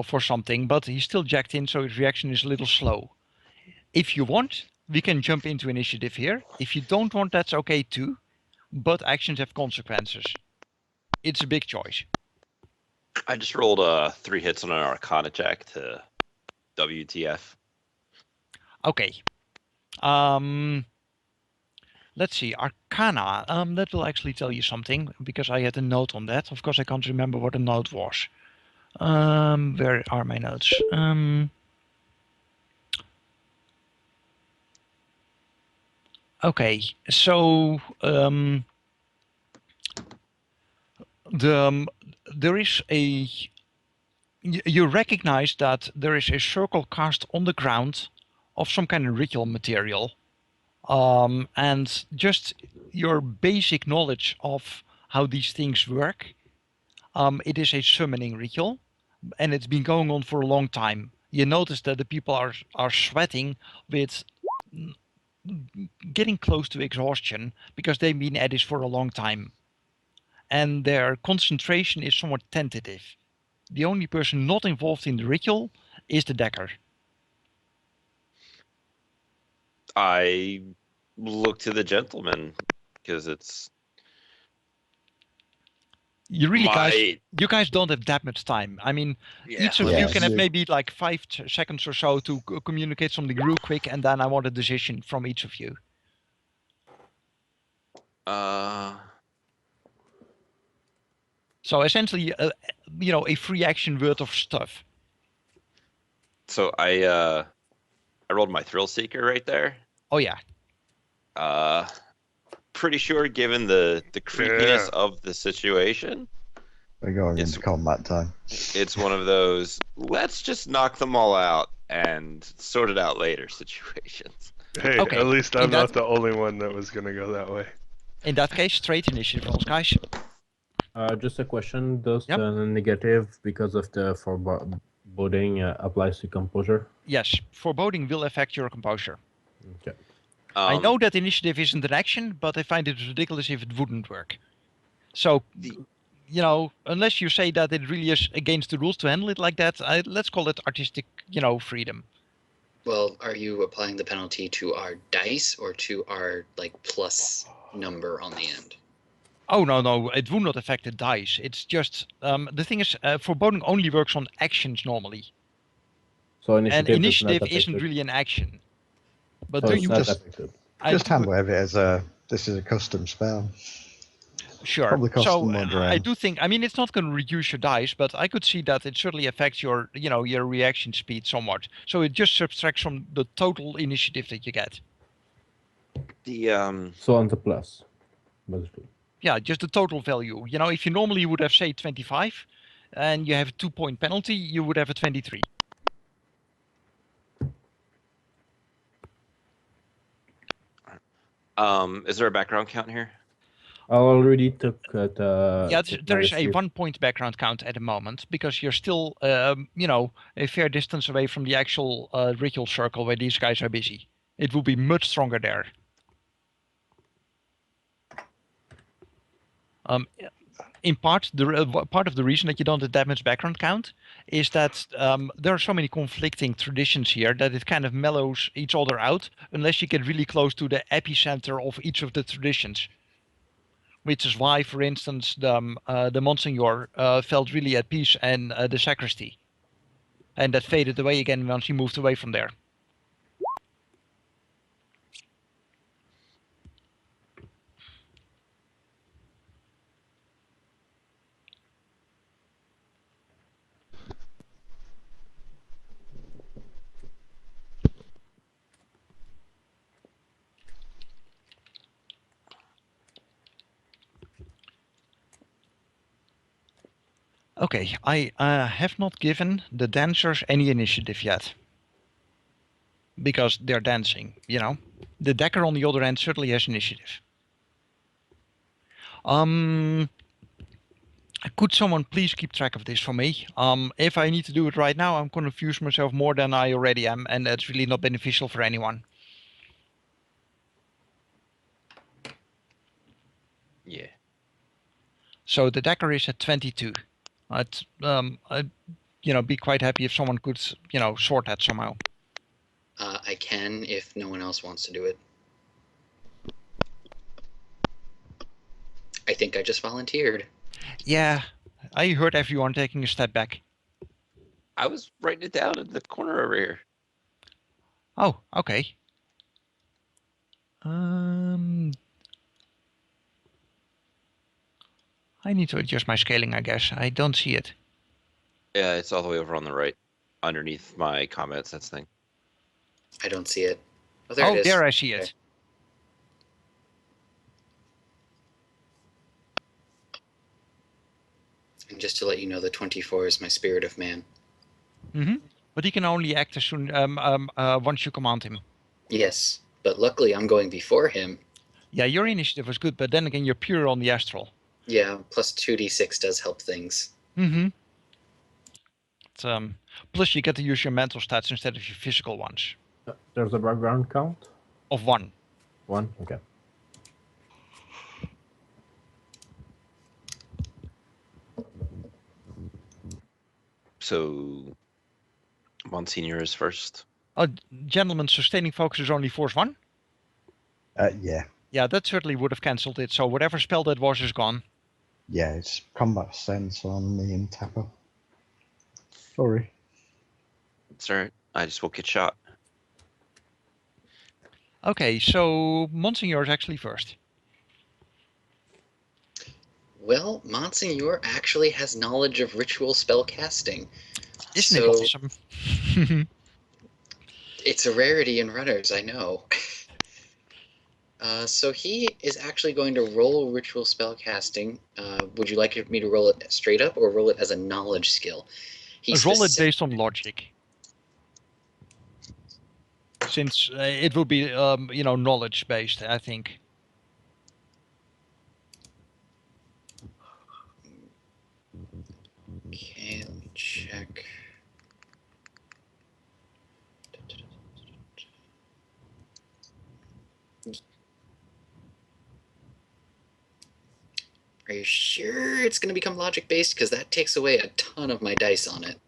for something, but he's still jacked in, so his reaction is a little slow. If you want, we can jump into initiative here. If you don't want, that's okay too, but actions have consequences. It's a big choice. I just rolled 3 hits on an Arcana check to WTF. Okay. Let's see. Arcana. That will actually tell you something because I had a note on that. Of course, I can't remember what the note was. Where are my notes? Okay. So there is a. You recognize that there is a circle cast on the ground of some kind of ritual material. And just your basic knowledge of how these things work. It is a summoning ritual, and it's been going on for a long time. You notice that the people are sweating with getting close to exhaustion because they've been at this for a long time. And their concentration is somewhat tentative. The only person not involved in the ritual is the decker. I look to the gentleman because it's You really my you guys don't have that much time. I mean, yeah. each of Yeah, you can have you- maybe like 5 seconds or so to communicate something real quick, and then I want a decision from each of you. So essentially, a free action worth of stuff. So I rolled my Thrill Seeker right there. Oh yeah. Pretty sure, given the creepiness Yeah. of the situation, We're going It's- into combat time. it's one of those let's just knock them all out and sort it out later situations. Hey, Okay, at least in I'm not that- the only one that was gonna go that way. In that case, straight initiative rolls, guys. Just a question: does Yep. the negative because of the foreboding applies to composure? Yes, foreboding will affect your composure. Okay. I know that initiative isn't an action, but I find it ridiculous if it wouldn't work. So, unless you say that it really is against the rules to handle it like that, let's call it artistic, freedom. Well, are you applying the penalty to our dice or to our plus number on the end? Oh, no, it will not affect the dice. It's just, the thing is, foreboding only works on actions normally. So And initiative, initiative is not isn't affected. really an action. But So do it's you not just- affected. Just do- handle it as this is a custom spell. Sure. Probably cost So them more I drain. do think, it's not going to reduce your dice, but I could see that it certainly affects your, your reaction speed somewhat. So it just subtracts from the total initiative that you get. The So on the plus, basically. Yeah, just the total value. If you normally would have, say, 25, and you have a 2-point penalty, you would have a 23. is there a background count here? I already took the. Yeah, took there my is a escape. 1-point background count at the moment because you're still, a fair distance away from the actual ritual circle where these guys are busy. It will be much stronger there. In part, part of the reason that you don't have that much background count is that there are so many conflicting traditions here that it kind of mellows each other out unless you get really close to the epicenter of each of the traditions. Which is why, for instance, the Monsignor felt really at peace and the sacristy. And that faded away again once he moved away from there. Okay, I have not given the dancers any initiative yet. Because they're dancing, you know. The decker on the other end certainly has initiative. Could someone please keep track of this for me? If I need to do it right now, I'm going to confuse myself more than I already am, and that's really not beneficial for anyone. Yeah. So the decker is at 22. I'd be quite happy if someone could, sort that somehow. I can if no one else wants to do it. I think I just volunteered. Yeah, I heard everyone taking a step back. I was writing it down in the corner over here. Oh, okay. I need to adjust my scaling, I guess. I don't see it. Yeah, it's all the way over on the right, underneath my comments. That's the thing. I don't see it. Oh, there it is. There I see it. Okay. And just to let you know, the 24 is my spirit of man. Mm-hmm. But he can only act as soon once you command him. Yes, but luckily I'm going before him. Yeah, your initiative was good, but then again, you're pure on the astral. Yeah, plus 2d6 does help things. Mm-hmm. Plus, you get to use your mental stats instead of your physical ones. There's a background count? Of 1. 1? Okay. So, Monsignor is first. Gentlemen, sustaining focus is only force 1? Yeah. Yeah, that certainly would have cancelled it, so whatever spell that was is gone. Yeah, it's combat sense on me and Tapper. Sorry. It's alright. I just will get shot. Okay, so Monsignor is actually first. Well, Monsignor actually has knowledge of ritual spell casting. Isn't it awesome? It's a rarity in runners, I know. So he is actually going to roll ritual spell casting. Would you like me to roll it straight up or roll it as a knowledge skill? Roll it based on logic. Since it will be, knowledge based, I think. Okay, let me check. Are you sure it's going to become logic based? Because that takes away a ton of my dice on it.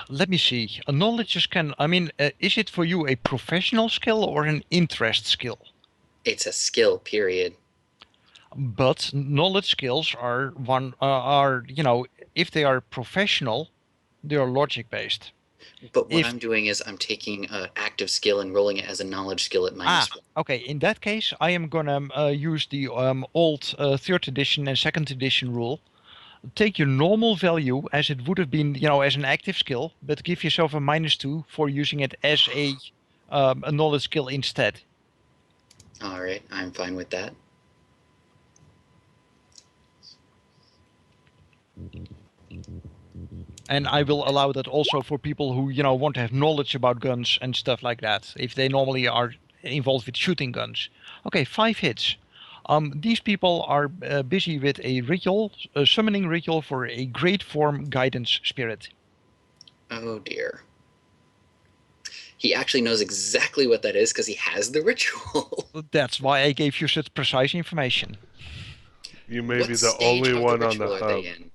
Let me see. A knowledge is it for you a professional skill or an interest skill? It's a skill, period. But knowledge skills are if they are professional, they are logic based. But what I'm doing is I'm taking an active skill and rolling it as a knowledge skill at -1. Okay. In that case, I am gonna use the old 3rd edition and 2nd edition rule. Take your normal value as it would have been, as an active skill, but give yourself a -2 for using it as a knowledge skill instead. All right, I'm fine with that. And I will allow that also for people who, want to have knowledge about guns and stuff like that, if they normally are involved with shooting guns. Okay, 5 hits. These people are busy with a ritual, a summoning ritual for a great form guidance spirit. Oh dear. He actually knows exactly what that is because he has the ritual. That's why I gave you such precise information. You may What be the stage only of the one on the ritual are hub. they in?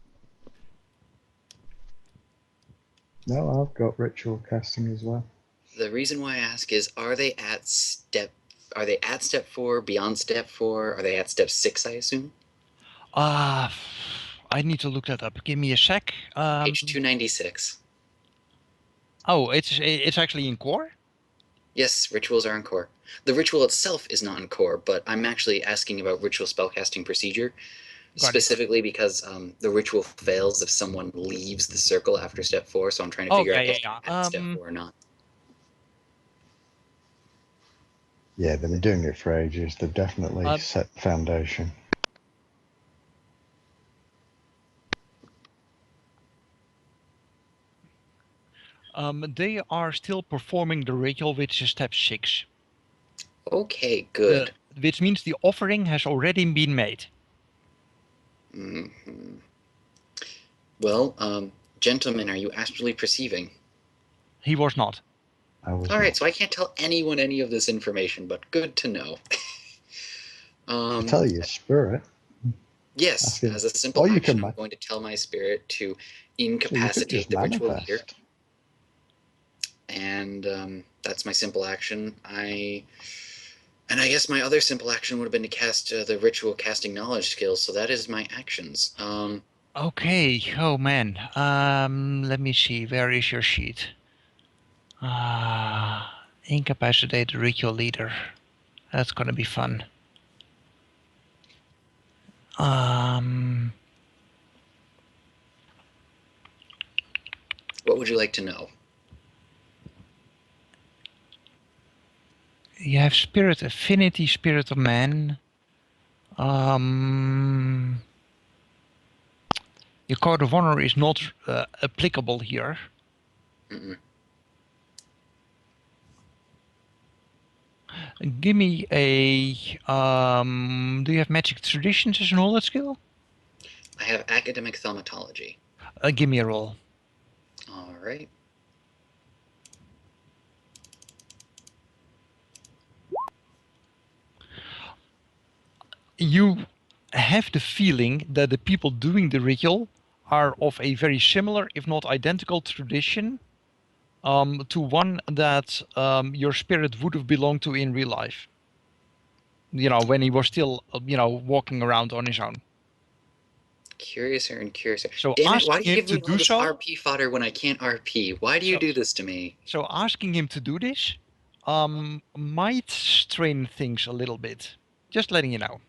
No, I've got ritual casting as well. The reason why I ask is, are they at step 4, beyond step 4? Are they at step 6, I assume? I need to look that up. Give me a sec. Page 296. Oh, it's actually in core? Yes, rituals are in core. The ritual itself is not in core, but I'm actually asking about ritual spellcasting procedure, Got it. specifically because the ritual fails if someone leaves the circle after step 4, so I'm trying to figure out if they're at step 4 or not. Yeah, they've been doing it for ages. They've definitely set the foundation. They are still performing the ritual, which is step 6. Okay, good. Which means the offering has already been made. Mm-hmm. Well, gentlemen, are you astrally perceiving? He was not. I was All right, not. so I can't tell anyone any of this information, but good to know. I'll tell you, spirit. Yes, Asking, as a simple you action, can I'm going to tell my spirit to you could incapacitate just the ritual leader. manifest. And that's my simple action. I guess my other simple action would have been to cast the ritual casting knowledge skill, so that is my actions. Okay. Oh man. Let me see. Where is your sheet? Incapacitate the ritual leader. That's gonna be fun. What would you like to know? You have spirit affinity, spirit of man. Your code of honor is not applicable here. Mm-mm. Give me a. Do you have magic traditions as an knowledge skill? I have academic thaumatology. Give me a roll. All right. You have the feeling that the people doing the ritual are of a very similar, if not identical, tradition to one that your spirit would have belonged to in real life. You know, when he was still, walking around on his own. Curiouser and curiouser. So Damn it, why asking do you him give to me all do this so. RP fodder when I can't RP? Why do you do this to me? So asking him to do this might strain things a little bit. Just letting you know.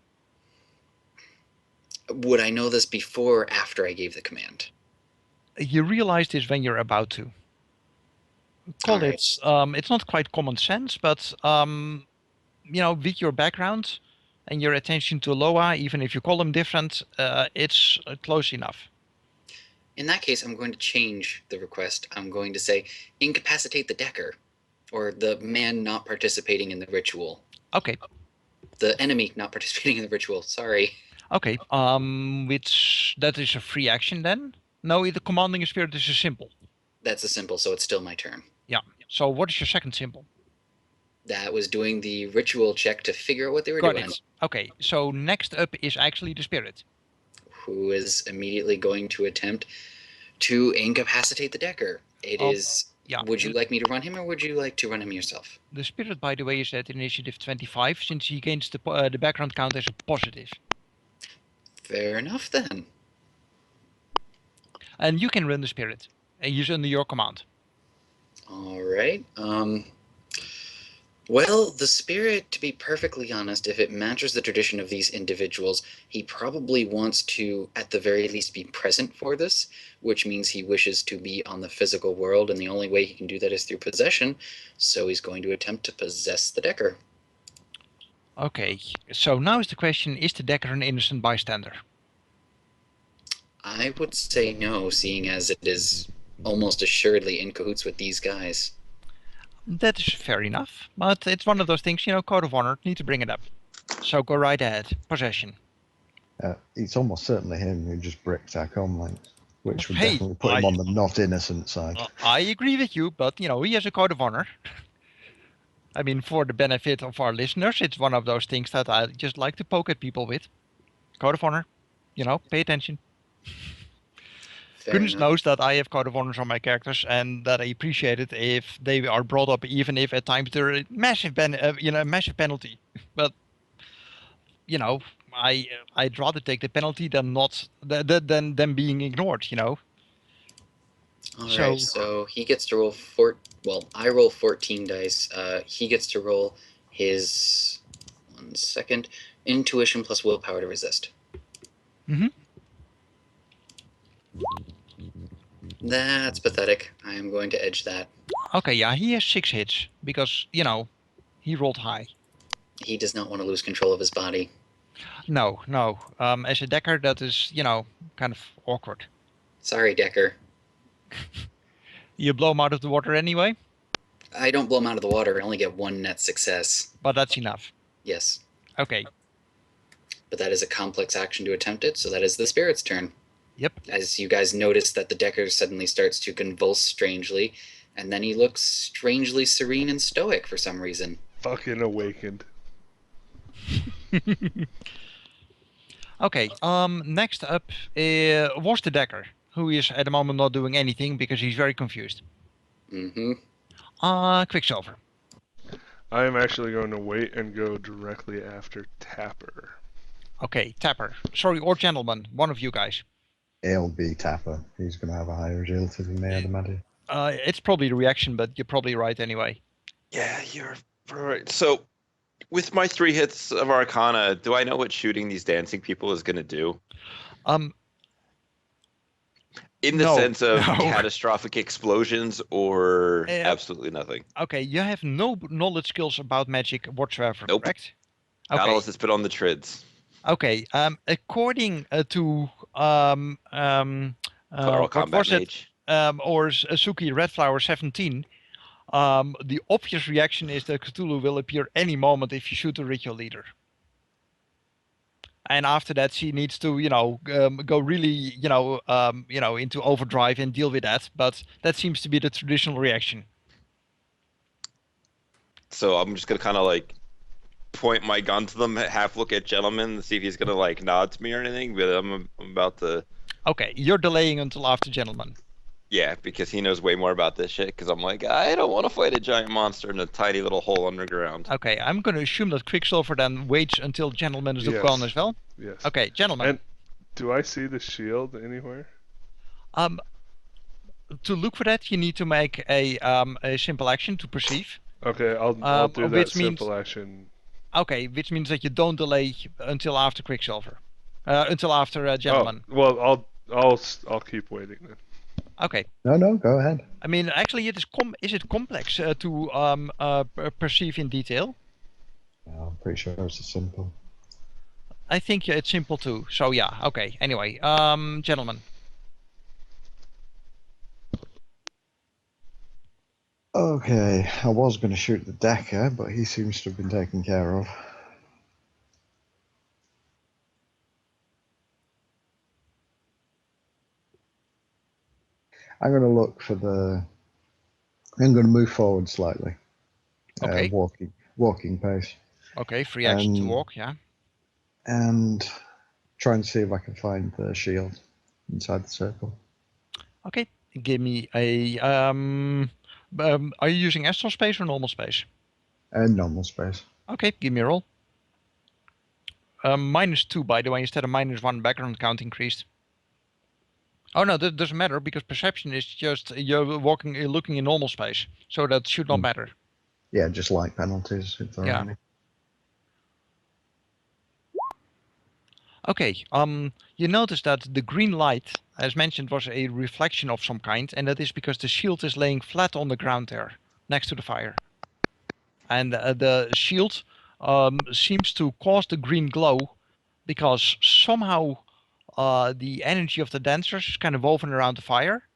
Would I know this before or after I gave the command? You realize this when you're about to. Call All it. It's not quite common sense, but with your background and your attention to Loa, even if you call them different, it's close enough. In that case, I'm going to change the request. I'm going to say incapacitate the decker, or the man not participating in the ritual. Okay. The enemy not participating in the ritual. Sorry. Okay. Which that is a free action then? No, the commanding a spirit is a symbol. That's a simple, so it's still my turn. Yeah. So what is your second symbol? That was doing the ritual check to figure out what they were Got doing. it. Okay. So next up is actually the spirit, who is immediately going to attempt to incapacitate the decker. It is. Yeah. Would you like me to run him, or would you like to run him yourself? The spirit, by the way, is at initiative 25, since he gains the background count as a positive. Fair enough then. And you can run the spirit, and he's under your command. All right. Well, the spirit, to be perfectly honest, if it matches the tradition of these individuals, he probably wants to, at the very least, be present for this, which means he wishes to be on the physical world, and the only way he can do that is through possession, so he's going to attempt to possess the decker. Okay, so now is the question, is the decker an innocent bystander? I would say no, seeing as it is almost assuredly in cahoots with these guys. That is fair enough, but it's one of those things, code of honor, need to bring it up. So go right ahead. Possession. It's almost certainly him who just bricked our comm links, which would Hey, definitely put him on the not innocent side. I agree with you, but he has a code of honor. I mean, for the benefit of our listeners, it's one of those things that I just like to poke at people with. Code of honor. Pay attention. Fair Goodness enough. knows that I have code of honors on my characters, and that I appreciate it if they are brought up, even if at times they're a massive, massive penalty. But I'd rather take the penalty than not than being ignored. All So- right, so he gets to roll I roll 14 dice. He gets to roll his 1 second intuition plus willpower to resist. Mhm. That's pathetic. I am going to edge that. Okay, yeah, he has 6 hits because he rolled high. He does not want to lose control of his body. No. As a decker, that is kind of awkward. Sorry, Decker. You blow him out of the water anyway, I don't blow him out of the water. I only get 1 net success. but that's enough. Yes, Okay. but that is a complex action to attempt it, so that is the spirit's turn. Yep. As you guys notice that the Decker suddenly starts to convulse strangely, and then he looks strangely serene and stoic for some reason. Fucking awakened. Okay. Next up was the decker, who is at the moment not doing anything because he's very confused. Mm-hmm. Quicksilver. I am actually going to wait and go directly after Tapper. Okay, Tapper. Sorry, or Gentleman. One of you guys. It'll be Tapper. He's going to have a higher agility than me, I'd imagine. It's probably the reaction, but you're probably right anyway. Yeah, you're right. So, with my 3 hits of Arcana, do I know what shooting these dancing people is going to do? In the No, sense of no. catastrophic explosions or Uh, absolutely nothing? Okay, you have no knowledge skills about magic whatsoever, Nope. correct? Not Okay. unless it's been on the trids. Okay. According to Coral what Combat was it? Mage. Or Suki Redflower 17, the obvious reaction is that Cthulhu will appear any moment if you shoot the ritual leader. And after that, she needs to, go really, into overdrive and deal with that. But that seems to be the traditional reaction. So I'm just going to kind of like point my gun to them, half look at Gentleman, and see if he's going to like nod to me or anything. But I'm about to. Okay, you're delaying until after Gentleman. Yeah, because he knows way more about this shit. Because I'm like, I don't want to fight a giant monster in a tiny little hole underground. Okay, I'm going to assume that Quicksilver then waits until Gentleman is Yes. gone as well. Yes. Okay, Gentleman. And do I see the shield anywhere? To look for that, you need to make a simple action to perceive. Okay, I'll do that which means- simple action. Okay, which means that you don't delay until after Quicksilver, until after Gentleman. Oh, well, I'll keep waiting then. Okay. No, go ahead. I mean, actually, it is it complex to perceive in detail? I'm pretty sure it's simple. I think it's simple too. So yeah, okay. Anyway, Gentleman. Okay, I was going to shoot the Decker, but he seems to have been taken care of. I'm going to look for the. I'm going to move forward slightly. Okay. Walking pace, Okay, free action to Um, walk. Yeah. and try and see if I can find the shield inside the circle. Okay. Give me a. Are you using astral space or normal space? And normal space. Okay, give me a roll. -2, by the way, instead of -1 background count increased. Oh no, that doesn't matter because perception is just you're looking in normal space, so that should not matter. Yeah, just light penalties if there Yeah. are any. Okay. You notice that the green light, as mentioned, was a reflection of some kind, and that is because the shield is laying flat on the ground there, next to the fire. And the shield seems to cause the green glow because somehow the energy of the dancers is kind of woven around the fire,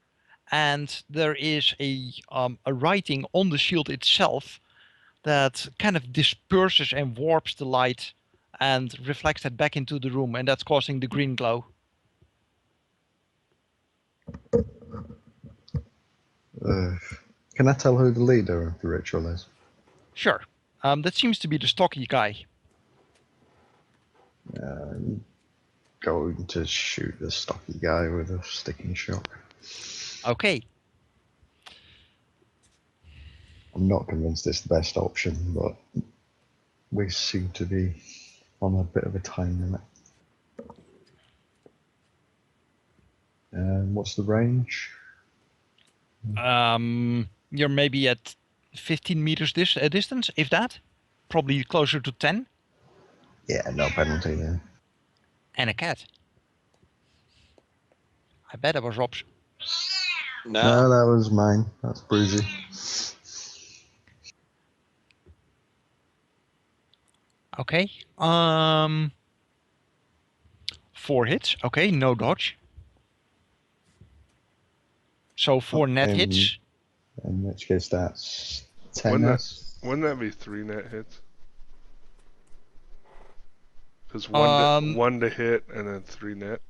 and there is a writing on the shield itself that kind of disperses and warps the light and reflects that back into the room, and that's causing the green glow. Can I tell who the leader of the ritual is? Sure. That seems to be the stocky guy. Going to shoot the stocky guy with a sticking shot. Okay. I'm not convinced it's the best option, but we seem to be on a bit of a time limit. What's the range? You're maybe at 15 meters distance, if that. Probably closer to 10. Yeah, no penalty there. And a cat. I bet it was Rob's. No, that was mine. That's Bruzy. Okay. 4 hits. Okay, no dodge. So 4 net hits. In which case that's 10 Wouldn't that be 3 net hits? Because one to hit and then 3 net.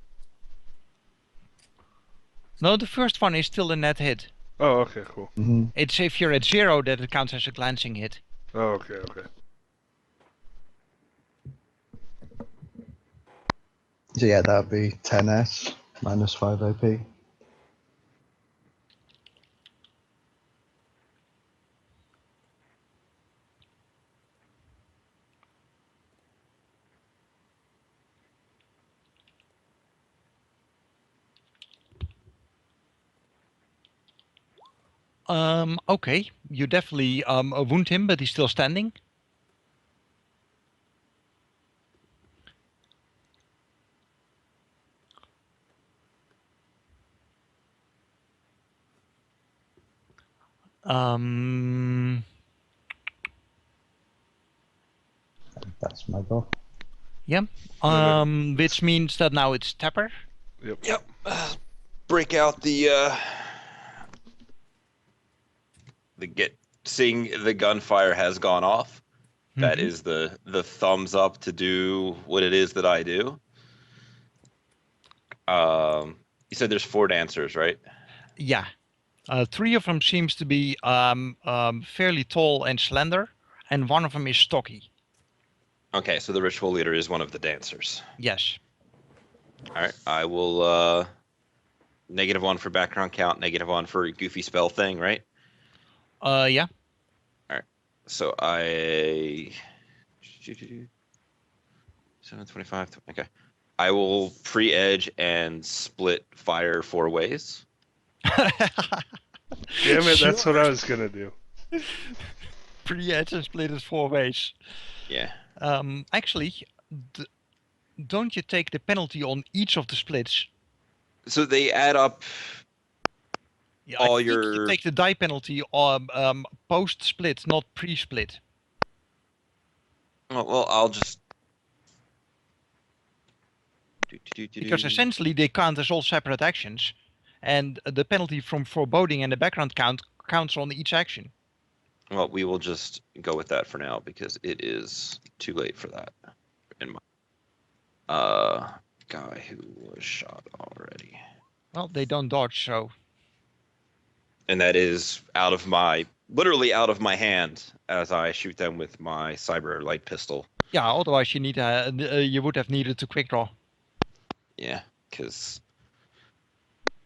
No, the first one is still a net hit. Oh, okay, cool. Mm-hmm. It's if you're at 0 that it counts as a glancing hit. Oh, okay. So yeah, that'd be 10s minus 5 AP. Okay, you definitely wound him, but he's still standing. That's my go. Yeah. Which means that now it's Tapper. Yep. Break out the seeing the gunfire has gone off. That is the thumbs up to do what it is that I do. You said there's 4 dancers, right? Yeah. 3 of them seems to be fairly tall and slender, and 1 of them is stocky. Okay, so the ritual leader is one of the dancers. Yes. All right, I will -1 for background count, -1 for goofy spell thing, right? Yeah. All right, so I 725. Okay, I will pre-edge and split fire 4 ways. Damn it, that's what I was gonna do. Pre-edge and split it 4 ways. Yeah. Actually, don't you take the penalty on each of the splits? So they add up. Yeah, All I think you take the die penalty on post-split, not pre-split. Well, I'll just. Because essentially they count as all separate actions, and the penalty from foreboding and the background count counts on each action. Well, we will just go with that for now because it is too late for that. In my guy who was shot already. Well, they don't dodge, so. And that is literally out of my hand as I shoot them with my cyber light pistol. Yeah, otherwise you would have needed to quick draw. Yeah, because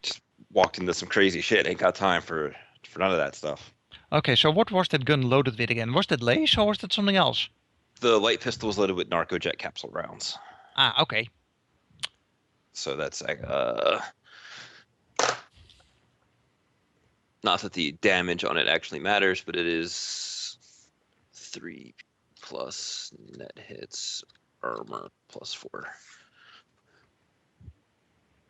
just walked into some crazy shit. Ain't got time for none of that stuff. Okay, so what was that gun loaded with again? Was that lace or was that something else? The light pistol was loaded with narcojet capsule rounds. Ah, okay. So that's not that the damage on it actually matters, but it is 3 plus net hits, armor plus 4.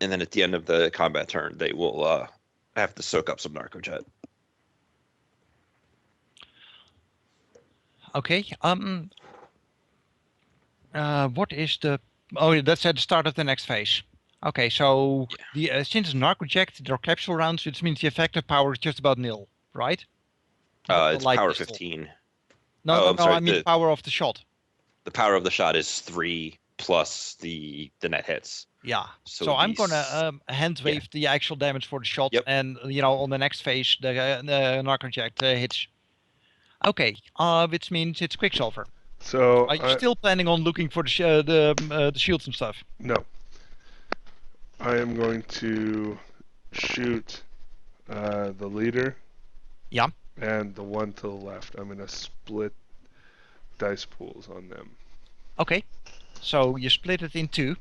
And then at the end of the combat turn, they will have to soak up some narcojet. Okay. What is the? Oh, that's at the start of the next phase. Okay, so the since it's narcojet, there are capsule rounds, which means the effective power is just about nil, right? It's power 15. No, I'm sorry, I mean power of the shot. the power of the shot is 3 plus the net hits. Yeah. So So it'd I'm be gonna hand yeah. wave the actual damage for the shot, Yep. and on the next phase the narcojet hits. Okay. Which means it's Quicksilver. So Are you still planning on looking for the shields and stuff? no, I am going to shoot the leader. Yeah. And the one to the left. I'm gonna split dice pools on them. Okay. So you split it in 2,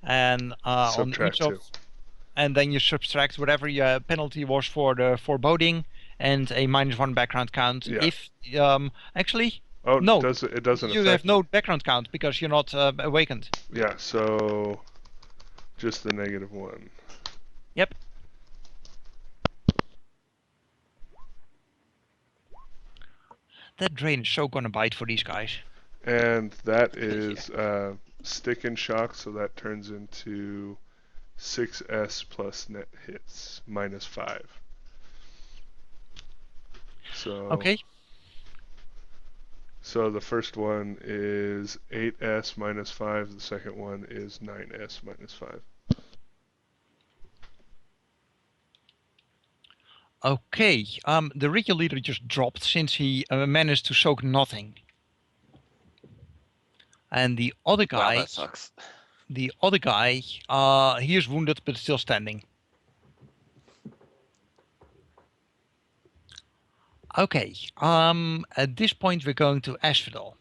and on Subtract each of, 2. and then you subtract whatever your penalty was for the foreboding, and a -1 background count. Yeah. If actually. Oh No, it doesn't you affect have no background count because you're not awakened. Yeah, so just the -1. Yep. That drain is so gonna bite for these guys. And that is stick and shock, so that turns into 6s plus net hits -5. So Okay. So the first one is 8s -5. The second one is 9s -5. Okay. The ritual leader just dropped since he managed to soak nothing. And the other guy. Wow, that sucks. The other guy, he is wounded but still standing. Okay. At this point we're going to Asphodel.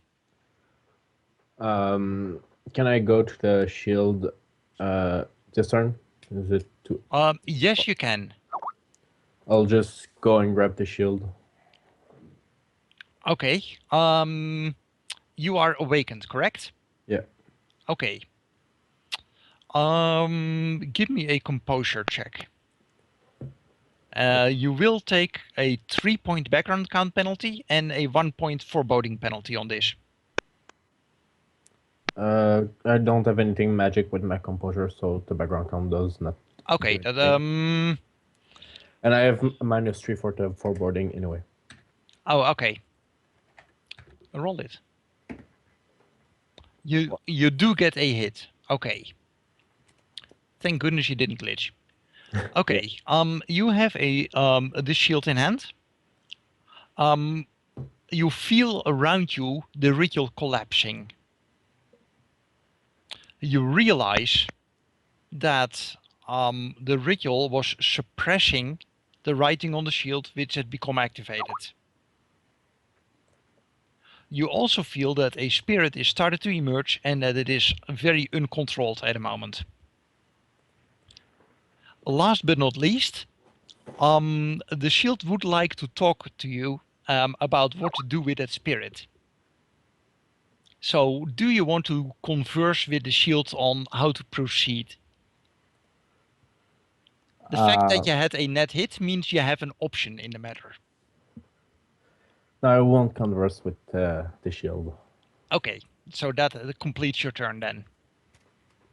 Can I go to the shield this turn? Is it too? Yes, you can. I'll just go and grab the shield. Okay. You are awakened, correct? Yeah. Okay. Give me a composure check. You will take a 3-point background count penalty and a 1-point foreboding penalty on this. I don't have anything magic with my composure, so the background count does not. Okay. do anything. And I have -3 for the foreboding anyway. Oh, okay. Roll it. You do get a hit. Okay. Thank goodness you didn't glitch. Okay. You have this shield in hand. You feel around you the ritual collapsing. You realize that the ritual was suppressing the writing on the shield, which had become activated. You also feel that a spirit is started to emerge and that it is very uncontrolled at the moment. Last but not least, the shield would like to talk to you about what to do with that spirit. So, do you want to converse with the shield on how to proceed? The fact that you had a net hit means you have an option in the matter. No, I won't converse with the shield. Okay, so that completes your turn then.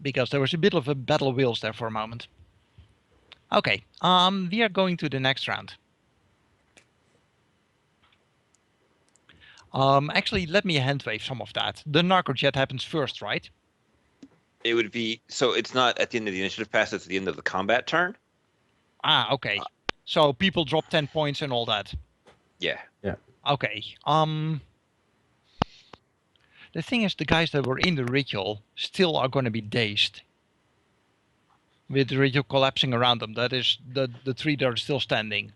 Because there was a bit of a battle of wills there for a moment. Okay, we are going to the next round. Actually, let me hand wave some of that. The narcojet happens first, right? It would be so. It's not at the end of the initiative pass. It's at the end of the combat turn. Ah, okay. So people drop 10 points and all that. Yeah. Yeah. Okay. The thing is, the guys that were in the ritual still are going to be dazed. With the ritual collapsing around them. That is the 3 that are still standing.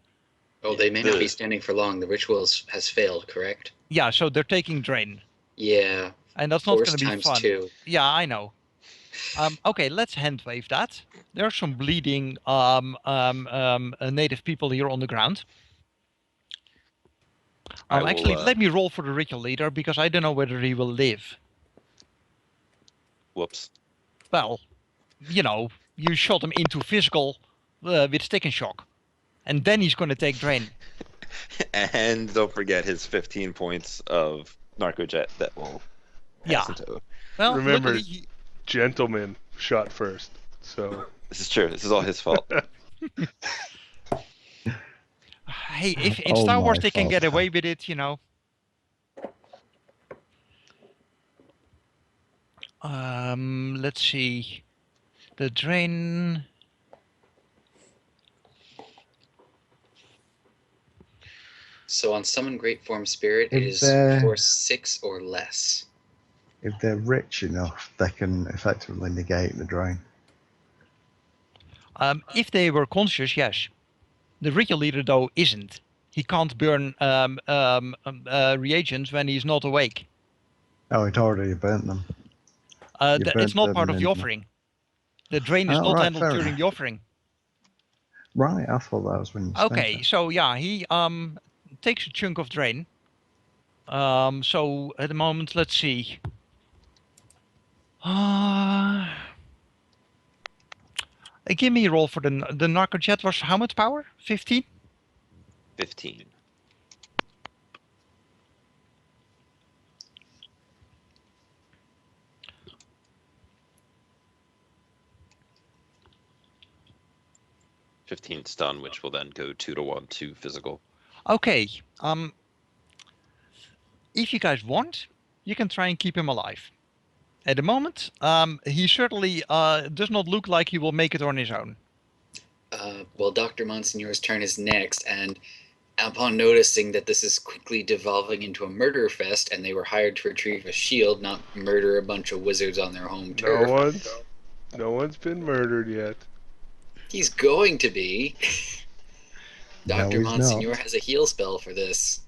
Oh, they may not be standing for long. The ritual has failed, correct? Yeah, so they're taking drain. Yeah. And that's not going Force to be times fun. 2. Yeah, I know. Okay, let's hand wave that. There are some bleeding native people here on the ground. Actually, let me roll for the ritual leader because I don't know whether he will live. Whoops. Well, you shot him into physical with stick and shock. And then he's going to take drain. And don't forget his 15 points of narcojet that will pass into. Well, remember, luckily gentleman shot first. So this is true. This is all his fault. Hey, if in Star Wars they can get away with it, Let's see. The drain. So on Summon Great Form Spirit, it If is they're- force 6 or less. If they're rich enough, they can effectively negate the drain. If they were conscious, yes. The real leader, though, isn't. He can't burn reagents when he's not awake. Oh, it already burnt them. You It's burnt not them part of the in- offering. The drain is Oh, not right, handled fair during enough. the offering. Right, I thought that was when you spent Okay, it. so yeah, he takes a chunk of drain. So at the moment, let's see. Give me a roll for the Narcojet was how much power? 15? 15. $15 stun, which will then go 2-1 to physical. Okay. If you guys want, you can try and keep him alive. At the moment, he certainly does not look like he will make it on his own. Well, Dr. Monsignor's turn is next, and upon noticing that this is quickly devolving into a murder fest, and they were hired to retrieve a shield, not murder a bunch of wizards on their home turf. No one's been murdered yet. He's going to be. No, Dr. he's Monsignor not. has a heal spell for this.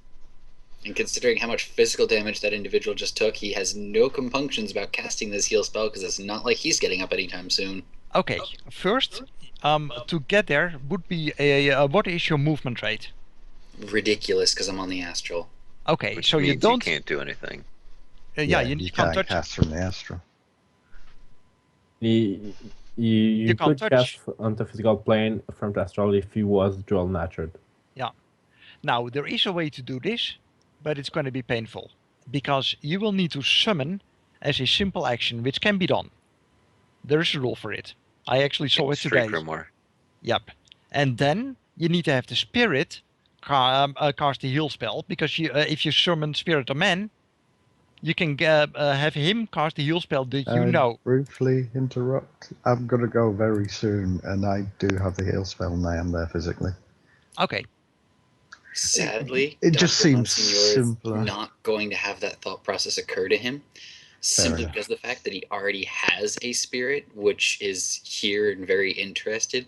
And considering how much physical damage that individual just took, he has no compunctions about casting this heal spell because it's not like he's getting up anytime soon. Okay, first, to get there would be what is your movement rate? Ridiculous because I'm on the astral. Okay, Which so means you don't. can't do anything. Yeah, you you can't can't touch. cast from the astral. You can't could touch. cast on the physical plane from the astral if he was dual natured. Now there is a way to do this, but it's going to be painful because you will need to summon as a simple action, which can be done. There is a rule for it. I actually saw it Straight today. grimoire. Yep. And then you need to have the spirit cast the heal spell because if you summon Spirit of Man, you can have him cast the heal spell that you know. Briefly interrupt. I'm going to go very soon, and I do have the heal spell, and I am there physically. Okay. Sadly, It just Dr. seems Monsignor simpler. is not going to have that thought process occur to him, simply enough. because of the fact that he already has a spirit, which is here and very interested,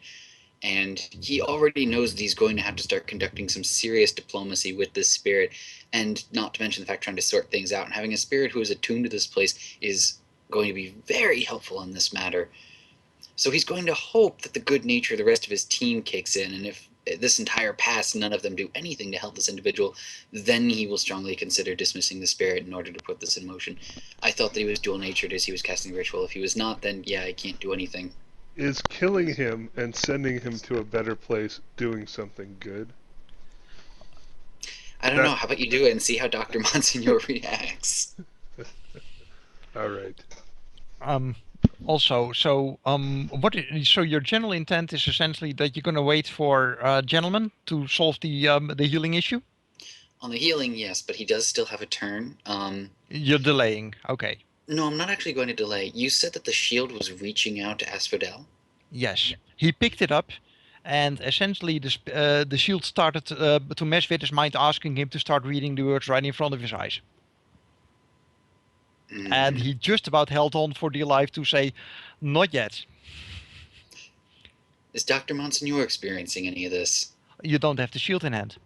and he already knows that he's going to have to start conducting some serious diplomacy with this spirit, and not to mention the fact trying to sort things out, and having a spirit who is attuned to this place is going to be very helpful in this matter. So he's going to hope that the good nature of the rest of his team kicks in, and if this entire pass none of them do anything to help this individual, then he will strongly consider dismissing the spirit in order to put this in motion. I thought that he was dual natured as he was casting the ritual. If he was not, then yeah, I can't do anything. Is killing him and sending him to a better place doing something good? I don't know. How about you do it and see how Dr. Monsignor reacts? All right. Also, so so your general intent is essentially that you're going to wait for gentlemen to solve the healing issue? On the healing, yes, but he does still have a turn. You're delaying. Okay. No, I'm not actually going to delay. You said that the shield was reaching out to Asphodel? Yes. He picked it up, and essentially the shield started to mess with his mind, asking him to start reading the words right in front of his eyes. Mm. And he just about held on for dear life to say, not yet. Is Dr. Monsignor experiencing any of this? You don't have the shield in hand.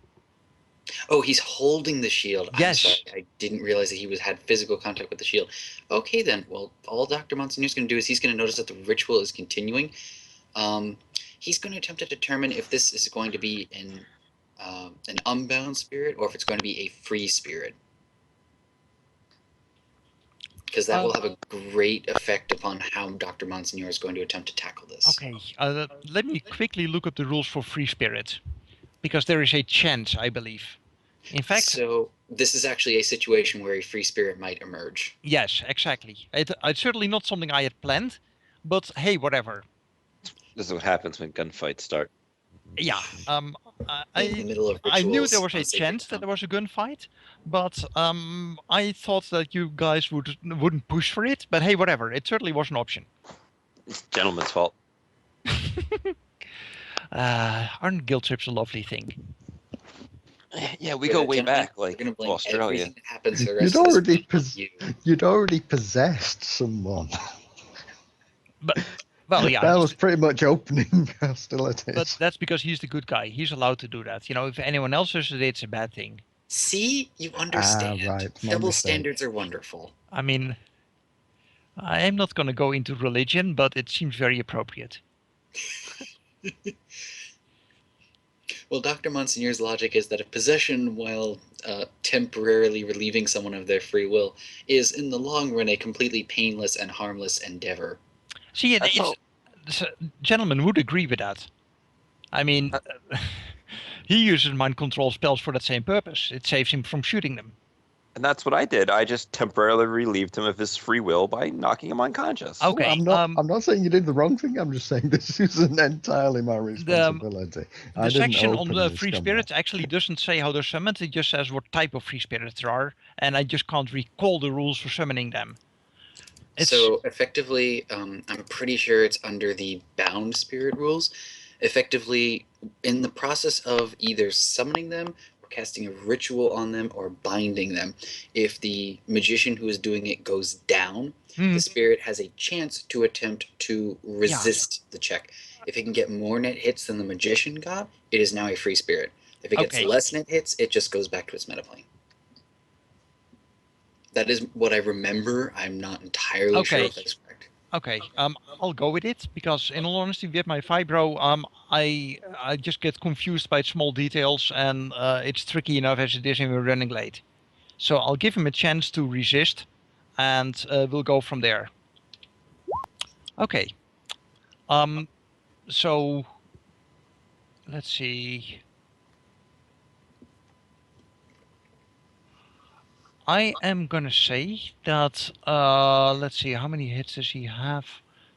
Oh, he's holding the shield. Yes. I'm sorry, I didn't realize that he had physical contact with the shield. Okay, then. Well, all Dr. Monsignor's going to do is he's going to notice that the ritual is continuing. He's going to attempt to determine if this is going to be an unbound spirit or if it's going to be a free spirit. Because that will have a great effect upon how Dr. Monsignor is going to attempt to tackle this. Okay, let me quickly look up the rules for free spirit, because there is a chance, I believe. In fact, so this is actually a situation where a free spirit might emerge. Yes, exactly. It's certainly not something I had planned, but hey, whatever. This is what happens when gunfights start. Yeah. In the middle of I knew there rituals was on a sacred chance that ground. there was a gunfight, but I thought that you guys wouldn't push for it. But hey, whatever. It certainly was an option. It's gentleman's fault. Aren't guilt trips a lovely thing? Yeah, we For go that, way gentlemen, back, we're like gonna to blame Australia. everything that happens for the You'd rest of this already, week on you. you'd already possessed someone. But well, yeah. That was pretty much opening hostilities. But that's because he's the good guy. He's allowed to do that. You know, if anyone else does it, it's a bad thing. See, you understand. right, my Double mistake. standards are wonderful. I mean, I am not going to go into religion, but it seems very appropriate. Well, Dr. Monsignor's logic is that if possession, while temporarily relieving someone of their free will, is in the long run a completely painless and harmless endeavor. See, That's all. Gentlemen would agree with that. I mean, he uses mind control spells for that same purpose. It saves him from shooting them. And that's what I did. I just temporarily relieved him of his free will by knocking him unconscious. Okay. I'm not saying you did the wrong thing. I'm just saying this isn't entirely my responsibility. I The didn't section on open the this free combat. spirits actually doesn't say how they're summoned. It just says what type of free spirits there are, and I just can't recall the rules for summoning them. So effectively, I'm pretty sure it's under the bound spirit rules. Effectively, in the process of either summoning them or casting a ritual on them or binding them, if the magician who is doing it goes down, the spirit has a chance to attempt to resist the check. If it can get more net hits than the magician got, it is now a free spirit. If it gets Okay. less net hits, it just goes back to its metaplane. That is what I remember. I'm not entirely sure if that's correct. Okay, I'll go with it because, in all honesty, with my fibro, I just get confused by small details, and it's tricky enough as it is, and we're running late. So I'll give him a chance to resist, and we'll go from there. Okay. So let's see. I am gonna say that let's see, how many hits does he have?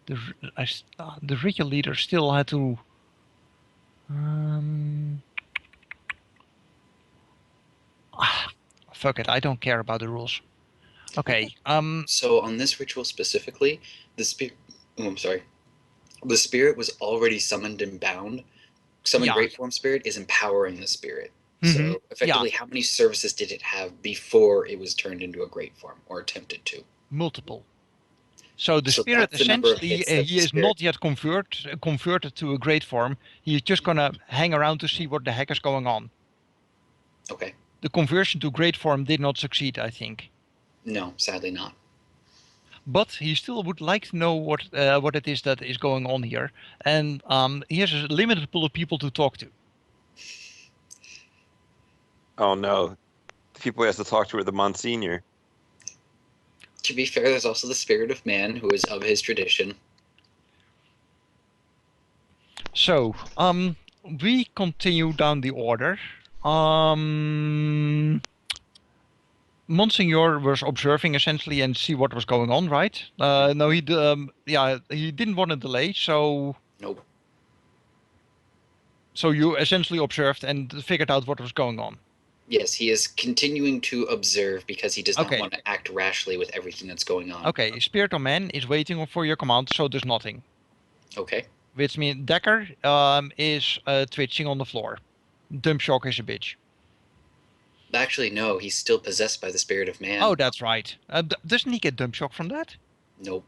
The ritual leader still had to. Fuck it, I don't care about the rules. Okay. So on this ritual specifically, the spirit. Oh, I'm sorry. The spirit was already summoned and bound. Summoned Yeah. Great Form Spirit is empowering the spirit. Mhm. So effectively, how many services did it have before it was turned into a Great Form or attempted to? Multiple. So the So spirit that's the number of essentially hits that he the is spirit- not yet converted to a great form. He's just gonna hang around to see what the heck is going on. Okay. The conversion to great form did not succeed, I think. No, sadly not. But he still would like to know what it is that is going on here, and he has a limited pool of people to talk to. Oh no, the people he has to talk to are the Monsignor. To be fair, there's also the spirit of man who is of his tradition. So, we continue down the order. Monsignor was observing essentially and see what was going on, right? No, he didn't want to delay, so. Nope. So you essentially observed and figured out what was going on. Yes, he is continuing to observe because he does not Okay. want to act rashly with everything that's going on. Okay, Spirit of Man is waiting for your command, so there's nothing. Okay. Which means Decker is twitching on the floor. Dump shock is a bitch. Actually, no, he's still possessed by the spirit of man. Oh, that's right. Doesn't he get dump shock from that? Nope.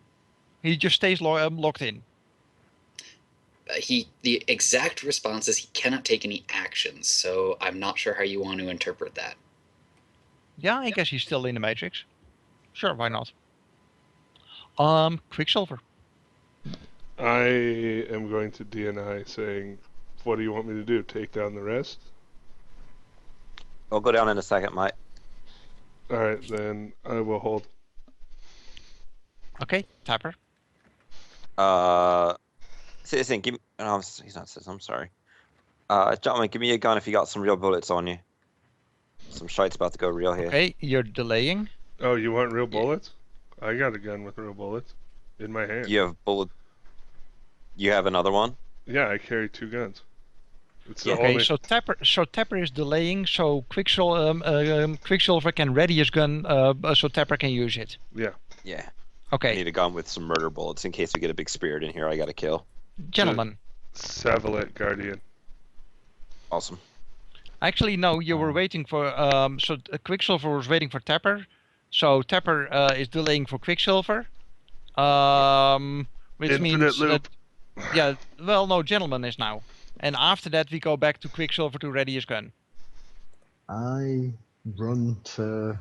He just stays locked in. The exact response is he cannot take any actions, so I'm not sure how you want to interpret that. Yeah, I guess he's still in the Matrix. Sure, why not? Quicksilver. I am going to DNI saying, what do you want me to do? Take down the rest? I'll go down in a second, mate. Alright, then I will hold. Okay, Tapper. Citizen, give me. No, he's not citizen. I'm sorry. Gentlemen, give me a gun if you got some real bullets on you. Some shite's about to go real here. Okay, you're delaying. Oh, you want real bullets? I got a gun with real bullets in my hand. You have bullet. You have another one? Yeah, I carry 2 guns. It's Yeah. the Okay, only. so Tapper is delaying, so Quicksilver can ready his gun, so Tapper can use it. Yeah. Yeah. Okay, I need a gun with some murder bullets in case we get a big spirit in here. I got to kill. gentlemen. Savalet Guardian. Awesome. Actually, no, you were waiting for. Quicksilver was waiting for Tapper, so Tapper is delaying for Quicksilver. Which Infinite means loop. yeah. Well, no, gentleman is now, and after that we go back to Quicksilver to ready his gun. I run to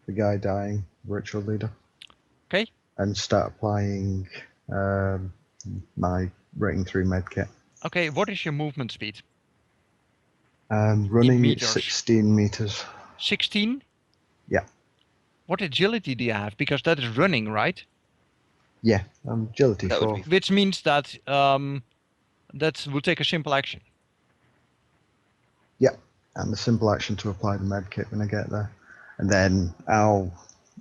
the guy dying, ritual leader. Okay. And start applying my rating 3 medkit. Okay, what is your movement speed? Running meters. 16 meters. 16? Yeah. What agility do you have? Because that is running, right? Yeah, agility That would 4. be Which means that that will take a simple action. Yeah, and the simple action to apply the medkit when I get there. And then I'll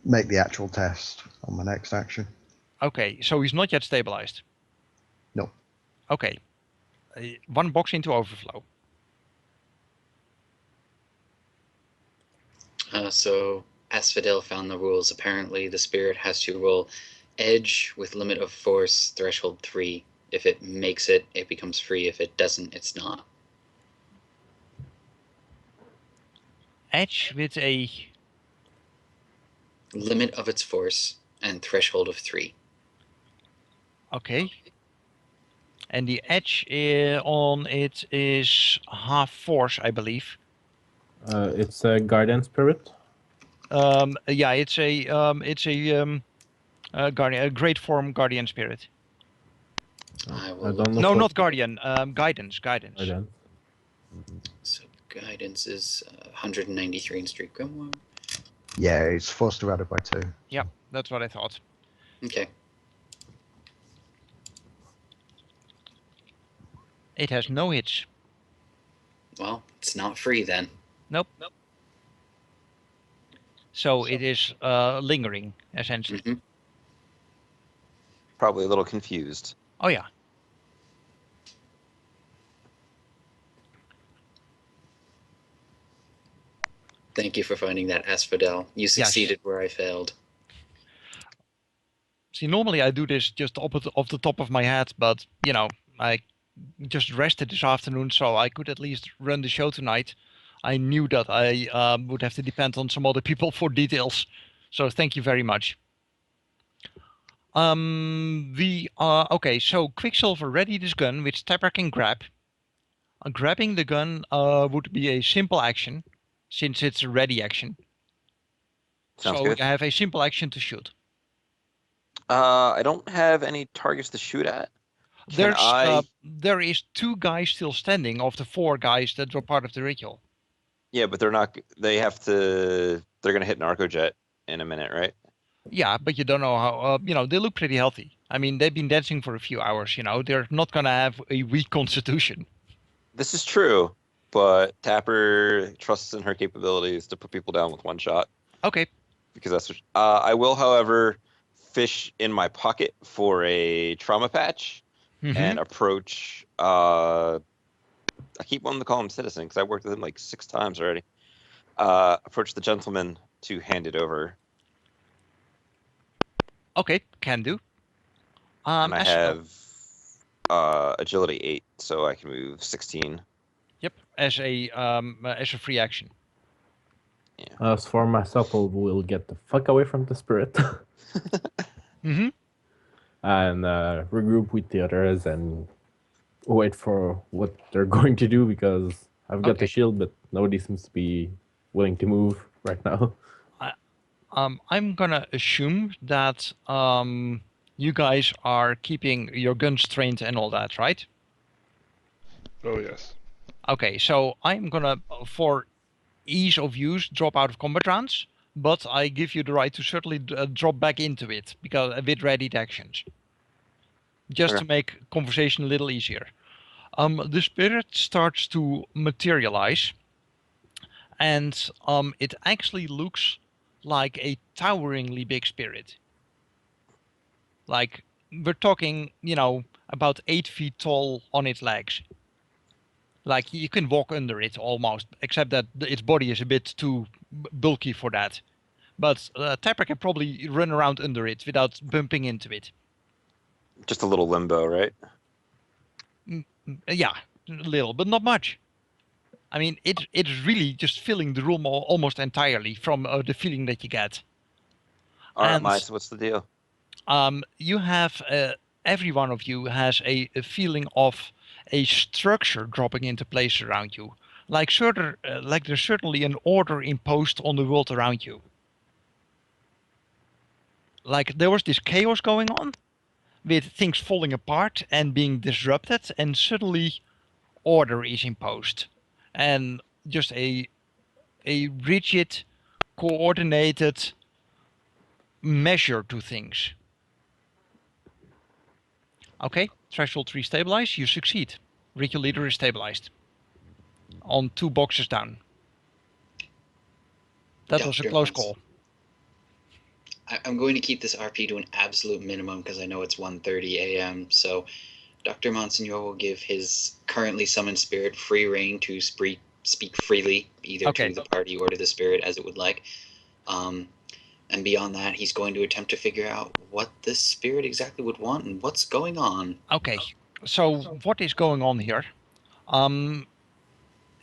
make the actual test on my next action. Okay, so he's not yet stabilized. No. Okay. One box into overflow. So Asphodel found the rules. Apparently, the spirit has to roll edge with limit of force threshold 3. If it makes it, it becomes free. If it doesn't, it's not. Edge with a limit of its force and threshold of 3. okay. And the edge on it is half force, I believe. It's a guardian spirit. Yeah, it's a guardian, a great form guardian spirit. I I will don't know. No, for- not guardian. Guidance. Guardian. So guidance is 193 in Street Grimoire. Yeah, it's force divided by 2. Yeah, that's what I thought. Okay. It has no hits. Well, it's not free then. Nope. So it is lingering, essentially. Mhm. probably a little confused. Oh yeah. Thank you for finding that, Asphodel. You succeeded where I failed. See, normally I do this just off the top of my head, but you know, I just rested this afternoon, so I could at least run the show tonight. I knew that I would have to depend on some other people for details, so thank you very much. Okay, so Quicksilver ready this gun, which Tapper can grab. Grabbing the gun would be a simple action, since it's a ready action. Sounds so good. you have a simple action to shoot. I don't have any targets to shoot at. There is 2 guys still standing of the 4 guys that were part of the ritual. Yeah, but they're not. They have to. They're gonna hit Narcojet in a minute, right? Yeah, but you don't know how. They look pretty healthy. I mean, they've been dancing for a few hours. They're not gonna have a weak constitution. This is true, but Tapper trusts in her capabilities to put people down with one shot. Okay. Because that's. I will, however, fish in my pocket for a trauma patch and approach. I keep wanting to call him Citizen because I worked with him like 6 times already. Approach the gentleman to hand it over. Okay, can do. And I have agility 8, so I can move 16. Yep, as a free action. Yeah. As for myself, I will get the fuck away from the spirit. Mm-hmm. And regroup with the others and wait for what they're going to do because I've got the shield, but nobody seems to be willing to move right now. I'm gonna assume that you guys are keeping your guns trained and all that, right? Oh yes. Okay, so I'm gonna, for ease of use, drop out of combat rounds, but I give you the right to certainly drop back into it because with readied actions, just to make conversation a little easier. The spirit starts to materialize, and it actually looks like a toweringly big spirit. Like we're talking, about 8 feet tall on its legs. Like you can walk under it almost, except that its body is a bit too bulky for that. But Tapper can probably run around under it without bumping into it. Just a little limbo, right? Yeah, a little, but not much. I mean, it's really just filling the room almost entirely from the feeling that you get. All right, And Mice, what's the deal? you have every one of you has a feeling of a structure dropping into place around you, like there's certainly an order imposed on the world around you. Like there was this chaos going on, with things falling apart and being disrupted, and suddenly order is imposed, and just a rigid, coordinated measure to things. Okay, threshold 3 stabilize, you succeed. Ritual leader is stabilized. On 2 boxes down. That was a Dr. close Mons- call. I'm going to keep this RP to an absolute minimum because I know it's 1:30 a.m. So Dr. Monsignor will give his currently summoned spirit free reign to speak freely, either Okay. to the party or to the spirit as it would like. And beyond that, he's going to attempt to figure out what this spirit exactly would want and what's going on. Okay, so what is going on here?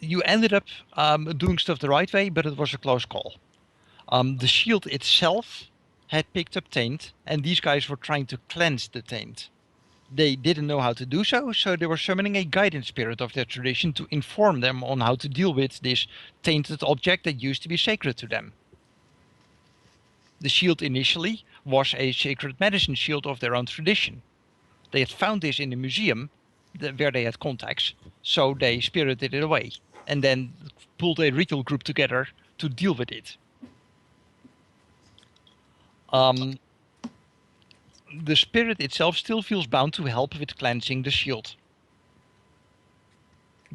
You ended up doing stuff the right way, but it was a close call. The shield itself had picked up taint, and these guys were trying to cleanse the taint. They didn't know how to do so, so they were summoning a guidance spirit of their tradition to inform them on how to deal with this tainted object that used to be sacred to them. The shield initially was a sacred medicine shield of their own tradition. They had found this in the museum where they had contacts, so they spirited it away and then pulled a ritual group together to deal with it. The spirit itself still feels bound to help with cleansing the shield,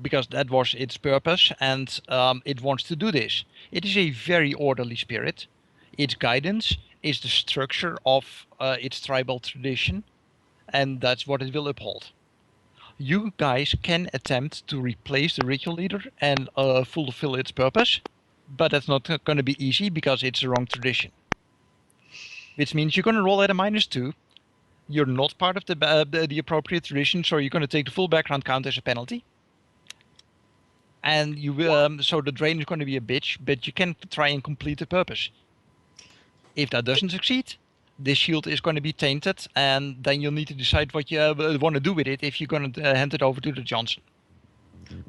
because that was its purpose, and it wants to do this. It is a very orderly spirit. Its guidance is the structure of its tribal tradition, and that's what it will uphold. You guys can attempt to replace the ritual leader and fulfill its purpose, but that's not going to be easy because it's the wrong tradition. Which means you're going to roll at a -2. You're not part of the appropriate tradition, so you're going to take the full background count as a penalty. And you so the drain is going to be a bitch, but you can try and complete the purpose. If that doesn't succeed, this shield is going to be tainted, and then you'll need to decide what you want to do with it if you're going to hand it over to the Johnson.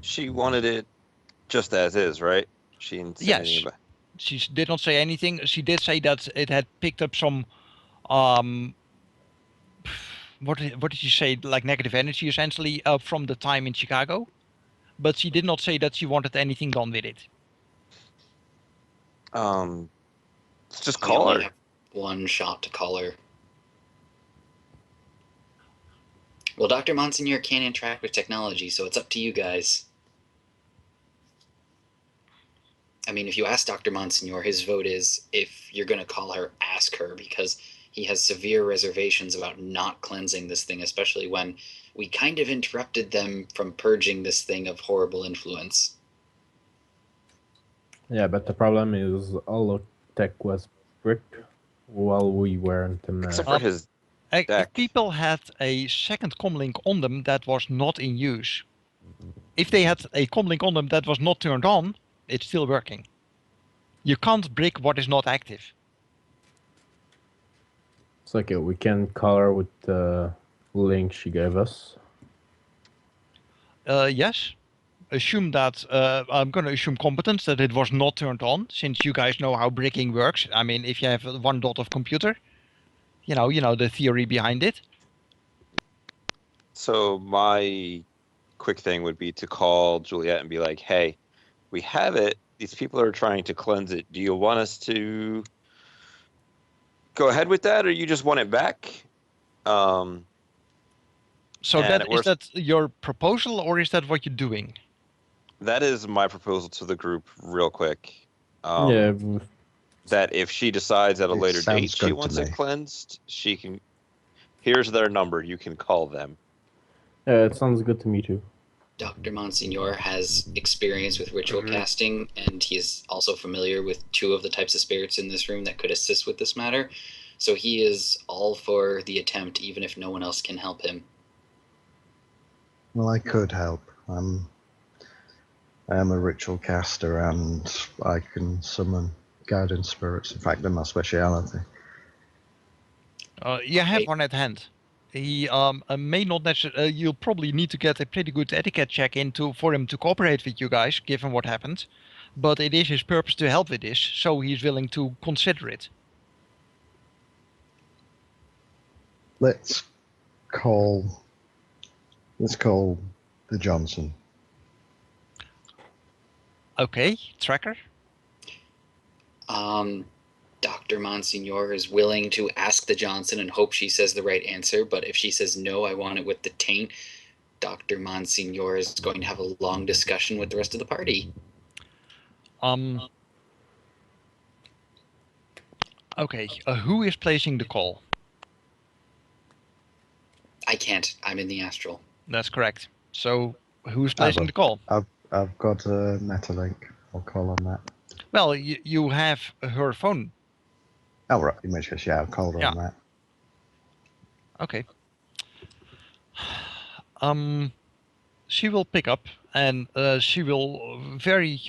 She wanted it just as is, right? She didn't say Yes. anything about. She did not say anything. She did say that it had picked up some, what did she say? Like negative energy, essentially, from the time in Chicago. But she did not say that she wanted anything done with it. Let's just We call only her. have one shot to call her. Well, Dr. Monsignor can't interact with technology, so it's up to you guys. I mean, if you ask Dr. Monsignor, his vote is if you're going to call her, ask her, because he has severe reservations about not cleansing this thing, especially when we kind of interrupted them from purging this thing of horrible influence. Yeah, but the problem is all of tech was bricked while we weren't in Except for his If deck. people had a second comlink on them that was not in use, if they had a comlink on them that was not turned on, it's still working. You can't brick what is not active. It's like we can call her with the link she gave us. Yes. Assume that I'm going to assume competence that it was not turned on, since you guys know how bricking works. I mean, if you have 1 dot of computer, you know the theory behind it. So my quick thing would be to call Juliet and be like, "Hey, we have it. These people are trying to cleanse it. Do you want us to go ahead with that, or you just want it back?" So And is that your proposal, or is that what you're doing? That is my proposal to the group, real quick. Yeah, That if she decides at a It later sounds date she good to wants it me. cleansed, she can. Here's their number. You can call them. it sounds good to me too. Dr. Monsignor has experience with ritual Mhm. casting, and he's also familiar with 2 of the types of spirits in this room that could assist with this matter. So he is all for the attempt, even if no one else can help him. Well, I could help. I am a ritual caster, and I can summon guidance spirits. In fact, they're my speciality. You have Okay. one at hand. He may not necessarily. You'll probably need to get a pretty good etiquette check for him to cooperate with you guys, given what happened. But it is his purpose to help with this, so he's willing to consider it. Let's call the Johnson. Okay, tracker. Dr. Monsignor is willing to ask the Johnson and hope she says the right answer, but if she says no, I want it with the taint, Dr. Monsignor is going to have a long discussion with the rest of the party. Okay, who is placing the call? I can't. I'm in the astral. That's correct. So, who's placing the call? I've got a Metalink. I'll call on that. Well, you have her phone. Oh, right. In which case, yeah, I'll call her on that. Okay. She will pick up, and she will very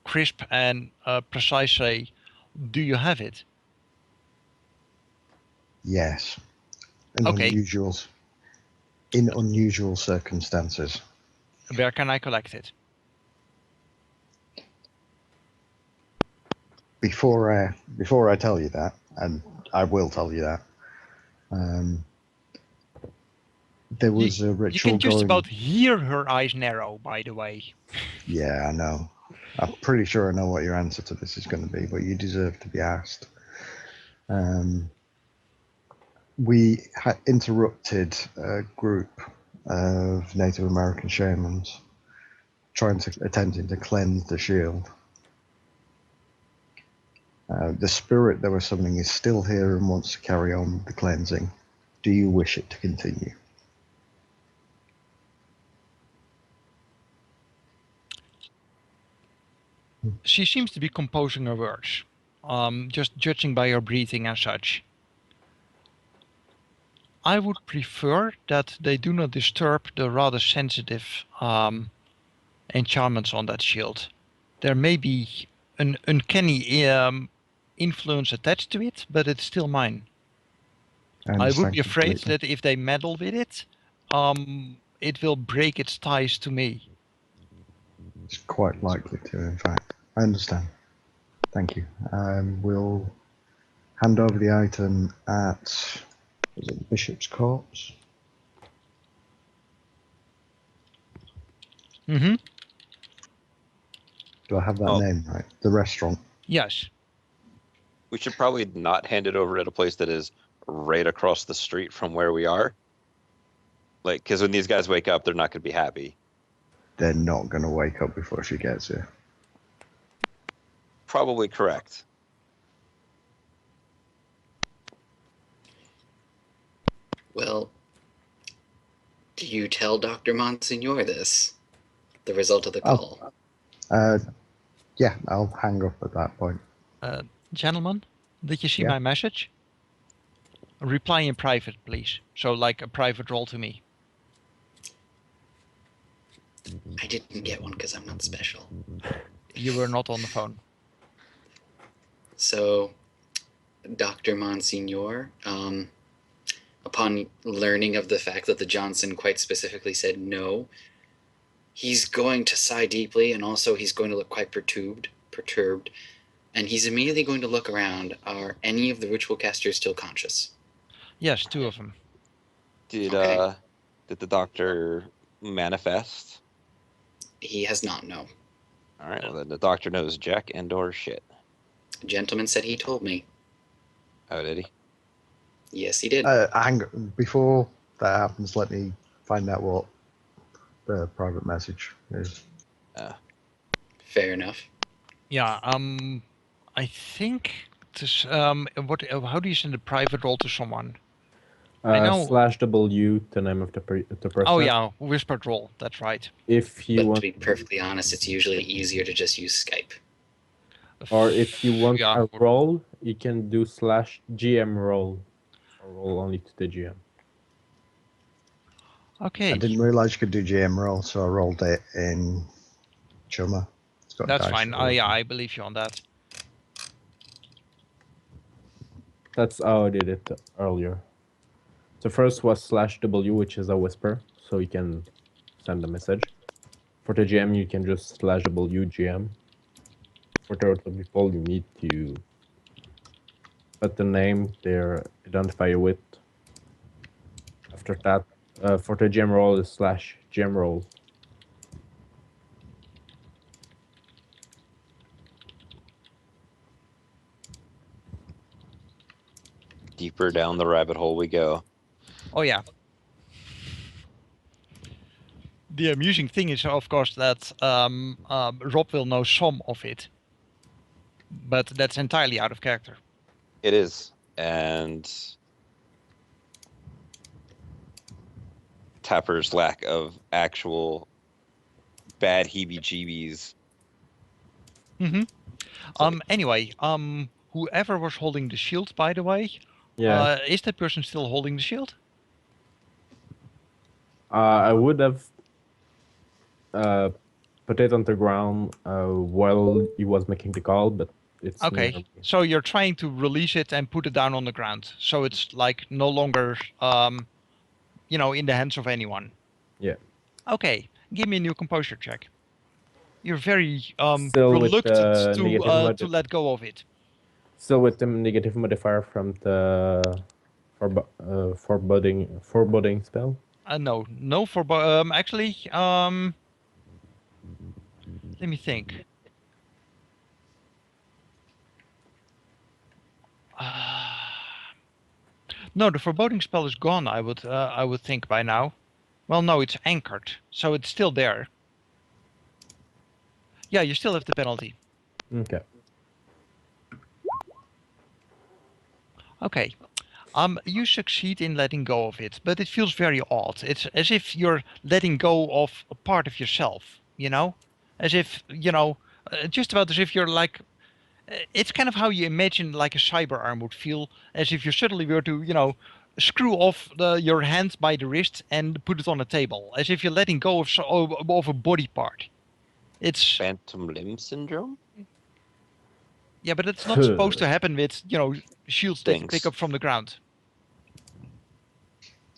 crisp and precise say, "Do you have it?" Yes. In Okay. unusual circumstances. Where can I collect it? Before I tell you that, and I will tell you that, there was a ritual. You can just going... about hear her eyes narrow, by the way. Yeah, I know. I'm pretty sure I know what your answer to this is going to be, but you deserve to be asked. We interrupted a group of Native American shamans attempting to cleanse the shield. The spirit there was something is still here and wants to carry on the cleansing. Do you wish it to continue? She seems to be composing her words, just judging by her breathing and such. I would prefer that they do not disturb the rather sensitive enchantments on that shield. There may be an uncanny influence attached to it, but it's still mine. I would be afraid that if they meddle with it, it will break its ties to me. It's quite likely to, in fact. I understand. Thank you. We'll hand over the item at Bishop's Corpse. Mm-hmm. Do I have that name right? The restaurant. Yes. We should probably not hand it over at a place that is right across the street from where we are. Like, because when these guys wake up, they're not going to be happy. They're not going to wake up before she gets here. Probably correct. Well, do you tell Dr. Monsignor this? The result of the call? Yeah, I'll hang up at that point. Gentlemen, did you see my message? Reply in private, please. So, like a private roll to me. I didn't get one because I'm not special. You were not on the phone. So, Dr. Monsignor, upon learning of the fact that the Johnson quite specifically said no, he's going to sigh deeply, and also he's going to look quite perturbed, and he's immediately going to look around. Are any of the ritual casters still conscious? Yes, 2 of them. Did the doctor manifest? He has not, no. All right, well then the doctor knows jack and or shit. The gentleman said he told me. Oh, did he? Yes, he did. Before that happens, let me find out what the private message is. Fair enough. Yeah, I think this, how do you send a private roll to someone? I know. /W, the name of the person. Oh yeah, whispered roll. That's right. If you But to want, be perfectly honest, it's usually easier to just use Skype. or if you want Yeah. a roll, you can do /GM roll, or roll only to the GM. Okay. I didn't realise you could do GM roll, so I rolled it in Chummer. It's got That's dice fine. roll. Yeah, I believe you on that. That's how I did it earlier. So first was /W, which is a whisper, so you can send a message. For the GM, you can just /W GM. For the other people, you need to put the name, their identifier with. After that, for the GM roll is /GM roll. Deeper down the rabbit hole we go. Oh yeah. The amusing thing is, of course, that Rob will know some of it, but that's entirely out of character. It is. And Tapper's lack of actual bad heebie-jeebies. Anyway, whoever was holding the shield, by the way, Yeah, is that person still holding the shield? I would have put it on the ground while he was making the call, but it's near Okay, me. so you're trying to release it and put it down on the ground, so it's like no longer, in the hands of anyone. Yeah. Okay, give me a new composure check. You're very Still with reluctant the negative to let go of it. Still with the negative modifier from the foreboding spell. No, for actually, let me think. No, the foreboding spell is gone. I would think by now. Well, no, it's anchored, so it's still there. Yeah, you still have the penalty. Okay. Okay. You succeed in letting go of it, but it feels very odd. It's as if you're letting go of a part of yourself, As if, just about as if you're like, it's kind of how you imagine like a cyber arm would feel, as if you suddenly were to, screw off your hand by the wrist and put it on a table, as if you're letting go of a body part. It's, Phantom limb syndrome? yeah, but it's not supposed to happen with, shields that you Thanks. pick up from the ground.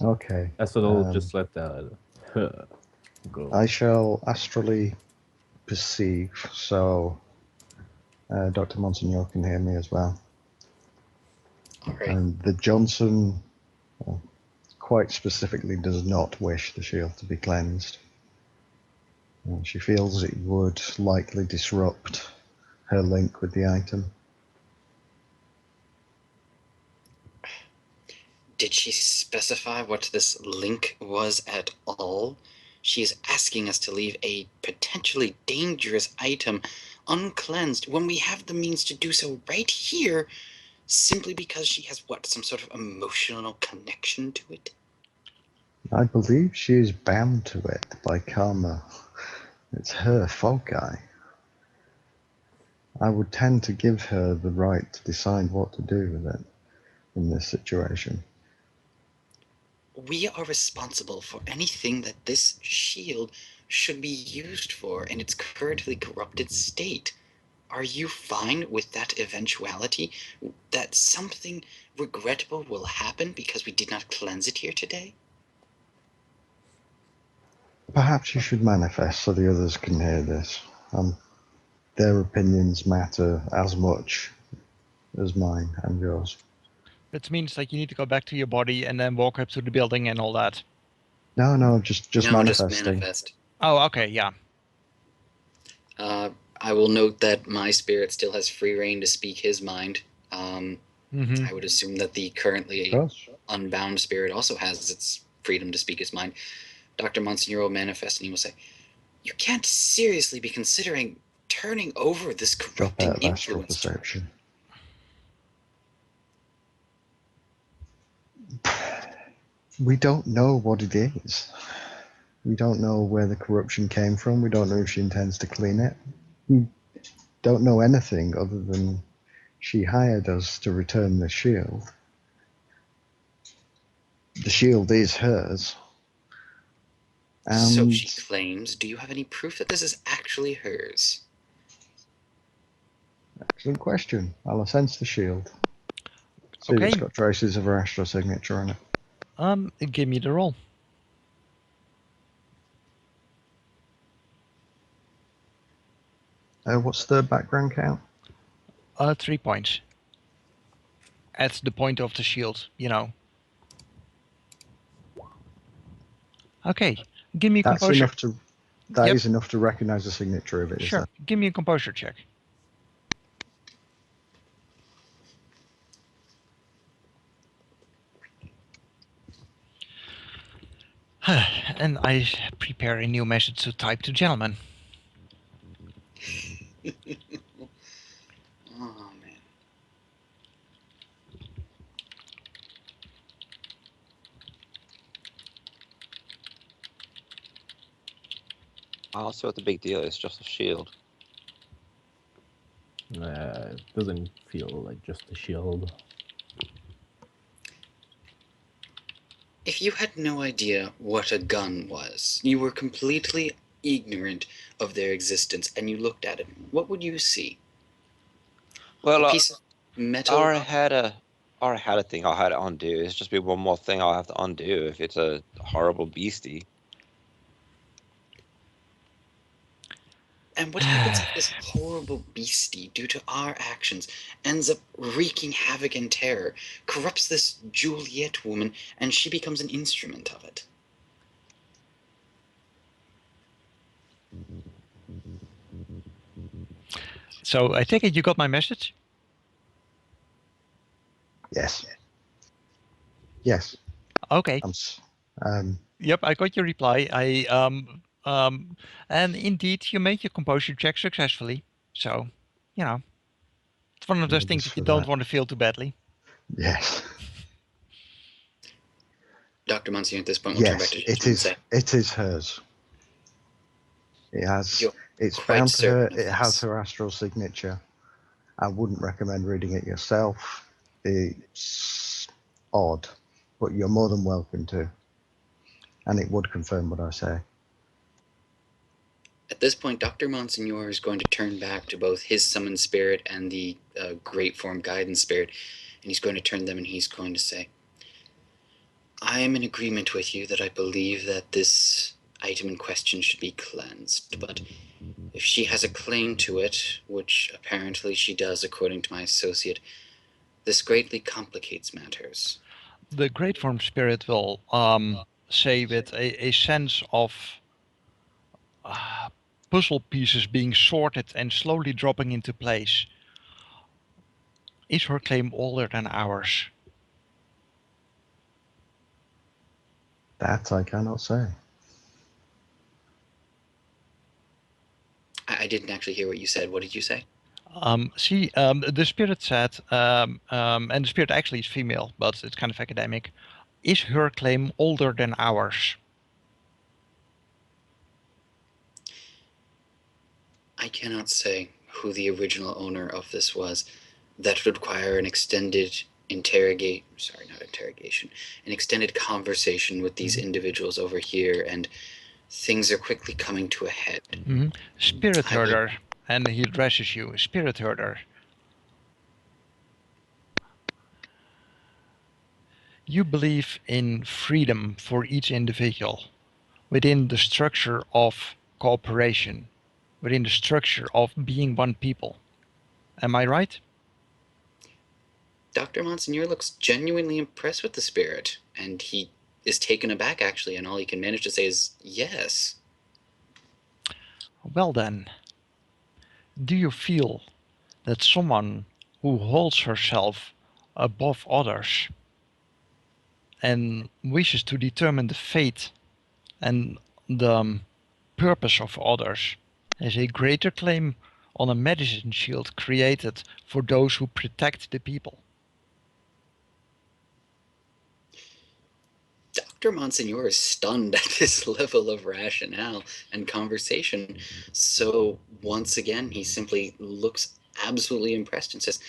Okay. Asphodel just let that go. I shall astrally perceive, so Dr. Monsignor can hear me as well. All right. And the Johnson quite specifically does not wish the shield to be cleansed. She feels it would likely disrupt her link with the item. Did she specify what this link was at all? She is asking us to leave a potentially dangerous item uncleansed when we have the means to do so right here, simply because she has some sort of emotional connection to it? I believe she is bound to it by karma. It's her foci. I would tend to give her the right to decide what to do with it in this situation. We are responsible for anything that this shield should be used for in its currently corrupted state. Are you fine with that eventuality? That something regrettable will happen because we did not cleanse it here today? Perhaps you should manifest so the others can hear this. Their opinions matter as much as mine and yours. That means like you need to go back to your body and then walk up to the building and all that. No, just No, manifesting. just manifest. Oh, okay, yeah. I will note that my spirit still has free reign to speak his mind. I would assume that the currently unbound spirit also has its freedom to speak his mind. Dr. Monsignor will manifest and he will say, "You can't seriously be considering turning over this Drop corrupting out of astral influence." perception. We don't know what it is. We don't know where the corruption came from. We don't know if she intends to clean it. We don't know anything other than she hired us to return the shield. The shield is hers. So And she claims. Do you have any proof that this is actually hers? excellent question. I'll sense the shield. See if Okay. it's got traces of her astral signature on it. Give me the roll. What's the background count? 3 points. At the point of the shield, you know. Okay. Give me a That's composure. enough to. That Yep. is enough to recognize the signature of it. Sure. Give me a composure check. And I prepare a new message to type to gentlemen. Oh man. I'll see what the big deal is. Just a shield. It doesn't feel like just a shield. If you had no idea what a gun was, you were completely ignorant of their existence, and you looked at it, what would you see? Well, A piece of metal? I had a thing I had to undo. It's just be one more thing I'll have to undo if it's a horrible beastie. And what happens if this horrible beastie, due to our actions, ends up wreaking havoc and terror, corrupts this Juliet woman, and she becomes an instrument of it? So I take it you got my message? Yes. Yes. Okay. Yep, I got your reply. And indeed you made your composure check successfully. So, you know, it's one of those things that you don't want to feel too badly. Yes. Dr. Monsignor at this point will turn back Yes, to it Gentleman and is. say, It is hers. It has. You're It's quite bound to her. certain of It has this? her astral signature. I wouldn't recommend reading it yourself. It's odd, but you're more than welcome to. And it would confirm what I say. At this point, Dr. Monsignor is going to turn back to both his summoned spirit and the great form guidance spirit, and he's going to turn them and he's going to say, I am in agreement with you that I believe that this item in question should be cleansed, but if she has a claim to it, which apparently she does according to my associate, this greatly complicates matters. The great form spirit will say with a sense of puzzle pieces being sorted and slowly dropping into place. Is her claim older than ours? That I cannot say. I didn't actually hear what you said. What did you say? The spirit said, and the spirit actually is female, but it's kind of academic. Is her claim older than ours? I cannot say who the original owner of this was. That would require an extended an extended conversation with these individuals over here, and things are quickly coming to a head. Spirit herder, and he addresses you, spirit herder. You believe in freedom for each individual within the structure of cooperation, within the structure of being one people. Am I right? Dr. Monsignor looks genuinely impressed with the spirit, and he is taken aback, actually, and all he can manage to say is, yes. Well then, do you feel that someone who holds herself above others and wishes to determine the fate and the purpose of others has a greater claim on a medicine shield created for those who protect the people? Dr. Monsignor is stunned at this level of rationale and conversation. So once again, he simply looks absolutely impressed and says,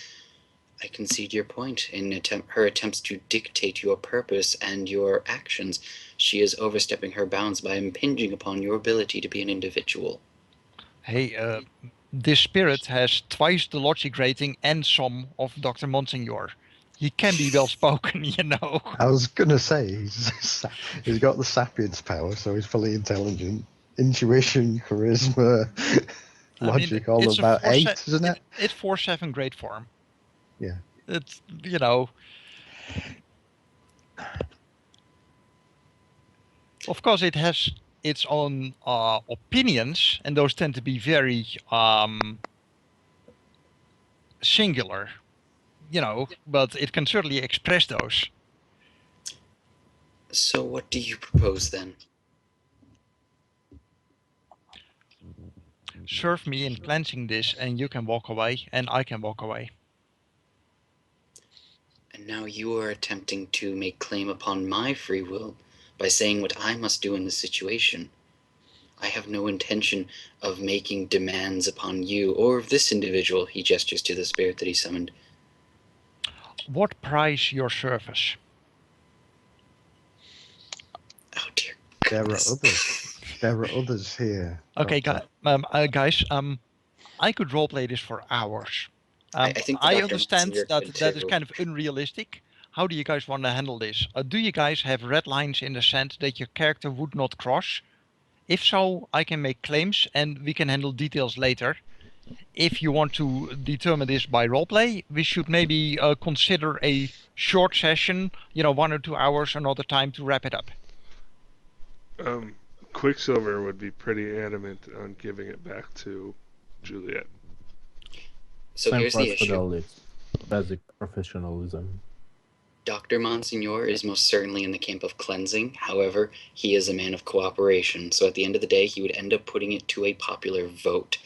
I concede your point. In her attempts to dictate your purpose and your actions, she is overstepping her bounds by impinging upon your ability to be an individual. Hey, this spirit has twice the logic rating and some of Dr. Monsignor. He can be well spoken, you know. I was gonna say he's got the sapiens power, so he's fully intelligent. Intuition, charisma, logic, all it's about 8, isn't it? It's 4/7 great form. Yeah. It's, you know. Of course, it has its own opinions, and those tend to be very singular, you know, but it can certainly express those. So what do you propose then? Serve me in cleansing this, and you can walk away, and I can walk away. And now you are attempting to make claim upon my free will by saying what I must do in this situation. I have no intention of making demands upon you or of this individual, he gestures to the spirit that he summoned. What price your service? Oh dear There are goodness. others. There are others here. Okay, Doctor. guys, I could roleplay this for hours. I think the I Dr. understand Monsignor that could that is too. kind of unrealistic. How do you guys want to handle this? Do you guys have red lines in the sand that your character would not cross? If so, I can make claims and we can handle details later. If you want to determine this by roleplay, we should maybe consider a short session, 1 or 2 hours, another time to wrap it up. Quicksilver would be pretty adamant on giving it back to Juliet. So Same here's for the issue. Asphodel, it's basic professionalism. Dr. Monsignor is most certainly in the camp of cleansing. However, he is a man of cooperation. So at the end of the day, he would end up putting it to a popular vote.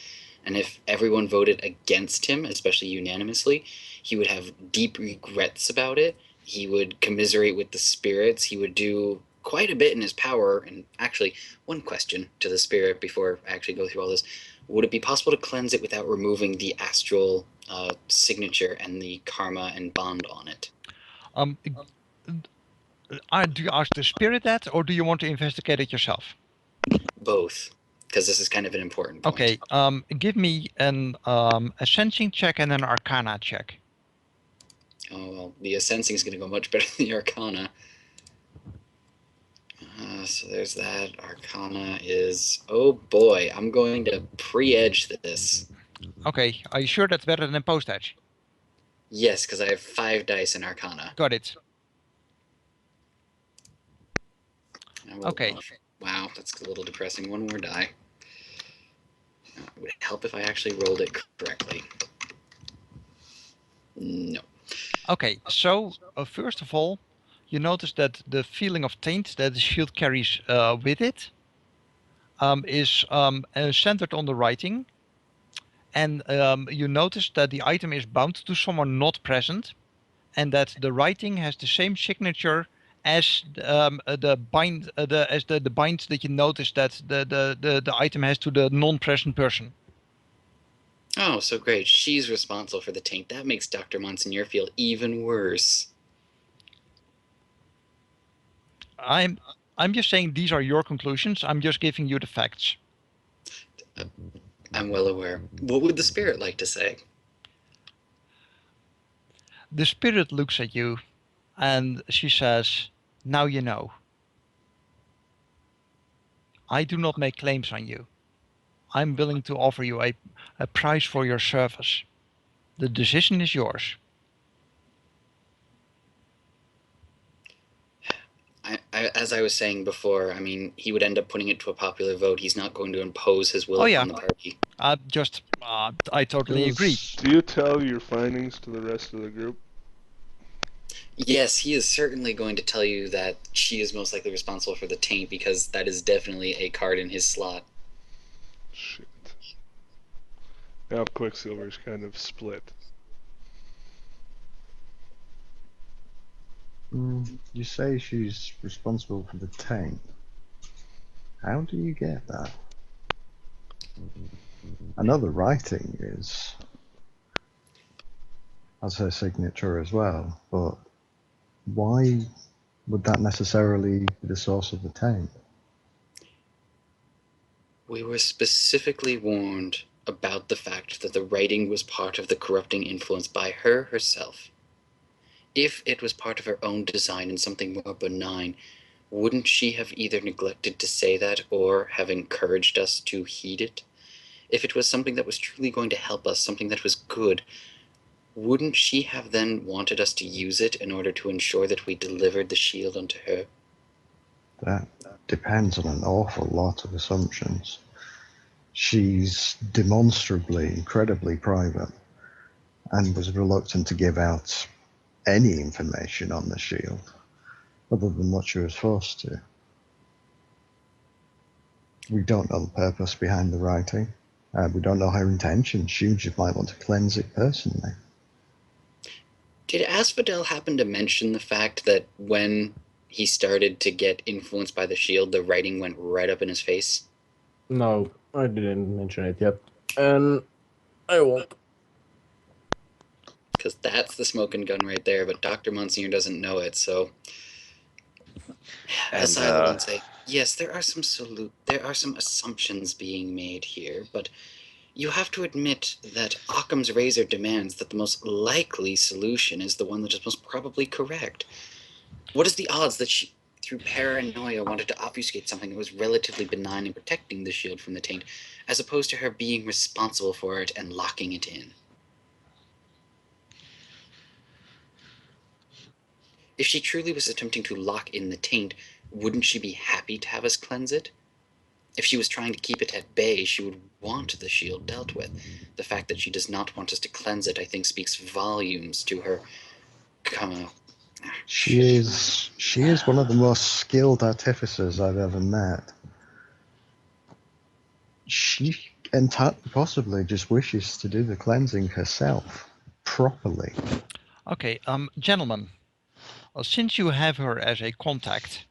And if everyone voted against him, especially unanimously, he would have deep regrets about it. He would commiserate with the spirits. He would do quite a bit in his power. And actually, one question to the spirit before I actually go through all this. Would it be possible to cleanse it without removing the astral signature and the karma and bond on it? Do you ask the spirit that, or do you want to investigate it yourself? Both, because this is kind of an important point. Okay, give me an a sensing check and an arcana check. Oh, well, the sensing is going to go much better than the arcana. So there's that. Arcana is... Oh boy, I'm going to pre-edge this. Okay, are you sure that's better than post-edge? Yes, because I have 5 dice in Arcana. Got it. Okay. Wow, that's a little depressing. 1 more die. It would help if I actually rolled it correctly. No. Okay, so first of all, you notice that the feeling of taint that the shield carries with it is centered on the writing. And you notice that the item is bound to someone not present, and that the writing has the same signature as the bind that you notice that the item has to the non-present person. Oh, so great. She's responsible for the taint. That makes Dr. Monsignor feel even worse. I'm just saying these are your conclusions. I'm just giving you the facts. I'm well aware. What would the spirit like to say? The spirit looks at you and she says, now you know. I do not make claims on you. I'm willing to offer you a price for your service. The decision is yours. As I was saying before, I mean, he would end up putting it to a popular vote. He's not going to impose his will upon the party. I totally agree. Do you tell your findings to the rest of the group? Yes, he is certainly going to tell you that she is most likely responsible for the taint, because that is definitely a card in his slot. Shit. Now Quicksilver's kind of split. You say she's responsible for the taint. How do you get that? I know the writing has her signature as well, but why would that necessarily be the source of the taint? We were specifically warned about the fact that the writing was part of the corrupting influence by her herself. If it was part of her own design and something more benign, wouldn't she have either neglected to say that or have encouraged us to heed it? If it was something that was truly going to help us, something that was good, wouldn't she have then wanted us to use it in order to ensure that we delivered the shield unto her? That depends on an awful lot of assumptions. She's demonstrably incredibly private and was reluctant to give out any information on the shield, other than what she was forced to. We don't know the purpose behind the writing. We don't know her intentions. She just might want to cleanse it personally. Did Asphodel happen to mention the fact that when he started to get influenced by the shield, the writing went right up in his face? No, I didn't mention it yet. And I won't. Because that's the smoking gun right there, but Dr. Monsignor doesn't know it, so... And, As I will say, yes, there are some assumptions being made here, but you have to admit that Occam's razor demands that the most likely solution is the one that is most probably correct. What is the odds that she, through paranoia, wanted to obfuscate something that was relatively benign in protecting the shield from the taint, as opposed to her being responsible for it and locking it in? If she truly was attempting to lock in the taint, wouldn't she be happy to have us cleanse it? If she was trying to keep it at bay, she would want the shield dealt with. The fact that she does not want us to cleanse it, I think, speaks volumes to her. She is one of the most skilled artificers I've ever met. She entirely possibly just wishes to do the cleansing herself, properly. Okay, gentlemen, since you have her as a contact,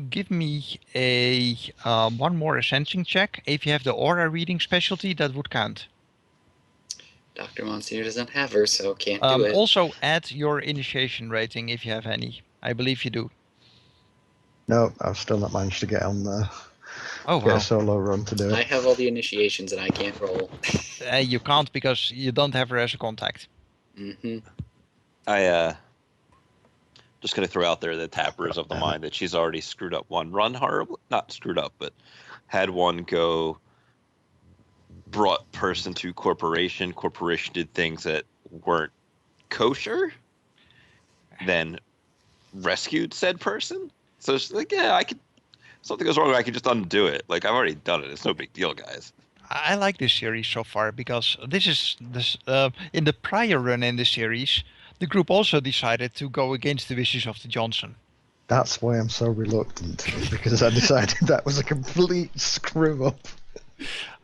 give me a one more sensing check. If you have the aura reading specialty, that would count. Dr. Monsignor doesn't have her, so can't do it. Also add your initiation rating if you have any. I believe you do. No, I've still not managed to get on there. Oh, Get a wow. solo run to do it. I have all the initiations and I can't roll. You can't because you don't have her as a contact. Mm-hmm. I just gonna throw out there the tappers of the mind that she's already screwed up one run horribly, not screwed up, but had one go, brought person to corporation did things that weren't kosher, then rescued said person. So it's like, yeah, I could, something goes wrong, I could just undo it. Like, I've already done it, it's no big deal, guys. I like this series so far because this in the prior run in the series, the group also decided to go against the wishes of the Johnson. That's why I'm so reluctant, because I decided that was a complete screw up.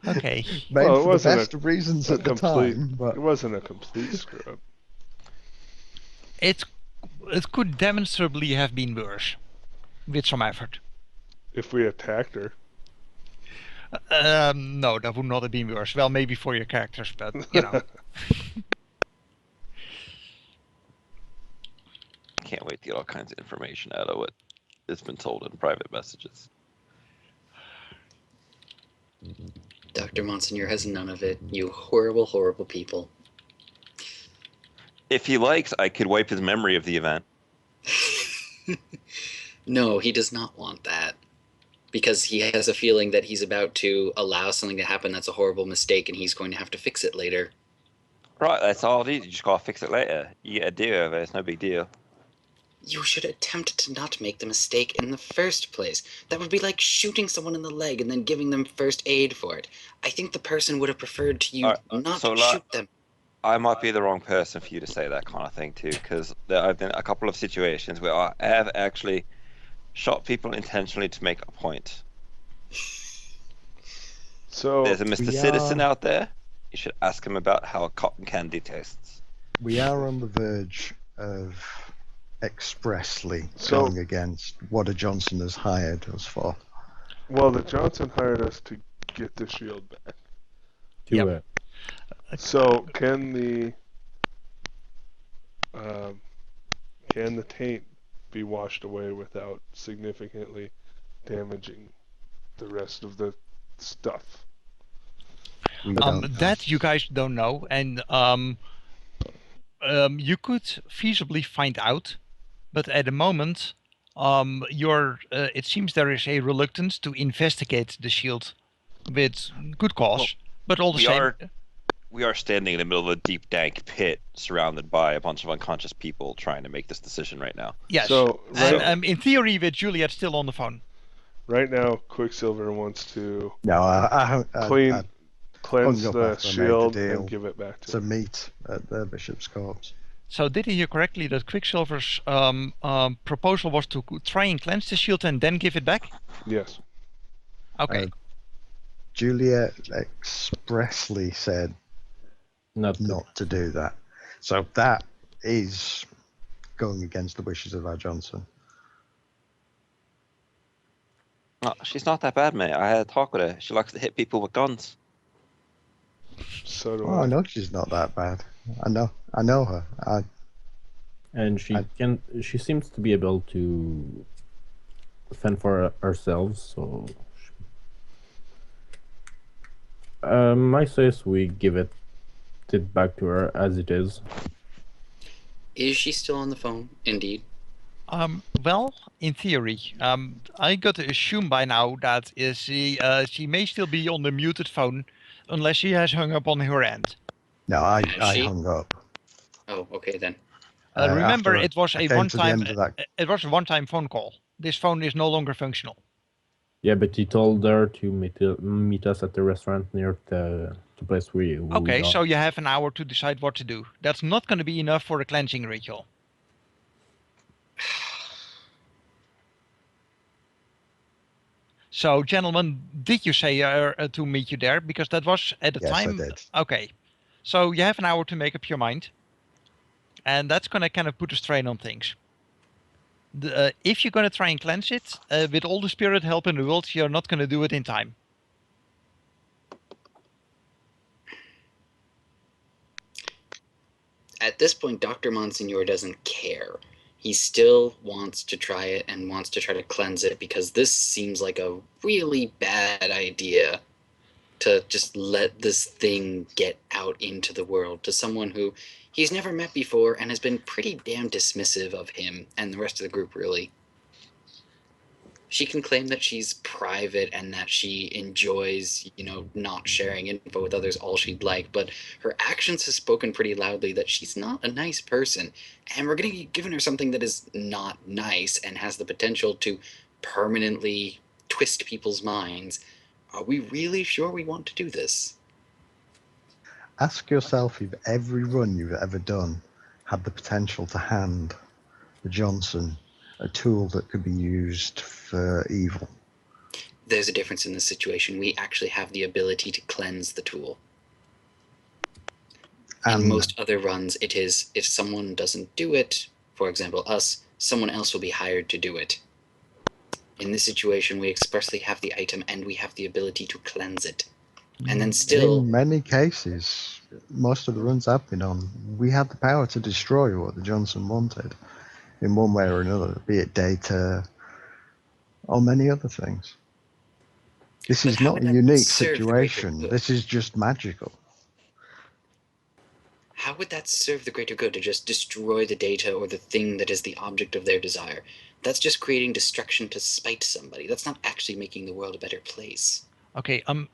Okay. Made Well, it for the wasn't best of reasons at the time, but It wasn't a complete screw up. It could demonstrably have been worse, with some effort. If we attacked her. No, that would not have been worse. Well, maybe for your characters, but, you know. Can't wait to get all kinds of information out of what has been told in private messages. Dr. Monsignor has none of it. You horrible, horrible people. If he likes, I could wipe his memory of the event. No, he does not want that. Because he has a feeling that he's about to allow something to happen that's a horrible mistake and he's going to have to fix it later. Right, that's all it is. You just gotta fix it later. You get a deal of it, it's no big deal. You should attempt to not make the mistake in the first place. That would be like shooting someone in the leg and then giving them first aid for it. I think the person would have preferred to you not shoot them. I might be the wrong person for you to say that kind of thing too, because there have been a couple of situations where I have actually shot people intentionally to make a point. So there's a Mr. Citizen out there. You should ask him about how a cotton candy tastes. we are on the verge of expressly So- going against what a Johnson has hired us for? Well, the Johnson hired us to get the shield back. To So can the taint be washed away without significantly damaging the rest of the stuff? We don't know. That you guys don't know, and you could feasibly find out, but at the moment, it seems there is a reluctance to investigate the shield with good cause, but all the same. We are standing in the middle of a deep, dank pit, surrounded by a bunch of unconscious people trying to make this decision right now. Yes, So, and in theory, with Juliet still on the phone. Right now, Quicksilver wants to No, I cleanse hung up the after I made the shield deal and give it back to to him. meet at the Bishop's Corpse. So did I hear correctly that Quicksilver's proposal was to try and cleanse the shield and then give it back? Yes. Okay. Juliet expressly said not to do that. So that is going against the wishes of our Johnson. Oh, she's not that bad, mate. I had a talk with her. She likes to hit people with guns. So do Oh, I. I know she's not that bad. I know her. and she seems to be able to fend for herself, so I say we give it back to her as it is. Is she still on the phone? Indeed. Well, in theory, I got to assume by now that she may still be on the muted phone, unless she has hung up on her end. No, I she? hung up. Oh, okay then. Remember, After it was I a came to the one-time. end of that. It was a one-time phone call. This phone is no longer functional. Yeah, but he told her to meet us at the restaurant near the place we Okay, got. so you have an hour to decide what to do. That's not going to be enough for a cleansing ritual. So, gentlemen, did you say to meet you there? Because that was at the Yes, I time. did. Okay, so you have an hour to make up your mind, and that's going to kind of put a strain on things. If you're going to try and cleanse it, with all the spirit help in the world, you're not going to do it in time. At this point, Dr. Monsignor doesn't care. He still wants to try it and wants to try to cleanse it because this seems like a really bad idea to just let this thing get out into the world to someone who he's never met before and has been pretty damn dismissive of him and the rest of the group, really. She can claim that she's private and that she enjoys, not sharing info with others all she'd like, but her actions have spoken pretty loudly that she's not a nice person, and we're going to be giving her something that is not nice and has the potential to permanently twist people's minds. Are we really sure we want to do this? Ask yourself if every run you've ever done had the potential to hand the Johnson a tool that could be used for evil. There's a difference in this situation. We actually have the ability to cleanse the tool. In most other runs, it is if someone doesn't do it, for example us, someone else will be hired to do it. In this situation, we expressly have the item and we have the ability to cleanse it. And then still... In many cases, most of the runs I've been on, we had the power to destroy what the Johnson wanted in one way or another, be it data or many other things. This is not a unique situation. This is just magical. How would that serve the greater good to just destroy the data or the thing that is the object of their desire? That's just creating destruction to spite somebody. That's not actually making the world a better place. Okay, can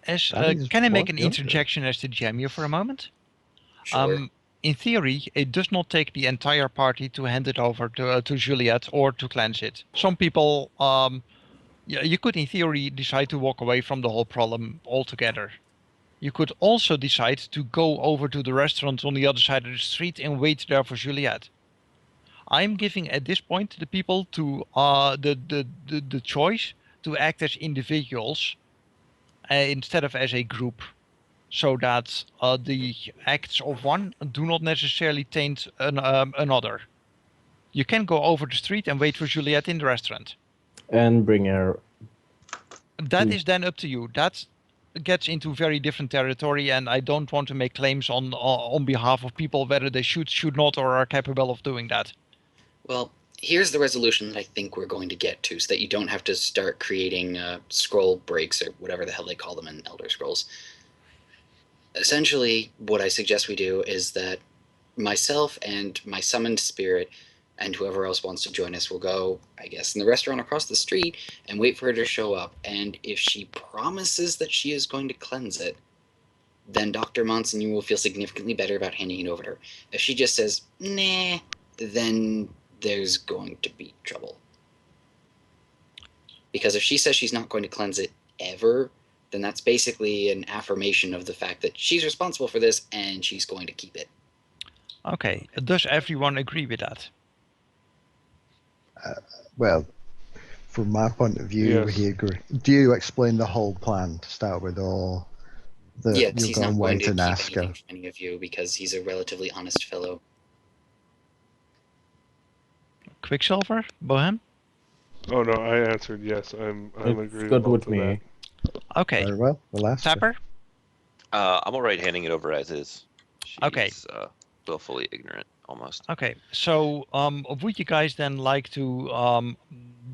I make an interjection as to jam you for a moment? Sure. In theory, it does not take the entire party to hand it over to Juliet or to cleanse it. Some people, you could in theory decide to walk away from the whole problem altogether. You could also decide to go over to the restaurant on the other side of the street and wait there for Juliet. I'm giving at this point the people to the choice to act as individuals instead of as a group, so that the acts of one do not necessarily taint another. You can go over the street and wait for Juliet in the restaurant. And bring her. That is then up to you. That gets into very different territory, and I don't want to make claims on behalf of people whether they should not, or are capable of doing that. Well, here's the resolution that I think we're going to get to, so that you don't have to start creating scroll breaks or whatever the hell they call them in Elder Scrolls. Essentially, what I suggest we do is that myself and my summoned spirit and whoever else wants to join us will go, I guess, in the restaurant across the street and wait for her to show up. And if she promises that she is going to cleanse it, then Dr. Monsignor will feel significantly better about handing it over to her. If she just says, nah, then there's going to be trouble. Because if she says she's not going to cleanse it ever, then that's basically an affirmation of the fact that she's responsible for this and she's going to keep it. Okay, does everyone agree with that? Well, from my point of view, Yes. he agree. Do you explain the whole plan to start with, or that Yes, you'll he's go not and going wait to and keep ask her? anything from any of you because he's a relatively honest fellow. Quicksilver, Bohem? Oh no, I answered yes. I'm It's agreeable good with to me. Okay, Very well, we'll ask her. Tapper? I'm alright handing it over as is. She's, Okay. willfully ignorant, almost. Okay, so would you guys then like to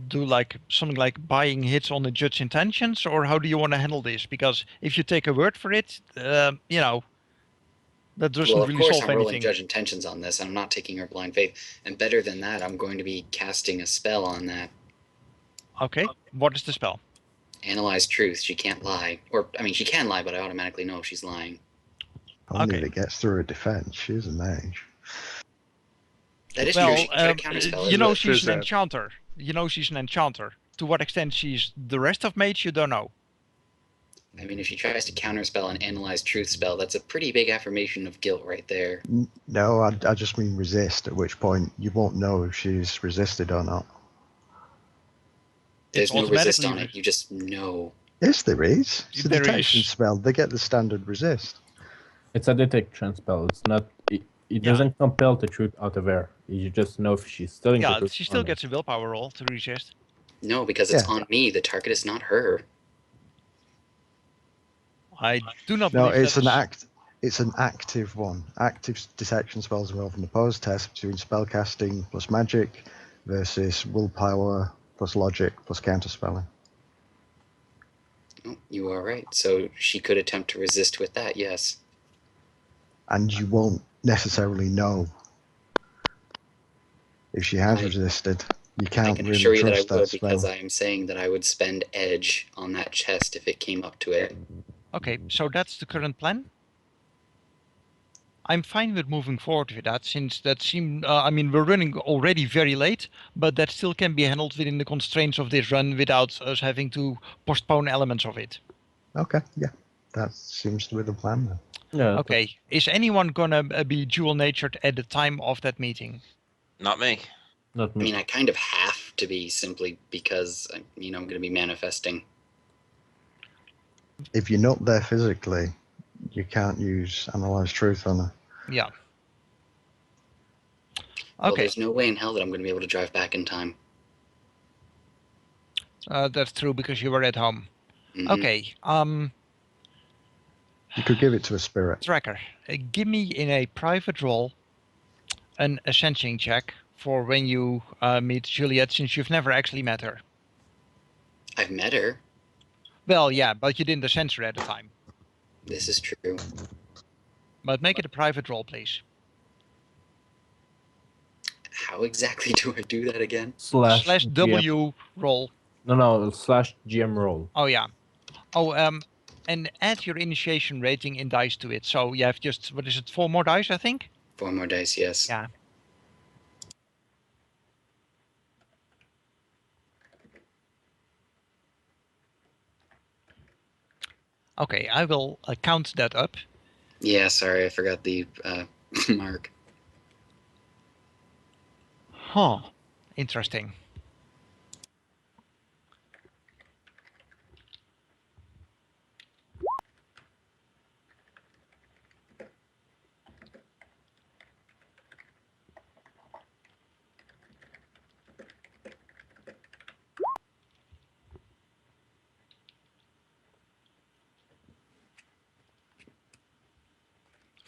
do like something like buying hits on the judge's intentions, or how do you want to handle this? Because if you take a word for it, you know, that doesn't Well, of really course, solve I'm rolling anything. judge intentions on this. I'm not taking her blind faith. And better than that, I'm going to be casting a spell on that. Okay, what is the spell? Analyze truth. She can't lie. Or, I mean, she can lie, but I automatically know if she's lying. Only Okay. if it gets through a defense. She's a mage. That is true. Well, She can try to counterspell you it. know but- she's an Fizz that. enchanter. You know she's an enchanter. To what extent she's the rest of mage, you don't know. I mean, if she tries to counterspell an analyze truth spell, that's a pretty big affirmation of guilt right there. No, I just mean resist, at which point you won't know if she's resisted or not. There's It's no resist automatically on it. You just know. Yes, there is. It's a There detection is. spell. They get the standard resist. It's a detection spell. It's not. It doesn't compel the truth out of her. You just know if she's telling the Yeah, truth. she or still not. gets a willpower roll to resist. No, because it's Yeah. on me. The target is not her. I do not No, believe it's that an is- act. It's an active one. Active detection spells involve an opposed test between spellcasting plus magic versus willpower plus logic plus counterspelling. Oh, you are right. So she could attempt to resist with that, yes. And you won't necessarily know if she has I- resisted. You I can't can really assure you that I trust that would spell. because I am saying that I would spend edge on that chest if it came up to it. Okay, so that's the current plan. I'm fine with moving forward with that, since that seemed. I mean, we're running already very late, but that still can be handled within the constraints of this run without us having to postpone elements of it. Okay, yeah. That seems to be the plan then. Yeah. Okay, is anyone gonna be dual-natured at the time of that meeting? Not me. Not I me. mean, I kind of have to be simply because, I'm going to be manifesting. If you're not there physically, you can't use Analyze Truth on her. Yeah. Well, Okay, there's no way in hell that I'm going to be able to drive back in time. that's true because you were at home. Mhm. Okay, You could give it to a spirit. Tracker, give me in a private role an ascension check for when you meet Juliet, since you've never actually met her. I've met her. Well, yeah, but you didn't ascend her at the time. This is true. But make it a private role, please. How exactly do I do that again? Slash GM. W roll. No, slash GM roll. Oh yeah. Oh, and add your initiation rating in dice to it. So you have just, what is it, 4 more dice, I think? 4 more dice, yes. Yeah. Okay, I will count that up. Yeah, sorry, I forgot the mark. Huh. Interesting.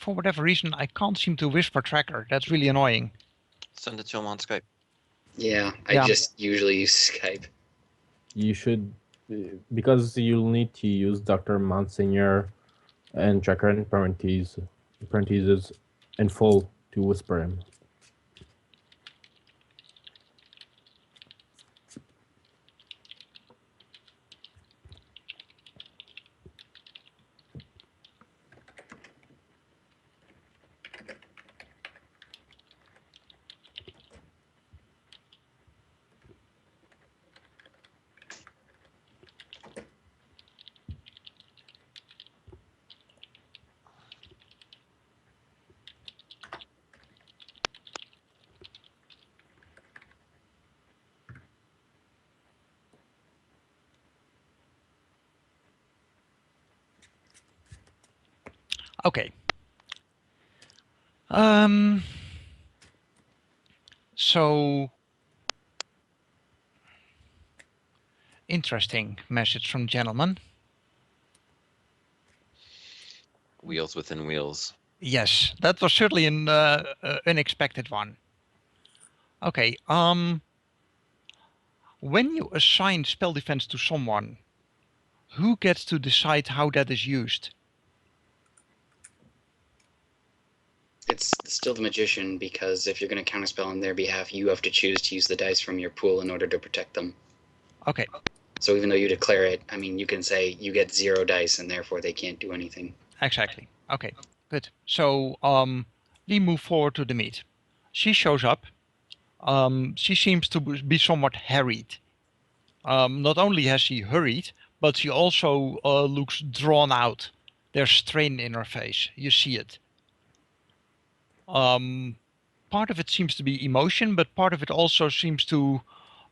for whatever reason, I can't seem to whisper tracker. That's really annoying. Send it to him on Skype. Yeah, I Yeah. just usually use Skype. You should, because you'll need to use Dr. Monsignor and tracker in parentheses in full to whisper him. Okay. So interesting message from gentleman. Wheels within wheels. Yes, that was certainly an unexpected one. Okay. When you assign spell defense to someone, who gets to decide how that is used? It's still the magician, because if you're going to counterspell on their behalf, you have to choose to use the dice from your pool in order to protect them. Okay. So even though you declare it, I mean, you can say you get 0 dice and therefore they can't do anything. Exactly. Okay. Good. So we move forward to the meet. She shows up. She seems to be somewhat harried. Not only has she hurried, but she also looks drawn out. There's strain in her face. You see it. Part of it seems to be emotion, but part of it also seems to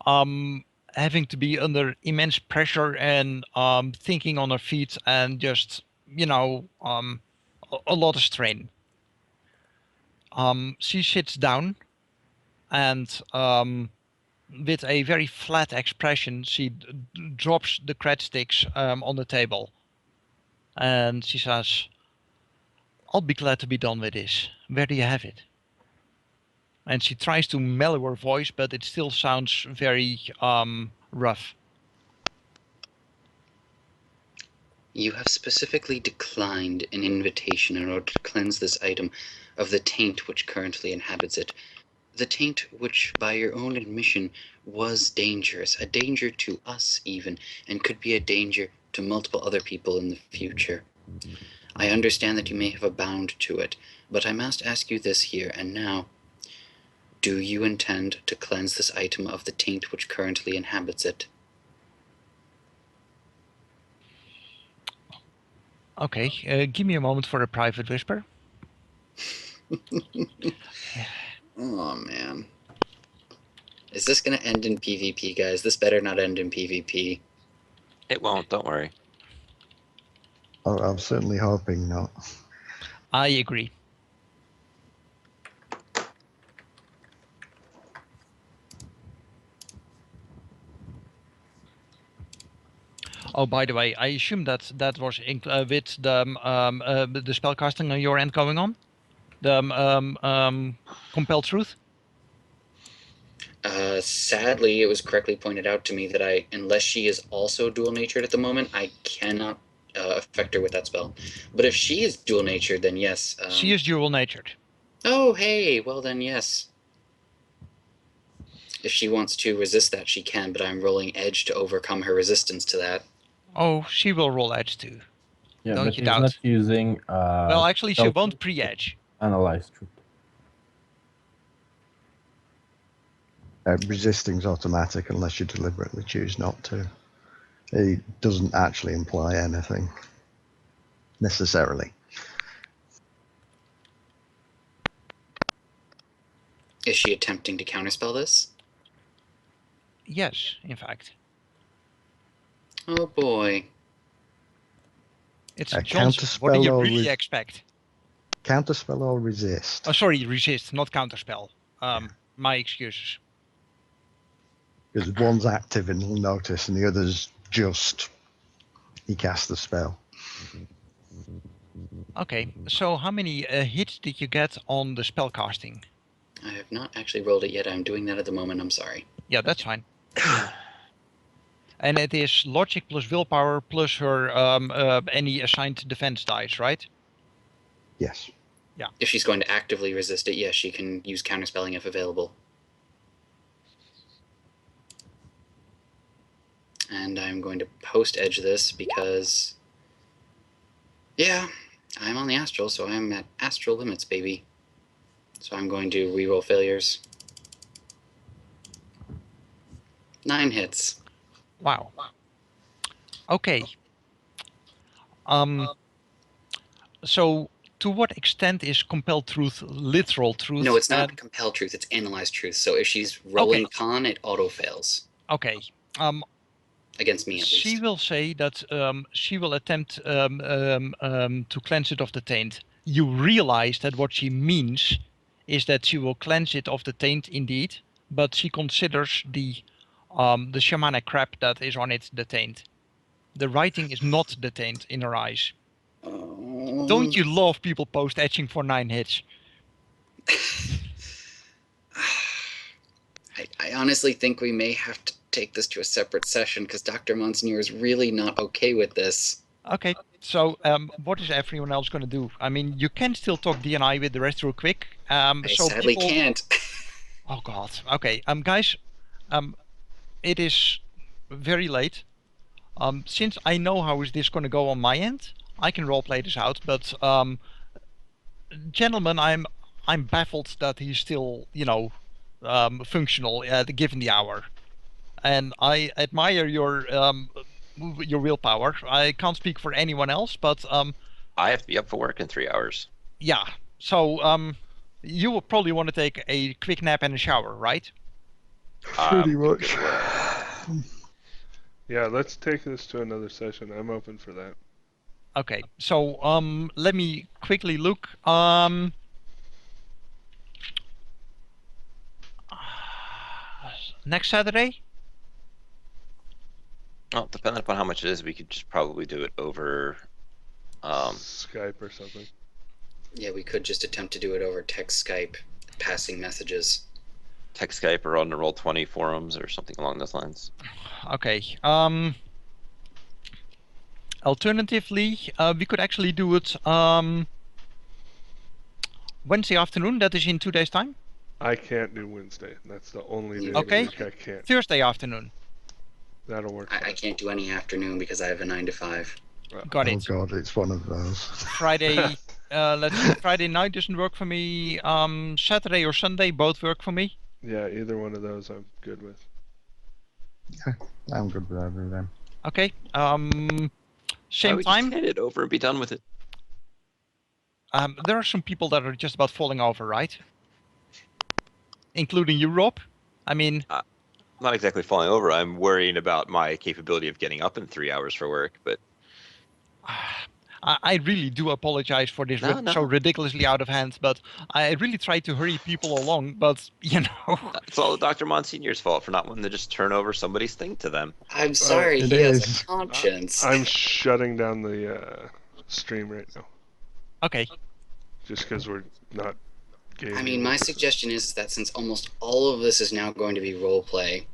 having to be under immense pressure and thinking on her feet and just, you know, a lot of strain. She sits down and with a very flat expression, she drops the cred sticks on the table. And she says, I'll be glad to be done with this. Where do you have it? And she tries to mellow her voice, but it still sounds very rough. You have specifically declined an invitation in order to cleanse this item of the taint which currently inhabits it. The taint which, by your own admission, was dangerous, a danger to us even, and could be a danger to multiple other people in the future. I understand that you may have a bound to it, but I must ask you this here and now. Do you intend to cleanse this item of the taint which currently inhabits it? Okay, give me a moment for a private whisper. Oh, man. Is this going to end in PvP, guys? This better not end in PvP. It won't, don't worry. I'm certainly hoping not. I agree. Oh, by the way, I assume that that was with the spellcasting on your end going on? The compelled truth? Sadly, it was correctly pointed out to me that unless she is also dual-natured at the moment, I cannot affect her with that spell. But if she is dual-natured, then yes. She is dual-natured. Oh, hey, well then yes. If she wants to resist that, she can, but I'm rolling edge to overcome her resistance to that. Oh, she will roll edge too. Yeah, Don't but you he's doubt. not using. Well, actually, she spell won't truth, pre-edge. Analyze truth. Resisting's automatic unless you deliberately choose not to. It doesn't actually imply anything, necessarily. Is she attempting to counterspell this? Yes, in fact. Oh boy. It's A Johnson. What do you counterspell or really expect? Counterspell or resist? Oh, sorry, resist, not counterspell. My excuses. Because one's active and he'll notice, and the other's just he cast the spell. Okay, so how many hits did you get on the spellcasting? I have not actually rolled it yet. I'm doing that at the moment. I'm sorry. Yeah, that's fine. And it is logic plus willpower plus her any assigned defense dice, right? Yes. If she's going to actively resist it, yes, she can use counterspelling if available. And I'm going to post-edge this because... yeah, I'm on the astral, so I'm at astral limits, baby. So I'm going to reroll failures. 9 hits. Wow. Okay. So to what extent is compelled truth literal truth? No, it's not compelled truth, it's analyzed truth. So if she's rolling con, it auto-fails. Okay. Against me, at least. She will say that she will attempt to cleanse it of the taint. You realize that what she means is that she will cleanse it of the taint indeed, but she considers the shamanic crap that is on it the taint. The writing is not the taint in her eyes. Oh. Don't you love people post-etching for 9 hits? I honestly think we may have to take this to a separate session because Dr. Monsignor is really not okay with this. Okay, so what is everyone else going to do? I mean, you can still talk DNI with the rest real quick. I So sadly people... can't. Oh God. Okay, guys, it is very late. Since I know how is this going to go on my end, I can roleplay this out. But gentlemen, I'm baffled that he's still, functional given the hour, and I admire your willpower. I can't speak for anyone else, but I have to be up for work in 3 hours. yeah. So you will probably want to take a quick nap and a shower, right? Pretty much. Yeah, let's take this to another session. I'm open for that. Okay, so let me quickly look. Next Saturday? Well, depending upon how much it is, we could just probably do it over. Skype or something. Yeah, we could just attempt to do it over text Skype, passing messages. Text Skype or on the Roll20 forums or something along those lines. Okay. Alternatively, we could actually do it Wednesday afternoon. That is in 2 days' time. I can't do Wednesday. That's the only day Okay. of the week I can't. Thursday afternoon. That'll work. I can't do any afternoon because I have a 9 to 5. Got Oh it. God, it's one of those. Friday. Let's see. Friday night doesn't work for me. Saturday or Sunday both work for me. Yeah, either one of those I'm good with. I'm good with either of them. Okay. Why Same would you time. hand it over and be done with it? There are some people that are just about falling over, right? Including you, Rob. I mean, Not exactly falling over. I'm worrying about my capability of getting up in 3 hours for work, but I really do apologize for this No. so ridiculously out of hand, but I really try to hurry people along, but, it's all Dr. Monsignor's fault for not wanting to just turn over somebody's thing to them. I'm sorry, it he has is. a conscience. I'm shutting down the stream right now. Okay. Just because we're not gaming. I mean, my suggestion is that since almost all of this is now going to be roleplay,